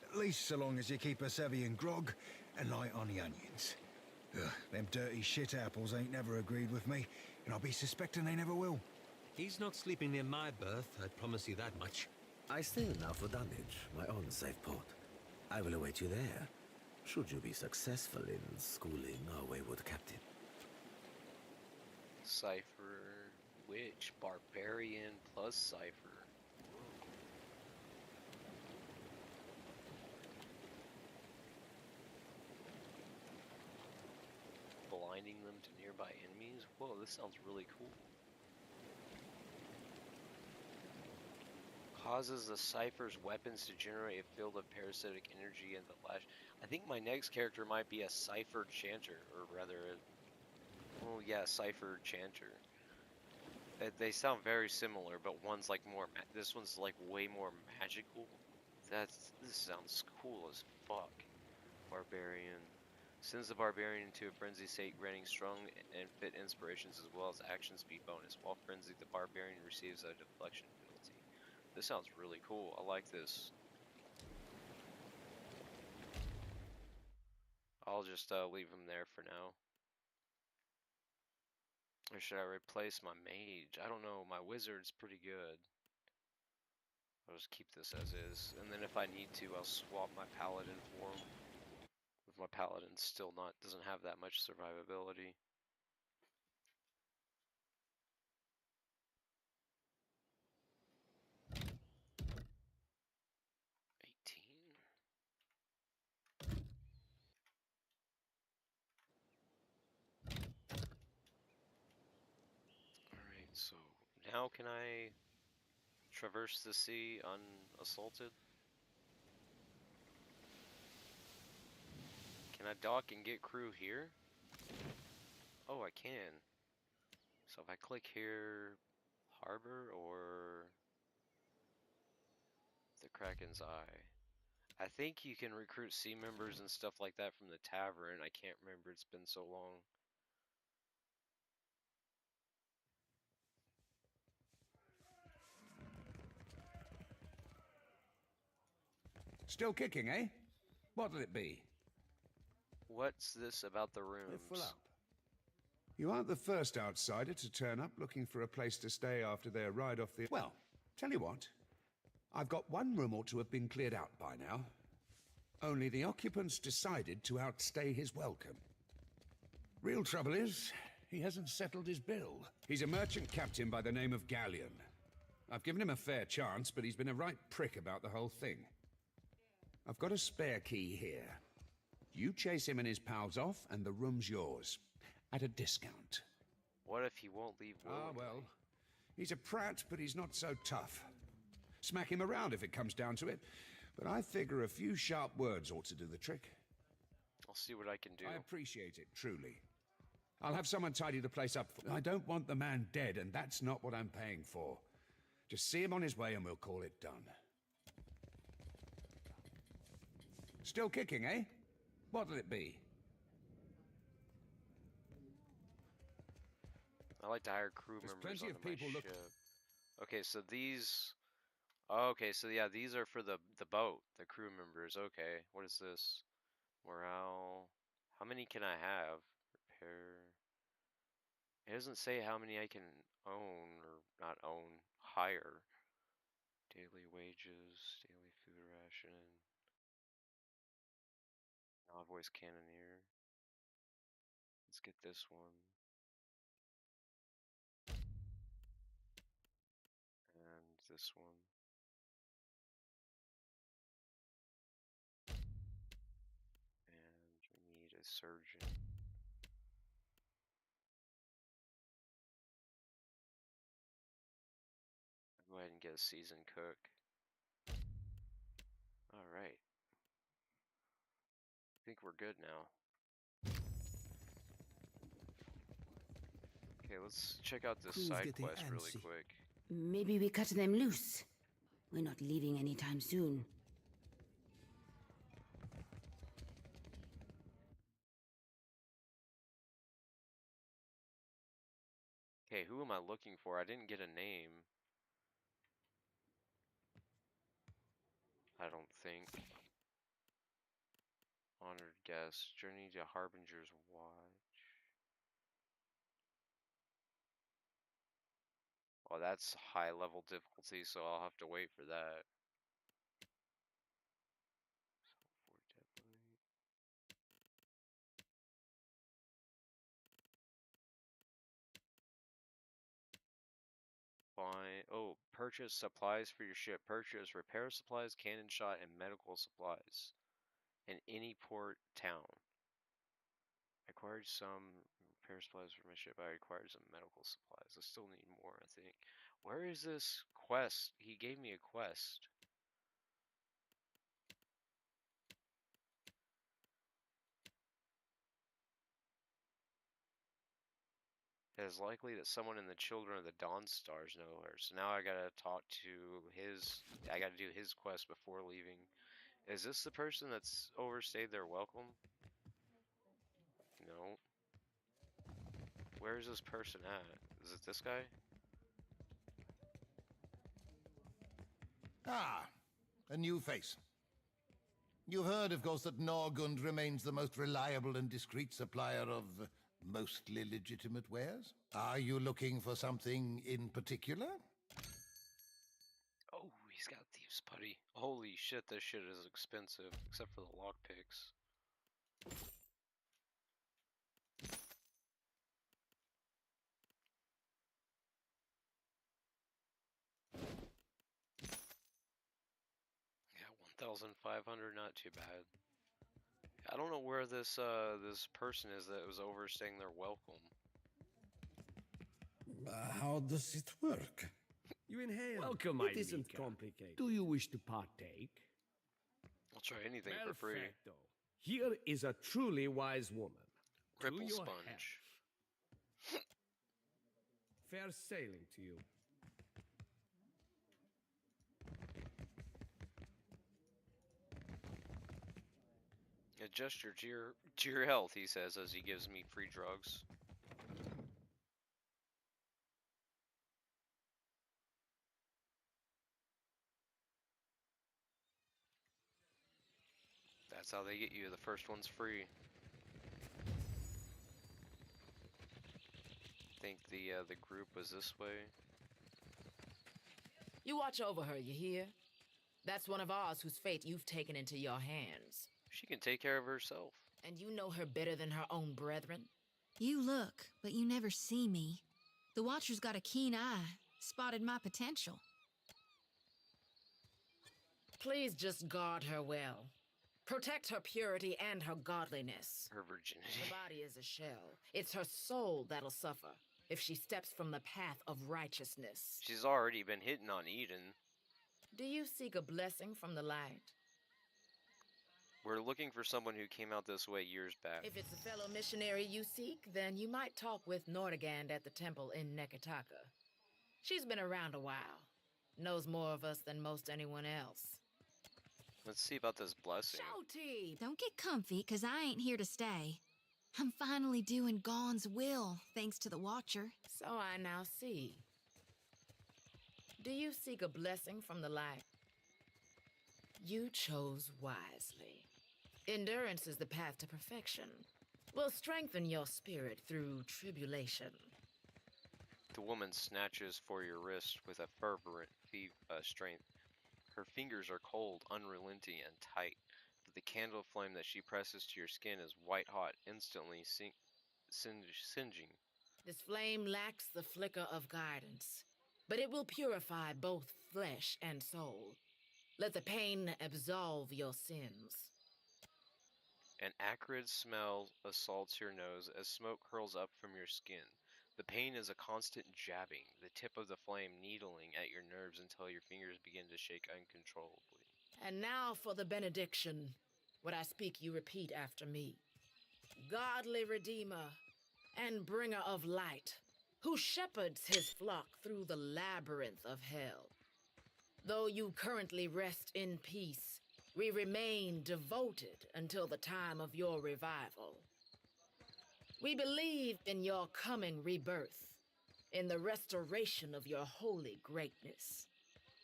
At least so long as you keep us heavy in grog and light on the onions. Ugh, them dirty shit apples ain't never agreed with me, and I'll be suspecting they never will. He's not sleeping near my berth, I promise you that much. I sail now for Dunwich, my own safe port. I will await you there, should you be successful in schooling our wayward captain. Cypher, witch, barbarian, plus Cypher. Blinding them to nearby enemies? Whoa, this sounds really cool. Causes the Cypher's weapons to generate a field of parasitic energy and the lash. I think my next character might be a Cypher Chanter, or rather, oh yeah, Cypher Chanter. They sound very similar, but one's like more. This one's like way more magical. This sounds cool as fuck. Barbarian sends the barbarian into a frenzy state, granting strong and fit inspirations as well as action speed bonus. While frenzied, the barbarian receives a deflection penalty. This sounds really cool. I like this. I'll just leave him there for now. Or should I replace my mage? I don't know. My wizard's pretty good. I'll just keep this as is. And then if I need to, I'll swap my paladin for him. If my paladin still doesn't have that much survivability. Alright, so now can I traverse the sea unassaulted? Can I dock and get crew here? Oh, I can. So if I click here, harbor or the Kraken's Eye. I think you can recruit sea members and stuff like that from the tavern. I can't remember, it's been so long. Still kicking, eh? What'll it be? What's this about the rooms? They're full up. You aren't the first outsider to turn up looking for a place to stay after their ride off the... Well, tell you what. I've got one room ought to have been cleared out by now. Only the occupants decided to outstay his welcome. Real trouble is, he hasn't settled his bill. He's a merchant captain by the name of Galleon. I've given him a fair chance, but he's been a right prick about the whole thing. I've got a spare key here. You chase him and his pals off, and the room's yours. At a discount. What if he won't leave willingly? Ah, well. He's a prat, but he's not so tough. Smack him around if it comes down to it. But I figure a few sharp words ought to do the trick. I'll see what I can do. I appreciate it, truly. I'll have someone tidy the place up. I don't want the man dead, and that's not what I'm paying for. Just see him on his way and we'll call it done. Still kicking, eh? What'll it be? I like to hire crew There's members plenty on of my people ship. Okay, so these... Oh, okay, so yeah, these are for the boat, the crew members. Okay, what is this? Morale. How many can I have? Repair. It doesn't say how many I can own, or not own, hire. Daily wages, daily food ration. Novice Cannoneer. Let's get this one. And this one. And we need a surgeon. Go ahead and get a seasoned cook. Alright. I think we're good now. Okay, let's check out this Crew's side getting quest really antsy. quick. Maybe we cut them loose. We're not leaving anytime soon. Okay, who am I looking for? I didn't get a name. I don't think. Honored guest. Journey to Harbinger's Watch. Oh, that's high level difficulty, so I'll have to wait for that. Fine. Oh, purchase supplies for your ship. Purchase repair supplies, cannon shot, and medical supplies. In any port town. I acquired some repair supplies for my ship. I acquired some medical supplies. I still need more, I think. Where is this quest? He gave me a quest. It is likely that someone in the Children of the Dawn Stars know her. So now I gotta talk to his... I gotta do his quest before leaving. Is this the person that's overstayed their welcome? No. Where is this person at? Is it this guy? Ah, a new face. You've heard, of course, that Norgund remains the most reliable and discreet supplier of mostly legitimate wares. Are you looking for something in particular? Oh, he's got Thieves Putty. Holy shit, this shit is expensive, except for the lockpicks. Yeah, 1,500, not too bad. I don't know where this this person is that was overstaying their welcome. How does it work? You inhale. Welcome, It isn't complicated. Do you wish to partake? I'll try anything for free. Perfecto. Here is a truly wise woman. Ripple To your sponge. health. Fair sailing to you. Adjust your to your health, he says as he gives me free drugs. That's how they get you. The first one's free. I think the group was this way. You watch over her, you hear? That's one of ours whose fate you've taken into your hands. She can take care of herself. And you know her better than her own brethren? You look, but you never see me. The Watcher's got a keen eye, spotted my potential. Please just guard her well. Protect her purity and her godliness. Her virginity. Her body is a shell. It's her soul that'll suffer if she steps from the path of righteousness. She's already been hitting on Eden. Do you seek a blessing from the light? We're looking for someone who came out this way years back. If it's a fellow missionary you seek, then you might talk with Nordegand at the temple in Nekataka. She's been around a while. Knows more of us than most anyone else. Let's see about this blessing. Shouty! Don't get comfy, 'cause I ain't here to stay. I'm finally doing Gon's will, thanks to the Watcher. So I now see. Do you seek a blessing from the light? You chose wisely. Endurance is the path to perfection. Will strengthen your spirit through tribulation. The woman snatches for your wrist with a fervent strength. Her fingers are cold, unrelenting, and tight, but the candle flame that she presses to your skin is white hot, instantly singeing. This flame lacks the flicker of guidance, but it will purify both flesh and soul. Let the pain absolve your sins. An acrid smell assaults your nose as smoke curls up from your skin. The pain is a constant jabbing, the tip of the flame needling at your nerves until your fingers begin to shake uncontrollably. And now for the benediction. What I speak, you repeat after me. Godly Redeemer and bringer of light, who shepherds his flock through the labyrinth of hell. Though you currently rest in peace, we remain devoted until the time of your revival. We believe in your coming rebirth, in the restoration of your holy greatness,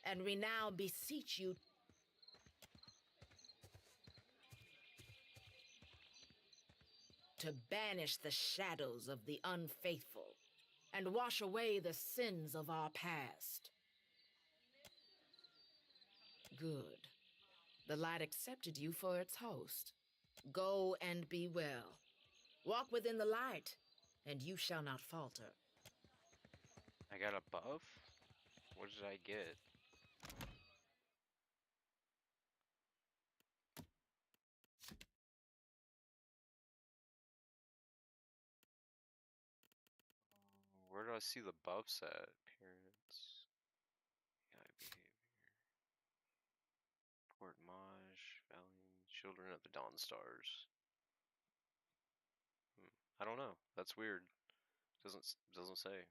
and we now beseech you to banish the shadows of the unfaithful and wash away the sins of our past. Good. The light accepted you for its host. Go and be well. Walk within the light, and you shall not falter. I got a buff? What did I get? Where do I see the buffs at? Appearance. AI behavior. Port Maj, Valiant, Children of the Dawn Stars. I don't know. That's weird. Doesn't say.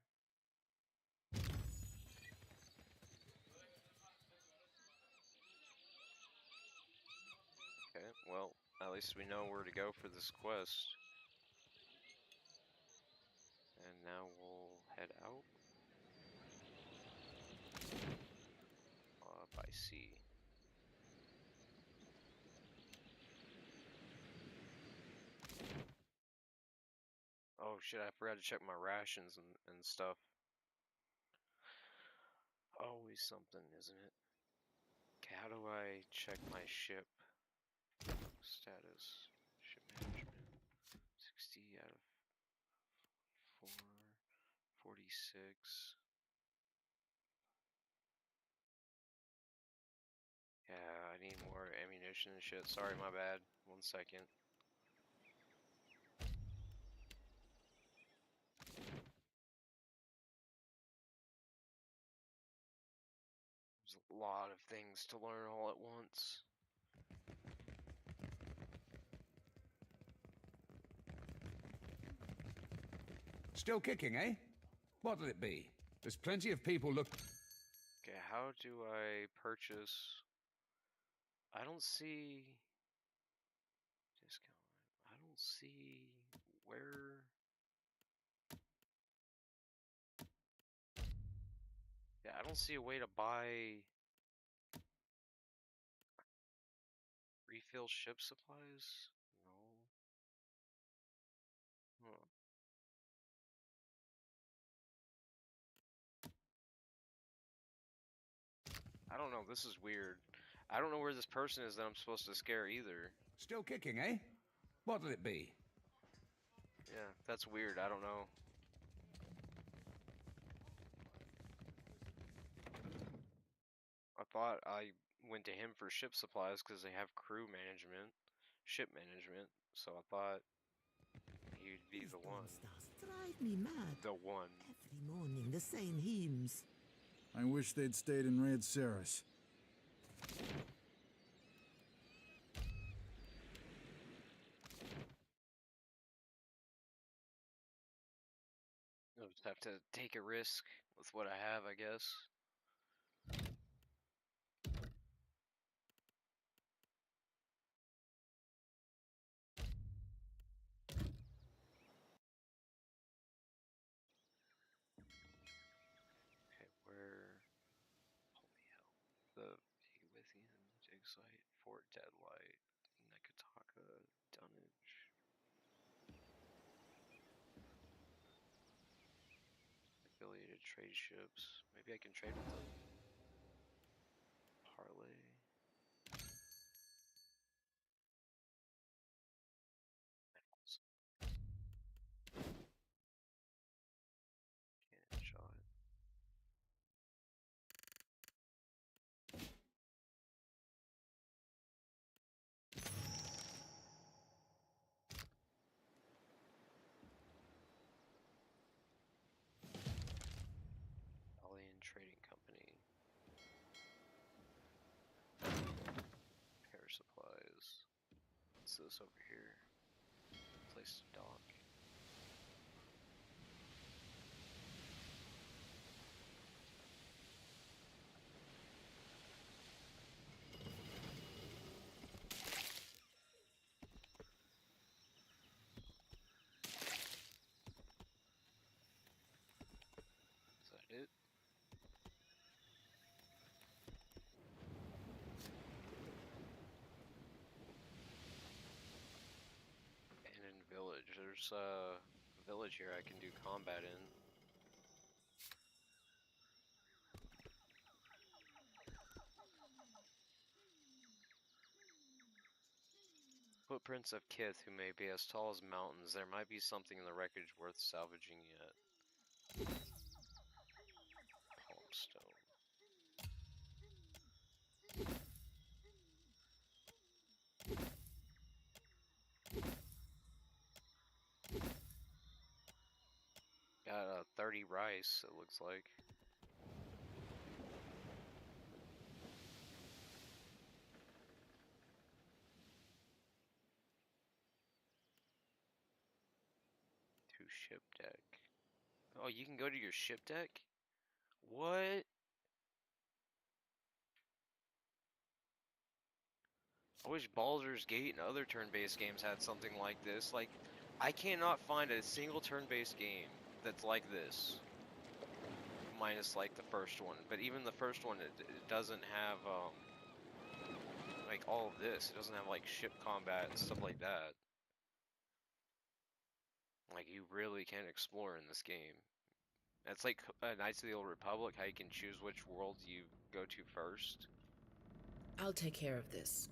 Okay, well, at least we know where to go for this quest. And now we'll head out by sea. Oh shit, I forgot to check my rations and stuff. Always something, isn't it? Okay, how do I check my ship status? Ship management. 60 out of 4. 46. Yeah, I need more ammunition and shit. Sorry, my bad. 1 second. There's a lot of things to learn all at once. Still kicking, eh? What'll it be? There's plenty of people look... Okay, how do I purchase... I don't see... Discount. I don't see... Where... Yeah, I don't see a way to buy... Refill ship supplies? No. Huh. I don't know, this is weird. I don't know where this person is that I'm supposed to scare either. Still kicking, eh? What'll it be? Yeah, that's weird, I don't know. I thought I went to him for ship supplies because they have crew management, ship management, so I thought he'd be the one. Drive me mad. The one. Every morning, the same hymns. I wish they'd stayed in Red Saris. I'll just have to take a risk with what I have, I guess. Okay, where... Holy hell. The Withian dig site, Fort Deadlight, Nekataka, Dunnage. Affiliated trade ships. Maybe I can trade with them. Parlay. Cannon shot. this over here? Place to dock. Is that it? Abandoned village. There's a village here I can do combat in. Footprints of Kith who may be as tall as mountains. There might be something in the wreckage worth salvaging yet. Palm stone. Got 30 rice, it looks like. To ship deck. Oh, you can go to your ship deck? What? I wish Baldur's Gate and other turn-based games had something like this. Like, I cannot find a single turn-based game that's like this. Minus, like, the first one. But even the first one, it doesn't have, like, all of this. It doesn't have, like, ship combat and stuff like that. Like, you really can explore in this game. It's like Knights of the Old Republic, how you can choose which world you go to first. I'll take care of this.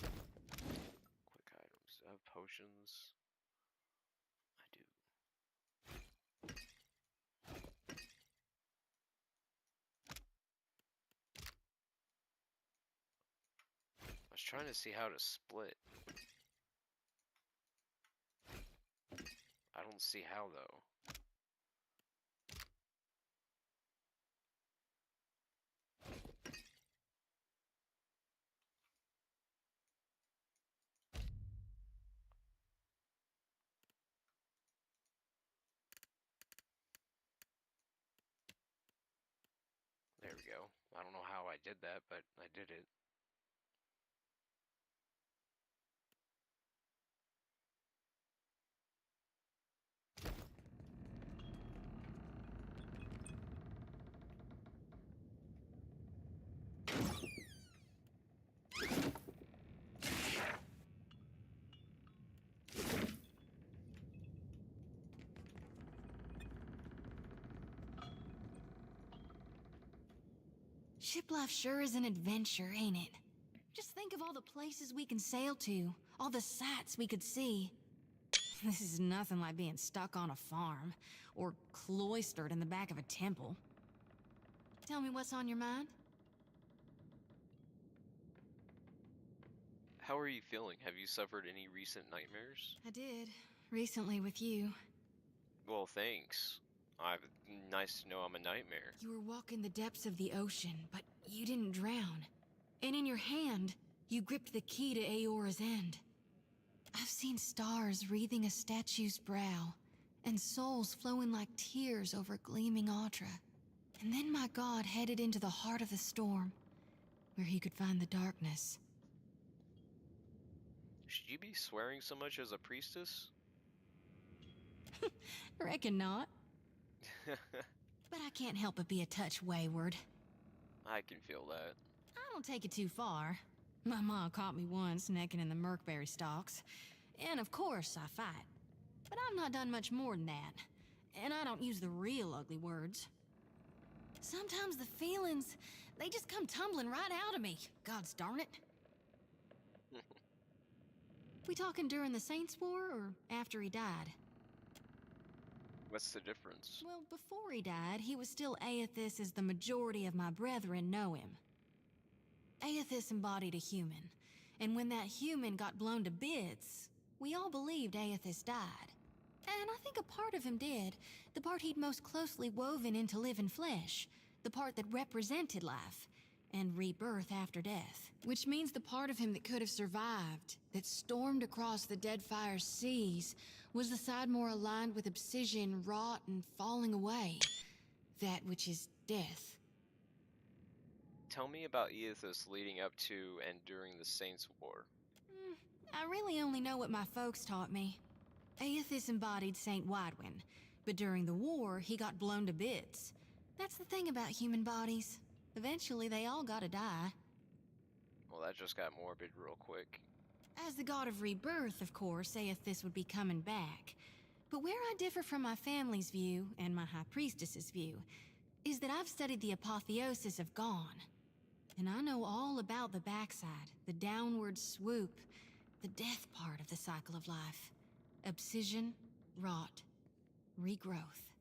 Quick items. Do I have potions? I do. I was trying to see how to split. I don't see how though. There we go. I don't know how I did that, but I did it. Ship life sure is an adventure, ain't it? Just think of all the places we can sail to, all the sights we could see. This is nothing like being stuck on a farm, or cloistered in the back of a temple. Tell me what's on your mind? How are you feeling? Have you suffered any recent nightmares? I did, recently with you. Well, thanks. Nice to know I'm a nightmare. You were walking the depths of the ocean, but you didn't drown. And in your hand, you gripped the key to Aora's end. I've seen stars wreathing a statue's brow, and souls flowing like tears over gleaming Audra. And then my god headed into the heart of the storm, where he could find the darkness. Should you be swearing so much as a priestess? Reckon not. But I can't help but be a touch wayward. I can feel that. I don't take it too far. My ma caught me once necking in the Merkberry stalks. And of course I fight. But I've not done much more than that. And I don't use the real ugly words. Sometimes the feelings, they just come tumbling right out of me. Gods darn it. We talking during the Saints' War or after he died? What's the difference? Well, before he died, he was still Aethys as the majority of my brethren know him. Aethys embodied a human, and when that human got blown to bits, we all believed Aethys died. And I think a part of him did, the part he'd most closely woven into living flesh, the part that represented life. and rebirth after death. Which means the part of him that could have survived, that stormed across the Deadfire seas, was the side more aligned with obsidian, rot, and falling away. That which is death. Tell me about Aethys leading up to and during the Saints' War. I really only know what my folks taught me. Aethys embodied Saint Widwin, but during the war, he got blown to bits. That's the thing about human bodies. Eventually, they all gotta die. Well, that just got morbid real quick. As the god of rebirth, of course, Aethys would be coming back. But where I differ from my family's view, and my High Priestess's view, is that I've studied the apotheosis of Gone. And I know all about the backside, the downward swoop, the death part of the cycle of life. Obsidian, rot, regrowth.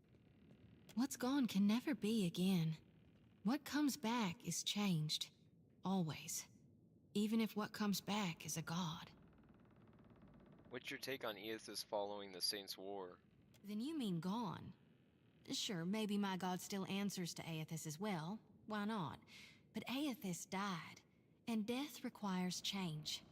What's gone can never be again. What comes back is changed. Always. Even if what comes back is a god. What's your take on Aethys following the Saints' War? Then you mean gone. Sure, maybe my god still answers to Aethys as well. Why not? But Aethys died, and death requires change.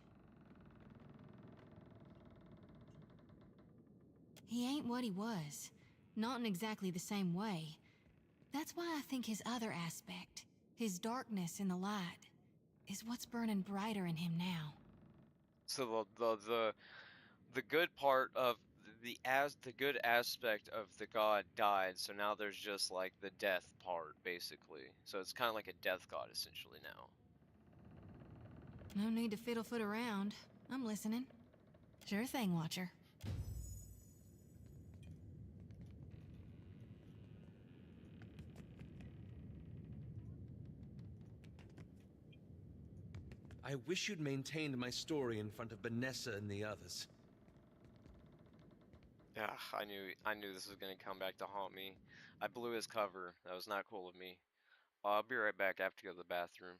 He ain't what he was. Not in exactly the same way. That's why I think his other aspect, his darkness in the light, is what's burning brighter in him now. So the good part of the good aspect of the god died, so now there's just like the death part, basically. So it's kind of like a death god essentially now. No need to fiddle-foot around. I'm listening. Sure thing, Watcher. I wish you'd maintained my story in front of Vanessa and the others. Yeah, I knew this was gonna come back to haunt me. I blew his cover. That was not cool of me. I'll be right back. I have to go to the bathroom.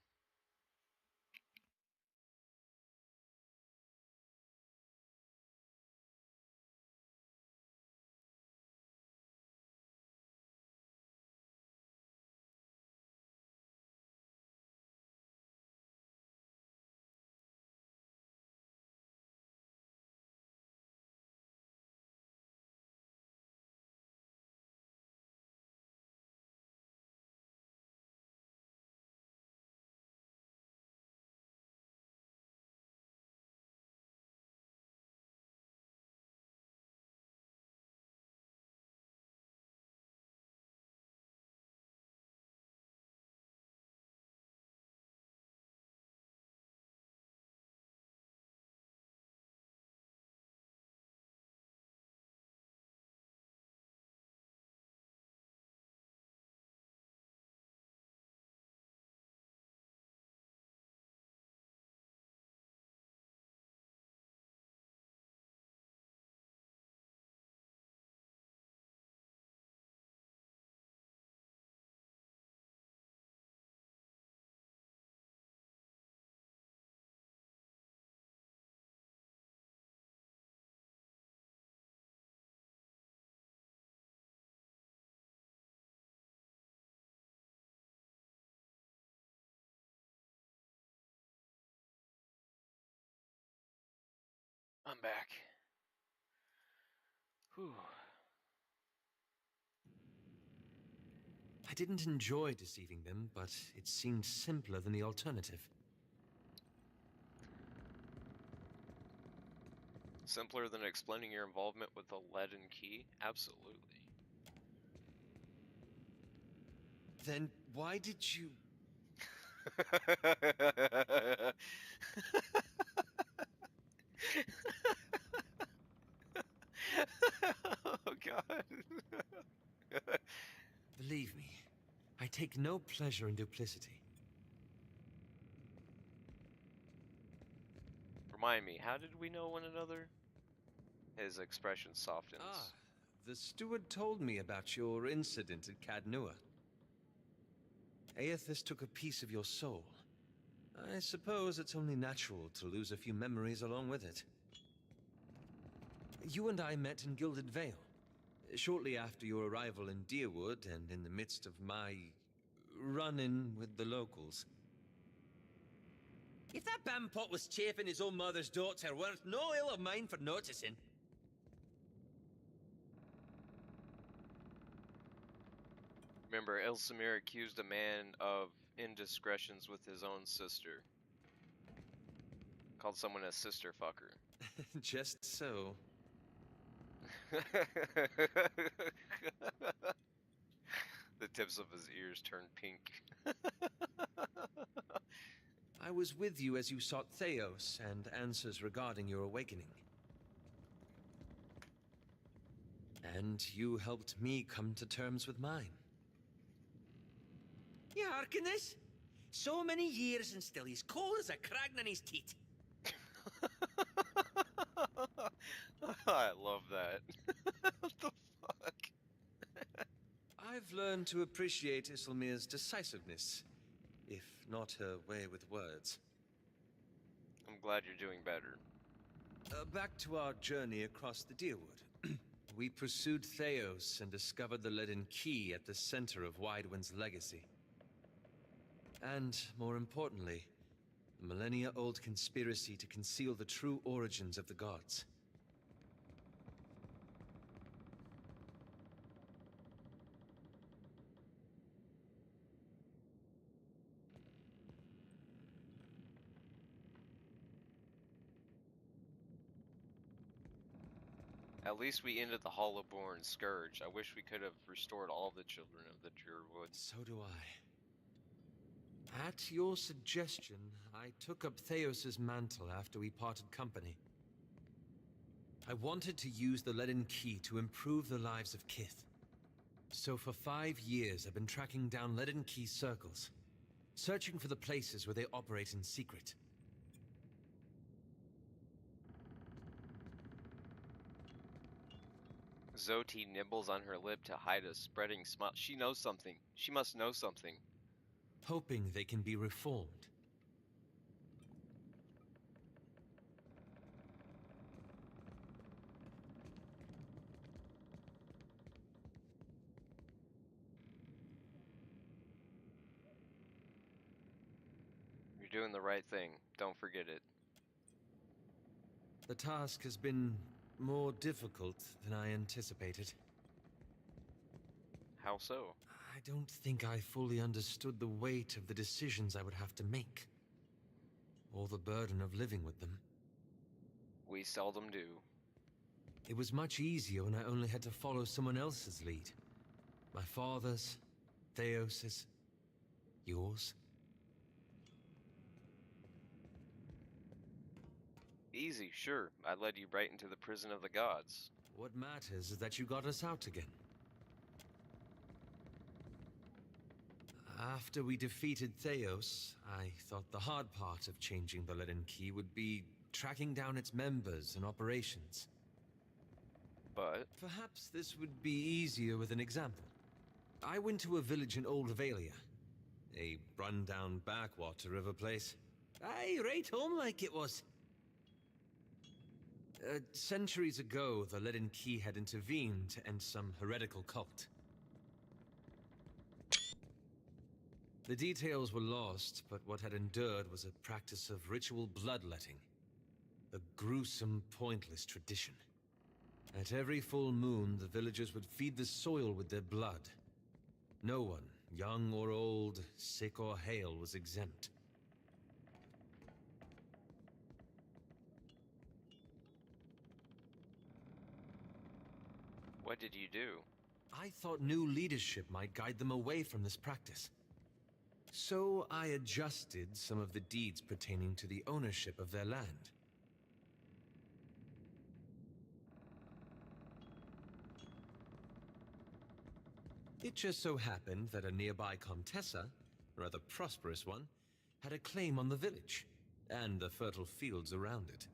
I'm back. Whew. I didn't enjoy deceiving them, but it seemed simpler than the alternative. Simpler than explaining your involvement with the leaden key? Absolutely. Then why did you... Oh god. Believe me, I take no pleasure in duplicity. Remind me, how did we know one another? His expression softens. Ah, the steward told me about your incident at Cadnua. Aethys took a piece of your soul. I suppose it's only natural to lose a few memories along with it. You and I met in Gilded Vale, shortly after your arrival in Deerwood and in the midst of my run-in with the locals. If that bampot was chafing his own mother's daughter, worth no ill of mine for noticing. Remember, Elsamir accused a man of indiscretions with his own sister. Called someone a sister fucker. Just so. The tips of his ears turned pink. I was with you as you sought Theos and answers regarding your awakening. And you helped me come to terms with mine. You hearken this? So many years and still he's cold as a crag in his teeth. I love that. What the fuck? I've learned to appreciate Isilmir's decisiveness, if not her way with words. I'm glad you're doing better. Back to our journey across the Deerwood. We pursued Theos and discovered the leaden key at the center of Widewind's legacy. And, more importantly, a millennia-old conspiracy to conceal the true origins of the gods. At least we ended the Hollowborn Scourge. I wish we could have restored all the children of the Druidwood. So do I. At your suggestion, I took up Theos's mantle after we parted company. I wanted to use the leaden key to improve the lives of Kith. So for 5 years, I've been tracking down leaden key circles, searching for the places where they operate in secret. Zoti nibbles on her lip to hide a spreading smile. She knows something. She must know something. Hoping they can be reformed. You're doing the right thing. Don't forget it. The task has been more difficult than I anticipated. How so? I don't think I fully understood the weight of the decisions I would have to make. Or the burden of living with them. We seldom do. It was much easier when I only had to follow someone else's lead. My father's, Theos's, yours. Easy, sure. I led you right into the prison of the gods. What matters is that you got us out again. After we defeated Theos, I thought the hard part of changing the leaden key would be tracking down its members and operations. But perhaps this would be easier with an example. I went to a village in Old Valia, a run-down backwater of a place. Aye, right home like it was. Centuries ago, the leaden key had intervened to end some heretical cult. The details were lost, but what had endured was a practice of ritual bloodletting. A gruesome, pointless tradition. At every full moon, the villagers would feed the soil with their blood. No one, young or old, sick or hale, was exempt. what did you do? I thought new leadership might guide them away from this practice. So I adjusted some of the deeds pertaining to the ownership of their land. It just so happened that a nearby Comtessa, a rather prosperous one, had a claim on the village, and the fertile fields around it.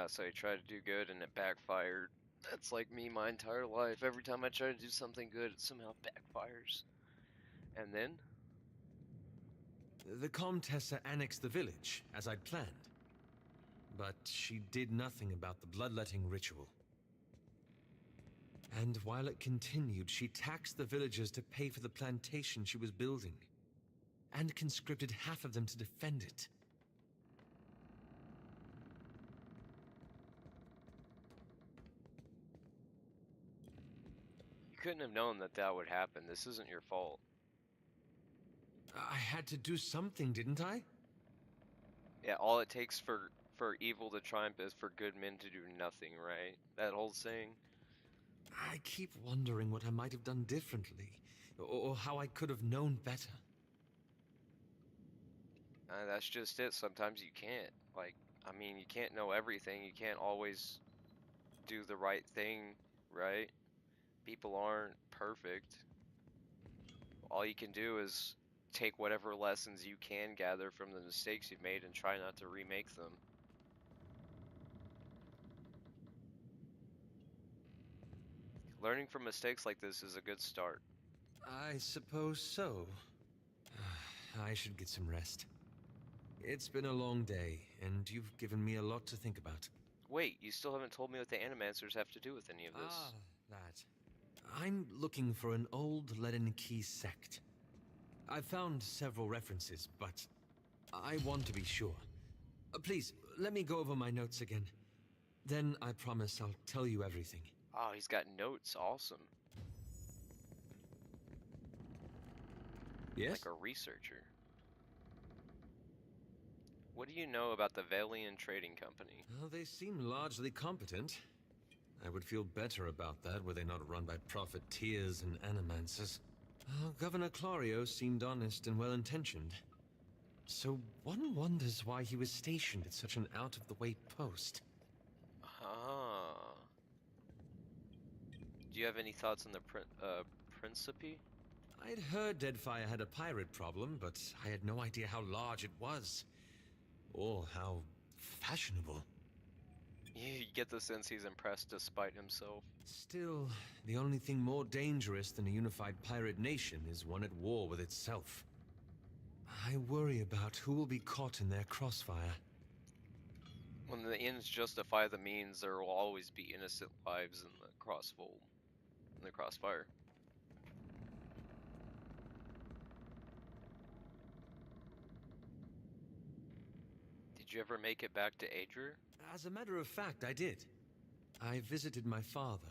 So you tried to do good and it backfired. That's like me my entire life. Every time I try to do something good, it somehow backfires. And then? The Comtessa annexed the village, as I'd planned. But she did nothing about the bloodletting ritual. And while it continued, she taxed the villagers to pay for the plantation she was building. and conscripted half of them to defend it. You couldn't have known that that would happen. This isn't your fault. I had to do something, didn't I? Yeah, all it takes for evil to triumph is for good men to do nothing, right? That whole saying. I keep wondering what I might have done differently, or how I could have known better. That's just it. Sometimes you can't. Like, I mean, you can't know everything. You can't always do the right thing, right? People aren't perfect. All you can do is take whatever lessons you can gather from the mistakes you've made and try not to remake them. Learning from mistakes like this is a good start. I suppose so. I should get some rest. It's been a long day, and you've given me a lot to think about. Wait, you still haven't told me what the Animancers have to do with any of this. Ah, that. I'm looking for an old Leaden Key sect. I've found several references, but I want to be sure. Please, let me go over my notes again. Then I promise I'll tell you everything. Oh, he's got notes. Awesome. Yes? Like a researcher. What do you know about the Valian Trading Company? Well, they seem largely competent. I would feel better about that were they not run by profiteers and animancers. Governor Clario seemed honest and well-intentioned. So one wonders why he was stationed at such an out-of-the-way post. Ah. Do you have any thoughts on the Principe? I'd heard Deadfire had a pirate problem, but I had no idea how large it was. Or how fashionable. You get the sense he's impressed despite himself. Still, the only thing more dangerous than a unified pirate nation is one at war with itself. I worry about who will be caught in their crossfire. When the ends justify the means, there will always be innocent lives in the crossfire. Did you ever make it back to Adria? As a matter of fact, I did. I visited my father.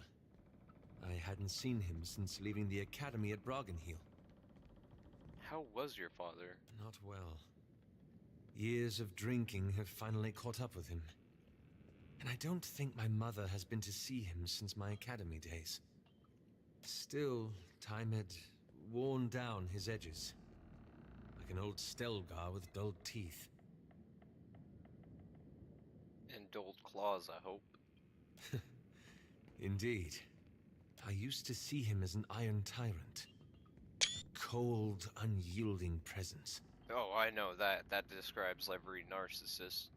I hadn't seen him since leaving the academy at Broggenheal. How was your father? Not well. Years of drinking have finally caught up with him. And I don't think my mother has been to see him since my academy days. Still, time had worn down his edges. Like an old Stelgar with dulled teeth. And dulled claws, I hope. Indeed. I used to see him as an iron tyrant. A cold, unyielding presence. Oh, I know that. That describes every narcissist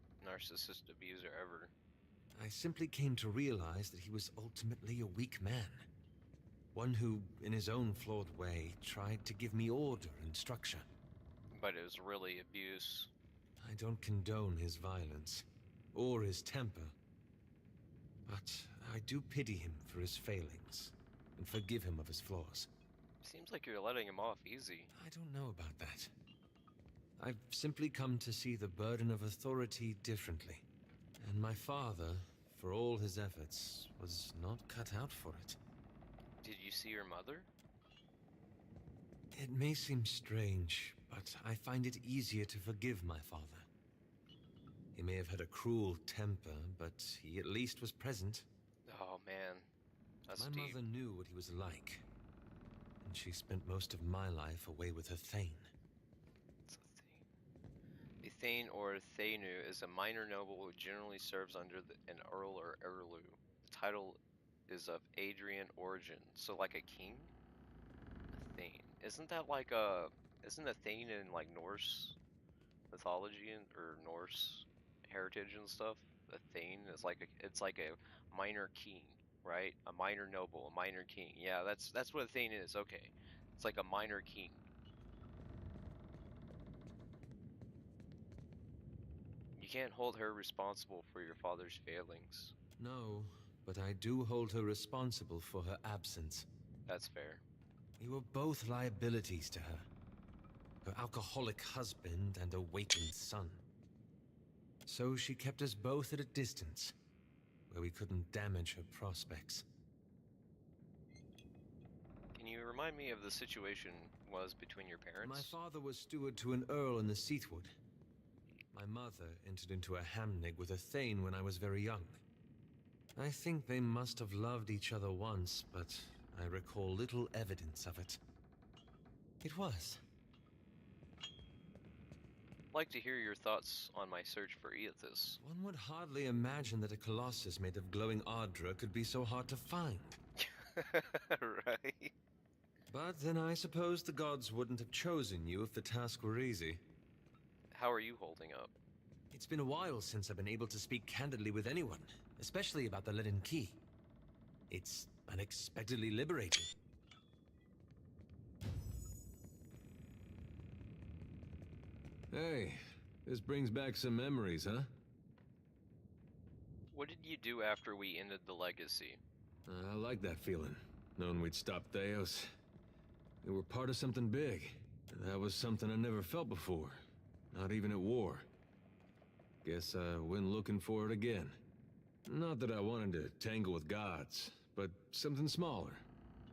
abuser ever. I simply came to realize that he was ultimately a weak man. One who, in his own flawed way, tried to give me order and structure. But it was really abuse. I don't condone his violence, or his temper. But I do pity him for his failings, and forgive him of his flaws. Seems like you're letting him off easy. I don't know about that. I've simply come to see the burden of authority differently. And my father, for all his efforts, was not cut out for it. Did you see your mother? It may seem strange, but I find it easier to forgive my father. He may have had a cruel temper, but he at least was present. Oh man, that's my deep. mother knew what he was like, and she spent most of my life away with her Thane. A Thane or Thainu is a minor noble who generally serves under an earl or earlu. The title is of Adrian origin, so like a king? A Thane. Isn't that like isn't a Thane in like Norse mythology or Norse heritage and stuff? A Thane is like it's like a minor king, right? A minor noble, a minor king. Yeah, that's what a Thane is. Okay. It's like a minor king. You can't hold her responsible for your father's failings. No, but I do hold her responsible for her absence. That's fair. We were both liabilities to her. her alcoholic husband, and awakened son. So she kept us both at a distance, where we couldn't damage her prospects. Can you remind me of the situation was between your parents? My father was steward to an earl in the Seathwood. My mother entered into a hamnig with a thane when I was very young. I think they must have loved each other once, but I recall little evidence of it. It was. I'd like to hear your thoughts on my search for Eothas. One would hardly imagine that a colossus made of glowing Ardra could be so hard to find. Right? But then I suppose the gods wouldn't have chosen you if the task were easy. How are you holding up? It's been a while since I've been able to speak candidly with anyone, especially about the leaden key. It's unexpectedly liberating. Hey, this brings back some memories, huh? What did you do after we ended the legacy? I like that feeling, knowing we'd stop Theos. We were part of something big. That was something I never felt before, not even at war. Guess I went looking for it again. Not that I wanted to tangle with gods, but something smaller.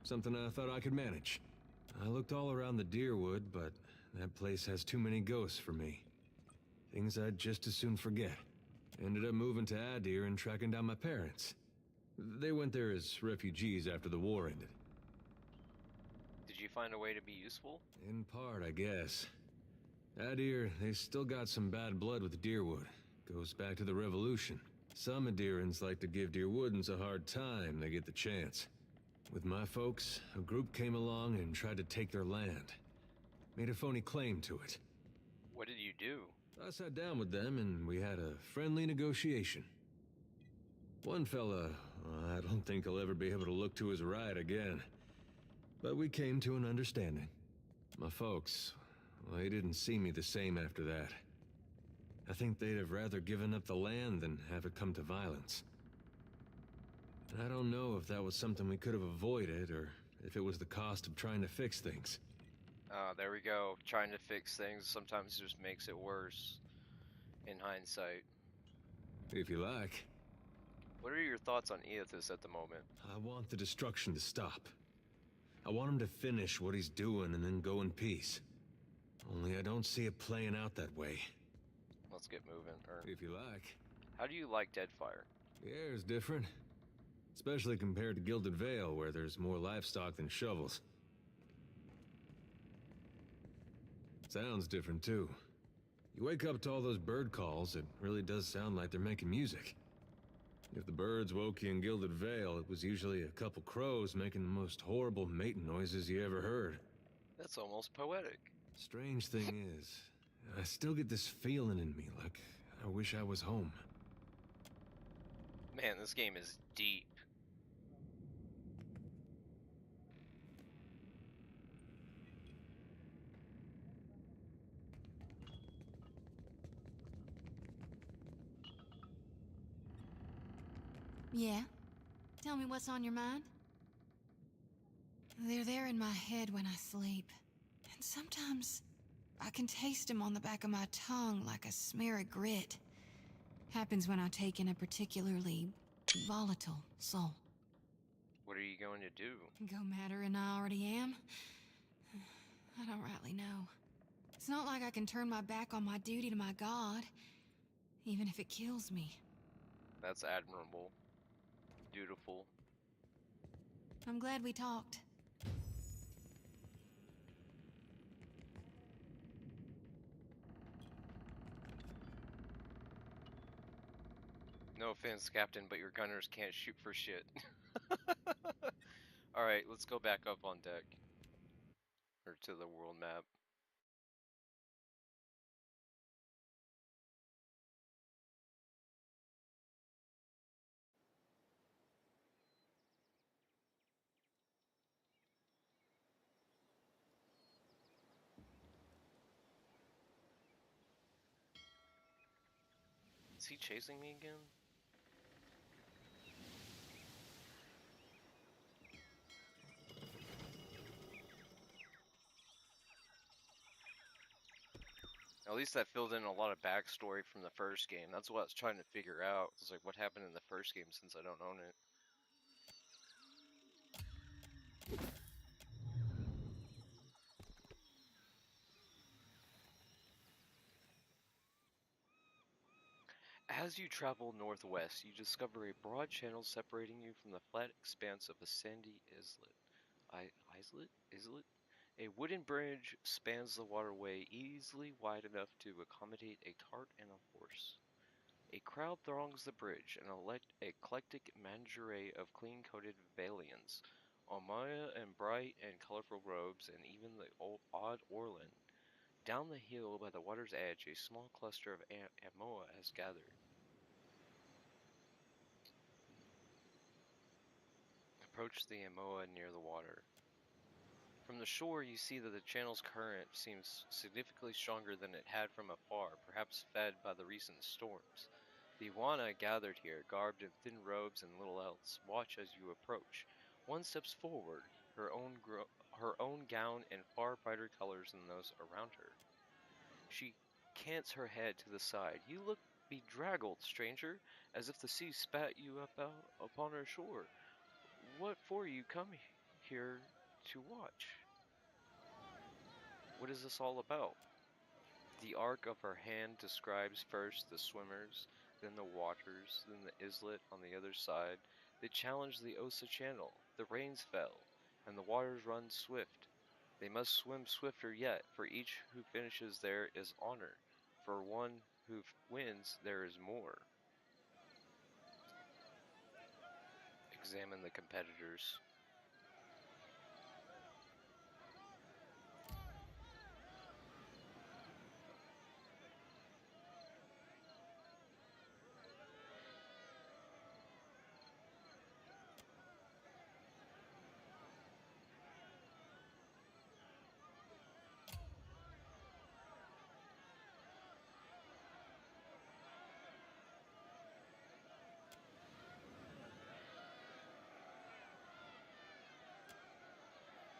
Something I thought I could manage. I looked all around the Deerwood, but that place has too many ghosts for me. Things I'd just as soon forget. Ended up moving to Adir and tracking down my parents. They went there as refugees after the war ended. Did you find a way to be useful? In part, I guess. Adir, they still got some bad blood with Deerwood. Goes back to the Revolution. Some Adirans like to give Deerwoodans a hard time they get the chance. With my folks, a group came along and tried to take their land. Made a phony claim to it. What did you do? I sat down with them and we had a friendly negotiation. One fella, I don't think he'll ever be able to look to his right again. But we came to an understanding. My folks, well, they didn't see me the same after that. I think they'd have rather given up the land than have it come to violence. And I don't know if that was something we could have avoided, or if it was the cost of trying to fix things. There we go. Trying to fix things sometimes just makes it worse, in hindsight. If you like. What are your thoughts on Eothas at the moment? I want the destruction to stop. I want him to finish what he's doing and then go in peace. Only I don't see it playing out that way. Let's get moving. If you like. How do you like Deadfire? The air is different. Especially compared to Gilded Vale, where there's more livestock than shovels. Sounds different, too. You wake up to all those bird calls, it really does sound like they're making music. If the birds woke you in Gilded Vale, it was usually a couple crows making the most horrible mating noises you ever heard. That's almost poetic. Strange thing is, I still get this feeling in me, like I wish I was home. Man, this game is deep. Yeah? Tell me what's on your mind? They're there in my head when I sleep. And sometimes I can taste them on the back of my tongue like a smear of grit. Happens when I take in a particularly volatile soul. What are you going to do? Go madder than I already am? I don't rightly know. It's not like I can turn my back on my duty to my god, even if it kills me. That's admirable. Dutiful. I'm glad we talked. No offense, Captain, but your gunners can't shoot for shit. Alright, let's go back up on deck. Or to the world map. Is he chasing me again? At least that filled in a lot of backstory from the first game. That's what I was trying to figure out. It's like, what happened in the first game since I don't own it. As you travel northwest, you discover a broad channel separating you from the flat expanse of a sandy islet. Islet? A wooden bridge spans the waterway easily wide enough to accommodate a cart and a horse. A crowd throngs the bridge, an eclectic menagerie of clean-coated Valians, Almaya in bright and colorful robes, and even the odd Orlin. Down the hill by the water's edge, a small cluster of Amoa has gathered. Approach the Amoa near the water. From the shore, you see that the channel's current seems significantly stronger than it had from afar, perhaps fed by the recent storms. The Iwana gathered here, garbed in thin robes and little else, watch as you approach. One steps forward, her own gown in far brighter colors than those around her. She cants her head to the side. You look bedraggled, stranger, as if the sea spat you up out upon her shore. What for you come here to watch? What is this all about? The arc of her hand describes first the swimmers, then the waters, then the islet on the other side. They challenge the Osa Channel. The rains fell, and the waters run swift. They must swim swifter yet, for each who finishes there is honor. For one who wins, there is more. Examine the competitors.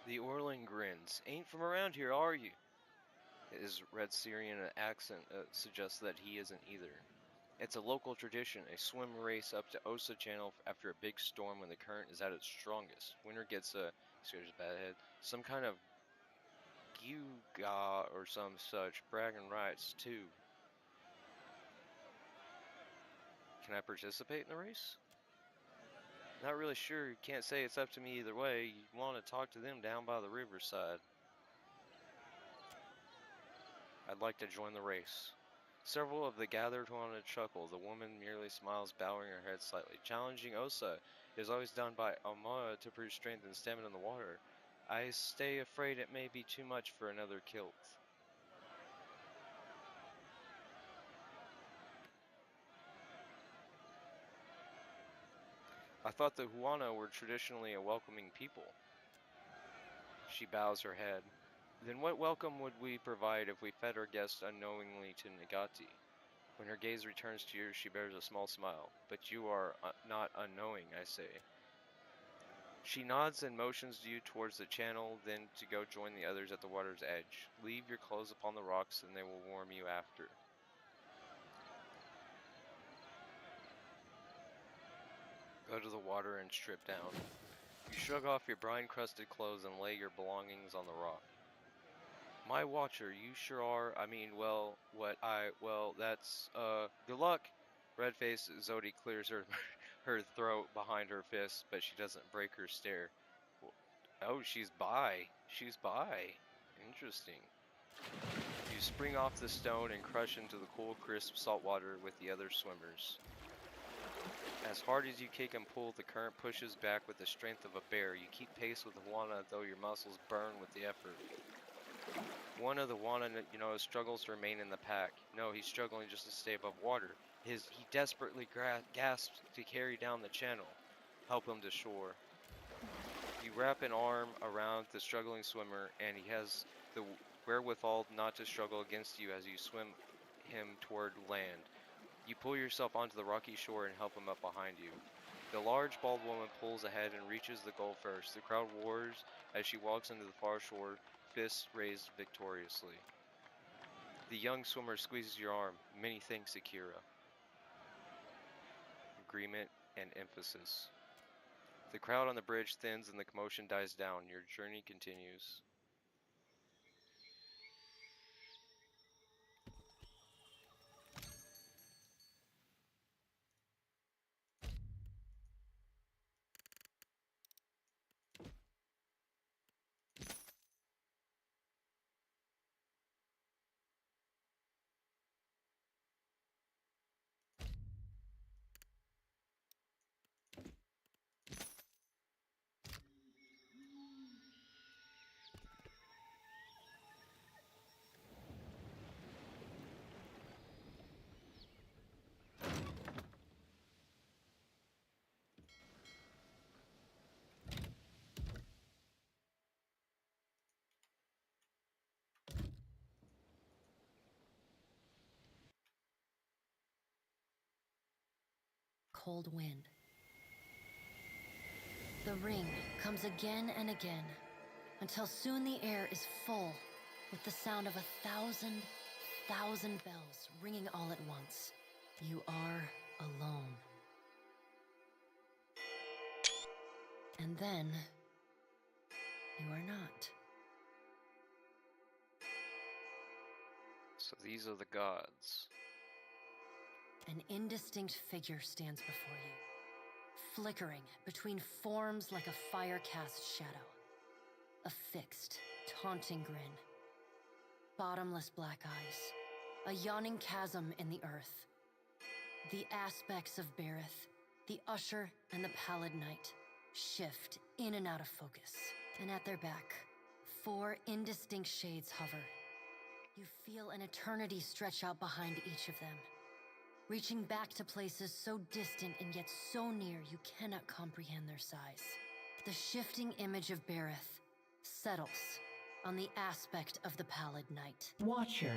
The Orlin grins. Ain't from around here, are you? His Red Syrian accent suggests that he isn't either. It's a local tradition, a swim race up to Osa Channel after a big storm when the current is at its strongest. Winner gets some kind of gewgaw or some such, bragging rights too. Can I participate in the race? Not really sure. Can't say it's up to me either way. You want to talk to them down by the riverside. I'd like to join the race. Several of the gathered want to chuckle. The woman merely smiles, bowing her head slightly. Challenging Osa is always done by Almaya to prove strength and stamina in the water. I stay afraid it may be too much for another kilt. I thought the Huana were traditionally a welcoming people. She bows her head. Then what welcome would we provide if we fed our guests unknowingly to Nagati? When her gaze returns to yours, she bears a small smile. But you are not unknowing, I say. She nods and motions you towards the channel, then to go join the others at the water's edge. Leave your clothes upon the rocks, and they will warm you after. Go to the water and strip down. You shrug off your brine-crusted clothes and lay your belongings on the rock. My watcher, you sure are. I mean, well, that's, good luck. Red-faced Zodi clears her throat behind her fist, but she doesn't break her stare. Oh, she's bi. She's bi. Interesting. You spring off the stone and crush into the cool, crisp salt water with the other swimmers. As hard as you kick and pull, the current pushes back with the strength of a bear. You keep pace with the Wana, though your muscles burn with the effort. One of the Wana, struggles to remain in the pack. No, he's struggling just to stay above water. He desperately gasps to carry down the channel. Help him to shore. You wrap an arm around the struggling swimmer, and he has the wherewithal not to struggle against you as you swim him toward land. You pull yourself onto the rocky shore and help him up behind you. The large, bald woman pulls ahead and reaches the goal first. The crowd roars as she walks into the far shore, fists raised victoriously. The young swimmer squeezes your arm. Many thanks, Akira. Agreement and emphasis. The crowd on the bridge thins and the commotion dies down. Your journey continues. Cold wind. The ring comes again and again, until soon the air is full with the sound of 1,000 bells ringing all at once. You are alone. And then, you are not. So these are the gods. An indistinct figure stands before you, flickering between forms like a fire-cast shadow. A fixed, taunting grin. Bottomless black eyes. A yawning chasm in the earth. The aspects of Berith, the Usher and the Pallid Knight, shift in and out of focus. And at their back, 4 indistinct shades hover. You feel an eternity stretch out behind each of them, reaching back to places so distant and yet so near you cannot comprehend their size. The shifting image of Berith settles on the aspect of the Pallid Knight. Watcher.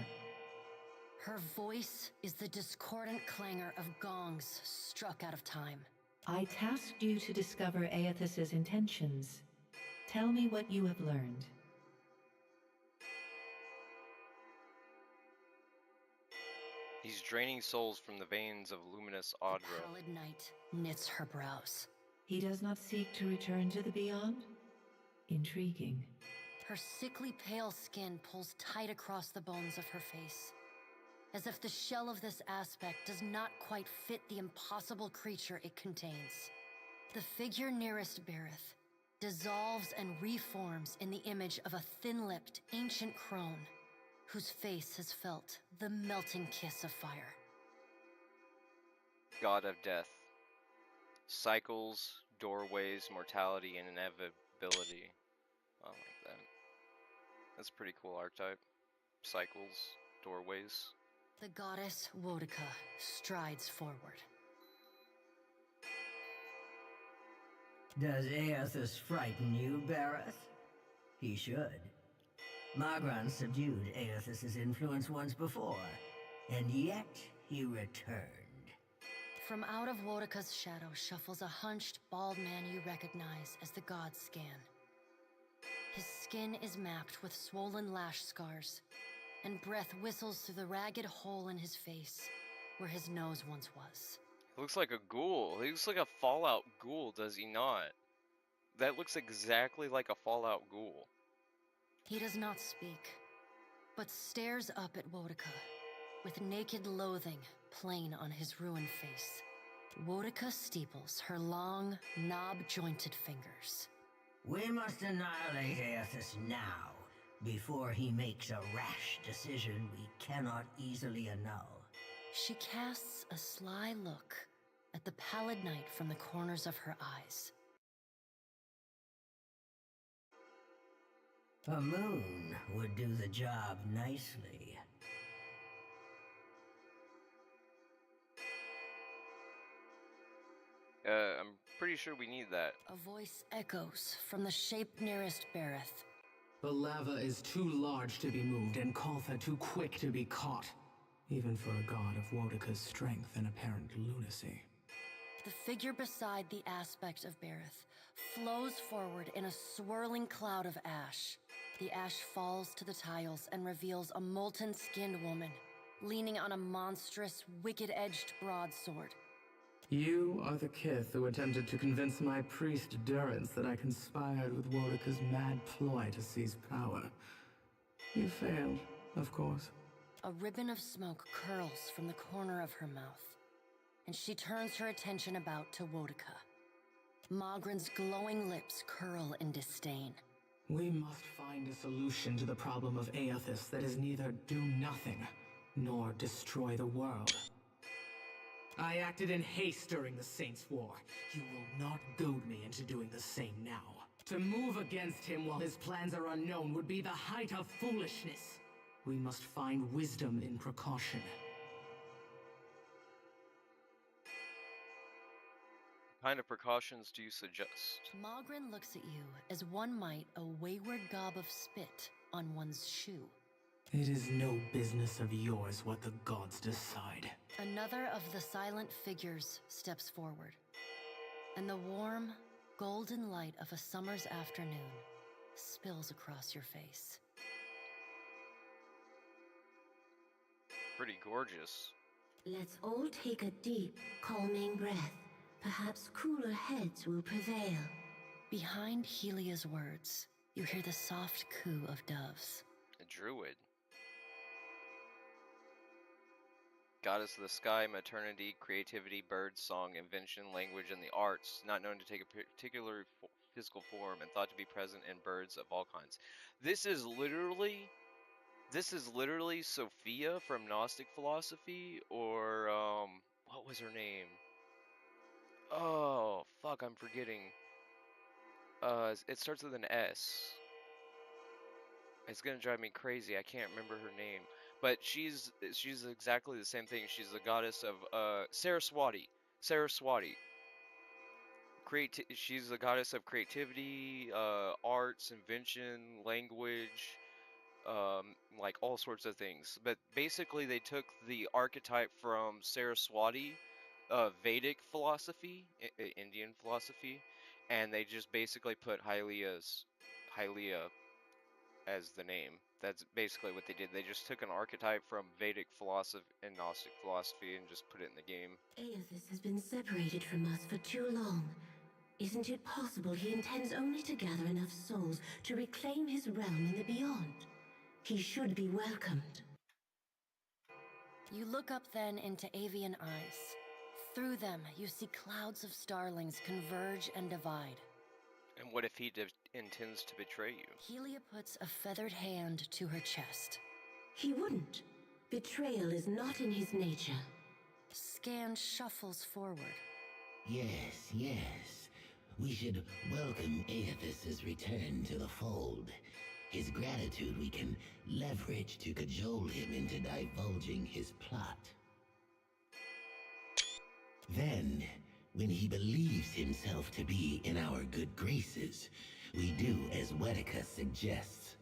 Her voice is the discordant clangor of gongs struck out of time. I tasked you to discover Aethys's intentions. Tell me what you have learned. He's draining souls from the veins of luminous Audra. The Pallid Knight knits her brows. He does not seek to return to the beyond? Intriguing. Her sickly pale skin pulls tight across the bones of her face, as if the shell of this aspect does not quite fit the impossible creature it contains. The figure nearest Berith dissolves and reforms in the image of a thin-lipped, ancient crone, whose face has felt the melting kiss of fire. God of death. Cycles, doorways, mortality, and inevitability. I like that. That's a pretty cool archetype. Cycles, doorways. The goddess Wodika strides forward. Does Aethys frighten you, Berith? He should. Magran subdued Aethys's influence once before, and yet he returned. From out of Wodika's shadow shuffles a hunched, bald man you recognize as the god Scan. His skin is mapped with swollen lash scars, and breath whistles through the ragged hole in his face, where his nose once was. He looks like a ghoul. He looks like a Fallout ghoul, does he not? That looks exactly like a Fallout ghoul. He does not speak, but stares up at Wodika, with naked loathing plain on his ruined face. Wodika steeples her long, knob-jointed fingers. We must annihilate Aethys now, before he makes a rash decision we cannot easily annul. She casts a sly look at the Pallid Knight from the corners of her eyes. A moon would do the job nicely. I'm pretty sure we need that. A voice echoes from the shape nearest Berith. The lava is too large to be moved, and Koltha too quick to be caught, even for a god of Wodika's strength and apparent lunacy. The figure beside the aspect of Berith flows forward in a swirling cloud of ash, The ash falls to the tiles and reveals a molten-skinned woman, leaning on a monstrous, wicked-edged broadsword. You are the kith who attempted to convince my priest Durrance that I conspired with Wodika's mad ploy to seize power. You failed, of course. A ribbon of smoke curls from the corner of her mouth, and she turns her attention about to Wodika. Magrin's glowing lips curl in disdain. We must find a solution to the problem of Aethys that is neither do nothing, nor destroy the world. I acted in haste during the Saints' War. You will not goad me into doing the same now. To move against him while his plans are unknown would be the height of foolishness. We must find wisdom in precaution. What kind of precautions do you suggest? Magrin looks at you as one might a wayward gob of spit on one's shoe. It is no business of yours what the gods decide. Another of the silent figures steps forward, and the warm, golden light of a summer's afternoon spills across your face. Pretty gorgeous. Let's all take a deep, calming breath. Perhaps cooler heads will prevail. Behind Helia's words, you hear the soft coo of doves. A druid. Goddess of the sky, maternity, creativity, bird song, invention, language, and the arts, not known to take a particular physical form and thought to be present in birds of all kinds. This is literally Sophia from Gnostic philosophy, or what was her name? Oh, fuck, I'm forgetting. It starts with an S. It's gonna drive me crazy. I can't remember her name. But she's exactly the same thing. She's the goddess of Saraswati. Saraswati. She's the goddess of creativity, arts, invention, language, like all sorts of things. But basically, they took the archetype from Saraswati, Vedic philosophy, Indian philosophy, and they just basically put Hylia as the name. That's basically what they did. They just took an archetype from Vedic philosophy and Gnostic philosophy and just put it in the game. Aethys has been separated from us for too long. Isn't it possible he intends only to gather enough souls to reclaim his realm in the beyond? He should be welcomed. You look up then into avian eyes. Through them, you see clouds of starlings converge and divide. And what if he intends to betray you? Helia puts a feathered hand to her chest. He wouldn't. Betrayal is not in his nature. Scan shuffles forward. Yes, yes. We should welcome Aethys' return to the fold. His gratitude we can leverage to cajole him into divulging his plot. Then, when he believes himself to be in our good graces, we do as Wodika suggests,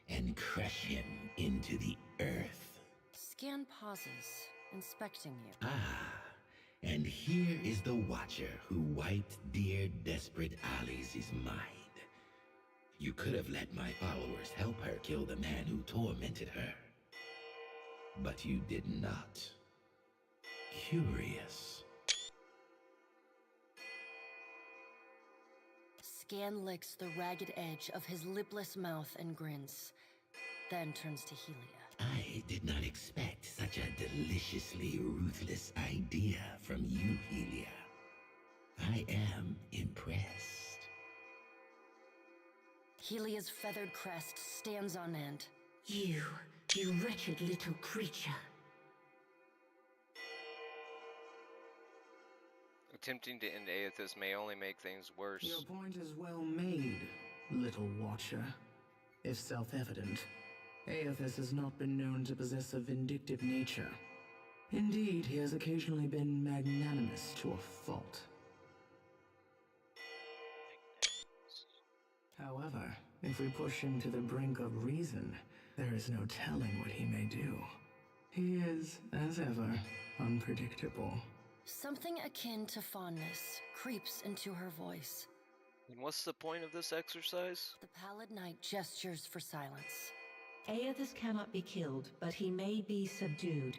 and crush him into the earth. Scan pauses, inspecting you. Ah, and here is the Watcher who wiped dear desperate Alice's mind. You could have let my followers help her kill the man who tormented her. But you did not. Curious. Scan licks the ragged edge of his lipless mouth and grins, then turns to Helia. I did not expect such a deliciously ruthless idea from you, Helia. I am impressed. Helia's feathered crest stands on end. You wretched little creature. Attempting to end Aethys may only make things worse. Your point is well made, little Watcher. If self-evident, Aethys has not been known to possess a vindictive nature. Indeed, he has occasionally been magnanimous to a fault. However, if we push him to the brink of reason, there is no telling what he may do. He is, as ever, unpredictable. Something akin to fondness creeps into her voice. And what's the point of this exercise? The Pallid Knight gestures for silence. Aethys cannot be killed, but he may be subdued.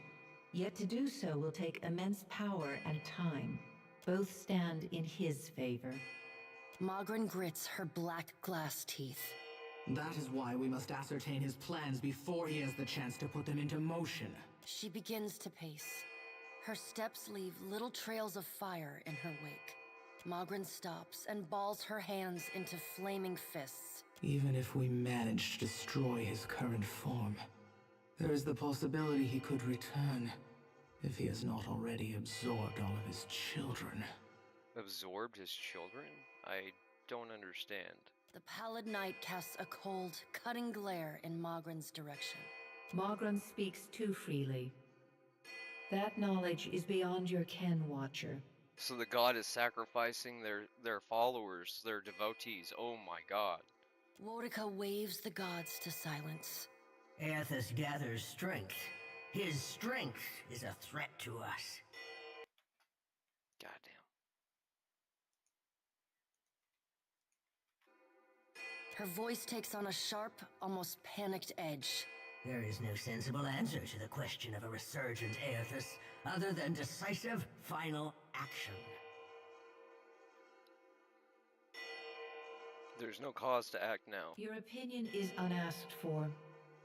Yet to do so will take immense power and time. Both stand in his favor. Magrin grits her black glass teeth. That is why we must ascertain his plans before he has the chance to put them into motion. She begins to pace. Her steps leave little trails of fire in her wake. Magrin stops and balls her hands into flaming fists. Even if we manage to destroy his current form, there is the possibility he could return if he has not already absorbed all of his children. Absorbed his children? I don't understand. The Pallid Knight casts a cold, cutting glare in Magrin's direction. Magrin speaks too freely. That knowledge is beyond your ken, Watcher. So the god is sacrificing their followers, their devotees. Oh my god. Wodica waves the gods to silence. Aethys gathers strength. His strength is a threat to us. Goddamn. Her voice takes on a sharp, almost panicked edge. There is no sensible answer to the question of a resurgent Aethys other than decisive, final action. There's no cause to act now. Your opinion is unasked for,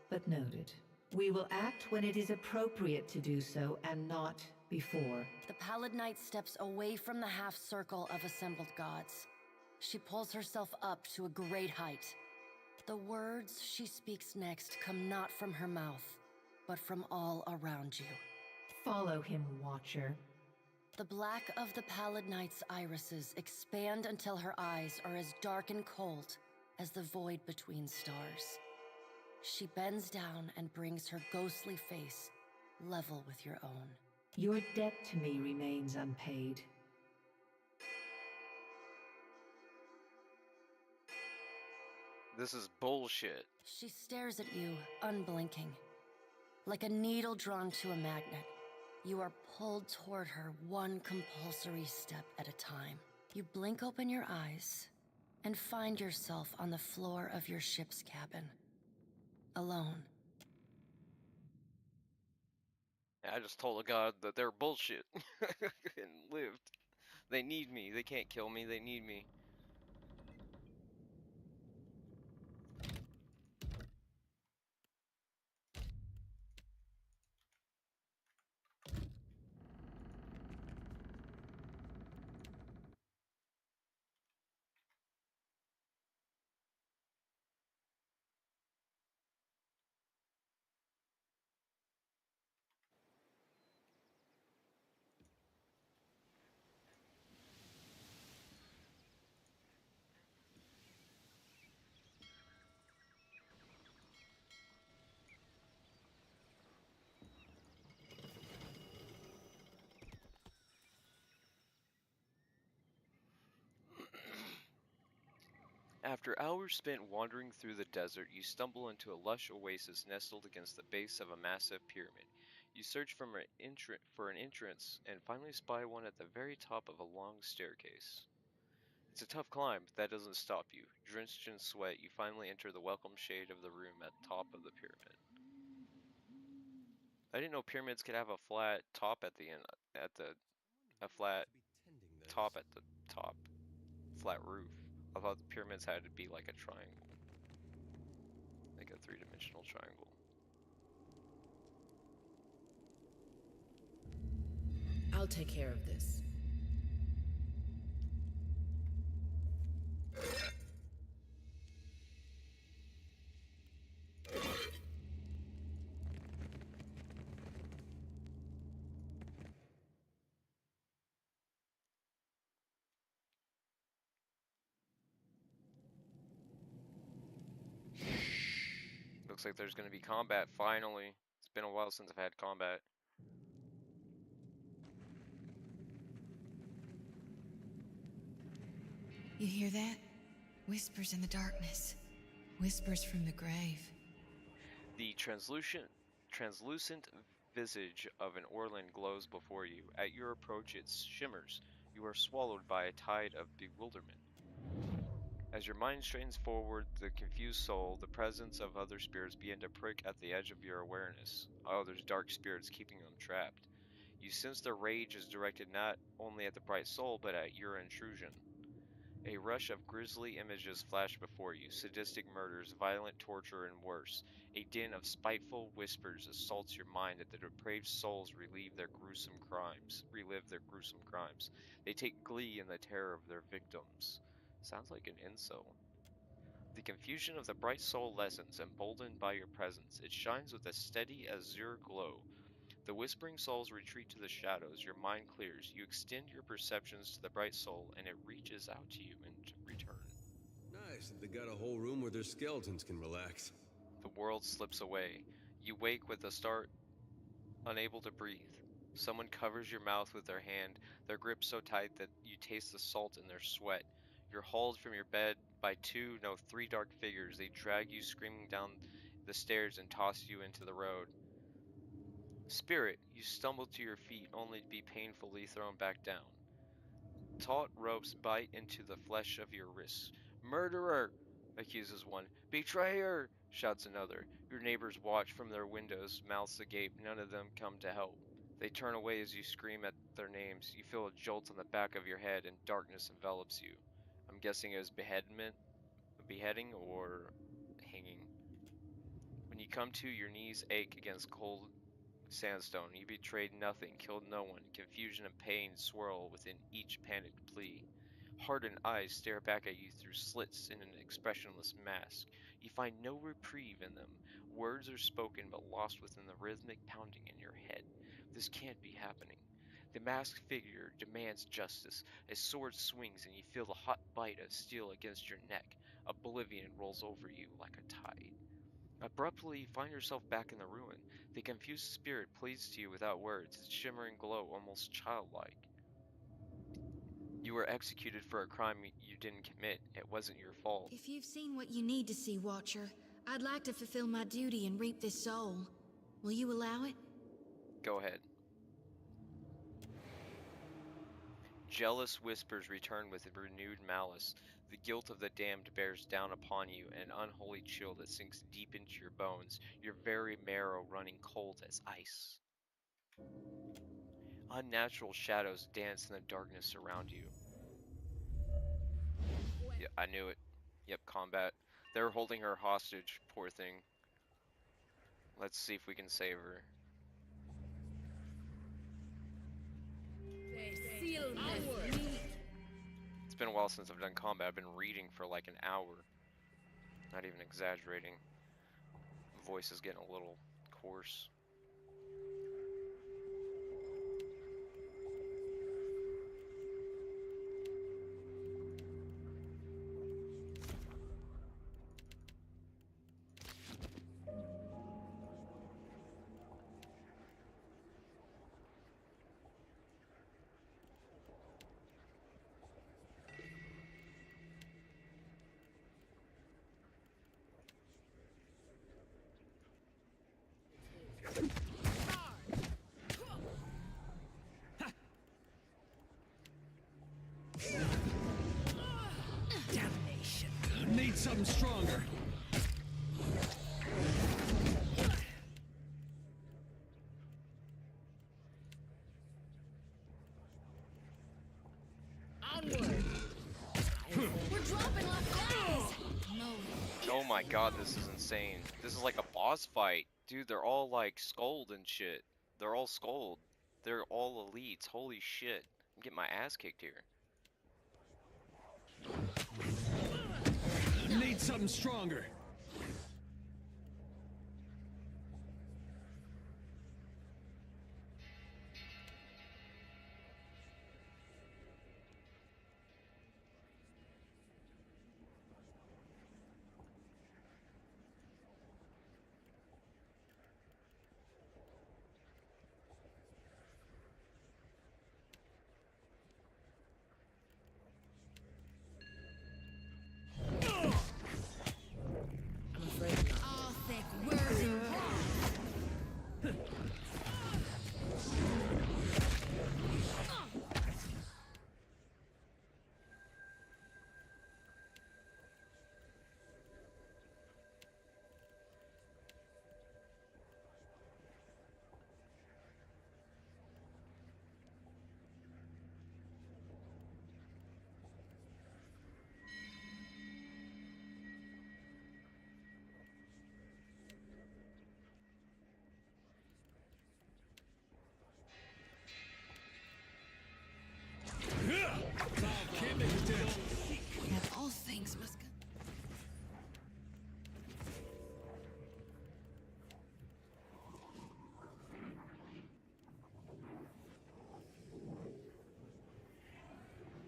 but noted. We will act when it is appropriate to do so, and not before. The Pallid Knight steps away from the half-circle of assembled gods. She pulls herself up to a great height. The words she speaks next come not from her mouth, but from all around you. Follow him, Watcher. The black of the Pallid Knight's irises expand until her eyes are as dark and cold as the void between stars. She bends down and brings her ghostly face level with your own. Your debt to me remains unpaid. This is bullshit. She stares at you, unblinking. Like a needle drawn to a magnet, you are pulled toward her one compulsory step at a time. You blink open your eyes and find yourself on the floor of your ship's cabin. Alone. I just told the god that they're bullshit and lived. They need me. They can't kill me. They need me. After hours spent wandering through the desert, you stumble into a lush oasis nestled against the base of a massive pyramid. You search for an entrance and finally spy one at the very top of a long staircase. It's a tough climb, but that doesn't stop you. Drenched in sweat, you finally enter the welcome shade of the room at the top of the pyramid. I didn't know pyramids could have a flat top at the end, a flat top at the top, flat roof. I thought the pyramids had to be like a triangle, like a three-dimensional triangle. I'll take care of this. Looks like there's going to be combat, finally. It's been a while since I've had combat. You hear that? Whispers in the darkness. Whispers from the grave. The translucent visage of an Orlan glows before you. At your approach, it shimmers. You are swallowed by a tide of bewilderment. As your mind strains forward, the confused soul, the presence of other spirits begin to prick at the edge of your awareness. Oh, there's dark spirits keeping them trapped. You sense their rage is directed not only at the bright soul, but at your intrusion. A rush of grisly images flash before you, sadistic murders, violent torture, and worse. A din of spiteful whispers assaults your mind as the depraved souls relive their gruesome crimes. They take glee in the terror of their victims. Sounds like an incel. The confusion of the bright soul lessens, emboldened by your presence. It shines with a steady azure glow. The whispering souls retreat to the shadows. Your mind clears. You extend your perceptions to the bright soul, and it reaches out to you in return. Nice that they got a whole room where their skeletons can relax. The world slips away. You wake with a start, unable to breathe. Someone covers your mouth with their hand, their grip so tight that you taste the salt in their sweat. You're hauled from your bed by three dark figures. They drag you screaming down the stairs and toss you into the road. Spirit, you stumble to your feet only to be painfully thrown back down. Taut ropes bite into the flesh of your wrists. Murderer, accuses one. Betrayer, shouts another. Your neighbors watch from their windows, mouths agape. None of them come to help. They turn away as you scream at their names. You feel a jolt on the back of your head and darkness envelops you. I'm guessing it was beheading or hanging. When you come to, your knees ache against cold sandstone. You betrayed nothing, killed no one. Confusion and pain swirl within each panicked plea. Hardened eyes stare back at you through slits in an expressionless mask. You find no reprieve in them. Words are spoken but lost within the rhythmic pounding in your head. This can't be happening. The masked figure demands justice. A sword swings and you feel the hot bite of steel against your neck. Oblivion rolls over you like a tide. Abruptly, you find yourself back in the ruin. The confused spirit pleads to you without words, its shimmering glow almost childlike. You were executed for a crime you didn't commit. It wasn't your fault. If you've seen what you need to see, Watcher, I'd like to fulfill my duty and reap this soul. Will you allow it? Go ahead. Jealous whispers return with renewed malice. The guilt of the damned bears down upon you, an unholy chill that sinks deep into your bones, your very marrow running cold as ice. Unnatural shadows dance in the darkness around you. Yeah, I knew it. Yep, combat. They're holding her hostage, poor thing. Let's see if we can save her. It's been a while since I've done combat. I've been reading for like an hour. Not even exaggerating. Voice is getting a little coarse. Damnation. Need something stronger. Onward. We're dropping like flies. No. Oh my god, this is insane. This is like a boss fight. Dude, they're all like skulled and shit. They're all skulled. They're all elites. Holy shit. I'm getting my ass kicked here. Need something stronger.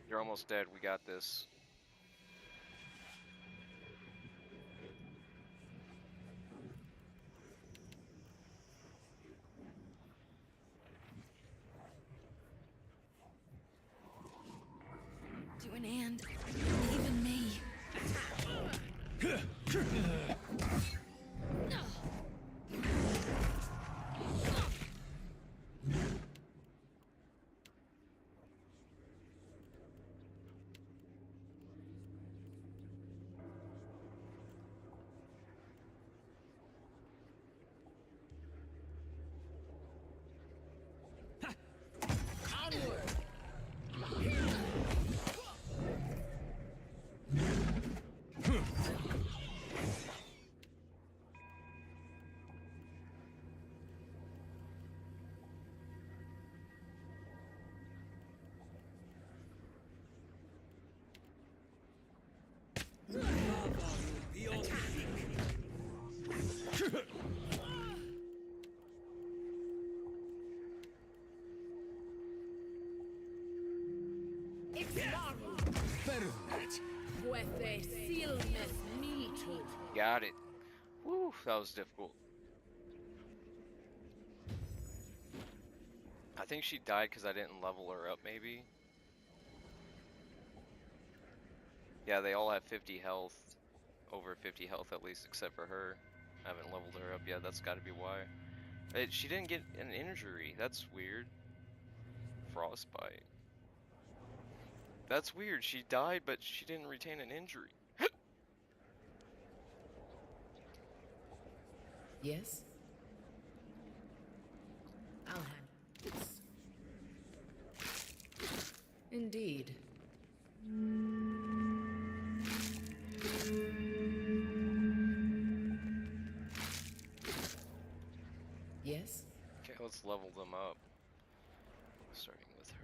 You're almost dead. We got this. To an end, even me. Got it. Woo, that was difficult. I think she died because I didn't level her up, maybe. Yeah, they all have 50 health. Over 50 health at least, except for her. I haven't leveled her up yet, that's gotta be why. She didn't get an injury, that's weird. Frostbite. That's weird, she died, but she didn't retain an injury. Yes? I'll handle this. Indeed. Yes? Okay, let's level them up. Starting with her.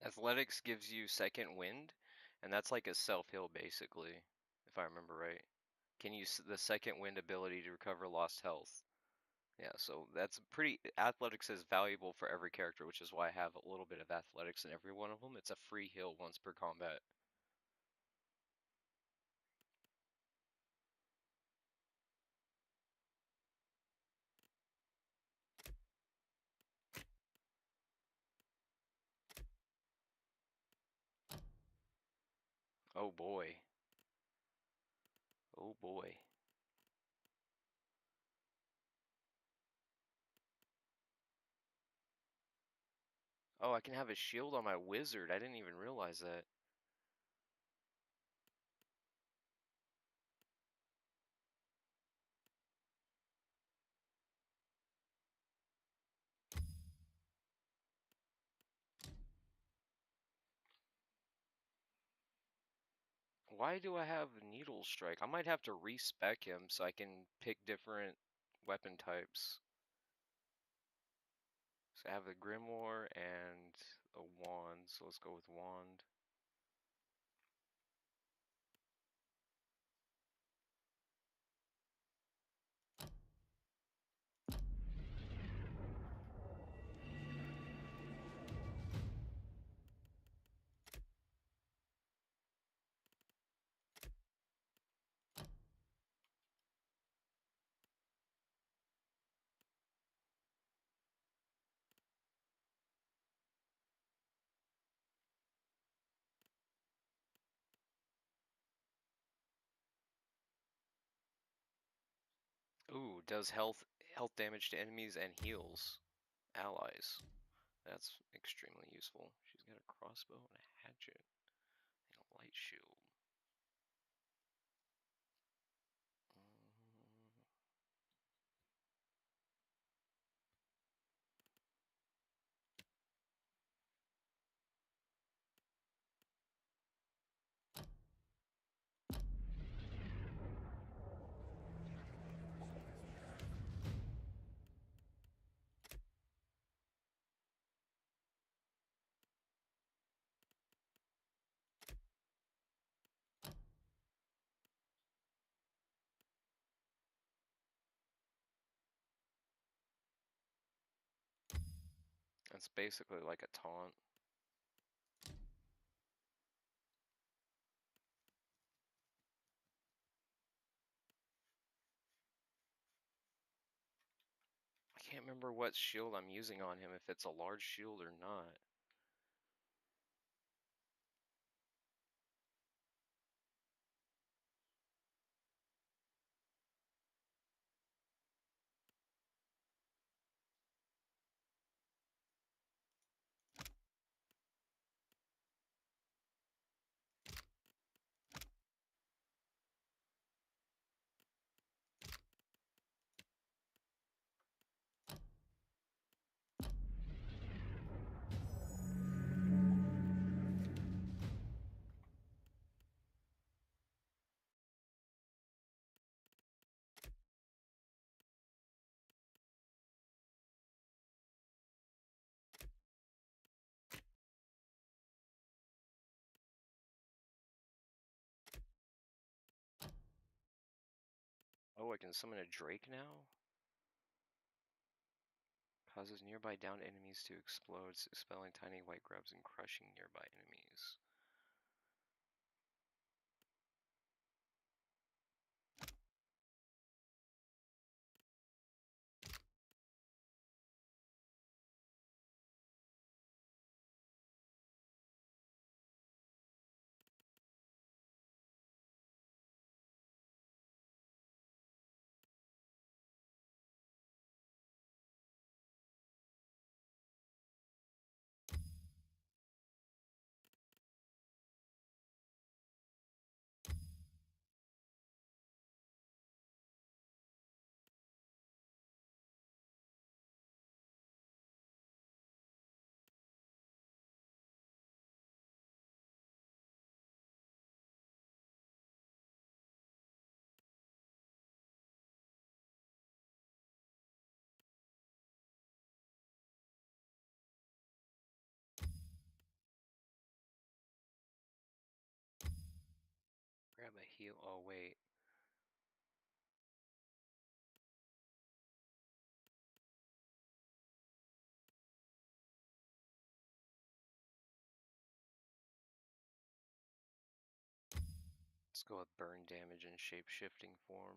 Athletics gives you second wind, and that's like a self-heal basically, if I remember right. Can use the second wind ability to recover lost health. Yeah, so that's pretty. Athletics is valuable for every character, which is why I have a little bit of athletics in every one of them. It's a free heal once per combat. Oh boy. Oh boy. Oh, I can have a shield on my wizard. I didn't even realize that. Why do I have Needle Strike? I might have to respec him so I can pick different weapon types. So I have the Grimoire and a wand, so let's go with wand. Ooh, does health damage to enemies and heals allies. That's extremely useful. She's got a crossbow and a hatchet and a light shield. It's basically like a taunt. I can't remember what shield I'm using on him, if it's a large shield or not. Oh, I can summon a Drake now? Causes nearby downed enemies to explode, expelling tiny white grubs and crushing nearby enemies. heal. Oh, wait. Let's go with burn damage and shape-shifting form.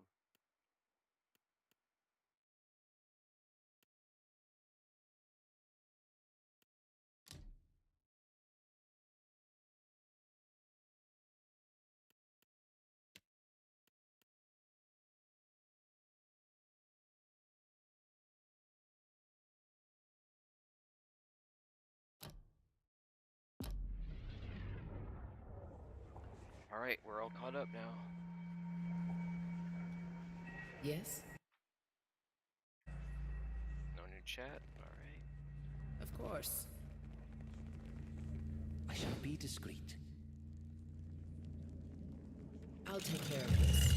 Alright, we're all caught up now. Yes? No new chat? Alright. Of course. I shall be discreet. I'll take care of this.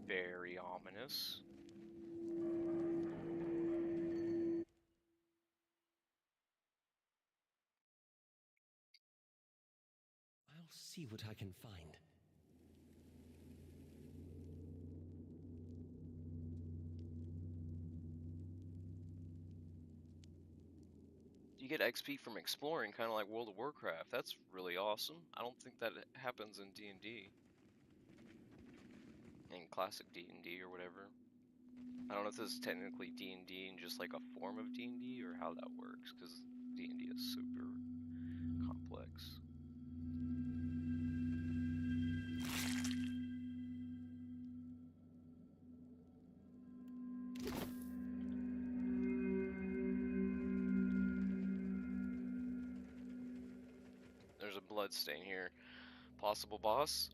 Very ominous. I'll see what I can find. You get XP from exploring, kind of like World of Warcraft. That's really awesome. I don't think that happens in D&D. In classic D&D or whatever. I don't know if this is technically D&D and just like a form of D&D or how that works, because D&D is super complex. There's a blood stain here. Possible boss?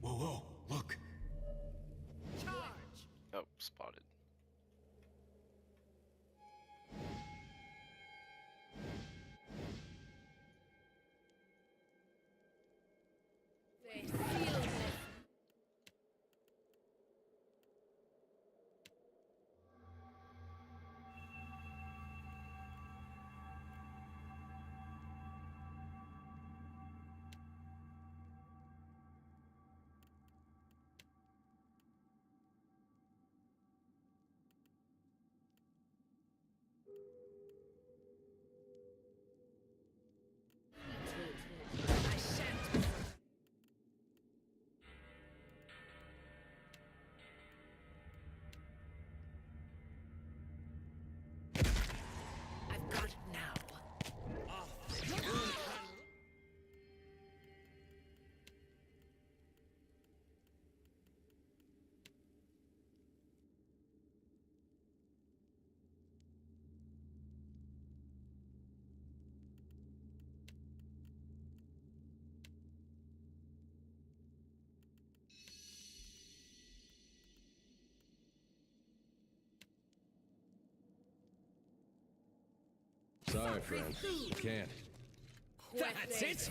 Whoa, whoa, look. Oh, spotted. I've got it now. Sorry, friend. I can't. That's it!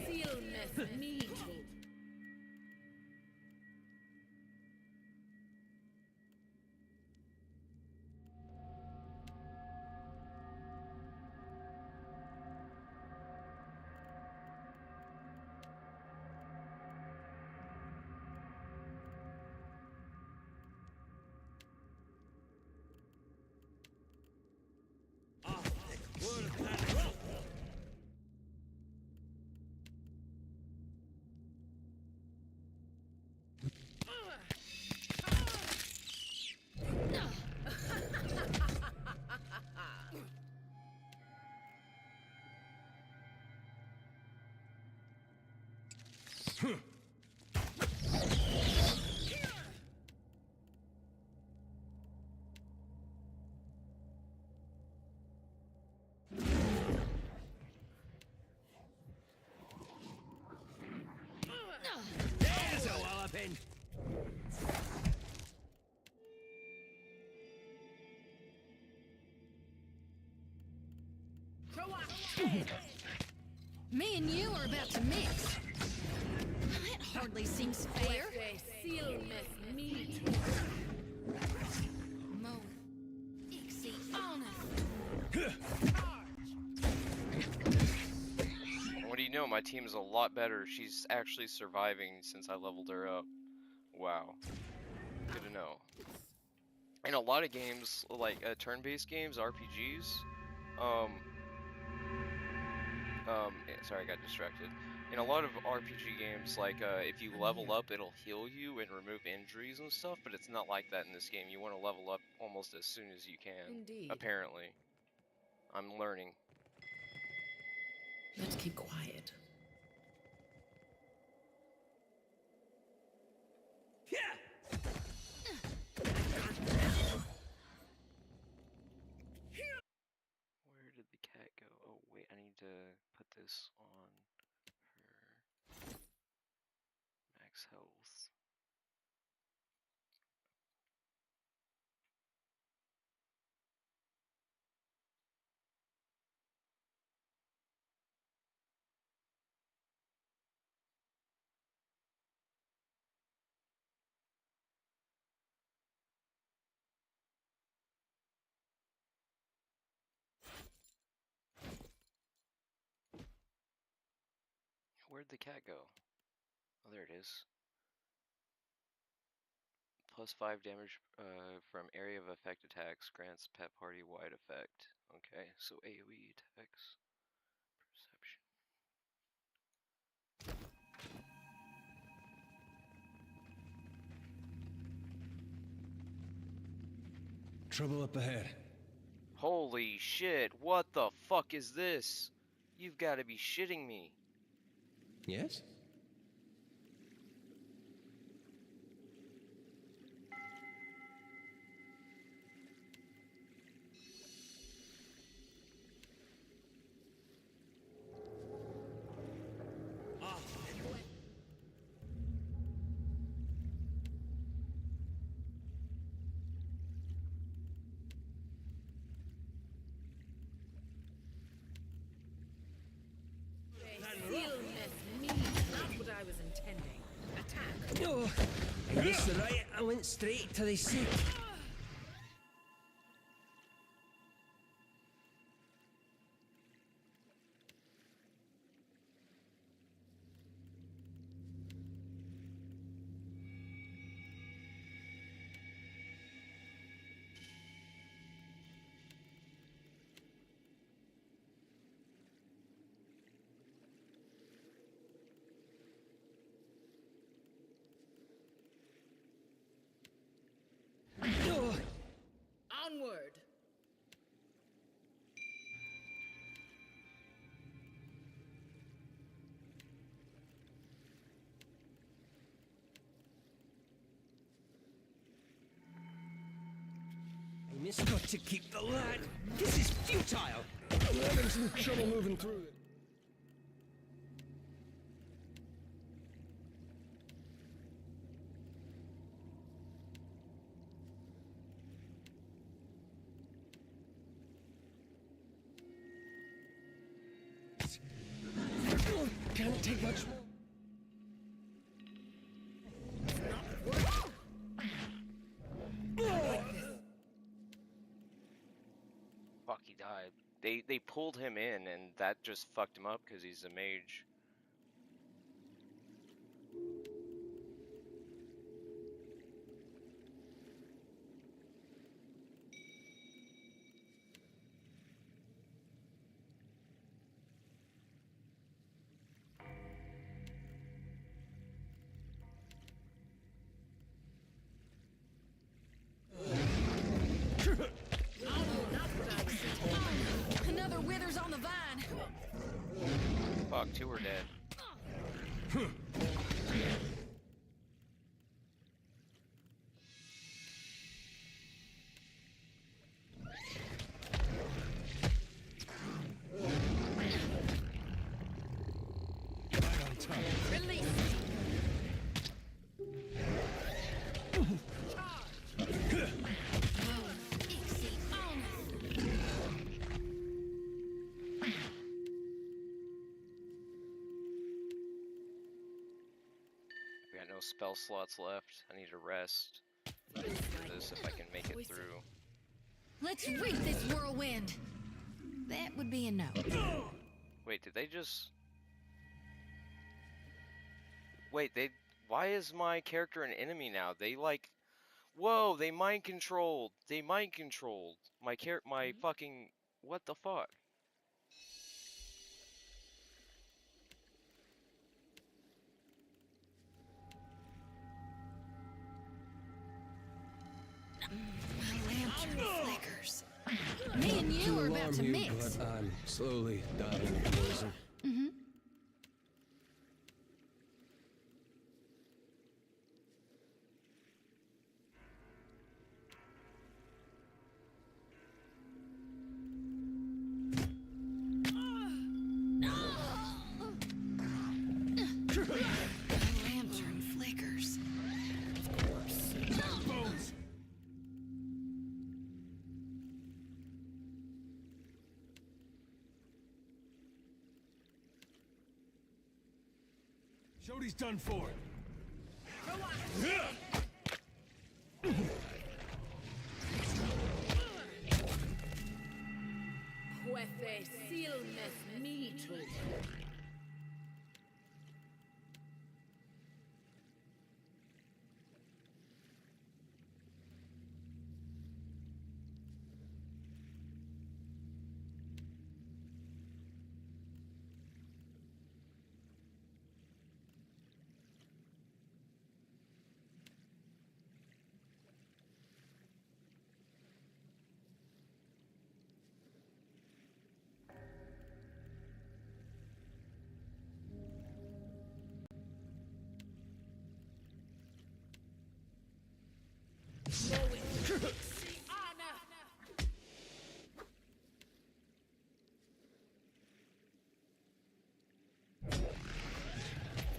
There's a walloping! Me and you are about to mix. That hardly seems fair. Mo. Ixie, honest. team is a lot better. She's actually surviving since I leveled her up. Wow. Good to know. In a lot of games, like turn-based games, RPGs, sorry, I got distracted. In a lot of RPG games, like if you level up, it'll heal you and remove injuries and stuff, but it's not like that in this game. You want to level up almost as soon as you can. Indeed. Apparently. I'm learning. Let's keep quiet. Where did the cat go? Oh, wait, I need to put this on her max health. Where'd the cat go? Oh, there it is. Plus 5 damage from area of effect attacks grants pet party wide effect. Okay, so AoE attacks. Perception. Trouble up ahead. Holy shit, what the fuck is this? You've got to be shitting me. Yes? Not what I was intending. Attack. Oh, that's right. I went straight to the sea. Onward. I just got to keep the lad. This is futile. I'm having some trouble moving through it. Can't take much more. Fuck, he died. They pulled him in and that just fucked him up because he's a mage. Another withers on the vine. Fuck, 2 are dead. Release. We got no spell slots left. I need to rest. Do this if I can make it through. Let's reap this whirlwind. That would be a no. Wait, did they just... Wait, they. Why is my character an enemy now? They like. Whoa! They mind controlled. They mind controlled my fucking. What the fuck? My lantern flickers. Me and you are about to mix. But I'm slowly dying of poison. Mm-hmm. My lantern flickers. Of course. Bones. Jody's done for. Jueces silmes mitu.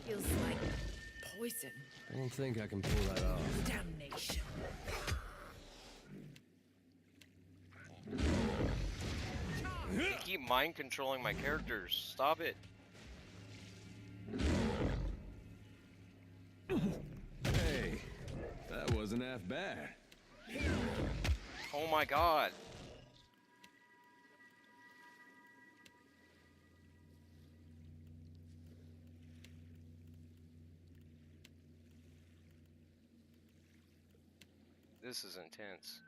Feels like poison. I don't think I can pull that off. Damnation. You keep mind controlling my characters. Stop it. Hey, that wasn't half bad. Oh my god. This is intense.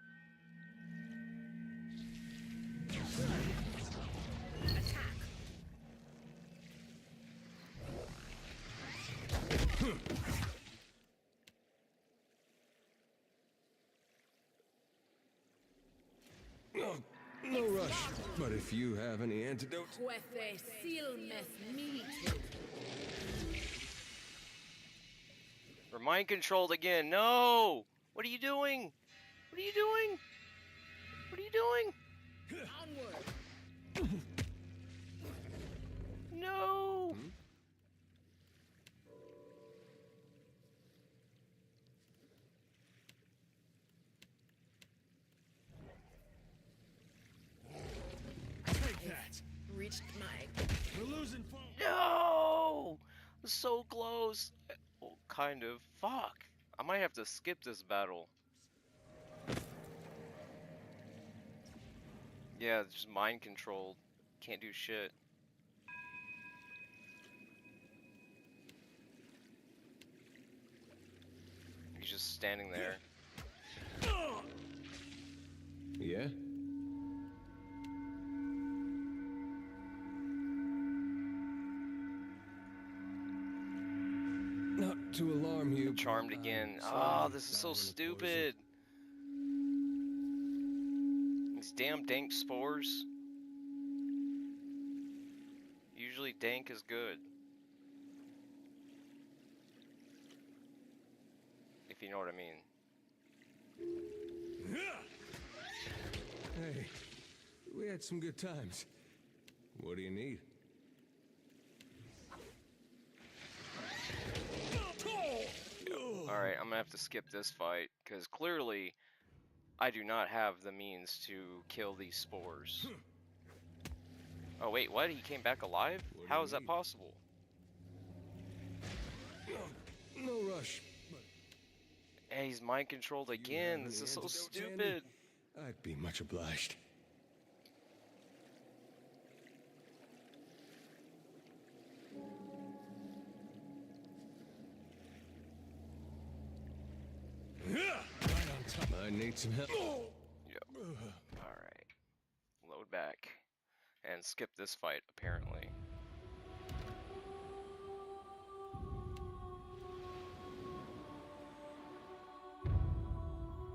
No rush. But if you have any antidote... Jueces silmes mitu. We're mind controlled again. No! What are you doing? What are you doing? What are you doing? Onward. No! Take that. Reached my... We're losing focus. No! So close. Oh, kind of. Fuck. I might have to skip this battle. Yeah, it's just mind controlled. Can't do shit. He's just standing there. Yeah? Not to alarm you. Charmed again. Ah, this is so stupid. These damn dank spores. Usually dank is good. If you know what I mean. Hey, we had some good times. What do you need? Alright, I'm gonna have to skip this fight, because clearly I do not have the means to kill these spores. Oh wait, what? He came back alive? How is that possible? No rush. Hey, he's mind controlled again. This is so stupid. I'd be much obliged. Might need some help. Yep. Alright. Load back. And skip this fight, apparently.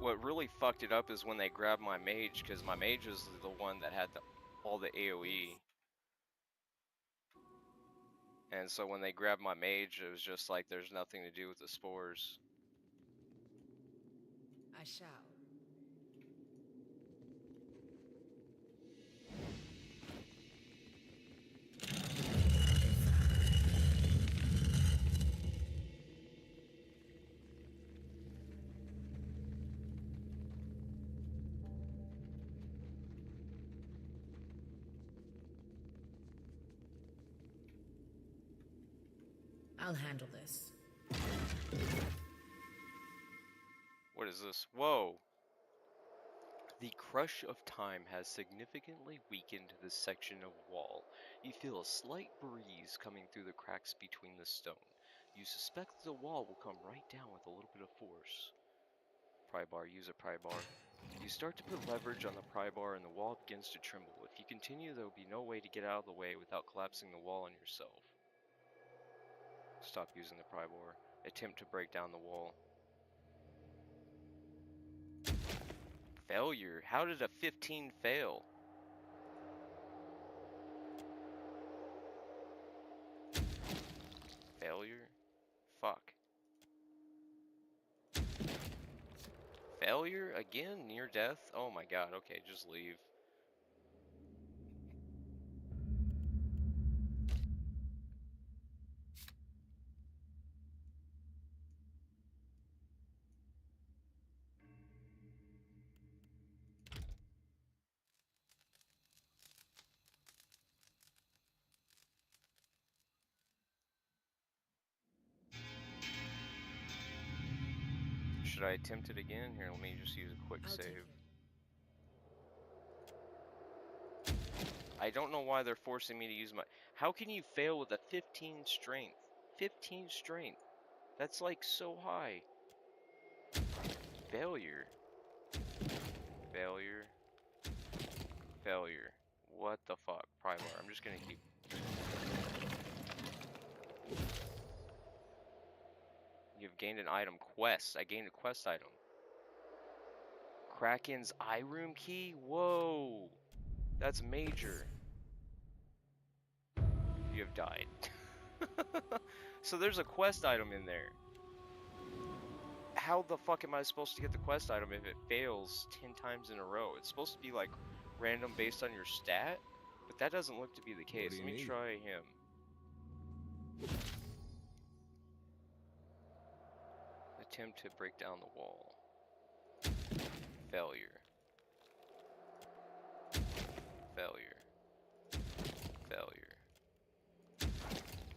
What really fucked it up is when they grabbed my mage, because my mage is the one that had all the AoE. And so when they grabbed my mage, it was just like there's nothing to do with the spores. I shall. I'll handle this. What is this? Whoa! The crush of time has significantly weakened this section of wall. You feel a slight breeze coming through the cracks between the stone. You suspect the wall will come right down with a little bit of force. Pry bar, use a pry bar. You start to put leverage on the pry bar and the wall begins to tremble. If you continue, there will be no way to get out of the way without collapsing the wall on yourself. Stop using the pry bar. Attempt to break down the wall. Failure? How did a 15 fail? Failure? Fuck. Failure? Again? Near death? Oh my god, okay, just leave. Should I attempt it again? Here, let me just use a quick save. I don't know why they're forcing me to use my... How can you fail with a 15 strength? 15 strength. That's like so high. Failure. Failure. Failure. What the fuck? Pry bar. I'm just gonna keep... You've gained an item. Quest. I gained a quest item. Kraken's eye room key? Whoa. That's major. You have died. So there's a quest item in there. How the fuck am I supposed to get the quest item if it fails 10 times in a row? It's supposed to be like random based on your stat, but that doesn't look to be the case. Let me try him. Attempt to break down the wall. Failure. Failure. Failure.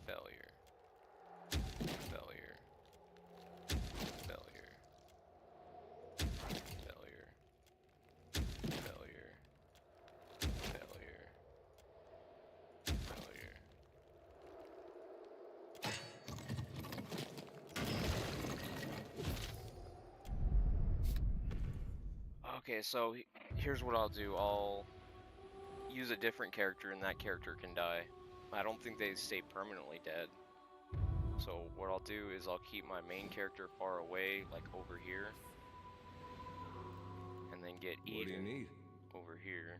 Failure. Failure. Failure. Failure. Failure. Failure. Failure. Okay, so here's what I'll do. I'll use a different character and that character can die. I don't think they stay permanently dead. So what I'll do is I'll keep my main character far away, like over here. And then get Eden over here.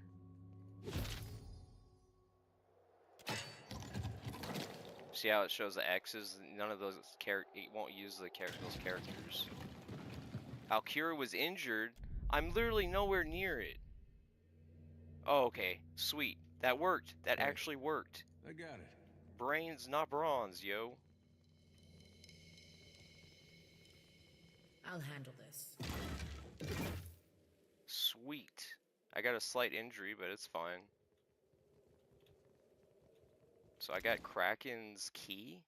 See how it shows the X's? None of those it won't use those characters. Alkira was injured. I'm literally nowhere near it. Oh, okay. Sweet. That worked. That actually worked. I got it. Brains, not bronze, yo. I'll handle this. Sweet. I got a slight injury, but it's fine. So I got Kraken's key.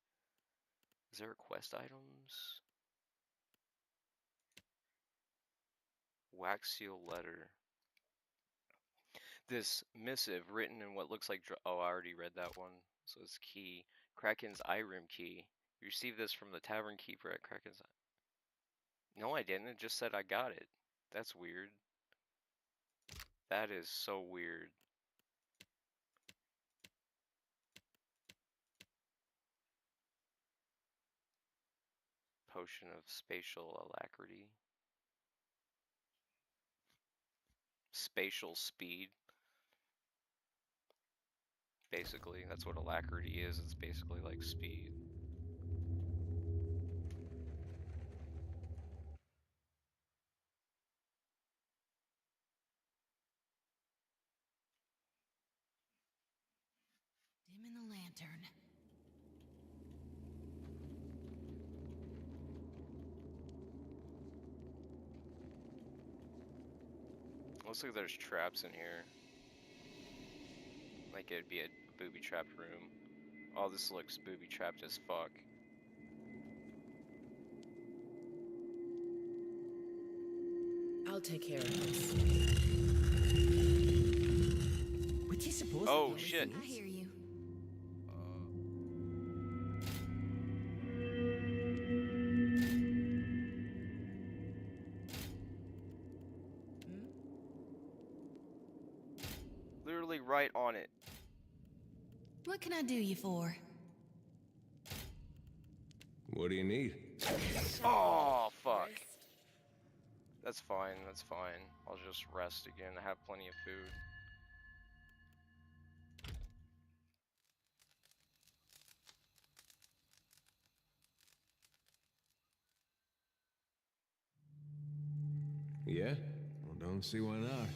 Is there quest items? Wax seal letter. This missive written in what looks like... Oh, I already read that one. So it's key. Kraken's eye room key. You received this from the tavern keeper at Kraken's... No, I didn't. It just said I got it. That's weird. That is so weird. Potion of spatial alacrity. Spatial speed. Basically, that's what alacrity is. It's basically like speed. Dim in the lantern. Looks like there's traps in here. Like it'd be a booby-trapped room. Oh, this looks booby-trapped as fuck. I'll take care of this. Which is supposed Oh, to be shit. I hear you. Literally right on it. What can I do you for? What do you need? Oh, fuck. That's fine, that's fine. I'll just rest again. I have plenty of food. Yeah? Well, don't see why not.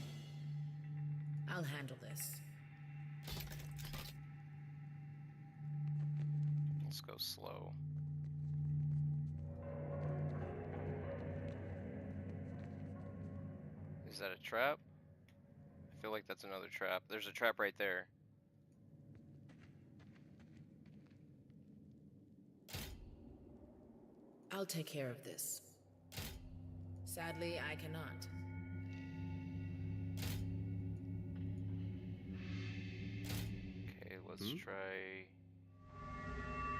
I'll handle this. Let's go slow. Is that a trap? I feel like that's another trap. There's a trap right there. I'll take care of this. Sadly, I cannot. Okay, let's try...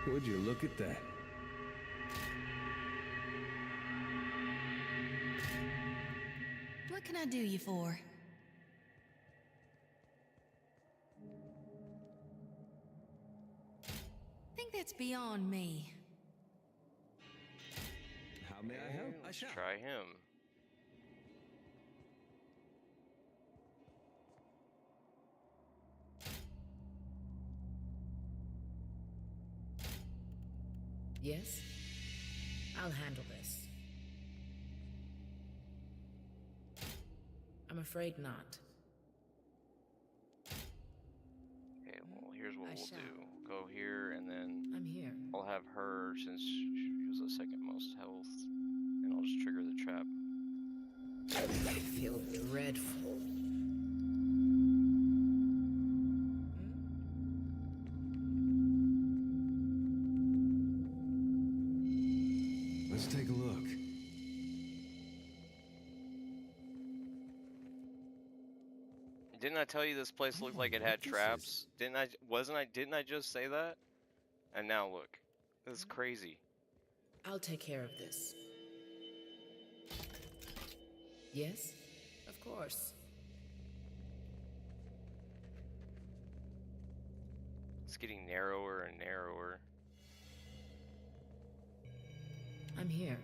Would you look at that? What can I do you for? Think that's beyond me. How may I help? Let's try him. Yes? I'll handle this. I'm afraid not. Okay, well, here's what we'll do. Go here, and then... I'm here. I'll have her, since she was the second most health, and I'll just trigger the trap. I feel dreadful. Let's take a look. Didn't I tell you this place looked like it had traps? Didn't I just say that? And now look. This is crazy. I'll take care of this. Yes? Of course. It's getting narrower and narrower. I'm here.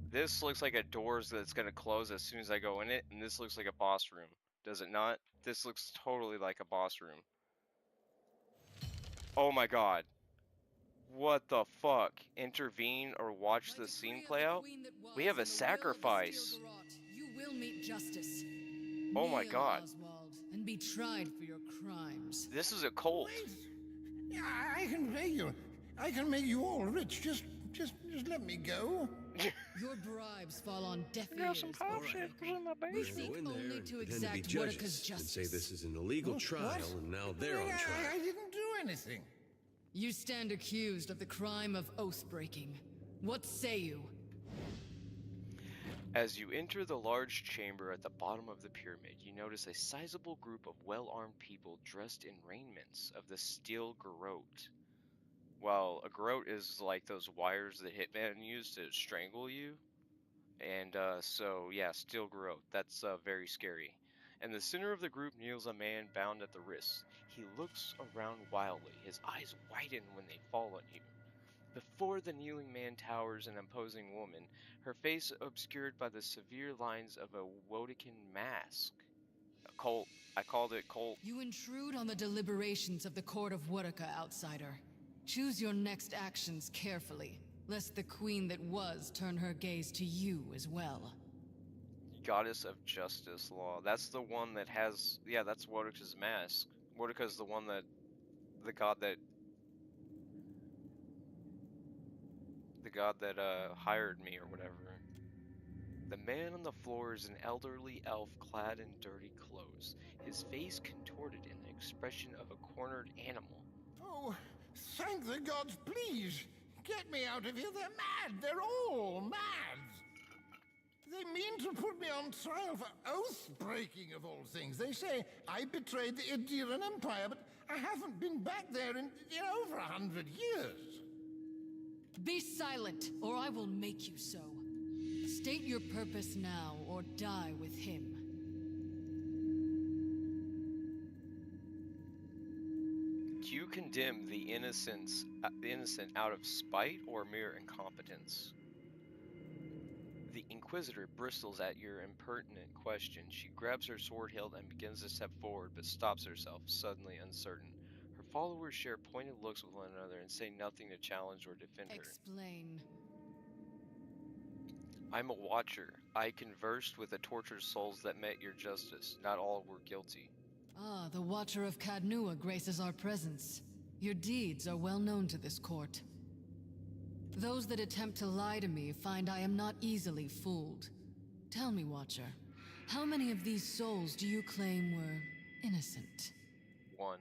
This looks like a doors that's gonna close as soon as I go in it, and this looks like a boss room. Does it not? This looks totally like a boss room. Oh my god. What the fuck? Intervene or watch the scene play out? We have a sacrifice. You will meet justice. Oh my Kneel, god. Oswald, and be tried for your crimes. This is a cult. I can pay you. I can make you all rich. Just let me go. Your bribes fall on deaf ears. We seek only to Pretend to be exact judges Warwick's and justice. say this is an illegal trial, and now they're on trial. I didn't do anything. anything. You stand accused of the crime of oath-breaking. What say you? As you enter the large chamber at the bottom of the pyramid, you notice a sizable group of well-armed people dressed in raiments of the steel garrote. Well, a garrote is like those wires that Hitman used to strangle you. And so, yeah, steel garrote. That's very scary. In the center of the group kneels a man bound at the wrists. He looks around wildly. His eyes widen when they fall on you. Before the kneeling man towers an imposing woman, her face obscured by the severe lines of a Wodekin mask. Colt. I called it Colt. You intrude on the deliberations of the Court of Wodeca, outsider. Choose your next actions carefully, lest the queen that was turn her gaze to you as well. Goddess of Justice Law. That's the one that has... Yeah, that's Wodeca's mask. Wodeca's the one that... The god that hired me or whatever. The man on the floor is an elderly elf clad in dirty clothes, his face contorted in the expression of a cornered animal. Oh, thank the gods, please! Get me out of here, they're mad! They're all mad! They mean to put me on trial for oath-breaking of all things. They say I betrayed the Idiran Empire, but I haven't been back there in over 100 years. Be silent, or I will make you so. State your purpose now, or die with him. Do you condemn the innocent out of spite or mere incompetence? The Inquisitor bristles at your impertinent question. She grabs her sword hilt and begins to step forward, but stops herself, suddenly uncertain. Her followers share pointed looks with one another and say nothing to challenge or defend her. Explain. I'm a watcher. I conversed with the tortured souls that met your justice. Not all were guilty. Ah, the Watcher of Cadnua graces our presence. Your deeds are well known to this court. Those that attempt to lie to me find I am not easily fooled. Tell me, Watcher, how many of these souls do you claim were innocent? 1.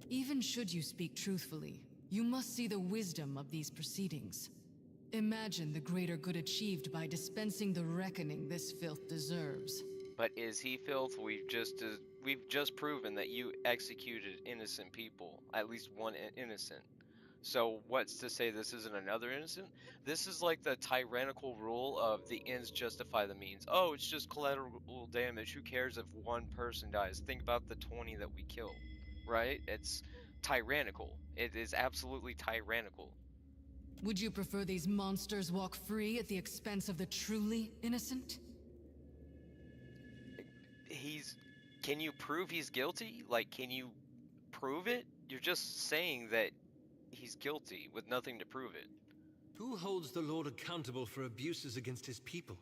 Even should you speak truthfully, you must see the wisdom of these proceedings. Imagine the greater good achieved by dispensing the reckoning this filth deserves. But is he filth? We've just proven that you executed innocent people, at least one innocent. So what's to say this isn't another innocent? This is like the tyrannical rule of the ends justify the means. Oh, it's just collateral damage. Who cares if one person dies? Think about the 20 that we killed, right? It's tyrannical. It is absolutely tyrannical. Would you prefer these monsters walk free at the expense of the truly innocent? Can you prove he's guilty? Like, can you prove it? You're just saying that he's guilty with nothing to prove it. Who holds the Lord accountable for abuses against his people?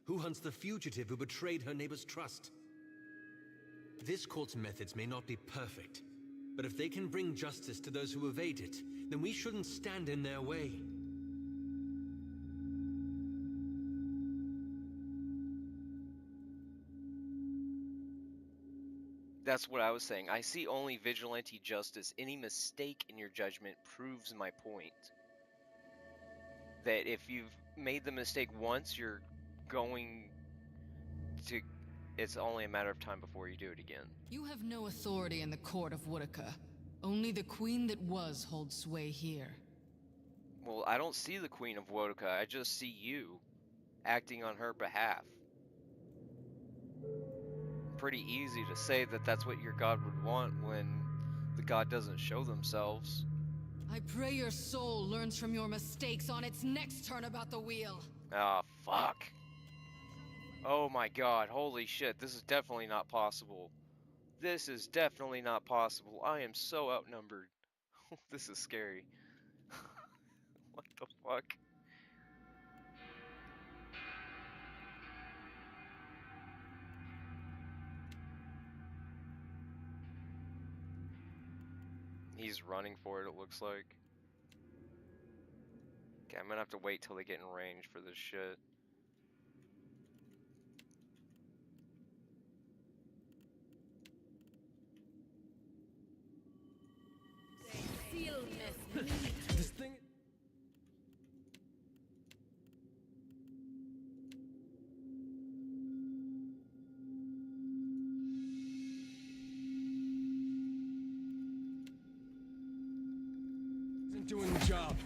Who hunts the fugitive who betrayed her neighbor's trust? This court's methods may not be perfect, but if they can bring justice to those who evade it, then we shouldn't stand in their way. That's what I was saying. I see only vigilante justice. Any mistake in your judgment proves my point. That if you've made the mistake once, you're going to... It's only a matter of time before you do it again. You have no authority in the court of Wodeca. Only the queen that was holds sway here. Well, I don't see the Queen of Wodeca. I just see you acting on her behalf. Pretty easy to say that that's what your god would want when the god doesn't show themselves. I pray your soul learns from your mistakes on its next turn about the wheel. Ah, fuck. Oh my god, holy shit, this is definitely not possible. This is definitely not possible. I am so outnumbered. This is scary. What the fuck? He's running for it, it looks like. Okay, I'm gonna have to wait till they get in range for this shit. This thing... isn't doing the job.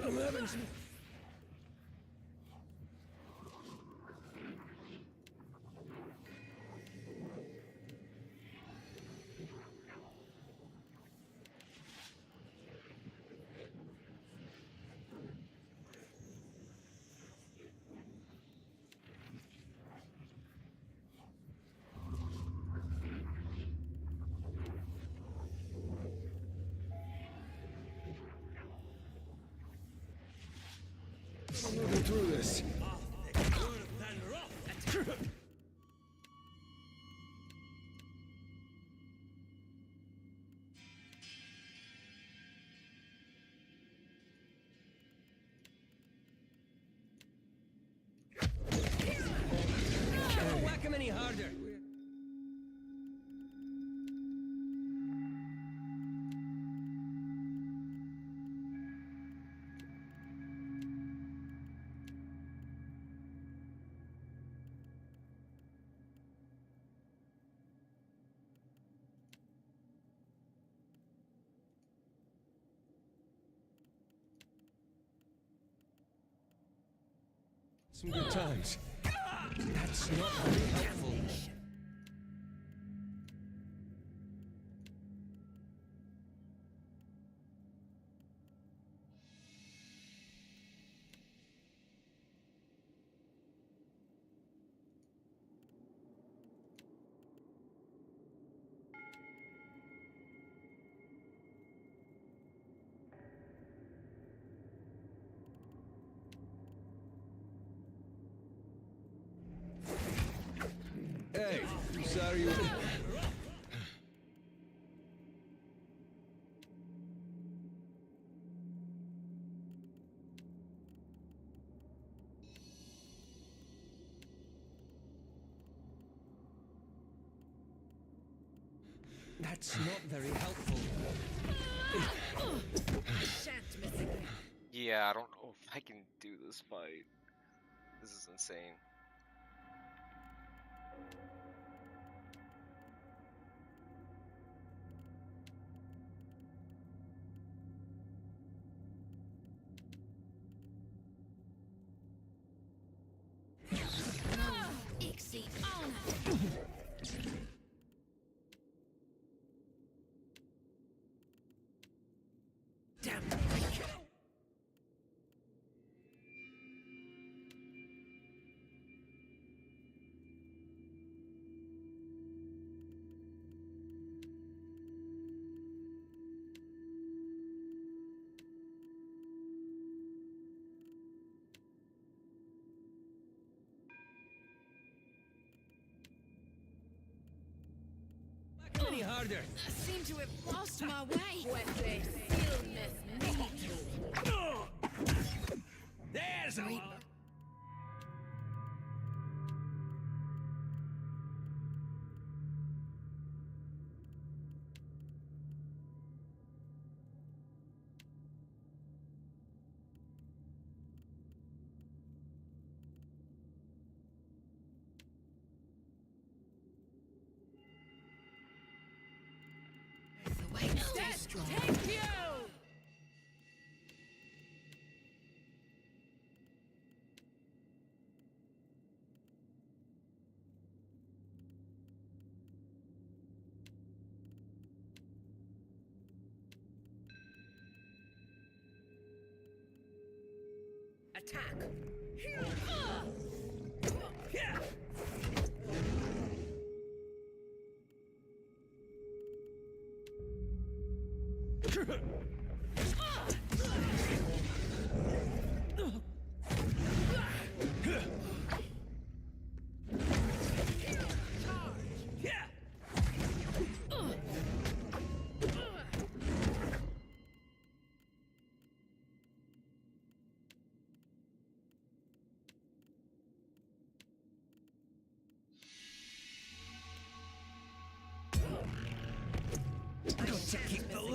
I'm having some... I'm moving through this. Can't whack him any harder. Some good times. That's not very helpful. Hey, whose side are you on? That's not very helpful. Yeah, I don't know if I can do this fight. This is insane. Any harder. I seem to have lost my way. There's a... Thank you! Attack!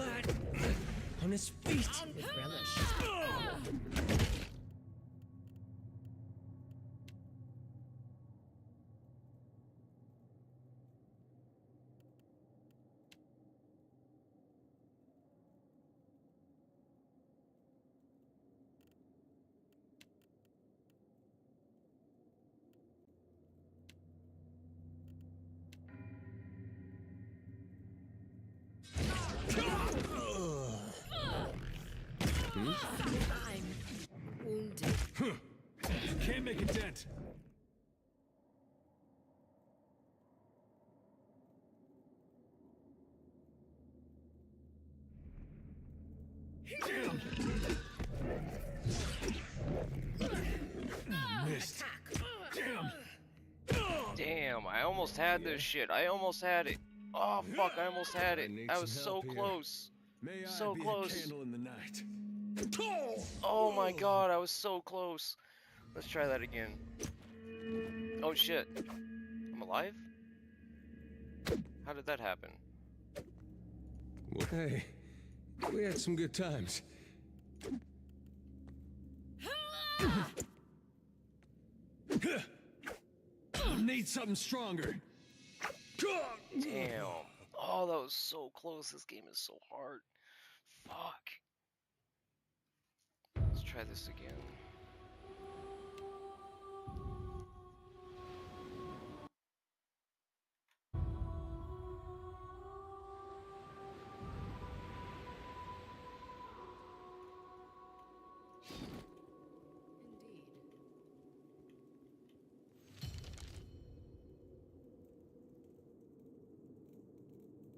flat on his feet. With relish. I'm wounded. Can't make a dent. Missed. Damn. Damn, I almost had this shit. I almost had it. Oh fuck, I almost had it. I was so close. May So I be close. a candle in the night. Oh my god, I was so close. Let's try that again. Oh shit. I'm alive? How did that happen? Well, hey, we had some good times. Need something stronger. Damn. Oh, that was so close. This game is so hard. Fuck. Let's try this again.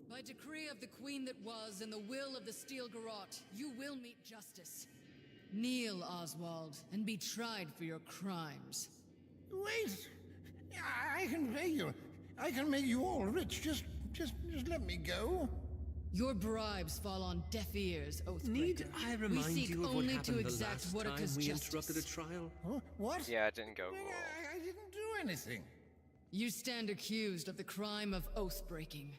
By decree of the Queen that was and the will of the Steel Garrote, you will meet justice. Kneel, Oswald, and be tried for your crimes. Wait! I can pay you. I can make you all rich. Just let me go. Your bribes fall on deaf ears, Oathbreaker. Need I remind we seek you of what only happened to the exact last time Whitaker's we justice. interrupted a trial? What? Yeah, it didn't go well. I didn't do anything. You stand accused of the crime of oath-breaking.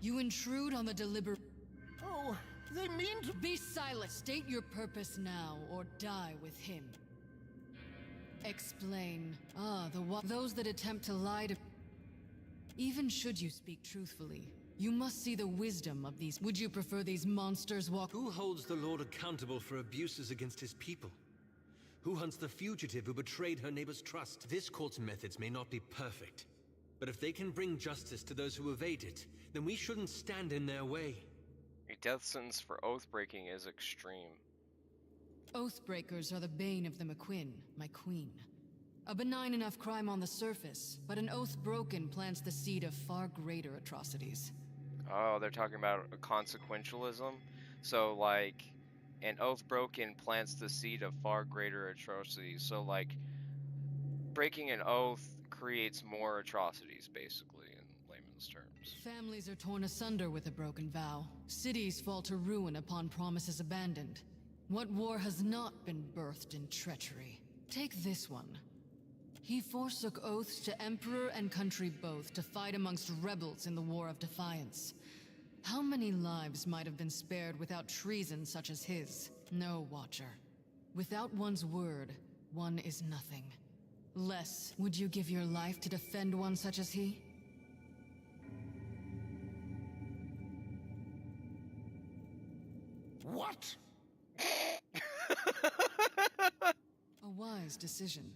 You intrude on the deliberate... Oh, they mean to... Be silent. State your purpose now, or die with him. Explain. Those that attempt to lie to... Even should you speak truthfully, you must see the wisdom of these... Would you prefer these monsters walk... Who holds the Lord accountable for abuses against his people? Who hunts the fugitive who betrayed her neighbor's trust? This court's methods may not be perfect, but if they can bring justice to those who evade it, then we shouldn't stand in their way. A death sentence for oath breaking is extreme. Oathbreakers are the bane of the McQuinn, my queen. A benign enough crime on the surface, but an oath broken plants the seed of far greater atrocities. Oh, they're talking about consequentialism? So, like, an oath broken plants the seed of far greater atrocities. So, like, breaking an oath creates more atrocities, basically, in layman's terms. Families are torn asunder with a broken vow. Cities fall to ruin upon promises abandoned. What war has not been birthed in treachery? Take this one. He forsook oaths to emperor and country both to fight amongst rebels in the War of Defiance. How many lives might have been spared without treason such as his? No, Watcher. Without one's word, one is nothing. Less, would you give your life to defend one such as he? What? A wise decision.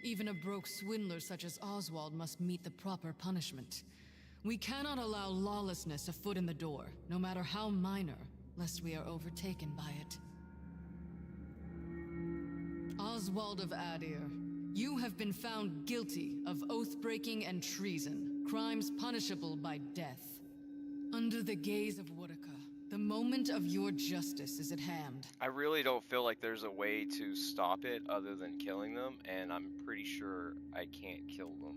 Even a broke swindler such as Oswald must meet the proper punishment. We cannot allow lawlessness a foot in the door, no matter how minor, lest we are overtaken by it. Oswald of Adir, you have been found guilty of oath-breaking and treason, crimes punishable by death. Under the gaze of Whitaker, the moment of your justice is at hand. I really don't feel like there's a way to stop it other than killing them, and I'm pretty sure I can't kill them.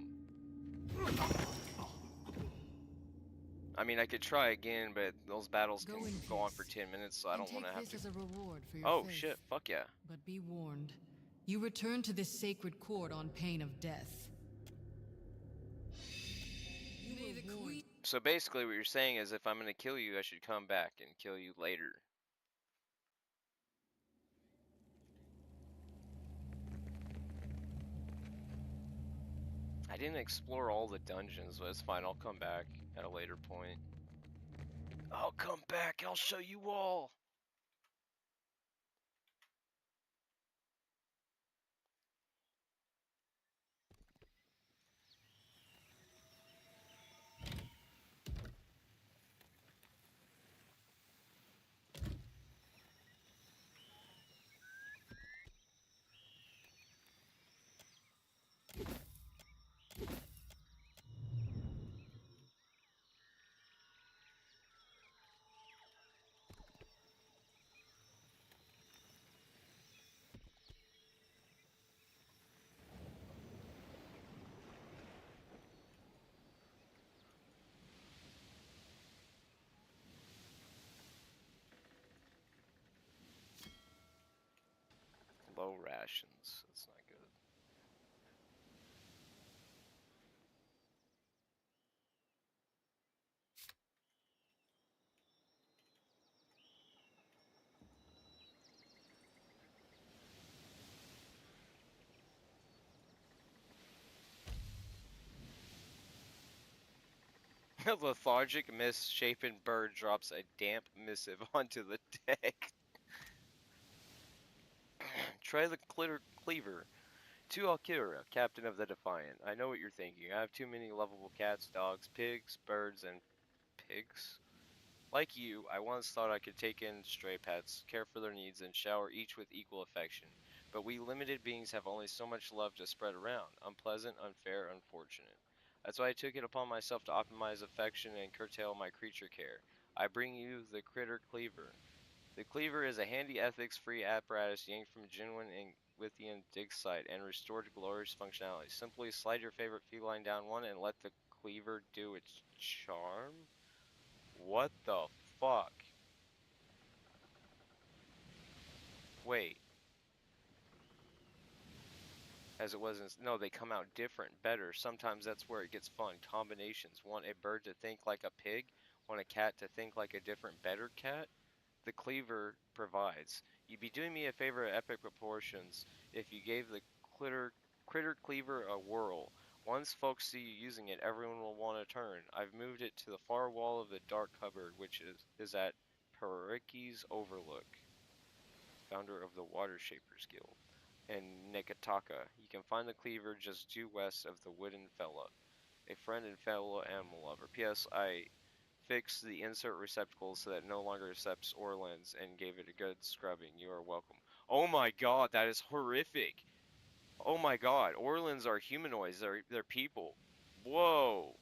I mean, I could try again, but those battles can go on for 10 minutes, so I don't want to have to... As a reward for your Oh, faith. shit, fuck yeah. But be warned. You return to this sacred court on pain of death. So basically what you're saying is if I'm gonna kill you, I should come back and kill you later. I didn't explore all the dungeons, but it's fine, I'll come back at a later point. I'll come back, I'll show you all! Low rations, that's not good. A lethargic, misshapen bird drops a damp missive onto the deck. Try the Clitter Cleaver. To Alkira, captain of the Defiant. I know what you're thinking. I have too many lovable cats, dogs, pigs, birds, and pigs. Like you, I once thought I could take in stray pets, care for their needs, and shower each with equal affection. But we limited beings have only so much love to spread around. Unpleasant, unfair, unfortunate. That's why I took it upon myself to optimize affection and curtail my creature care. I bring you the Critter Cleaver. The Cleaver is a handy ethics-free apparatus yanked from genuine and lithium dig site and restored to glorious functionality. Simply slide your favorite feline down one and let the Cleaver do its charm? What the fuck? Wait. As it wasn't. No, they come out different, better. Sometimes that's where it gets fun. Combinations. Want a bird to think like a pig? Want a cat to think like a different, better cat? The Cleaver provides. You'd be doing me a favor of epic proportions if you gave the Critter Cleaver a whirl. Once folks see you using it, everyone will want to turn. I've moved it to the far wall of the dark cupboard, which is at Periki's Overlook, founder of the Water Shapers Guild, and Nekataka. You can find the Cleaver just due west of the Wooden Fella, a friend and fellow animal lover. P.S. I fixed the insert receptacle so that it no longer accepts Orlands and gave it a good scrubbing. You are welcome. Oh my god, that is horrific. Oh my god, Orlands are humanoids. They're people. Whoa.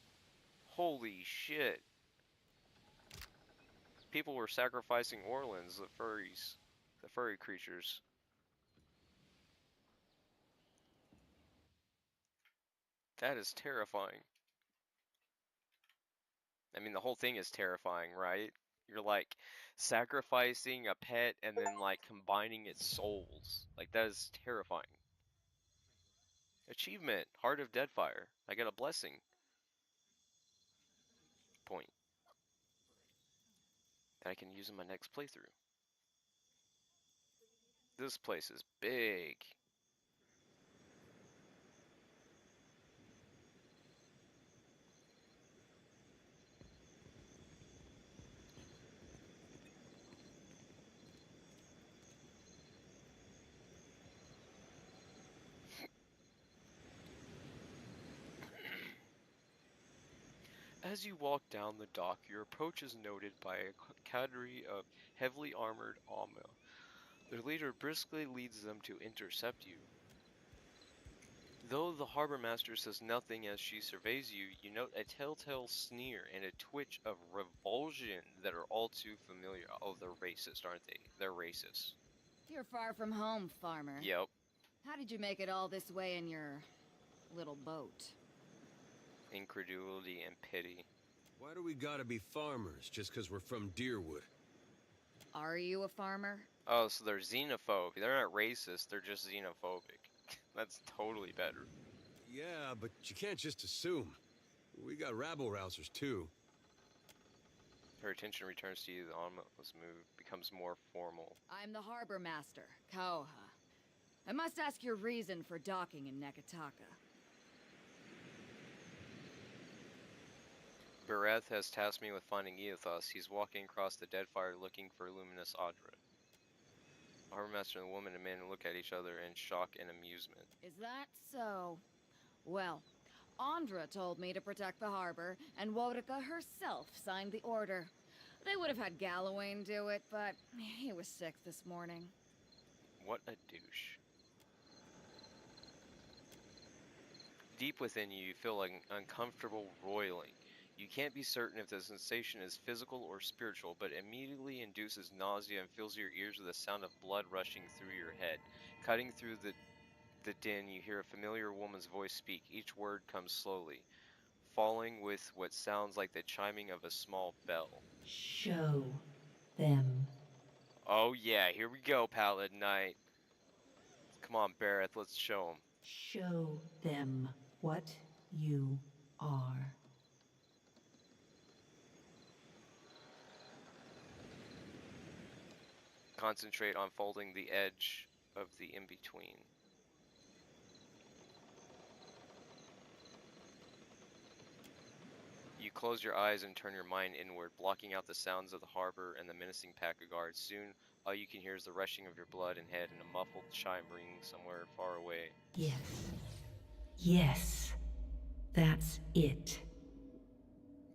Holy shit. People were sacrificing Orlands, the furries. The furry creatures. That is terrifying. I mean, the whole thing is terrifying, right? You're like sacrificing a pet and then like combining its souls. Like, that is terrifying. Achievement, Heart of Deadfire. I got a blessing. Point. That I can use in my next playthrough. This place is big. As you walk down the dock, your approach is noted by a cadre of heavily armored Amma. Their leader briskly leads them to intercept you. Though the harbor master says nothing as she surveys you, you note a telltale sneer and a twitch of revulsion that are all too familiar. Oh, they're racist, aren't they? They're racist. You're far from home, farmer. Yep. How did you make it all this way in your little boat? Incredulity and pity. Why do we gotta be farmers just because we're from Deerwood? Are you a farmer? Oh, so they're xenophobic. They're not racist, they're just xenophobic. That's totally better. Yeah, but you can't just assume. We got rabble-rousers, too. Her attention returns to you. The ominous mood becomes more formal. I'm the harbor master, Kaoha. I must ask your reason for docking in Nekataka. Bereth has tasked me with finding Eothos. He's walking across the Deadfire looking for luminous Audra. The harbor master and the woman and man look at each other in shock and amusement. Is that so? Well, Andra told me to protect the harbor, and Wodika herself signed the order. They would have had Gallowayne do it, but he was sick this morning. What a douche. Deep within you, you feel like an uncomfortable roiling. You can't be certain if the sensation is physical or spiritual, but immediately induces nausea and fills your ears with the sound of blood rushing through your head. Cutting through the din, you hear a familiar woman's voice speak. Each word comes slowly, falling with what sounds like the chiming of a small bell. Show them. Oh yeah, here we go, Paladin Knight. Come on, Bareth, let's show him. Show them what you are. Concentrate on folding the edge of the in-between. You close your eyes and turn your mind inward, blocking out the sounds of the harbor and the menacing pack of guards. Soon, all you can hear is the rushing of your blood and head and a muffled chime ringing somewhere far away. Yes. Yes. That's it.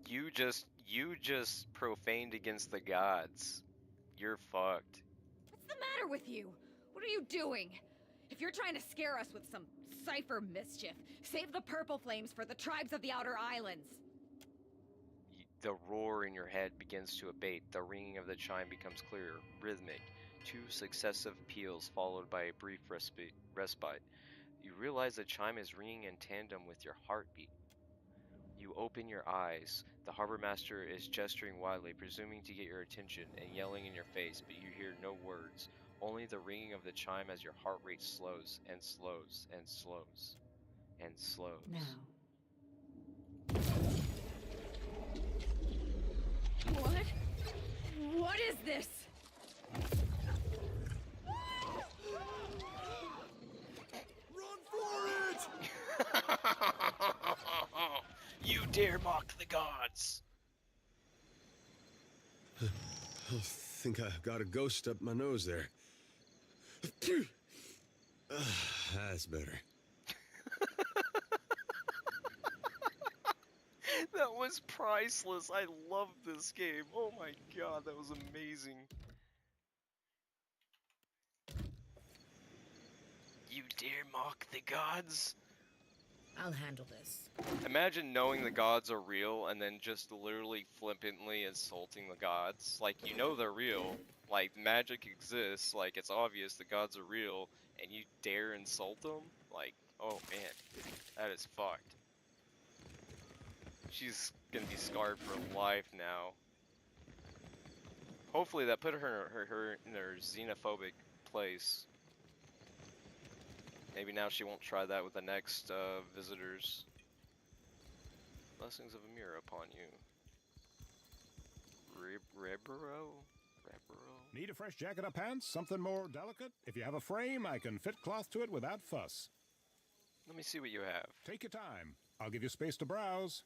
You just profaned against the gods. You're fucked. What's the matter with you? What are you doing? If you're trying to scare us with some cipher mischief, save the purple flames for the tribes of the Outer Islands. The roar in your head begins to abate. The ringing of the chime becomes clearer, rhythmic. 2 successive peals followed by a brief respite. You realize the chime is ringing in tandem with your heartbeat. You open your eyes. The harbor master is gesturing wildly, presuming to get your attention, and yelling in your face, but you hear no words. Only the ringing of the chime as your heart rate slows and slows and slows and slows. Now. What? What is this? Run for it! You dare mock the gods! I think I got a ghost up my nose there. That's better. That was priceless. I love this game. Oh my god, that was amazing. You dare mock the gods? I'll handle this. Imagine knowing the gods are real and then just literally flippantly insulting the gods. Like, you know they're real. Like, magic exists. Like, it's obvious the gods are real. And you dare insult them? Like, oh man. That is fucked. She's gonna be scarred for life now. Hopefully that put her in her xenophobic place. Maybe now she won't try that with the next visitors. Blessings of Amira upon you. Rebero? Need a fresh jacket or pants? Something more delicate? If you have a frame, I can fit cloth to it without fuss. Let me see what you have. Take your time. I'll give you space to browse.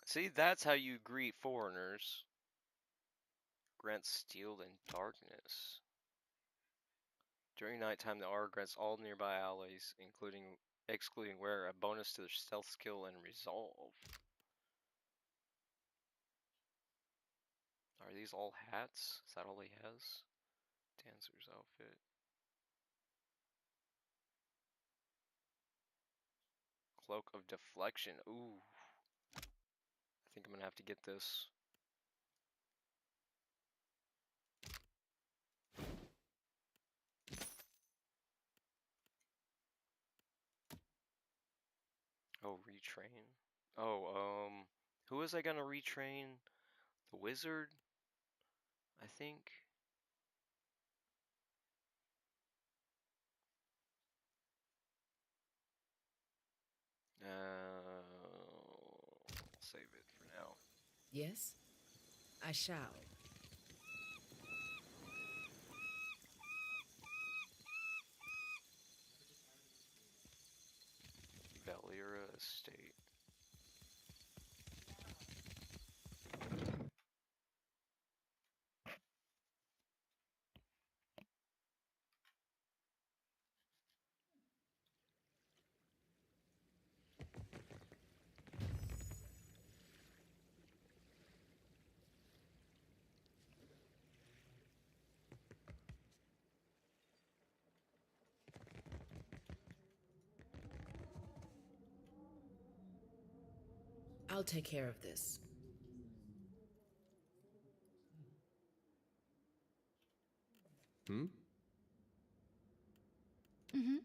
See, that's how you greet foreigners. Grants steel and darkness. During nighttime, the aura grants all nearby allies, excluding wearer, a bonus to their stealth skill and resolve. Are these all hats? Is that all he has? Dancer's outfit. Cloak of deflection. Ooh. I think I'm gonna have to get this. Oh, retrain. Oh, who was I gonna retrain? The wizard? I think. Yes, I shall. Valera Estate. I'll take care of this. Hmm? Mm-hmm.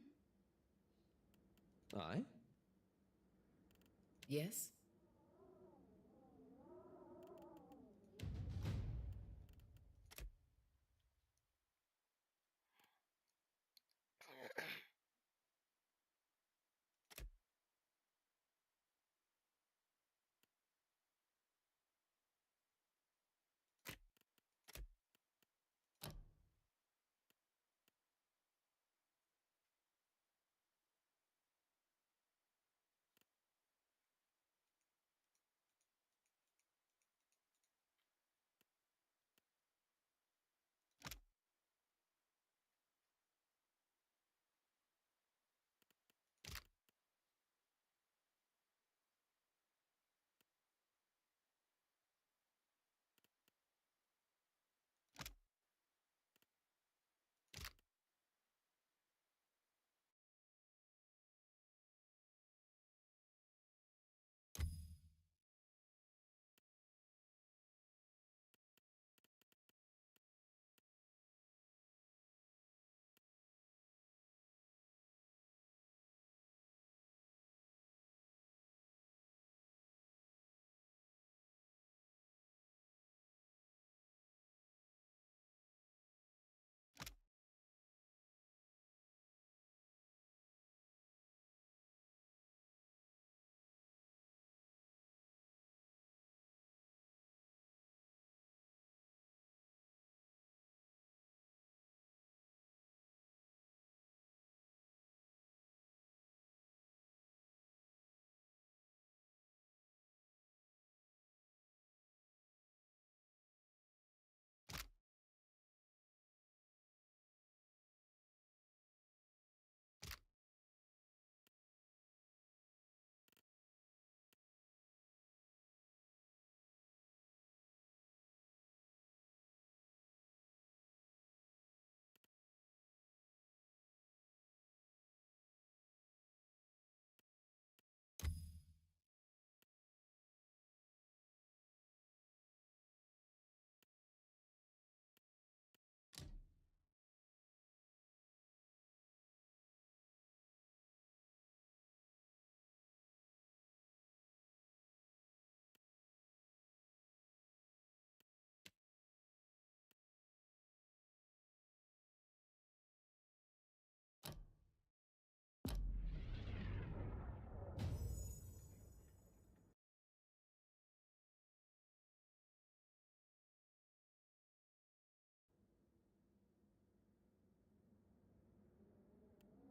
Aye? Yes?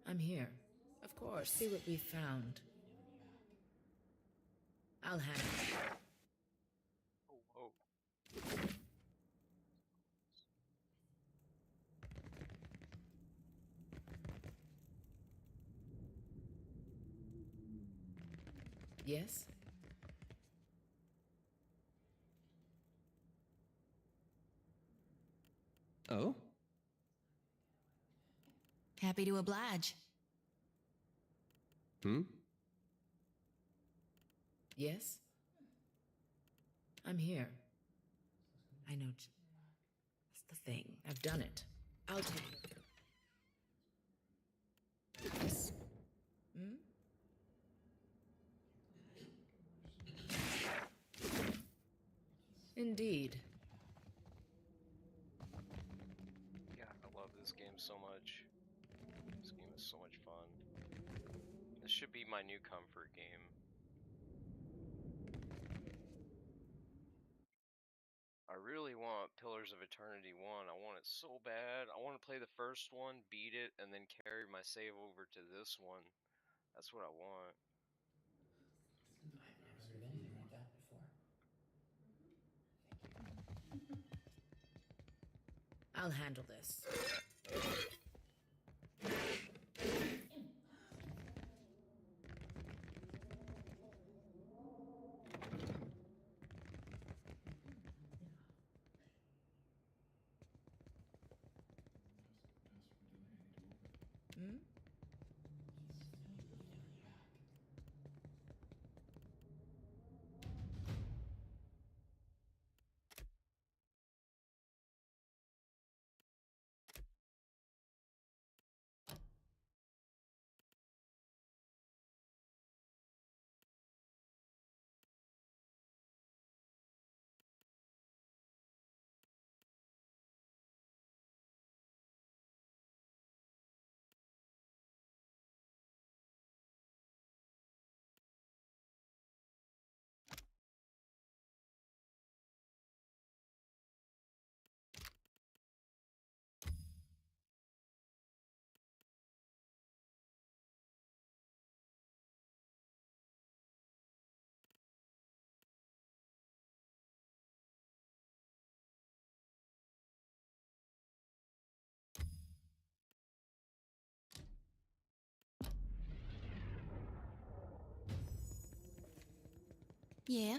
I'm here. Of course. See what we found. I'll handle it. Oh, whoa. Yes? Oh? Happy to oblige. Hmm? Yes? I'm here. I know. That's the thing. I've done it. I'll take it. Yes. Hmm? Indeed. Yeah, I love this game so much. This game is so much fun. This should be my new comfort game. really want Pillars of Eternity 1. I want it so bad. I want to play the first one, beat it, and then carry my save over to this one. That's what I want. I've never heard of anything like that before. I'll handle this. Hmm? Yeah?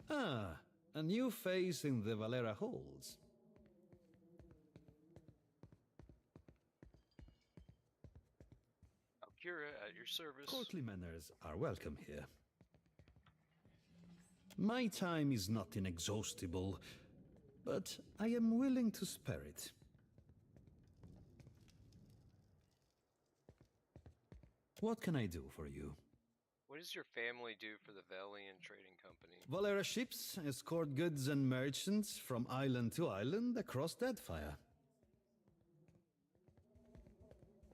Ah, a new face in the Valera halls. Alcura at your service. Courtly manners are welcome here. My time is not inexhaustible, but I am willing to spare it. What can I do for you? What does your family do for the Valian Trading Company? Valera ships escort goods and merchants from island to island across Deadfire.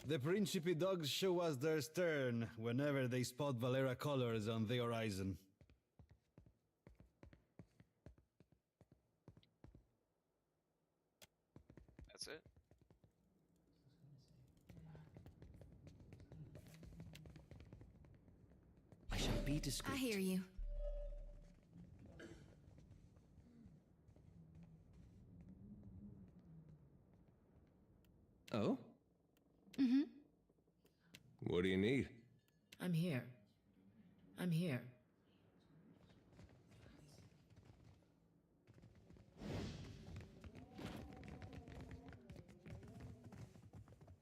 The Principe dogs show us their stern whenever they spot Valera colors on the horizon. That's it? I shall be discreet. I hear you. Oh? Mm-hmm. What do you need? I'm here. I'm here.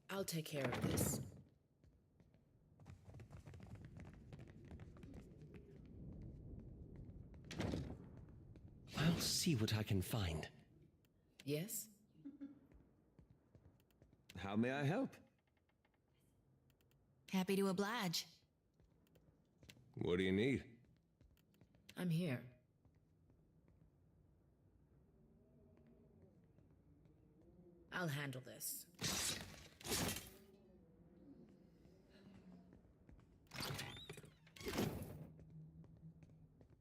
I'll take care of this. I'll see what I can find. Yes? How may I help? Happy to oblige. What do you need? I'm here. I'll handle this.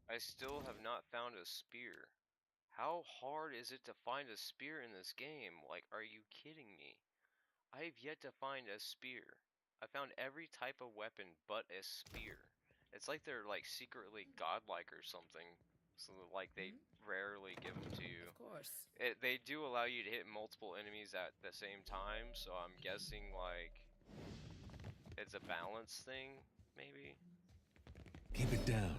I still have not found a spear. How hard is it to find a spear in this game? Like, are you kidding me? I have yet to find a spear. I found every type of weapon but a spear. It's like they're like secretly godlike or something. So that, like they rarely give them to you. Of course. They do allow you to hit multiple enemies at the same time, so I'm guessing like it's a balance thing, maybe? Keep it down.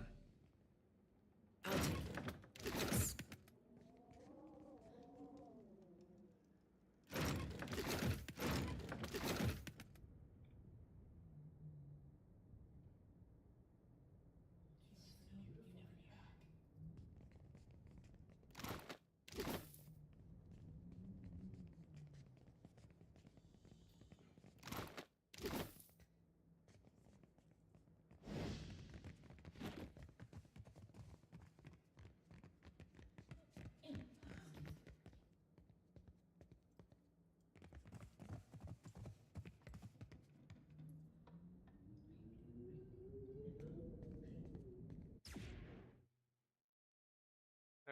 I'll take this.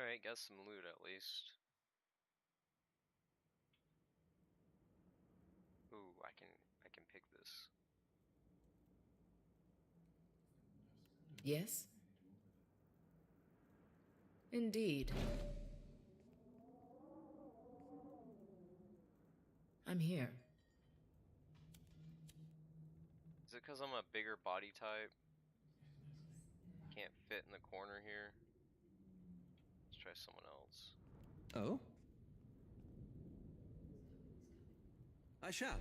Alright, got some loot at least. Ooh, I can pick this. Yes? Indeed. I'm here. Is it because I'm a bigger body type? Can't fit in the corner here. Let's try someone else. Oh? I shall. I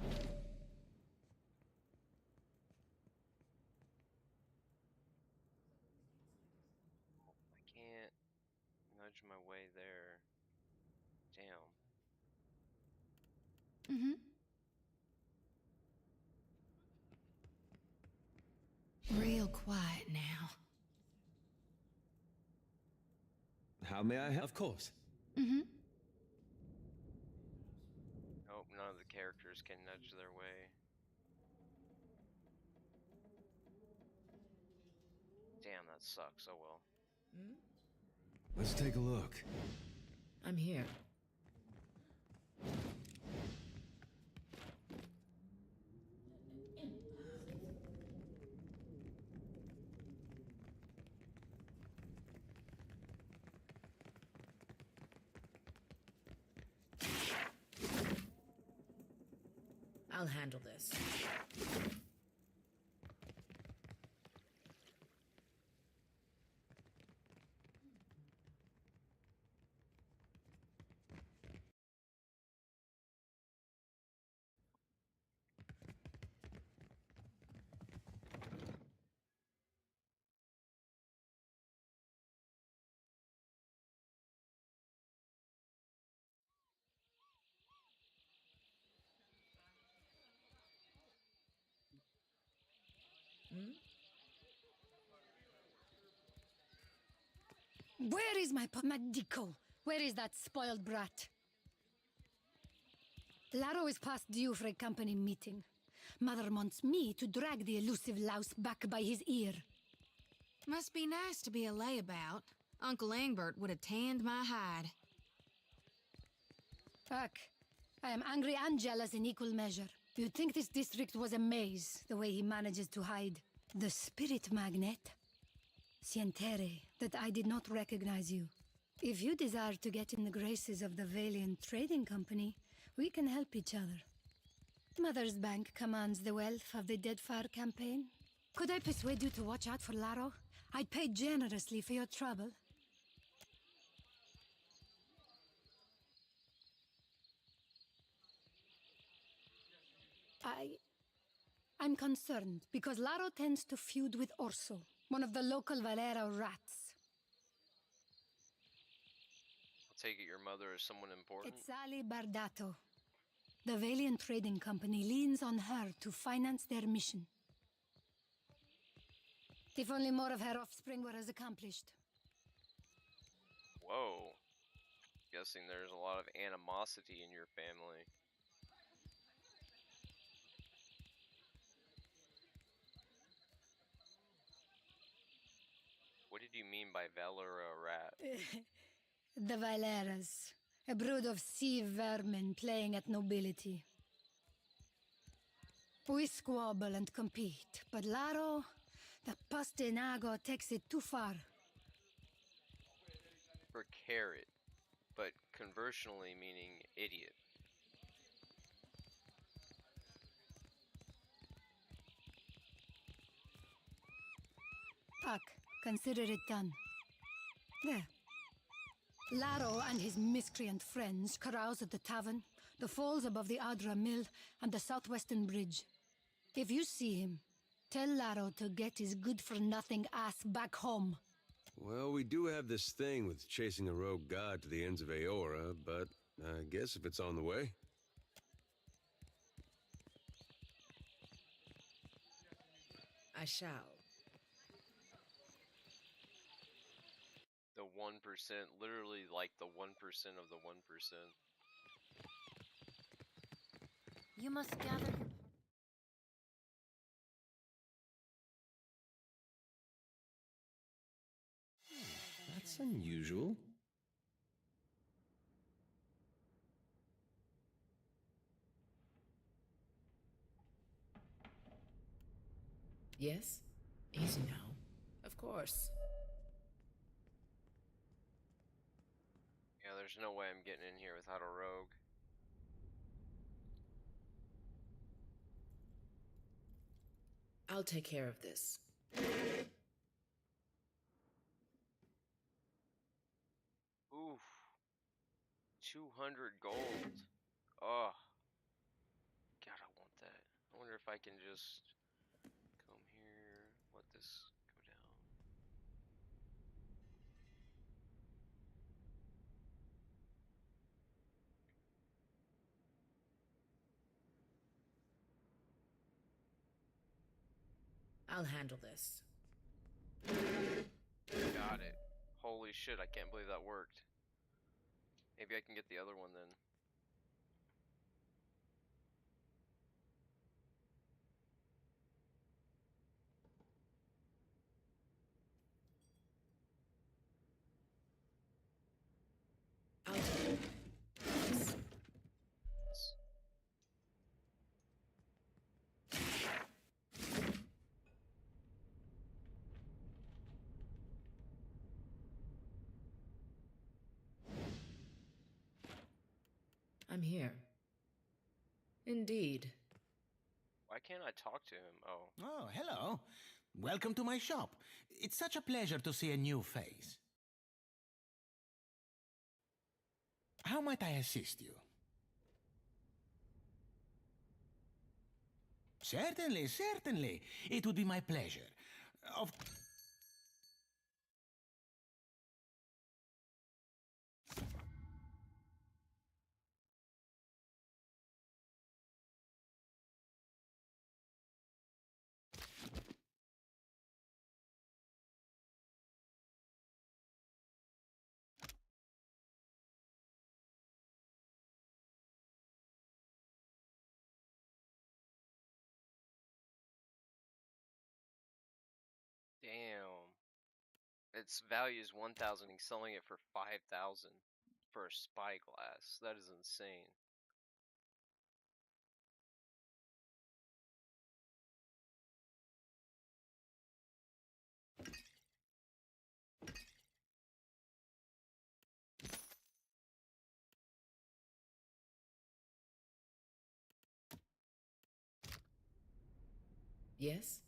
can't nudge my way there. Damn. Mm-hmm. Real quiet now. How may I help? Of course. Mm-hmm. Nope, none of the characters can nudge their way. Damn, that sucks. Oh well. Let's take a look. I'm here. I'll handle this. Where is my Pomadico? Where is that spoiled brat? Laro is past due for a company meeting. Mother wants me to drag the elusive louse back by his ear. Must be nice to be a layabout. Uncle Engbert would have tanned my hide. Fuck. I am angry and jealous in equal measure. You'd think this district was a maze, the way he manages to hide. The spirit magnet? Sientere, that I did not recognize you. If you desire to get in the graces of the Valiant Trading Company, we can help each other. Mother's bank commands the wealth of the Deadfire campaign. Could I persuade you to watch out for Laro? I'd pay generously for your trouble. I'm concerned because Laro tends to feud with Orso, one of the local Valera rats. I'll take it your mother is someone important. It's Sally Bardato. The Valiant Trading Company leans on her to finance their mission. If only more of her offspring were as accomplished. Whoa. Guessing there's a lot of animosity in your family. What did you mean by Valera rat? The Valeras. A brood of sea vermin playing at nobility. We squabble and compete, but Laro, the Pastinago, takes it too far. For carrot, but conversionally meaning idiot. Puck, consider it done. There. Laro and his miscreant friends carouse at the tavern, the falls above the Adra Mill, and the southwestern bridge. If you see him, tell Laro to get his good-for-nothing ass back home. Well, we do have this thing with chasing a rogue god to the ends of Aora, but I guess if it's on the way. I shall. The 1%, literally like the 1% of the 1%. You must gather. That's unusual. Yes? Easy now. Of course. Yeah, there's no way I'm getting in here without a rogue. I'll take care of this. Oof. 200 gold. Oh. God, I want that. I wonder if I can just come here, let this go down. I'll handle this. Got it. Holy shit, I can't believe that worked. Maybe I can get the other one then. I'm here. Indeed. Why can't I talk to him? Oh. Oh, hello. Welcome to my shop. It's such a pleasure to see a new face. How might I assist you? Certainly, certainly. It would be my pleasure. Of Damn. Its value is 1,000. He's selling it for 5,000 for a spyglass. That is insane. Yes?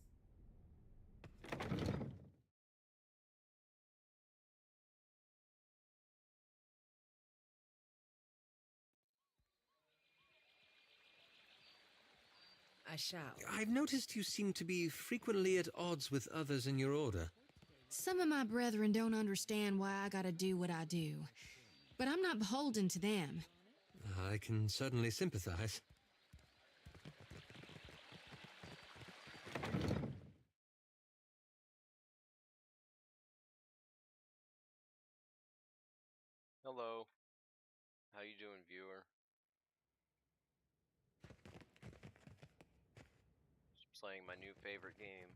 I shall. I've noticed you seem to be frequently at odds with others in your order. Some of my brethren don't understand why I gotta do what I do, but I'm not beholden to them. I can certainly sympathize. Hello. How you doing, viewer? Just playing my new favorite game.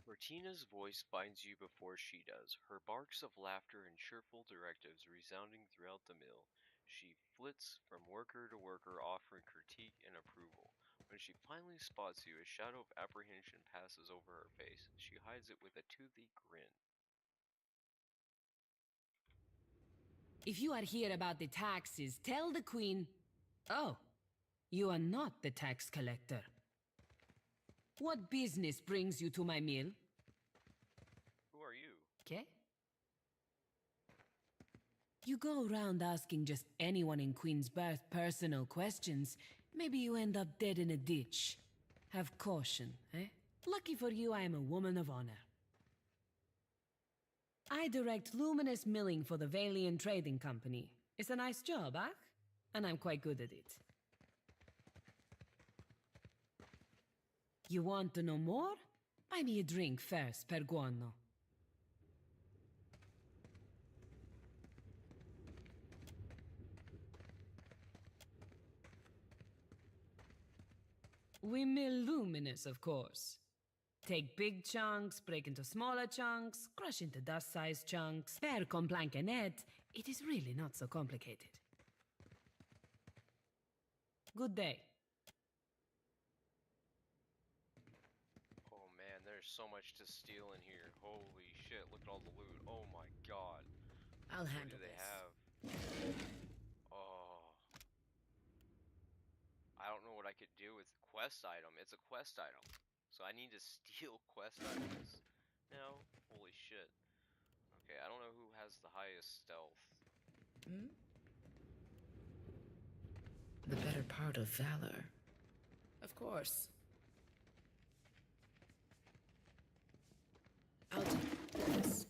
Martina's voice finds you before she does, her barks of laughter and cheerful directives resounding throughout the mill. She flits from worker to worker, offering critique and approval. When she finally spots you, a shadow of apprehension passes over her face. She hides it with a toothy grin. If you are here about the taxes, tell the Queen... Oh, you are not the tax collector. What business brings you to my mill? Who are you? Okay. You go around asking just anyone in Queensbirth personal questions, maybe you end up dead in a ditch. Have caution, eh? Lucky for you, I am a woman of honor. I direct luminous milling for the Valian Trading Company. It's a nice job, huh? And I'm quite good at it. You want to know more? Buy me a drink first, per guano. We mill luminous, of course. Take big chunks, break into smaller chunks, crush into dust-sized chunks. Per con plank and net, it is really not so complicated. Good day. Oh man, there's so much to steal in here. Holy shit, look at all the loot. Oh my god. I'll What handle do they this. have? Oh. I don't know what I could do with quest item. It's a quest item. So I need to steal quest items. No? Holy shit. Okay, I don't know who has the highest stealth. Hmm? The better part of valor. Of course. I'll take this.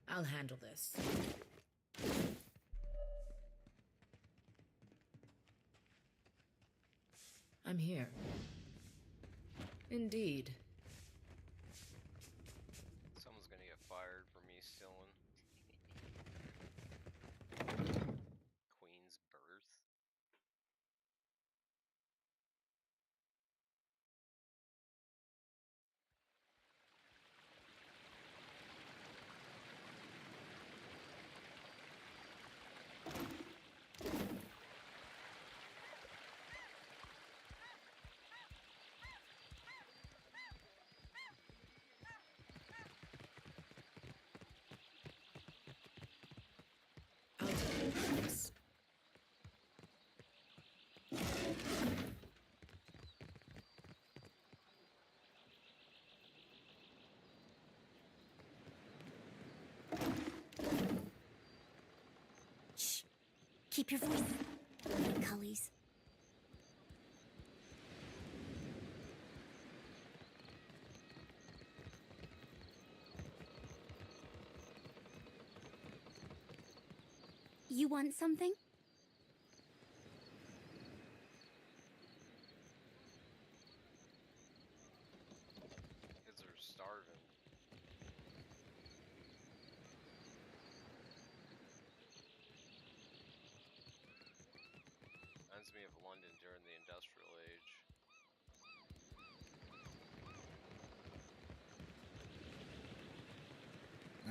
I'll handle this. I'm here. Indeed. Someone's gonna get fired for me stealing. Queen's birth. Keep your voice. Cullies. You want something? Kids are starving. Reminds me of London during the Industrial Age.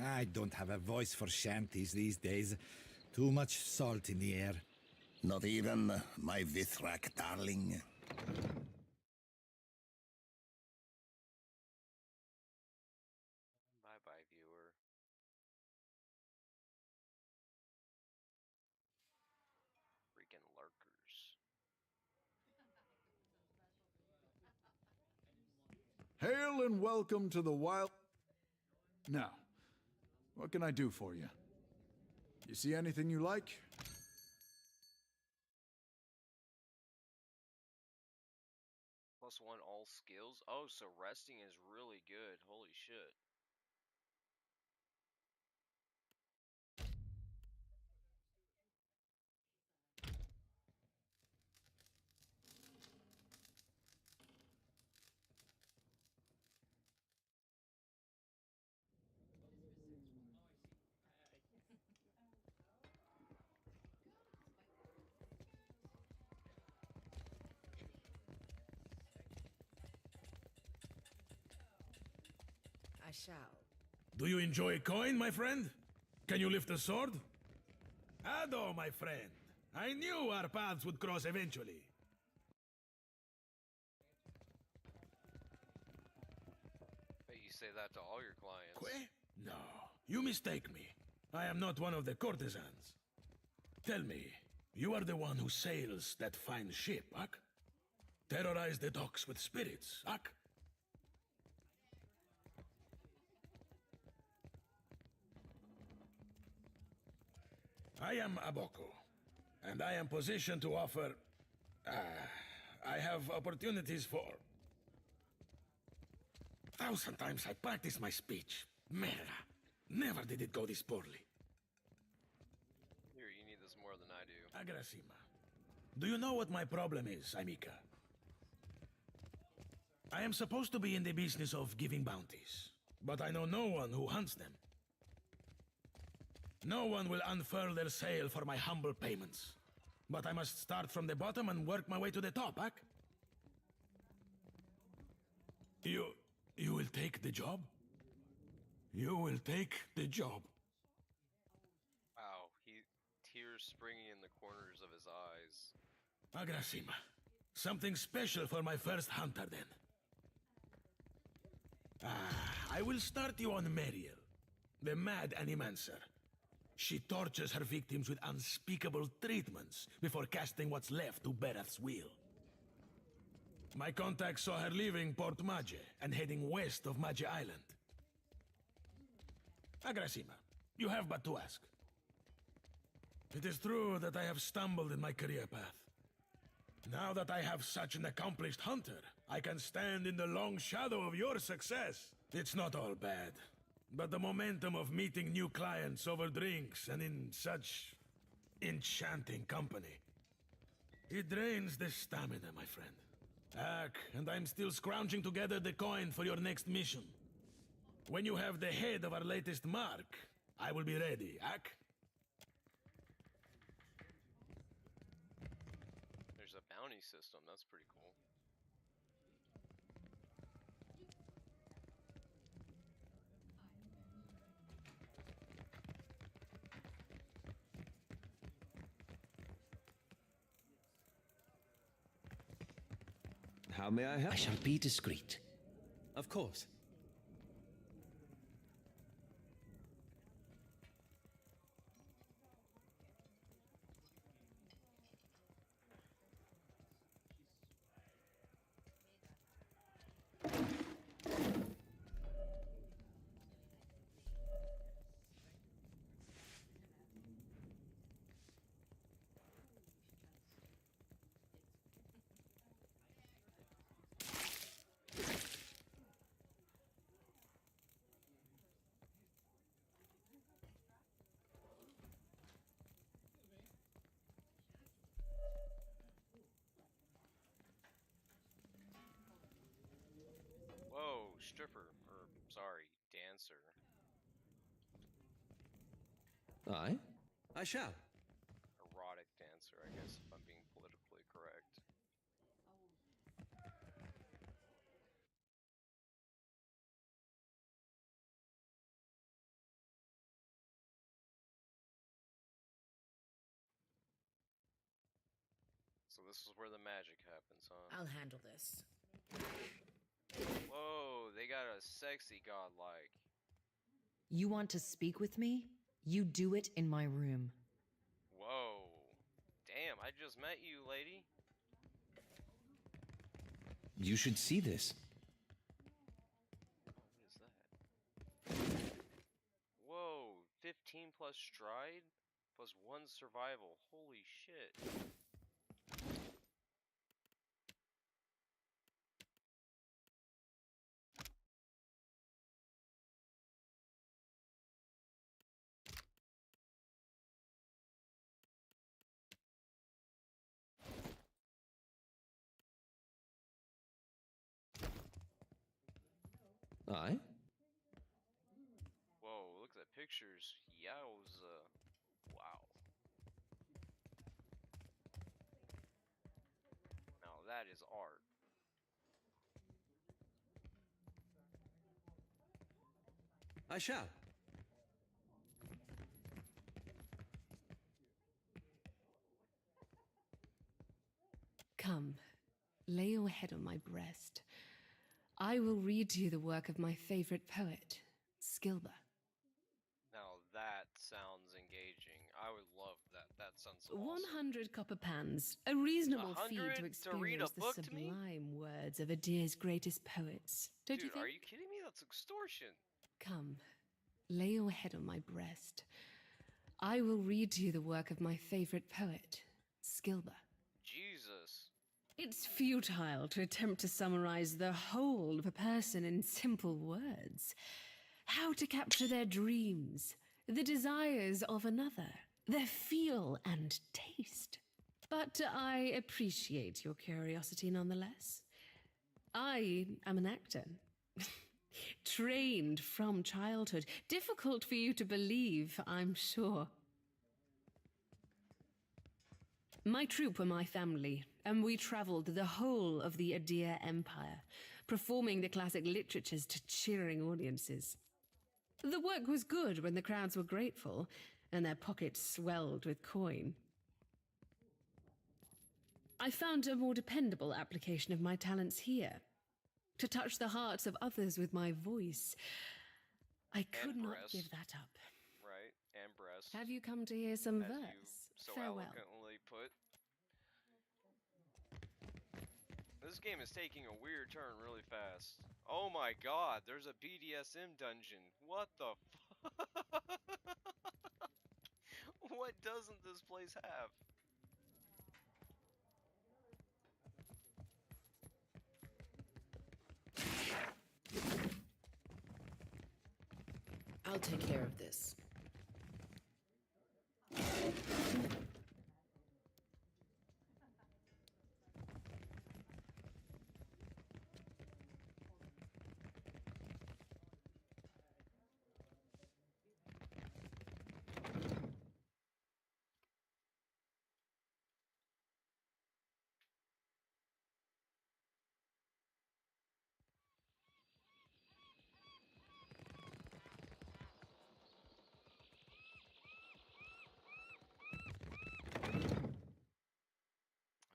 I don't have a voice for shanties these days. Too much salt in the air. Not even my Vithrak darling. Bye-bye, viewer. Freaking lurkers. Hail and welcome to the wild... Now, what can I do for you? You see anything you like? +1 all skills? Oh, so resting is really good. Holy shit. I shall. Do you enjoy coin, my friend? Can you lift a sword? Ado, my friend. I knew our paths would cross eventually. Bet you say that to all your clients. No, you mistake me. I am not one of the courtesans. Tell me, you are the one who sails that fine ship, Ak? Terrorize the docks with spirits, Ak? I am Aboko, and I am positioned to offer... I have opportunities for... Thousand times I practice my speech. Merda. Never did it go this poorly. Here, you need this more than I do. Agrasima. Do you know what my problem is, Amika? I am supposed to be in the business of giving bounties, but I know no one who hunts them. No one will unfurl their sail for my humble payments. But I must start from the bottom and work my way to the top, Ak? You will take the job? You will take the job. Wow, tears springing in the corners of his eyes. Agrasima. Something special for my first hunter, then. I will start you on Meriel, the mad animancer. She tortures her victims with unspeakable treatments before casting what's left to Berath's will. My contact saw her leaving Port Mage and heading west of Mage Island. Agrasima, you have but to ask. It is true that I have stumbled in my career path. Now that I have such an accomplished hunter, I can stand in the long shadow of your success. It's not all bad. But the momentum of meeting new clients over drinks and in such enchanting company. It drains the stamina, my friend. Ak, and I'm still scrounging together the coin for your next mission. When you have the head of our latest mark, I will be ready, Ak? There's a bounty system, that's pretty cool. How may I help? I shall be discreet. Of course. Aye? I shall. Erotic dancer, I guess, if I'm being politically correct. So this is where the magic happens, huh? I'll handle this. Whoa, they got a sexy godlike. You want to speak with me? You do it in my room. Whoa. Damn, I just met you, lady. You should see this. What is that? Whoa, 15 plus stride, plus 1 survival. Holy shit. Aye? Whoa, look at the pictures. Yowza. Wow. Now that is art. I shall. Come, lay your head on my breast. I will read to you the work of my favorite poet, Skilba. Now that sounds engaging. I would love that. That sounds awesome. 100 copper pans, a reasonable fee 100 to to read a experience the book to me? sublime words of Adir's greatest poets. Don't you Dude, think? are you kidding me? That's extortion. Come, lay your head on my breast. I will read to you the work of my favorite poet, Skilba. Jesus. It's futile to attempt to summarize the whole of a person in simple words. How to capture their dreams, the desires of another, their feel and taste. But I appreciate your curiosity nonetheless. I am an actor. Trained from childhood. Difficult for you to believe, I'm sure. My troupe were my family, and we traveled the whole of the Adir Empire, performing the classic literatures to cheering audiences. The work was good when the crowds were grateful, and their pockets swelled with coin. I found a more dependable application of my talents here, to touch the hearts of others with my voice. I could not give that up. Right, and breast. Have you come to hear some as verse? You so Farewell. eloquently put. This game is taking a weird turn really fast. Oh my god, there's a BDSM dungeon. What the fuck? What doesn't this place have? I'll take care of this.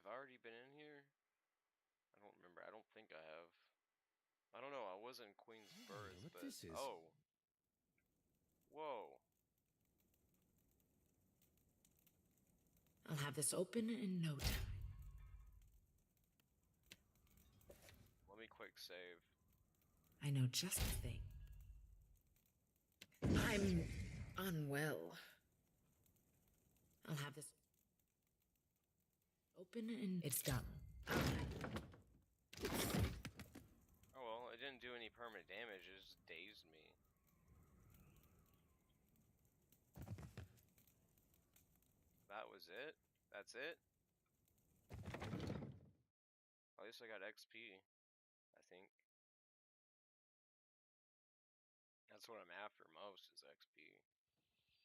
Have I already been in here? I don't remember. I don't think I have. I don't know. I was in Queen's Birth, what but this is? oh. Whoa. I'll have this open in no time. Let me quick save. I know just the thing. I'm unwell. I'll have this open and it's done. Oh well, it didn't do any permanent damage, it just dazed me. That was it? That's it? At least I got XP, I think. That's what I'm after most, is XP.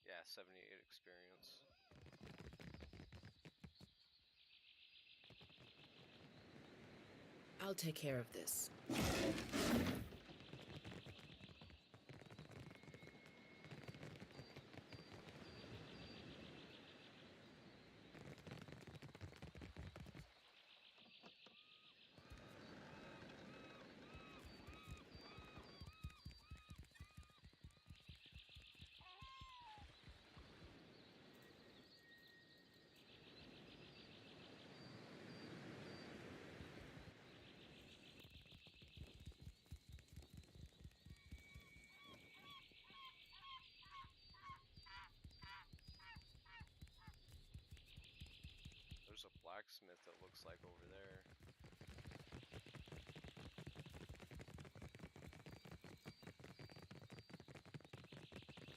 Yeah, 78 experience. I'll take care of this. There's a blacksmith that looks like over there.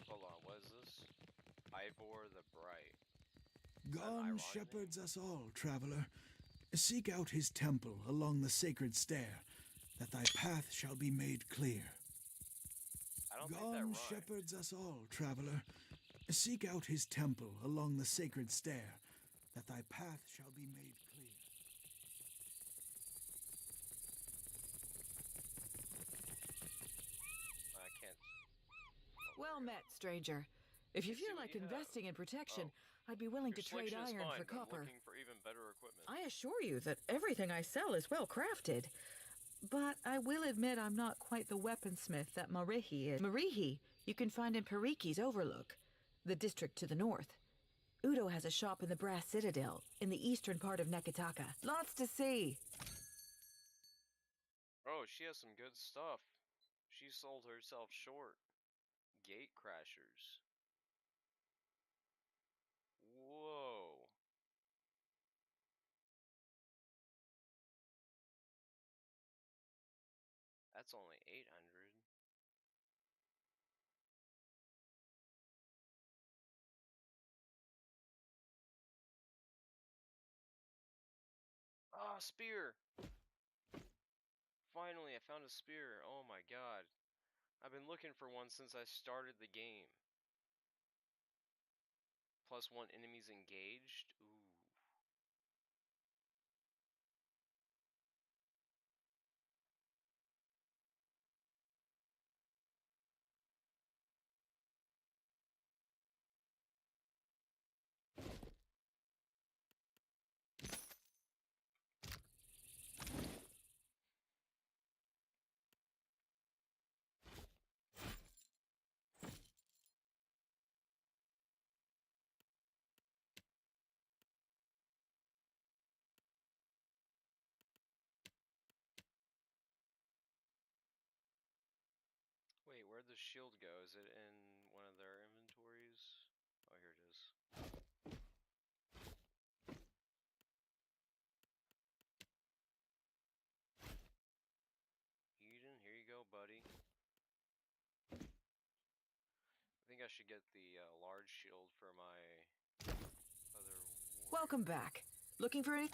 Hold on, what is this? Ivor the Bright. God shepherds us all, traveler. Seek out his temple along the sacred stair, that thy path shall be made clear. I don't think that rhymes. God shepherds us all, traveler. Seek out his temple along the sacred stair, that thy path shall be made clear. I can't. Well met, stranger. If you feel like investing in protection, I'd be willing to trade iron for copper. I'm looking for even better equipment. I assure you that everything I sell is well crafted. But I will admit I'm not quite the weaponsmith that Marihi is. Marihi, you can find in Pariki's Overlook, the district to the north. Udo has a shop in the Brass Citadel, in the eastern part of Neketaka. Lots to see. Oh, she has some good stuff. She sold herself short. Gate crashers. Whoa. That's only 800. Ah, spear! Finally, I found a spear. Oh my god. I've been looking for one since I started the game. +1 enemies engaged. Ooh. Wait, where'd the shield go? Is it in one of their inventories? Oh, here it is. Eden, here you go, buddy. I think I should get the large shield for my other warrior. Welcome back. Looking for any...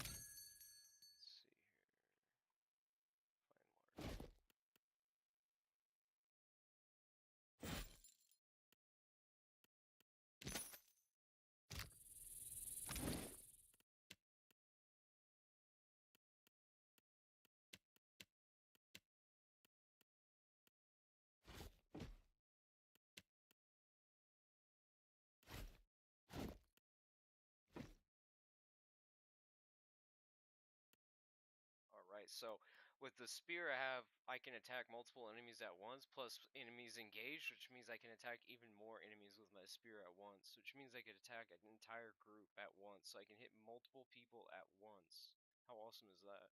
Alright, so with the spear I can attack multiple enemies at once, plus enemies engaged, which means I can attack even more enemies with my spear at once, which means I could attack an entire group at once, so I can hit multiple people at once. How awesome is that?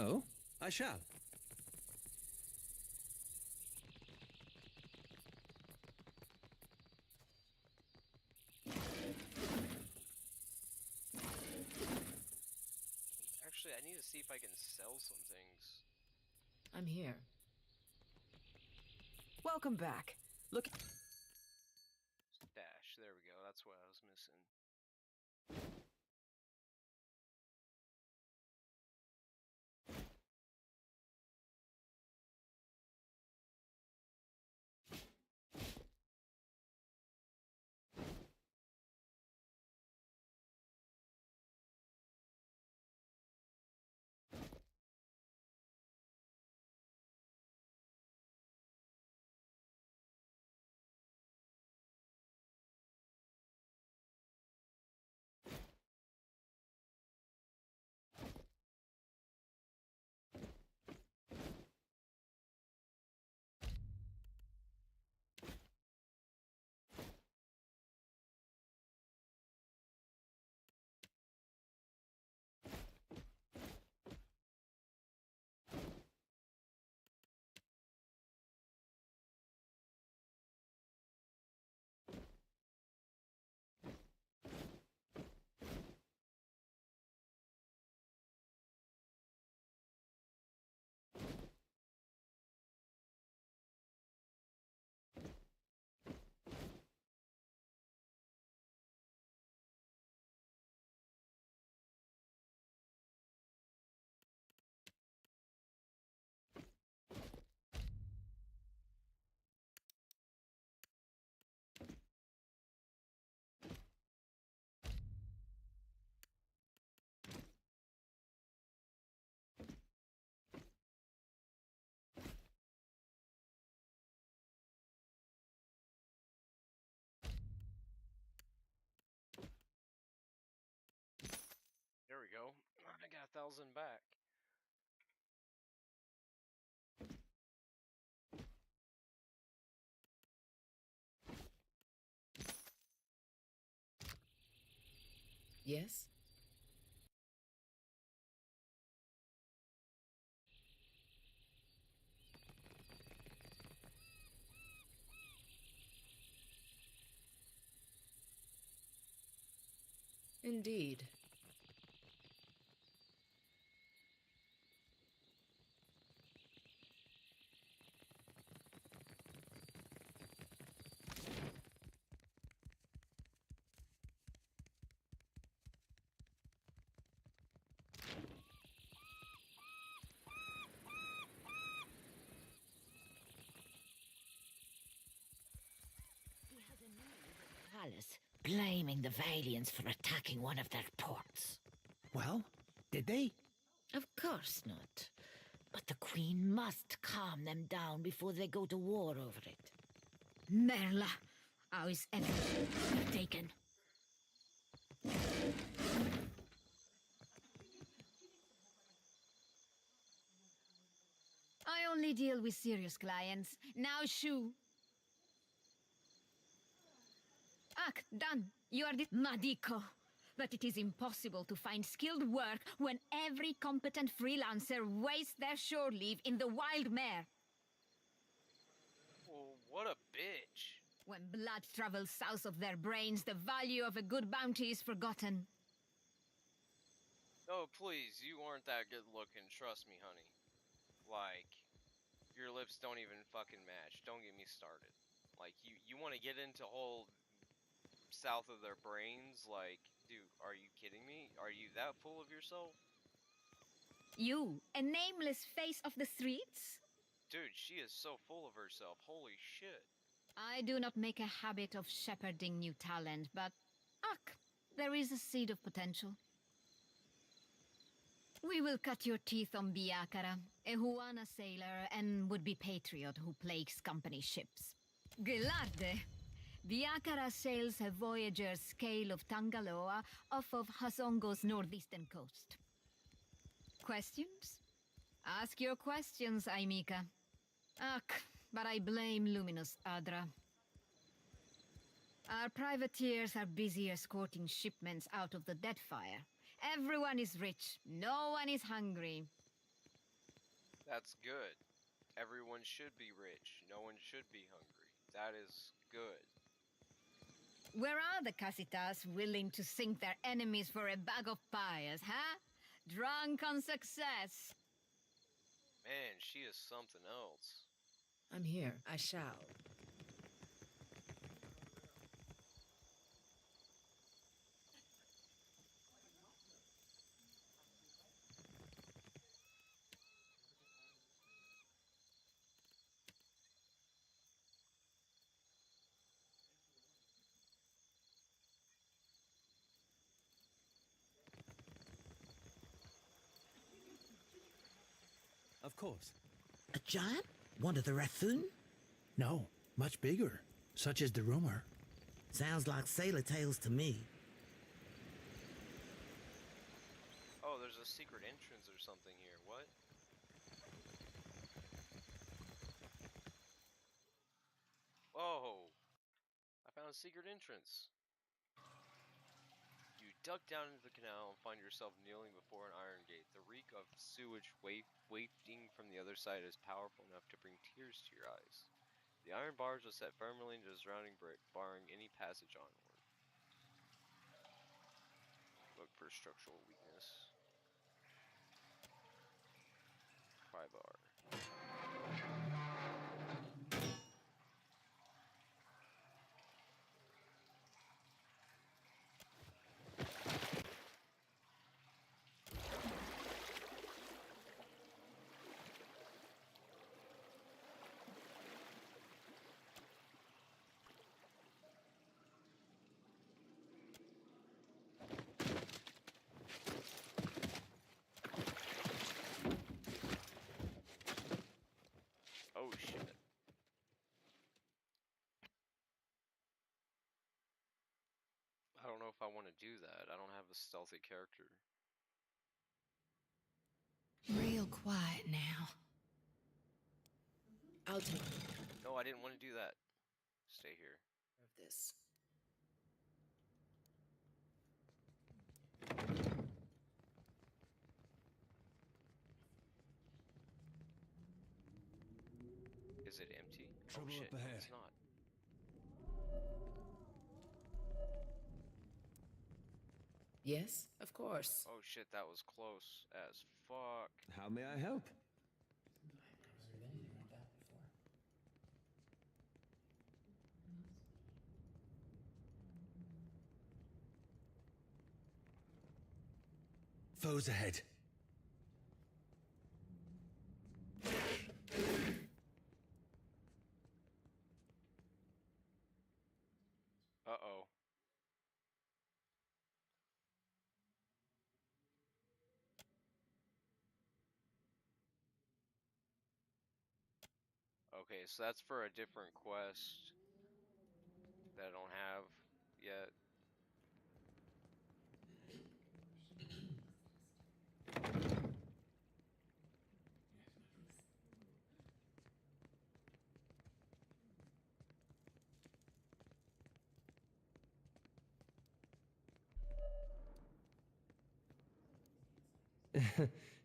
Oh, I shall. Actually, I need to see if I can sell some things. I'm here. Welcome back. Look... Dash, there we go, that's what I was missing. I got 1,000 back. Yes? Indeed. Palace, blaming the Valiants for attacking one of their ports. Well, did they? Of course not. But the Queen must calm them down before they go to war over it. Merla, how is everything taken? I only deal with serious clients. Now, Shu. Ak, done. You are the Madiko. But it is impossible to find skilled work when every competent freelancer wastes their shore leave in the wild mare. Well, what a bitch. When blood travels south of their brains, the value of a good bounty is forgotten. Oh, please, you aren't that good looking, trust me, honey. Like, your lips don't even fucking match. Don't get me started. Like, you want to get into whole south of their brains? Like, dude, are you kidding me? Are you that full of yourself? You, a nameless face of the streets? Dude, she is so full of herself. Holy shit. I do not make a habit of shepherding new talent, but... Ach, there is a seed of potential. We will cut your teeth on Biakara, a Huana sailor and would-be patriot who plagues company ships. Gelarde! Biakara sails a voyager's scale of Tangaloa off of Hasongo's northeastern coast. Questions? Ask your questions, Aimika. Ach, but I blame Luminous Adra. Our privateers are busy escorting shipments out of the Deadfire. Everyone is rich, no one is hungry. That's good. Everyone should be rich. No one should be hungry. That is good. Where are the Casitas willing to sink their enemies for a bag of pies, huh? Drunk on success. Man, she is something else. I'm here. I shall. Of course. A giant? One of the Rathun? No, much bigger. Such is the rumor. Sounds like sailor tales to me. Oh, there's a secret entrance or something here. What? Whoa! I found a secret entrance. You duck down into the canal and find yourself kneeling before an iron gate. The reek of sewage wafting from the other side is powerful enough to bring tears to your eyes. The iron bars are set firmly into the surrounding brick, barring any passage onward. Look for structural weakness. Pry bar. Oh shit. I don't know if I want to do that. I don't have a stealthy character. real quiet now. I'll take No, I didn't want to do that. Stay here. care of this. Is it empty? Trouble oh shit, up no, ahead. it's not. Yes, of course. Oh shit, that was close as fuck. How may I help? Foes ahead. Uh-oh. Okay, so that's for a different quest that I don't have yet.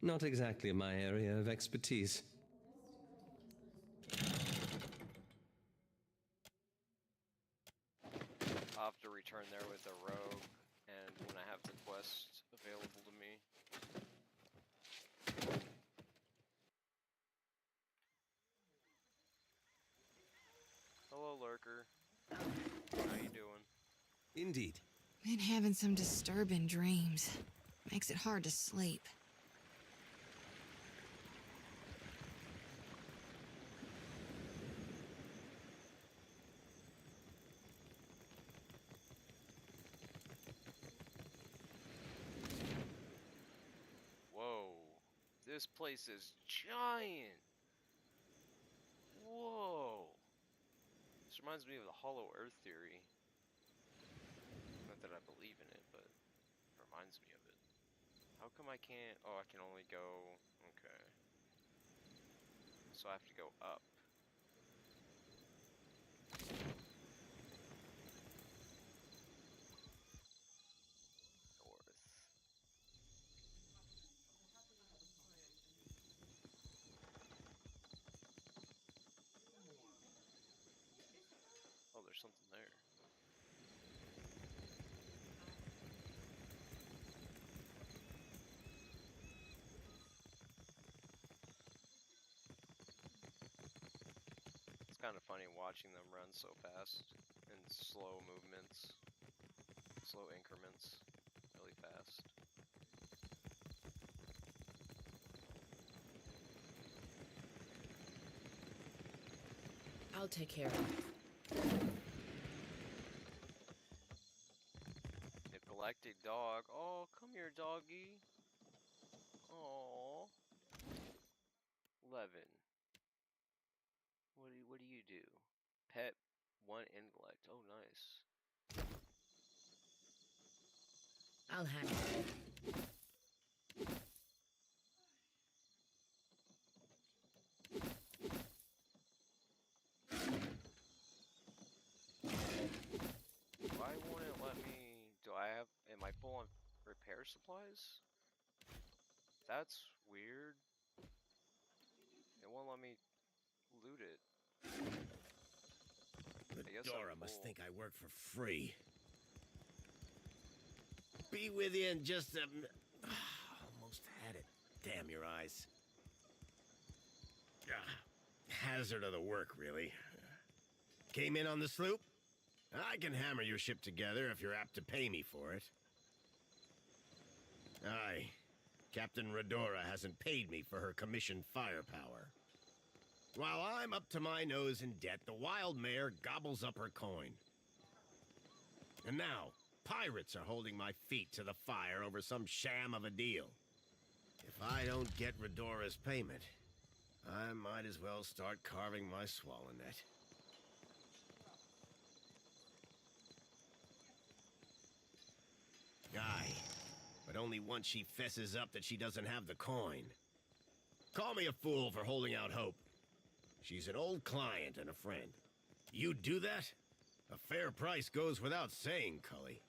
Not exactly my area of expertise. I'll have to return there with a rogue, and when I have the quest available to me. Hello, Lurker. How you doing? Indeed. Been having some disturbing dreams. Makes it hard to sleep. Whoa. This place is giant. Whoa. This reminds me of the Hollow Earth theory. Not that I believe in it, but it reminds me of it. How come I can't? Oh, I can only go... Okay. So I have to go up. North. Oh, there's something there. It's kind of funny watching them run so fast in slow movements, slow increments, really fast. I'll take care of it. Neglected dog. Oh, come here, doggy. Oh. Levin. What do you do? Pet 1 intellect. Oh, nice. I'll handle it. Why won't it let me... Am I full on repair supplies? That's weird. It won't let me loot it. Dora must think I work for free. Be with you in just a... Almost had it. Damn your eyes. Hazard of the work, really. Came in on the sloop? I can hammer your ship together if you're apt to pay me for it. Aye. Captain Redora hasn't paid me for her commissioned firepower. While I'm up to my nose in debt, the wild mare gobbles up her coin. And now, pirates are holding my feet to the fire over some sham of a deal. If I don't get Redora's payment, I might as well start carving my swallow net. Aye, but only once she fesses up that she doesn't have the coin. Call me a fool for holding out hope. She's an old client and a friend. You'd do that? A fair price goes without saying, Cully.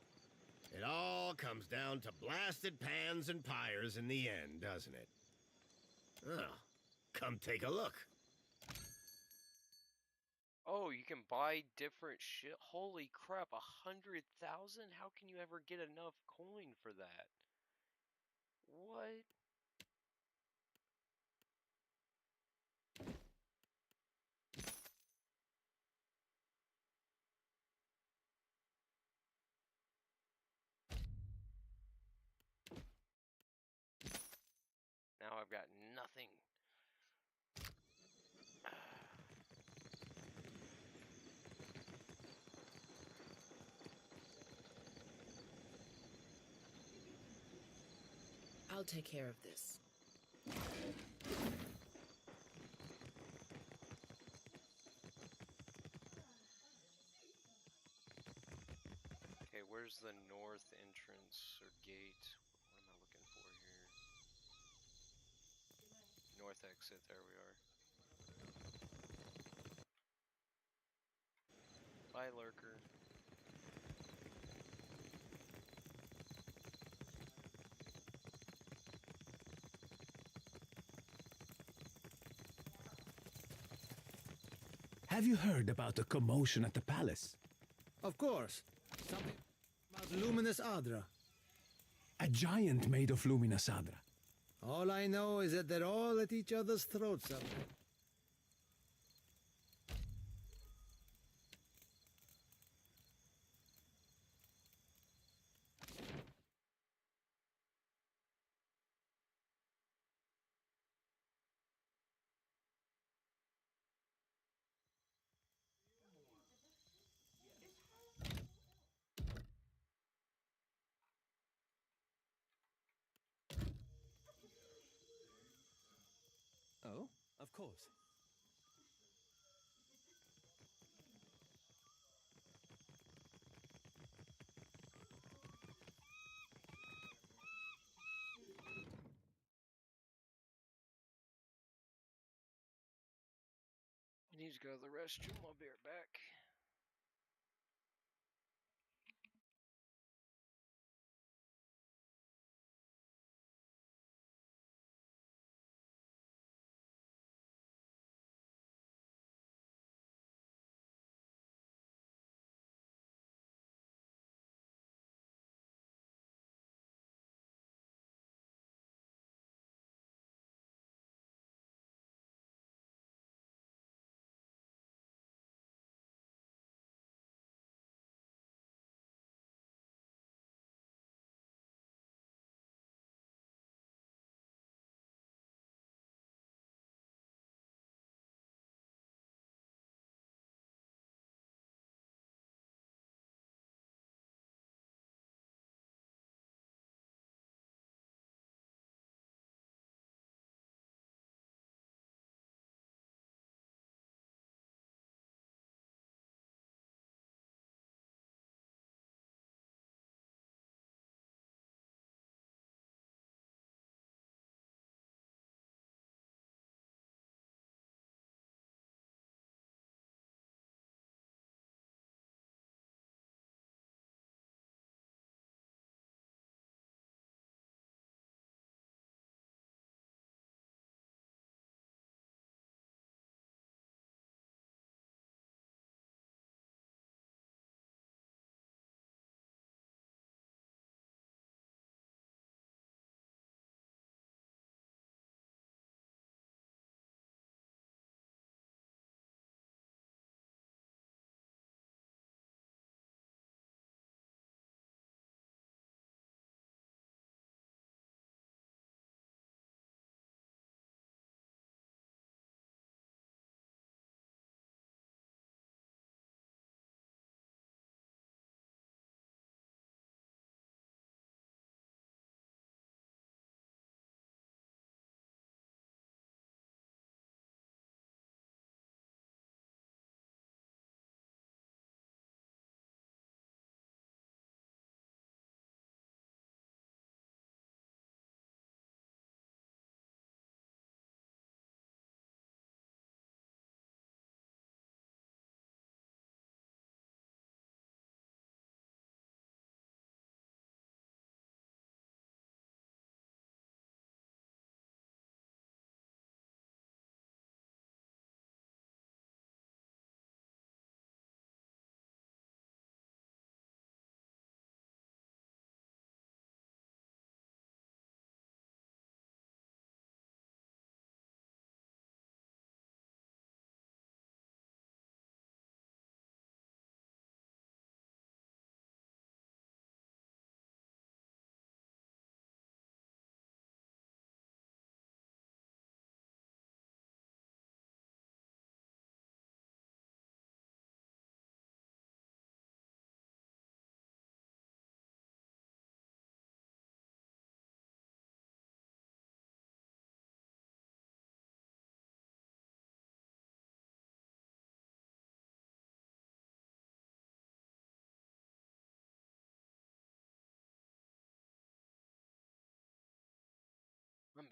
It all comes down to blasted pans and pyres in the end, doesn't it? Oh, come take a look. Oh, you can buy different shit. Holy crap, 100,000? How can you ever get enough coin for that? What? Now I've got nothing. I'll take care of this. Okay, where's the north entrance or gate? What am I looking for here? North exit, there we are. Bye, lurker. Have you heard about the commotion at the palace? Of course. Something about Luminous Adra. A giant made of luminous Adra. All I know is that they're all at each other's throats up there. Oh, of course. I need to go to the restroom. I'll be right back.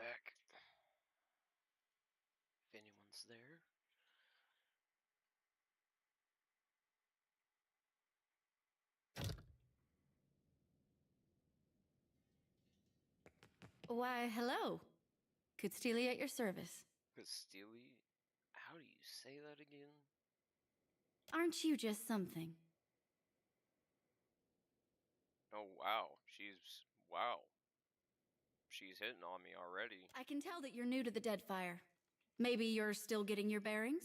back. If anyone's there. Why, hello. Could at your service. Steely? How do you say that again? Aren't you just something? Oh, wow. Wow. She's hitting on me already. I can tell that you're new to the Deadfire. Maybe you're still getting your bearings?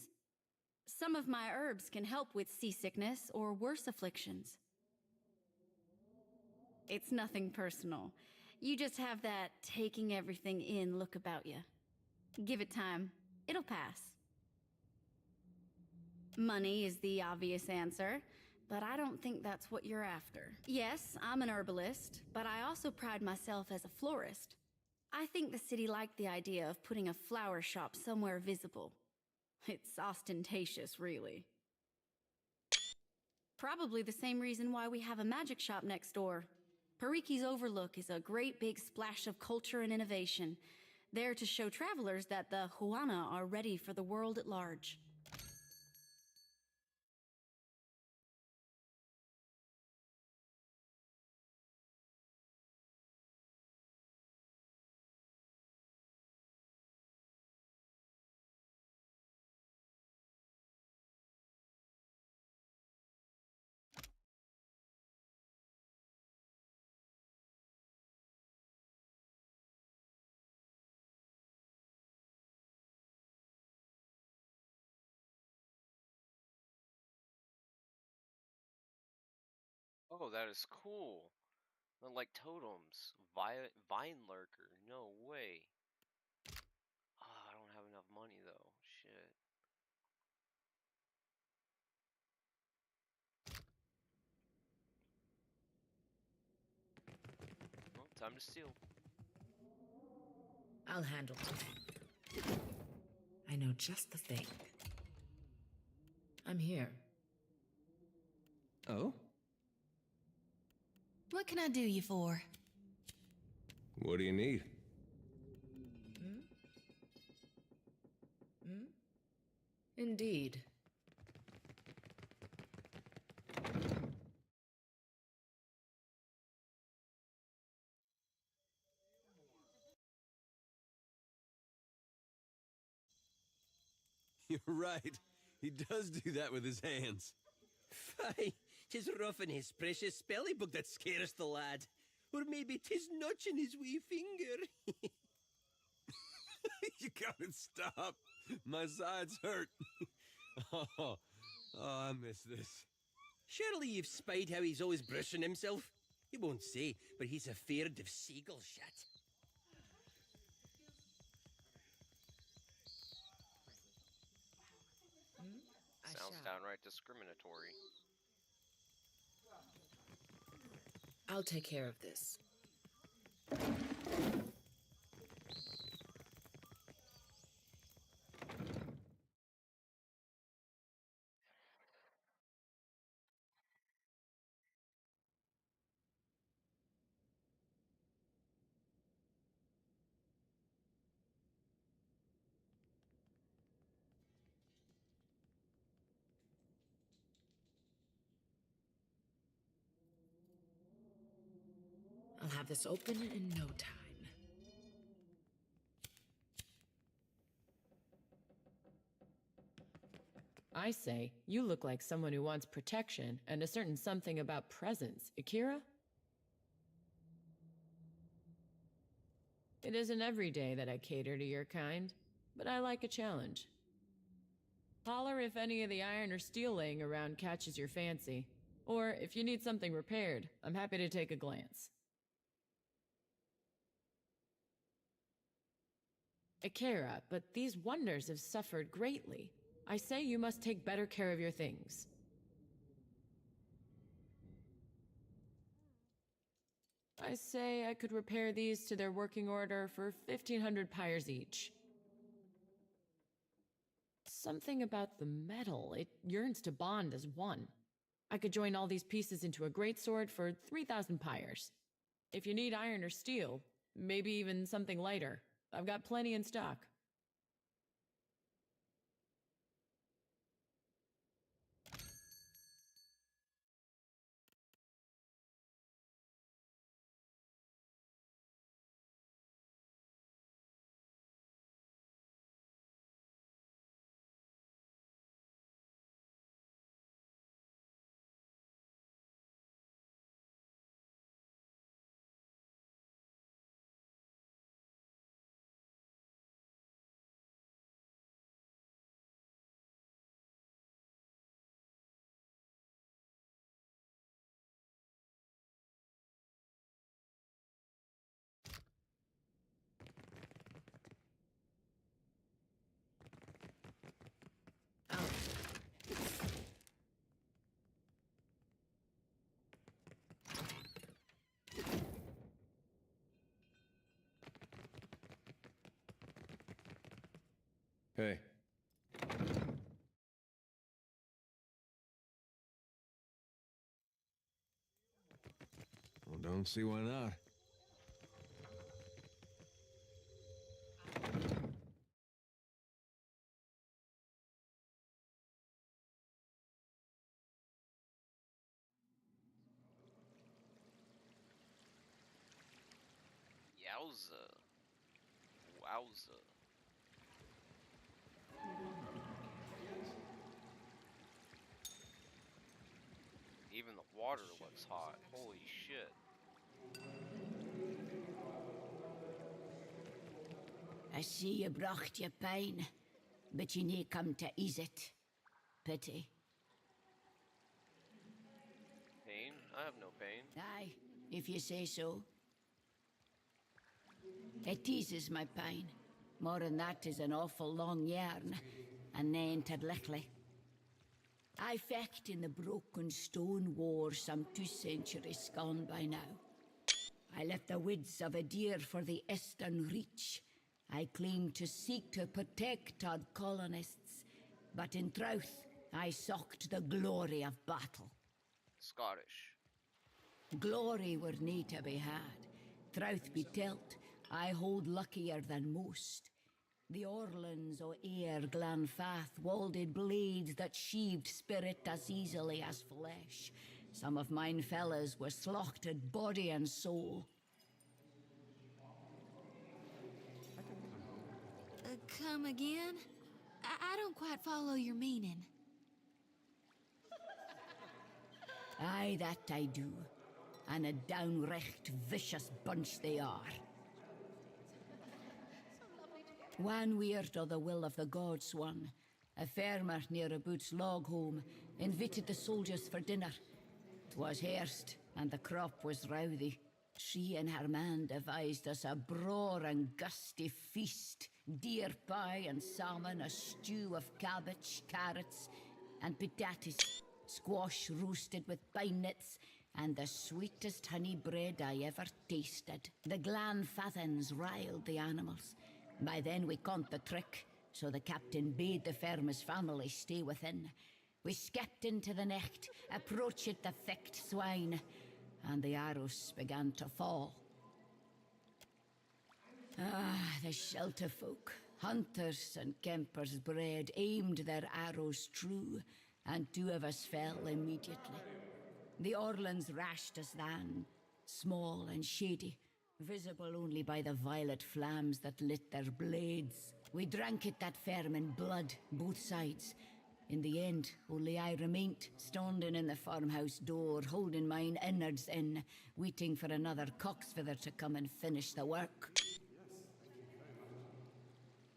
Some of my herbs can help with seasickness or worse afflictions. It's nothing personal. You just have that taking everything in look about you. Give it time. It'll pass. Money is the obvious answer, but I don't think that's what you're after. Yes, I'm an herbalist, but I also pride myself as a florist. I think the city liked the idea of putting a flower shop somewhere visible. It's ostentatious, really. Probably the same reason why we have a magic shop next door. Pariki's Overlook is a great big splash of culture and innovation, there to show travelers that the Huana are ready for the world at large. Oh, that is cool. They're like totems. Vine lurker. No way. Oh, I don't have enough money though. Shit. Well, time to steal. I'll handle it. I know just the thing. I'm here. Oh? What can I do you for? What do you need? Indeed. You're right. He does do that with his hands. Fie, 'tis roughing his precious spelly book that scares the lad. Or maybe 'tis notching his wee finger. You gotta stop. My sides hurt. Oh, I miss this. Surely you've spied how he's always brushing himself. He won't say, but he's afeard of seagull shit. Sounds downright discriminatory. I'll take care of this. I'll have this open in no time. I say, you look like someone who wants protection and a certain something about presence. Akira? It isn't every day that I cater to your kind, but I like a challenge. Holler if any of the iron or steel laying around catches your fancy. Or if you need something repaired, I'm happy to take a glance. Akira, but these wonders have suffered greatly. I say you must take better care of your things. I say I could repair these to their working order for 1,500 pyres each. Something about the metal, it yearns to bond as one. I could join all these pieces into a great sword for 3,000 pyres. If you need iron or steel, maybe even something lighter, I've got plenty in stock. Hey. Well, don't see why not. Yowza. Wowza. Even the water looks hot. Holy shit. I see you brocht your pain, but you need come to ease it. Pity. Pain? I have no pain. Aye, if you say so. It eases my pain. More than that is an awful long yarn, and nae to lickly. I fecht in the broken stone war some 2 centuries gone by now. I left the woods of a deer for the eastern reach. I claimed to seek to protect our colonists, but in truth, I sought the glory of battle. Scottish. Glory were nae to be had. Truth be telt, I hold luckier than most. The Orlans o' Ayr Glanfath wielded blades that sheathed spirit as easily as flesh. Some of mine fellas were slaughtered body and soul. Come again? I don't quite follow your meaning. Aye, that I do. And a downright vicious bunch they are. One weird o' the will of the gods one, a farmer near a Boots log home, invited the soldiers for dinner. 'Twas hairst, and the crop was rowthy. She and her man devised us a braw and gusty feast. Deer pie and salmon, a stew of cabbage, carrots, and potatoes. Squash roasted with pine nuts, and the sweetest honey bread I ever tasted. The Glanfathans riled the animals. By then we caught the trick, so the captain bade the farmer's family stay within. We skipped into the nicht, approached the thick swine, and the arrows began to fall. Ah, the shelter folk, hunters and kempers bred, aimed their arrows true, and 2 of us fell immediately. The Orlans rashed us then, small and shady, visible only by the violet flames that lit their blades. We drank it that firm in blood, both sides. In the end, only I remained, standing in the farmhouse door, holding mine innards in, waiting for another cocksfeather to come and finish the work.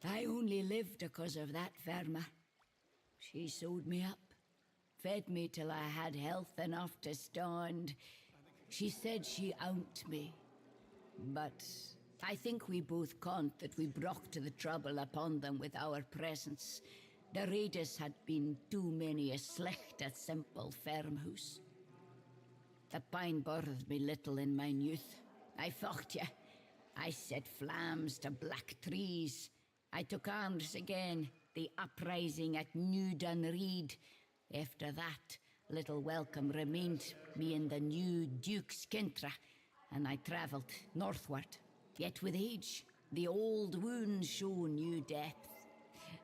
I only lived because of that farmer. She sewed me up, fed me till I had health enough to stand. She said she owned me. But I think we both conned that we brought the trouble upon them with our presence. The raiders had been too many a slecht at simple farmhouse. The pine bothered me little in mine youth. I fought ye. I set flames to black trees. I took arms again, the uprising at New Dunreed. After that, little welcome remained me in the new Duke's Kintra, and I travelled northward. Yet with age, The old wounds show new depth.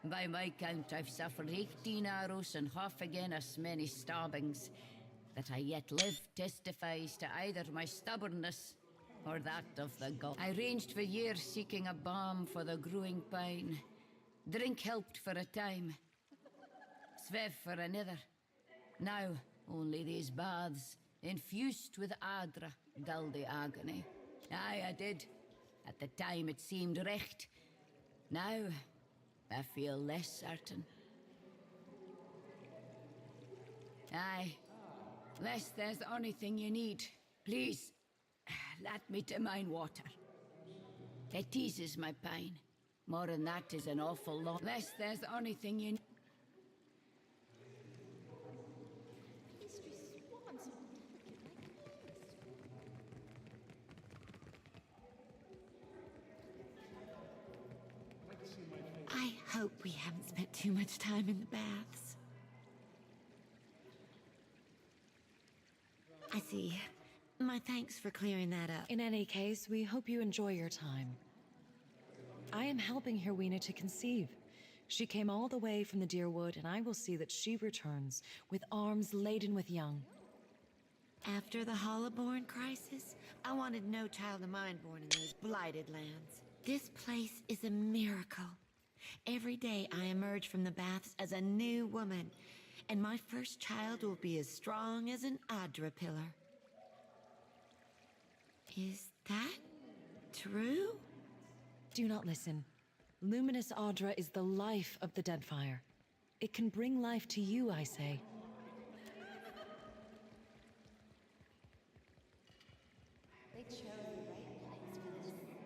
By my count, I've suffered 18 arrows and half again as many stabbings. That I yet live testifies to either my stubbornness or that of the god. I ranged for years seeking a balm for the growing pain. Drink helped for a time, Svev for another. Now, only these baths, infused with Adra, dull the agony. Aye, I did. At the time it seemed recht. Now, I feel less certain. Aye, lest there's anything you need, please, let me to mine water. It eases my pain. More than that is an awful lot. Lest there's anything you need. I hope we haven't spent too much time in the baths. I see. My thanks for clearing that up. In any case, we hope you enjoy your time. I am helping Herwina to conceive. She came all the way from the Deerwood, and I will see that she returns with arms laden with young. After the Hollowborn crisis, I wanted no child of mine born in those blighted lands. This place is a miracle. Every day I emerge from the baths as a new woman, and my first child will be as strong as an Adra pillar. Is that true? Do not listen. Luminous Adra is the life of the Deadfire. It can bring life to you, I say. They chose the right place for this.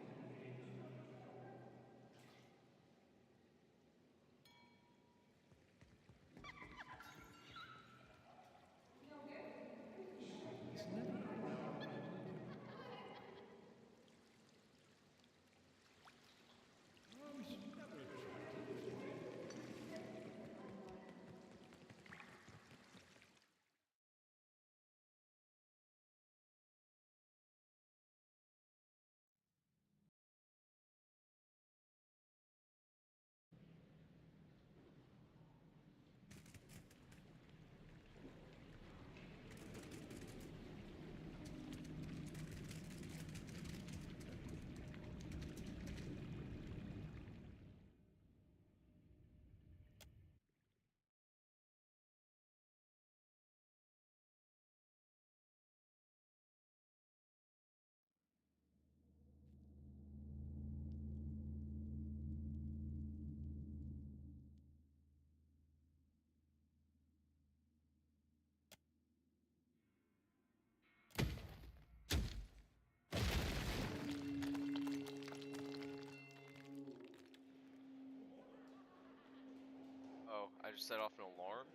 Oh, I just set off an alarm?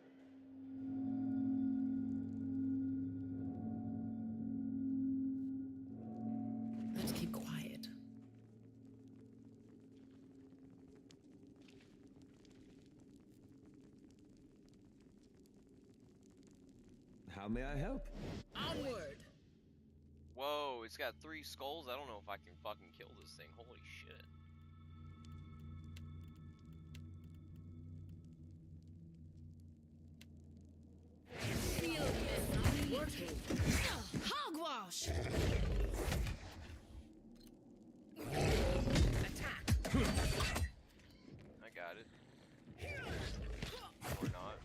Let's keep quiet. How may I help? Onward! Whoa, it's got 3 skulls? I don't know if I can fucking kill this thing. Holy shit. Hogwash! I got it. Or not.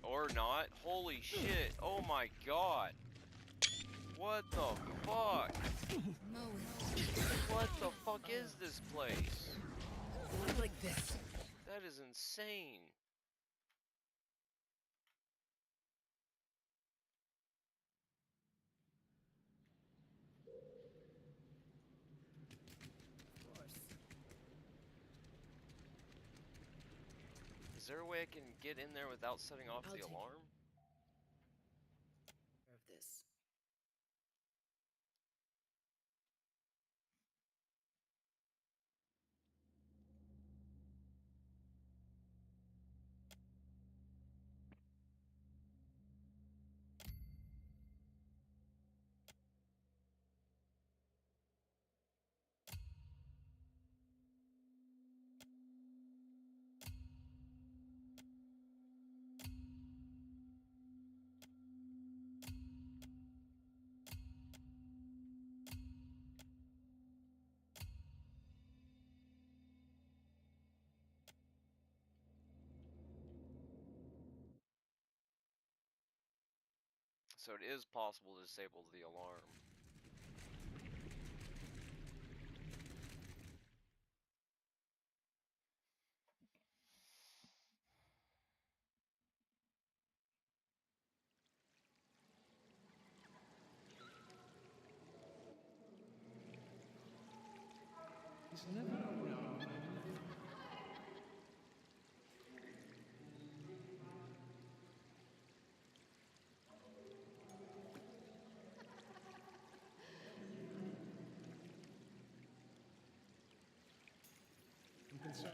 Or not. Holy shit. Oh my god. What the fuck? What the fuck is this place? Like this. That is insane. Is there a way I can get in there without setting off the alarm? Of this. so it is possible to disable the alarm. He's never around. I'm concerned.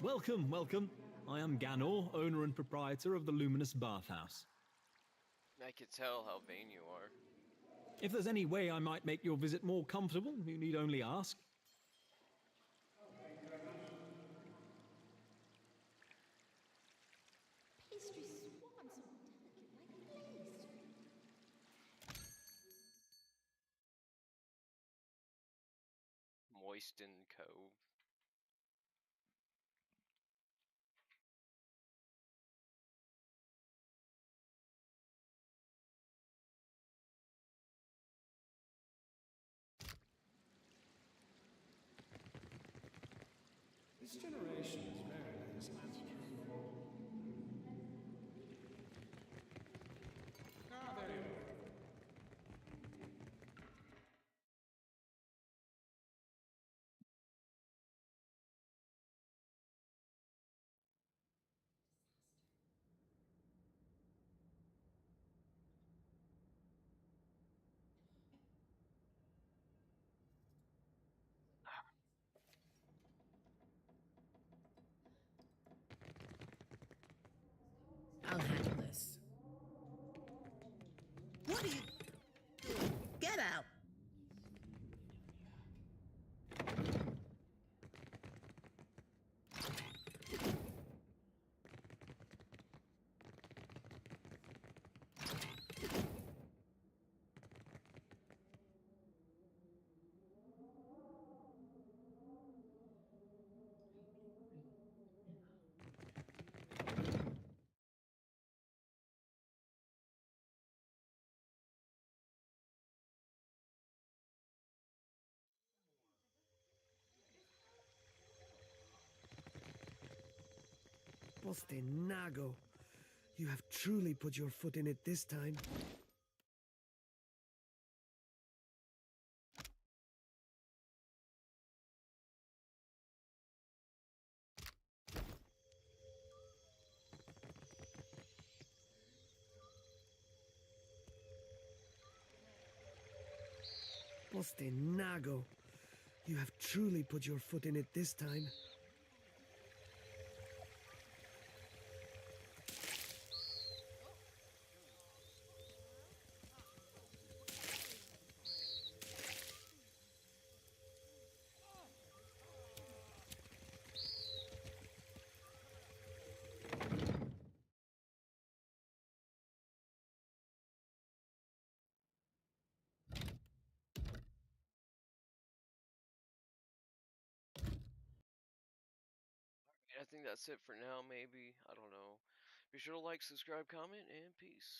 Welcome, welcome. I am Ganor, owner and proprietor of the Luminous Bathhouse. I could tell how vain you are. If there's any way I might make your visit more comfortable, you need only ask. Pastry swan so delicate like lace. Moisten Cove. This generation is very nice, that's true. Ah, there you are. I'll handle this. What are you doing? Get out! Postenago. You have truly put your foot in it this time. Postenago. You have truly put your foot in it this time. I think that's it for now, maybe. I don't know. Be sure to like, subscribe, comment, and peace.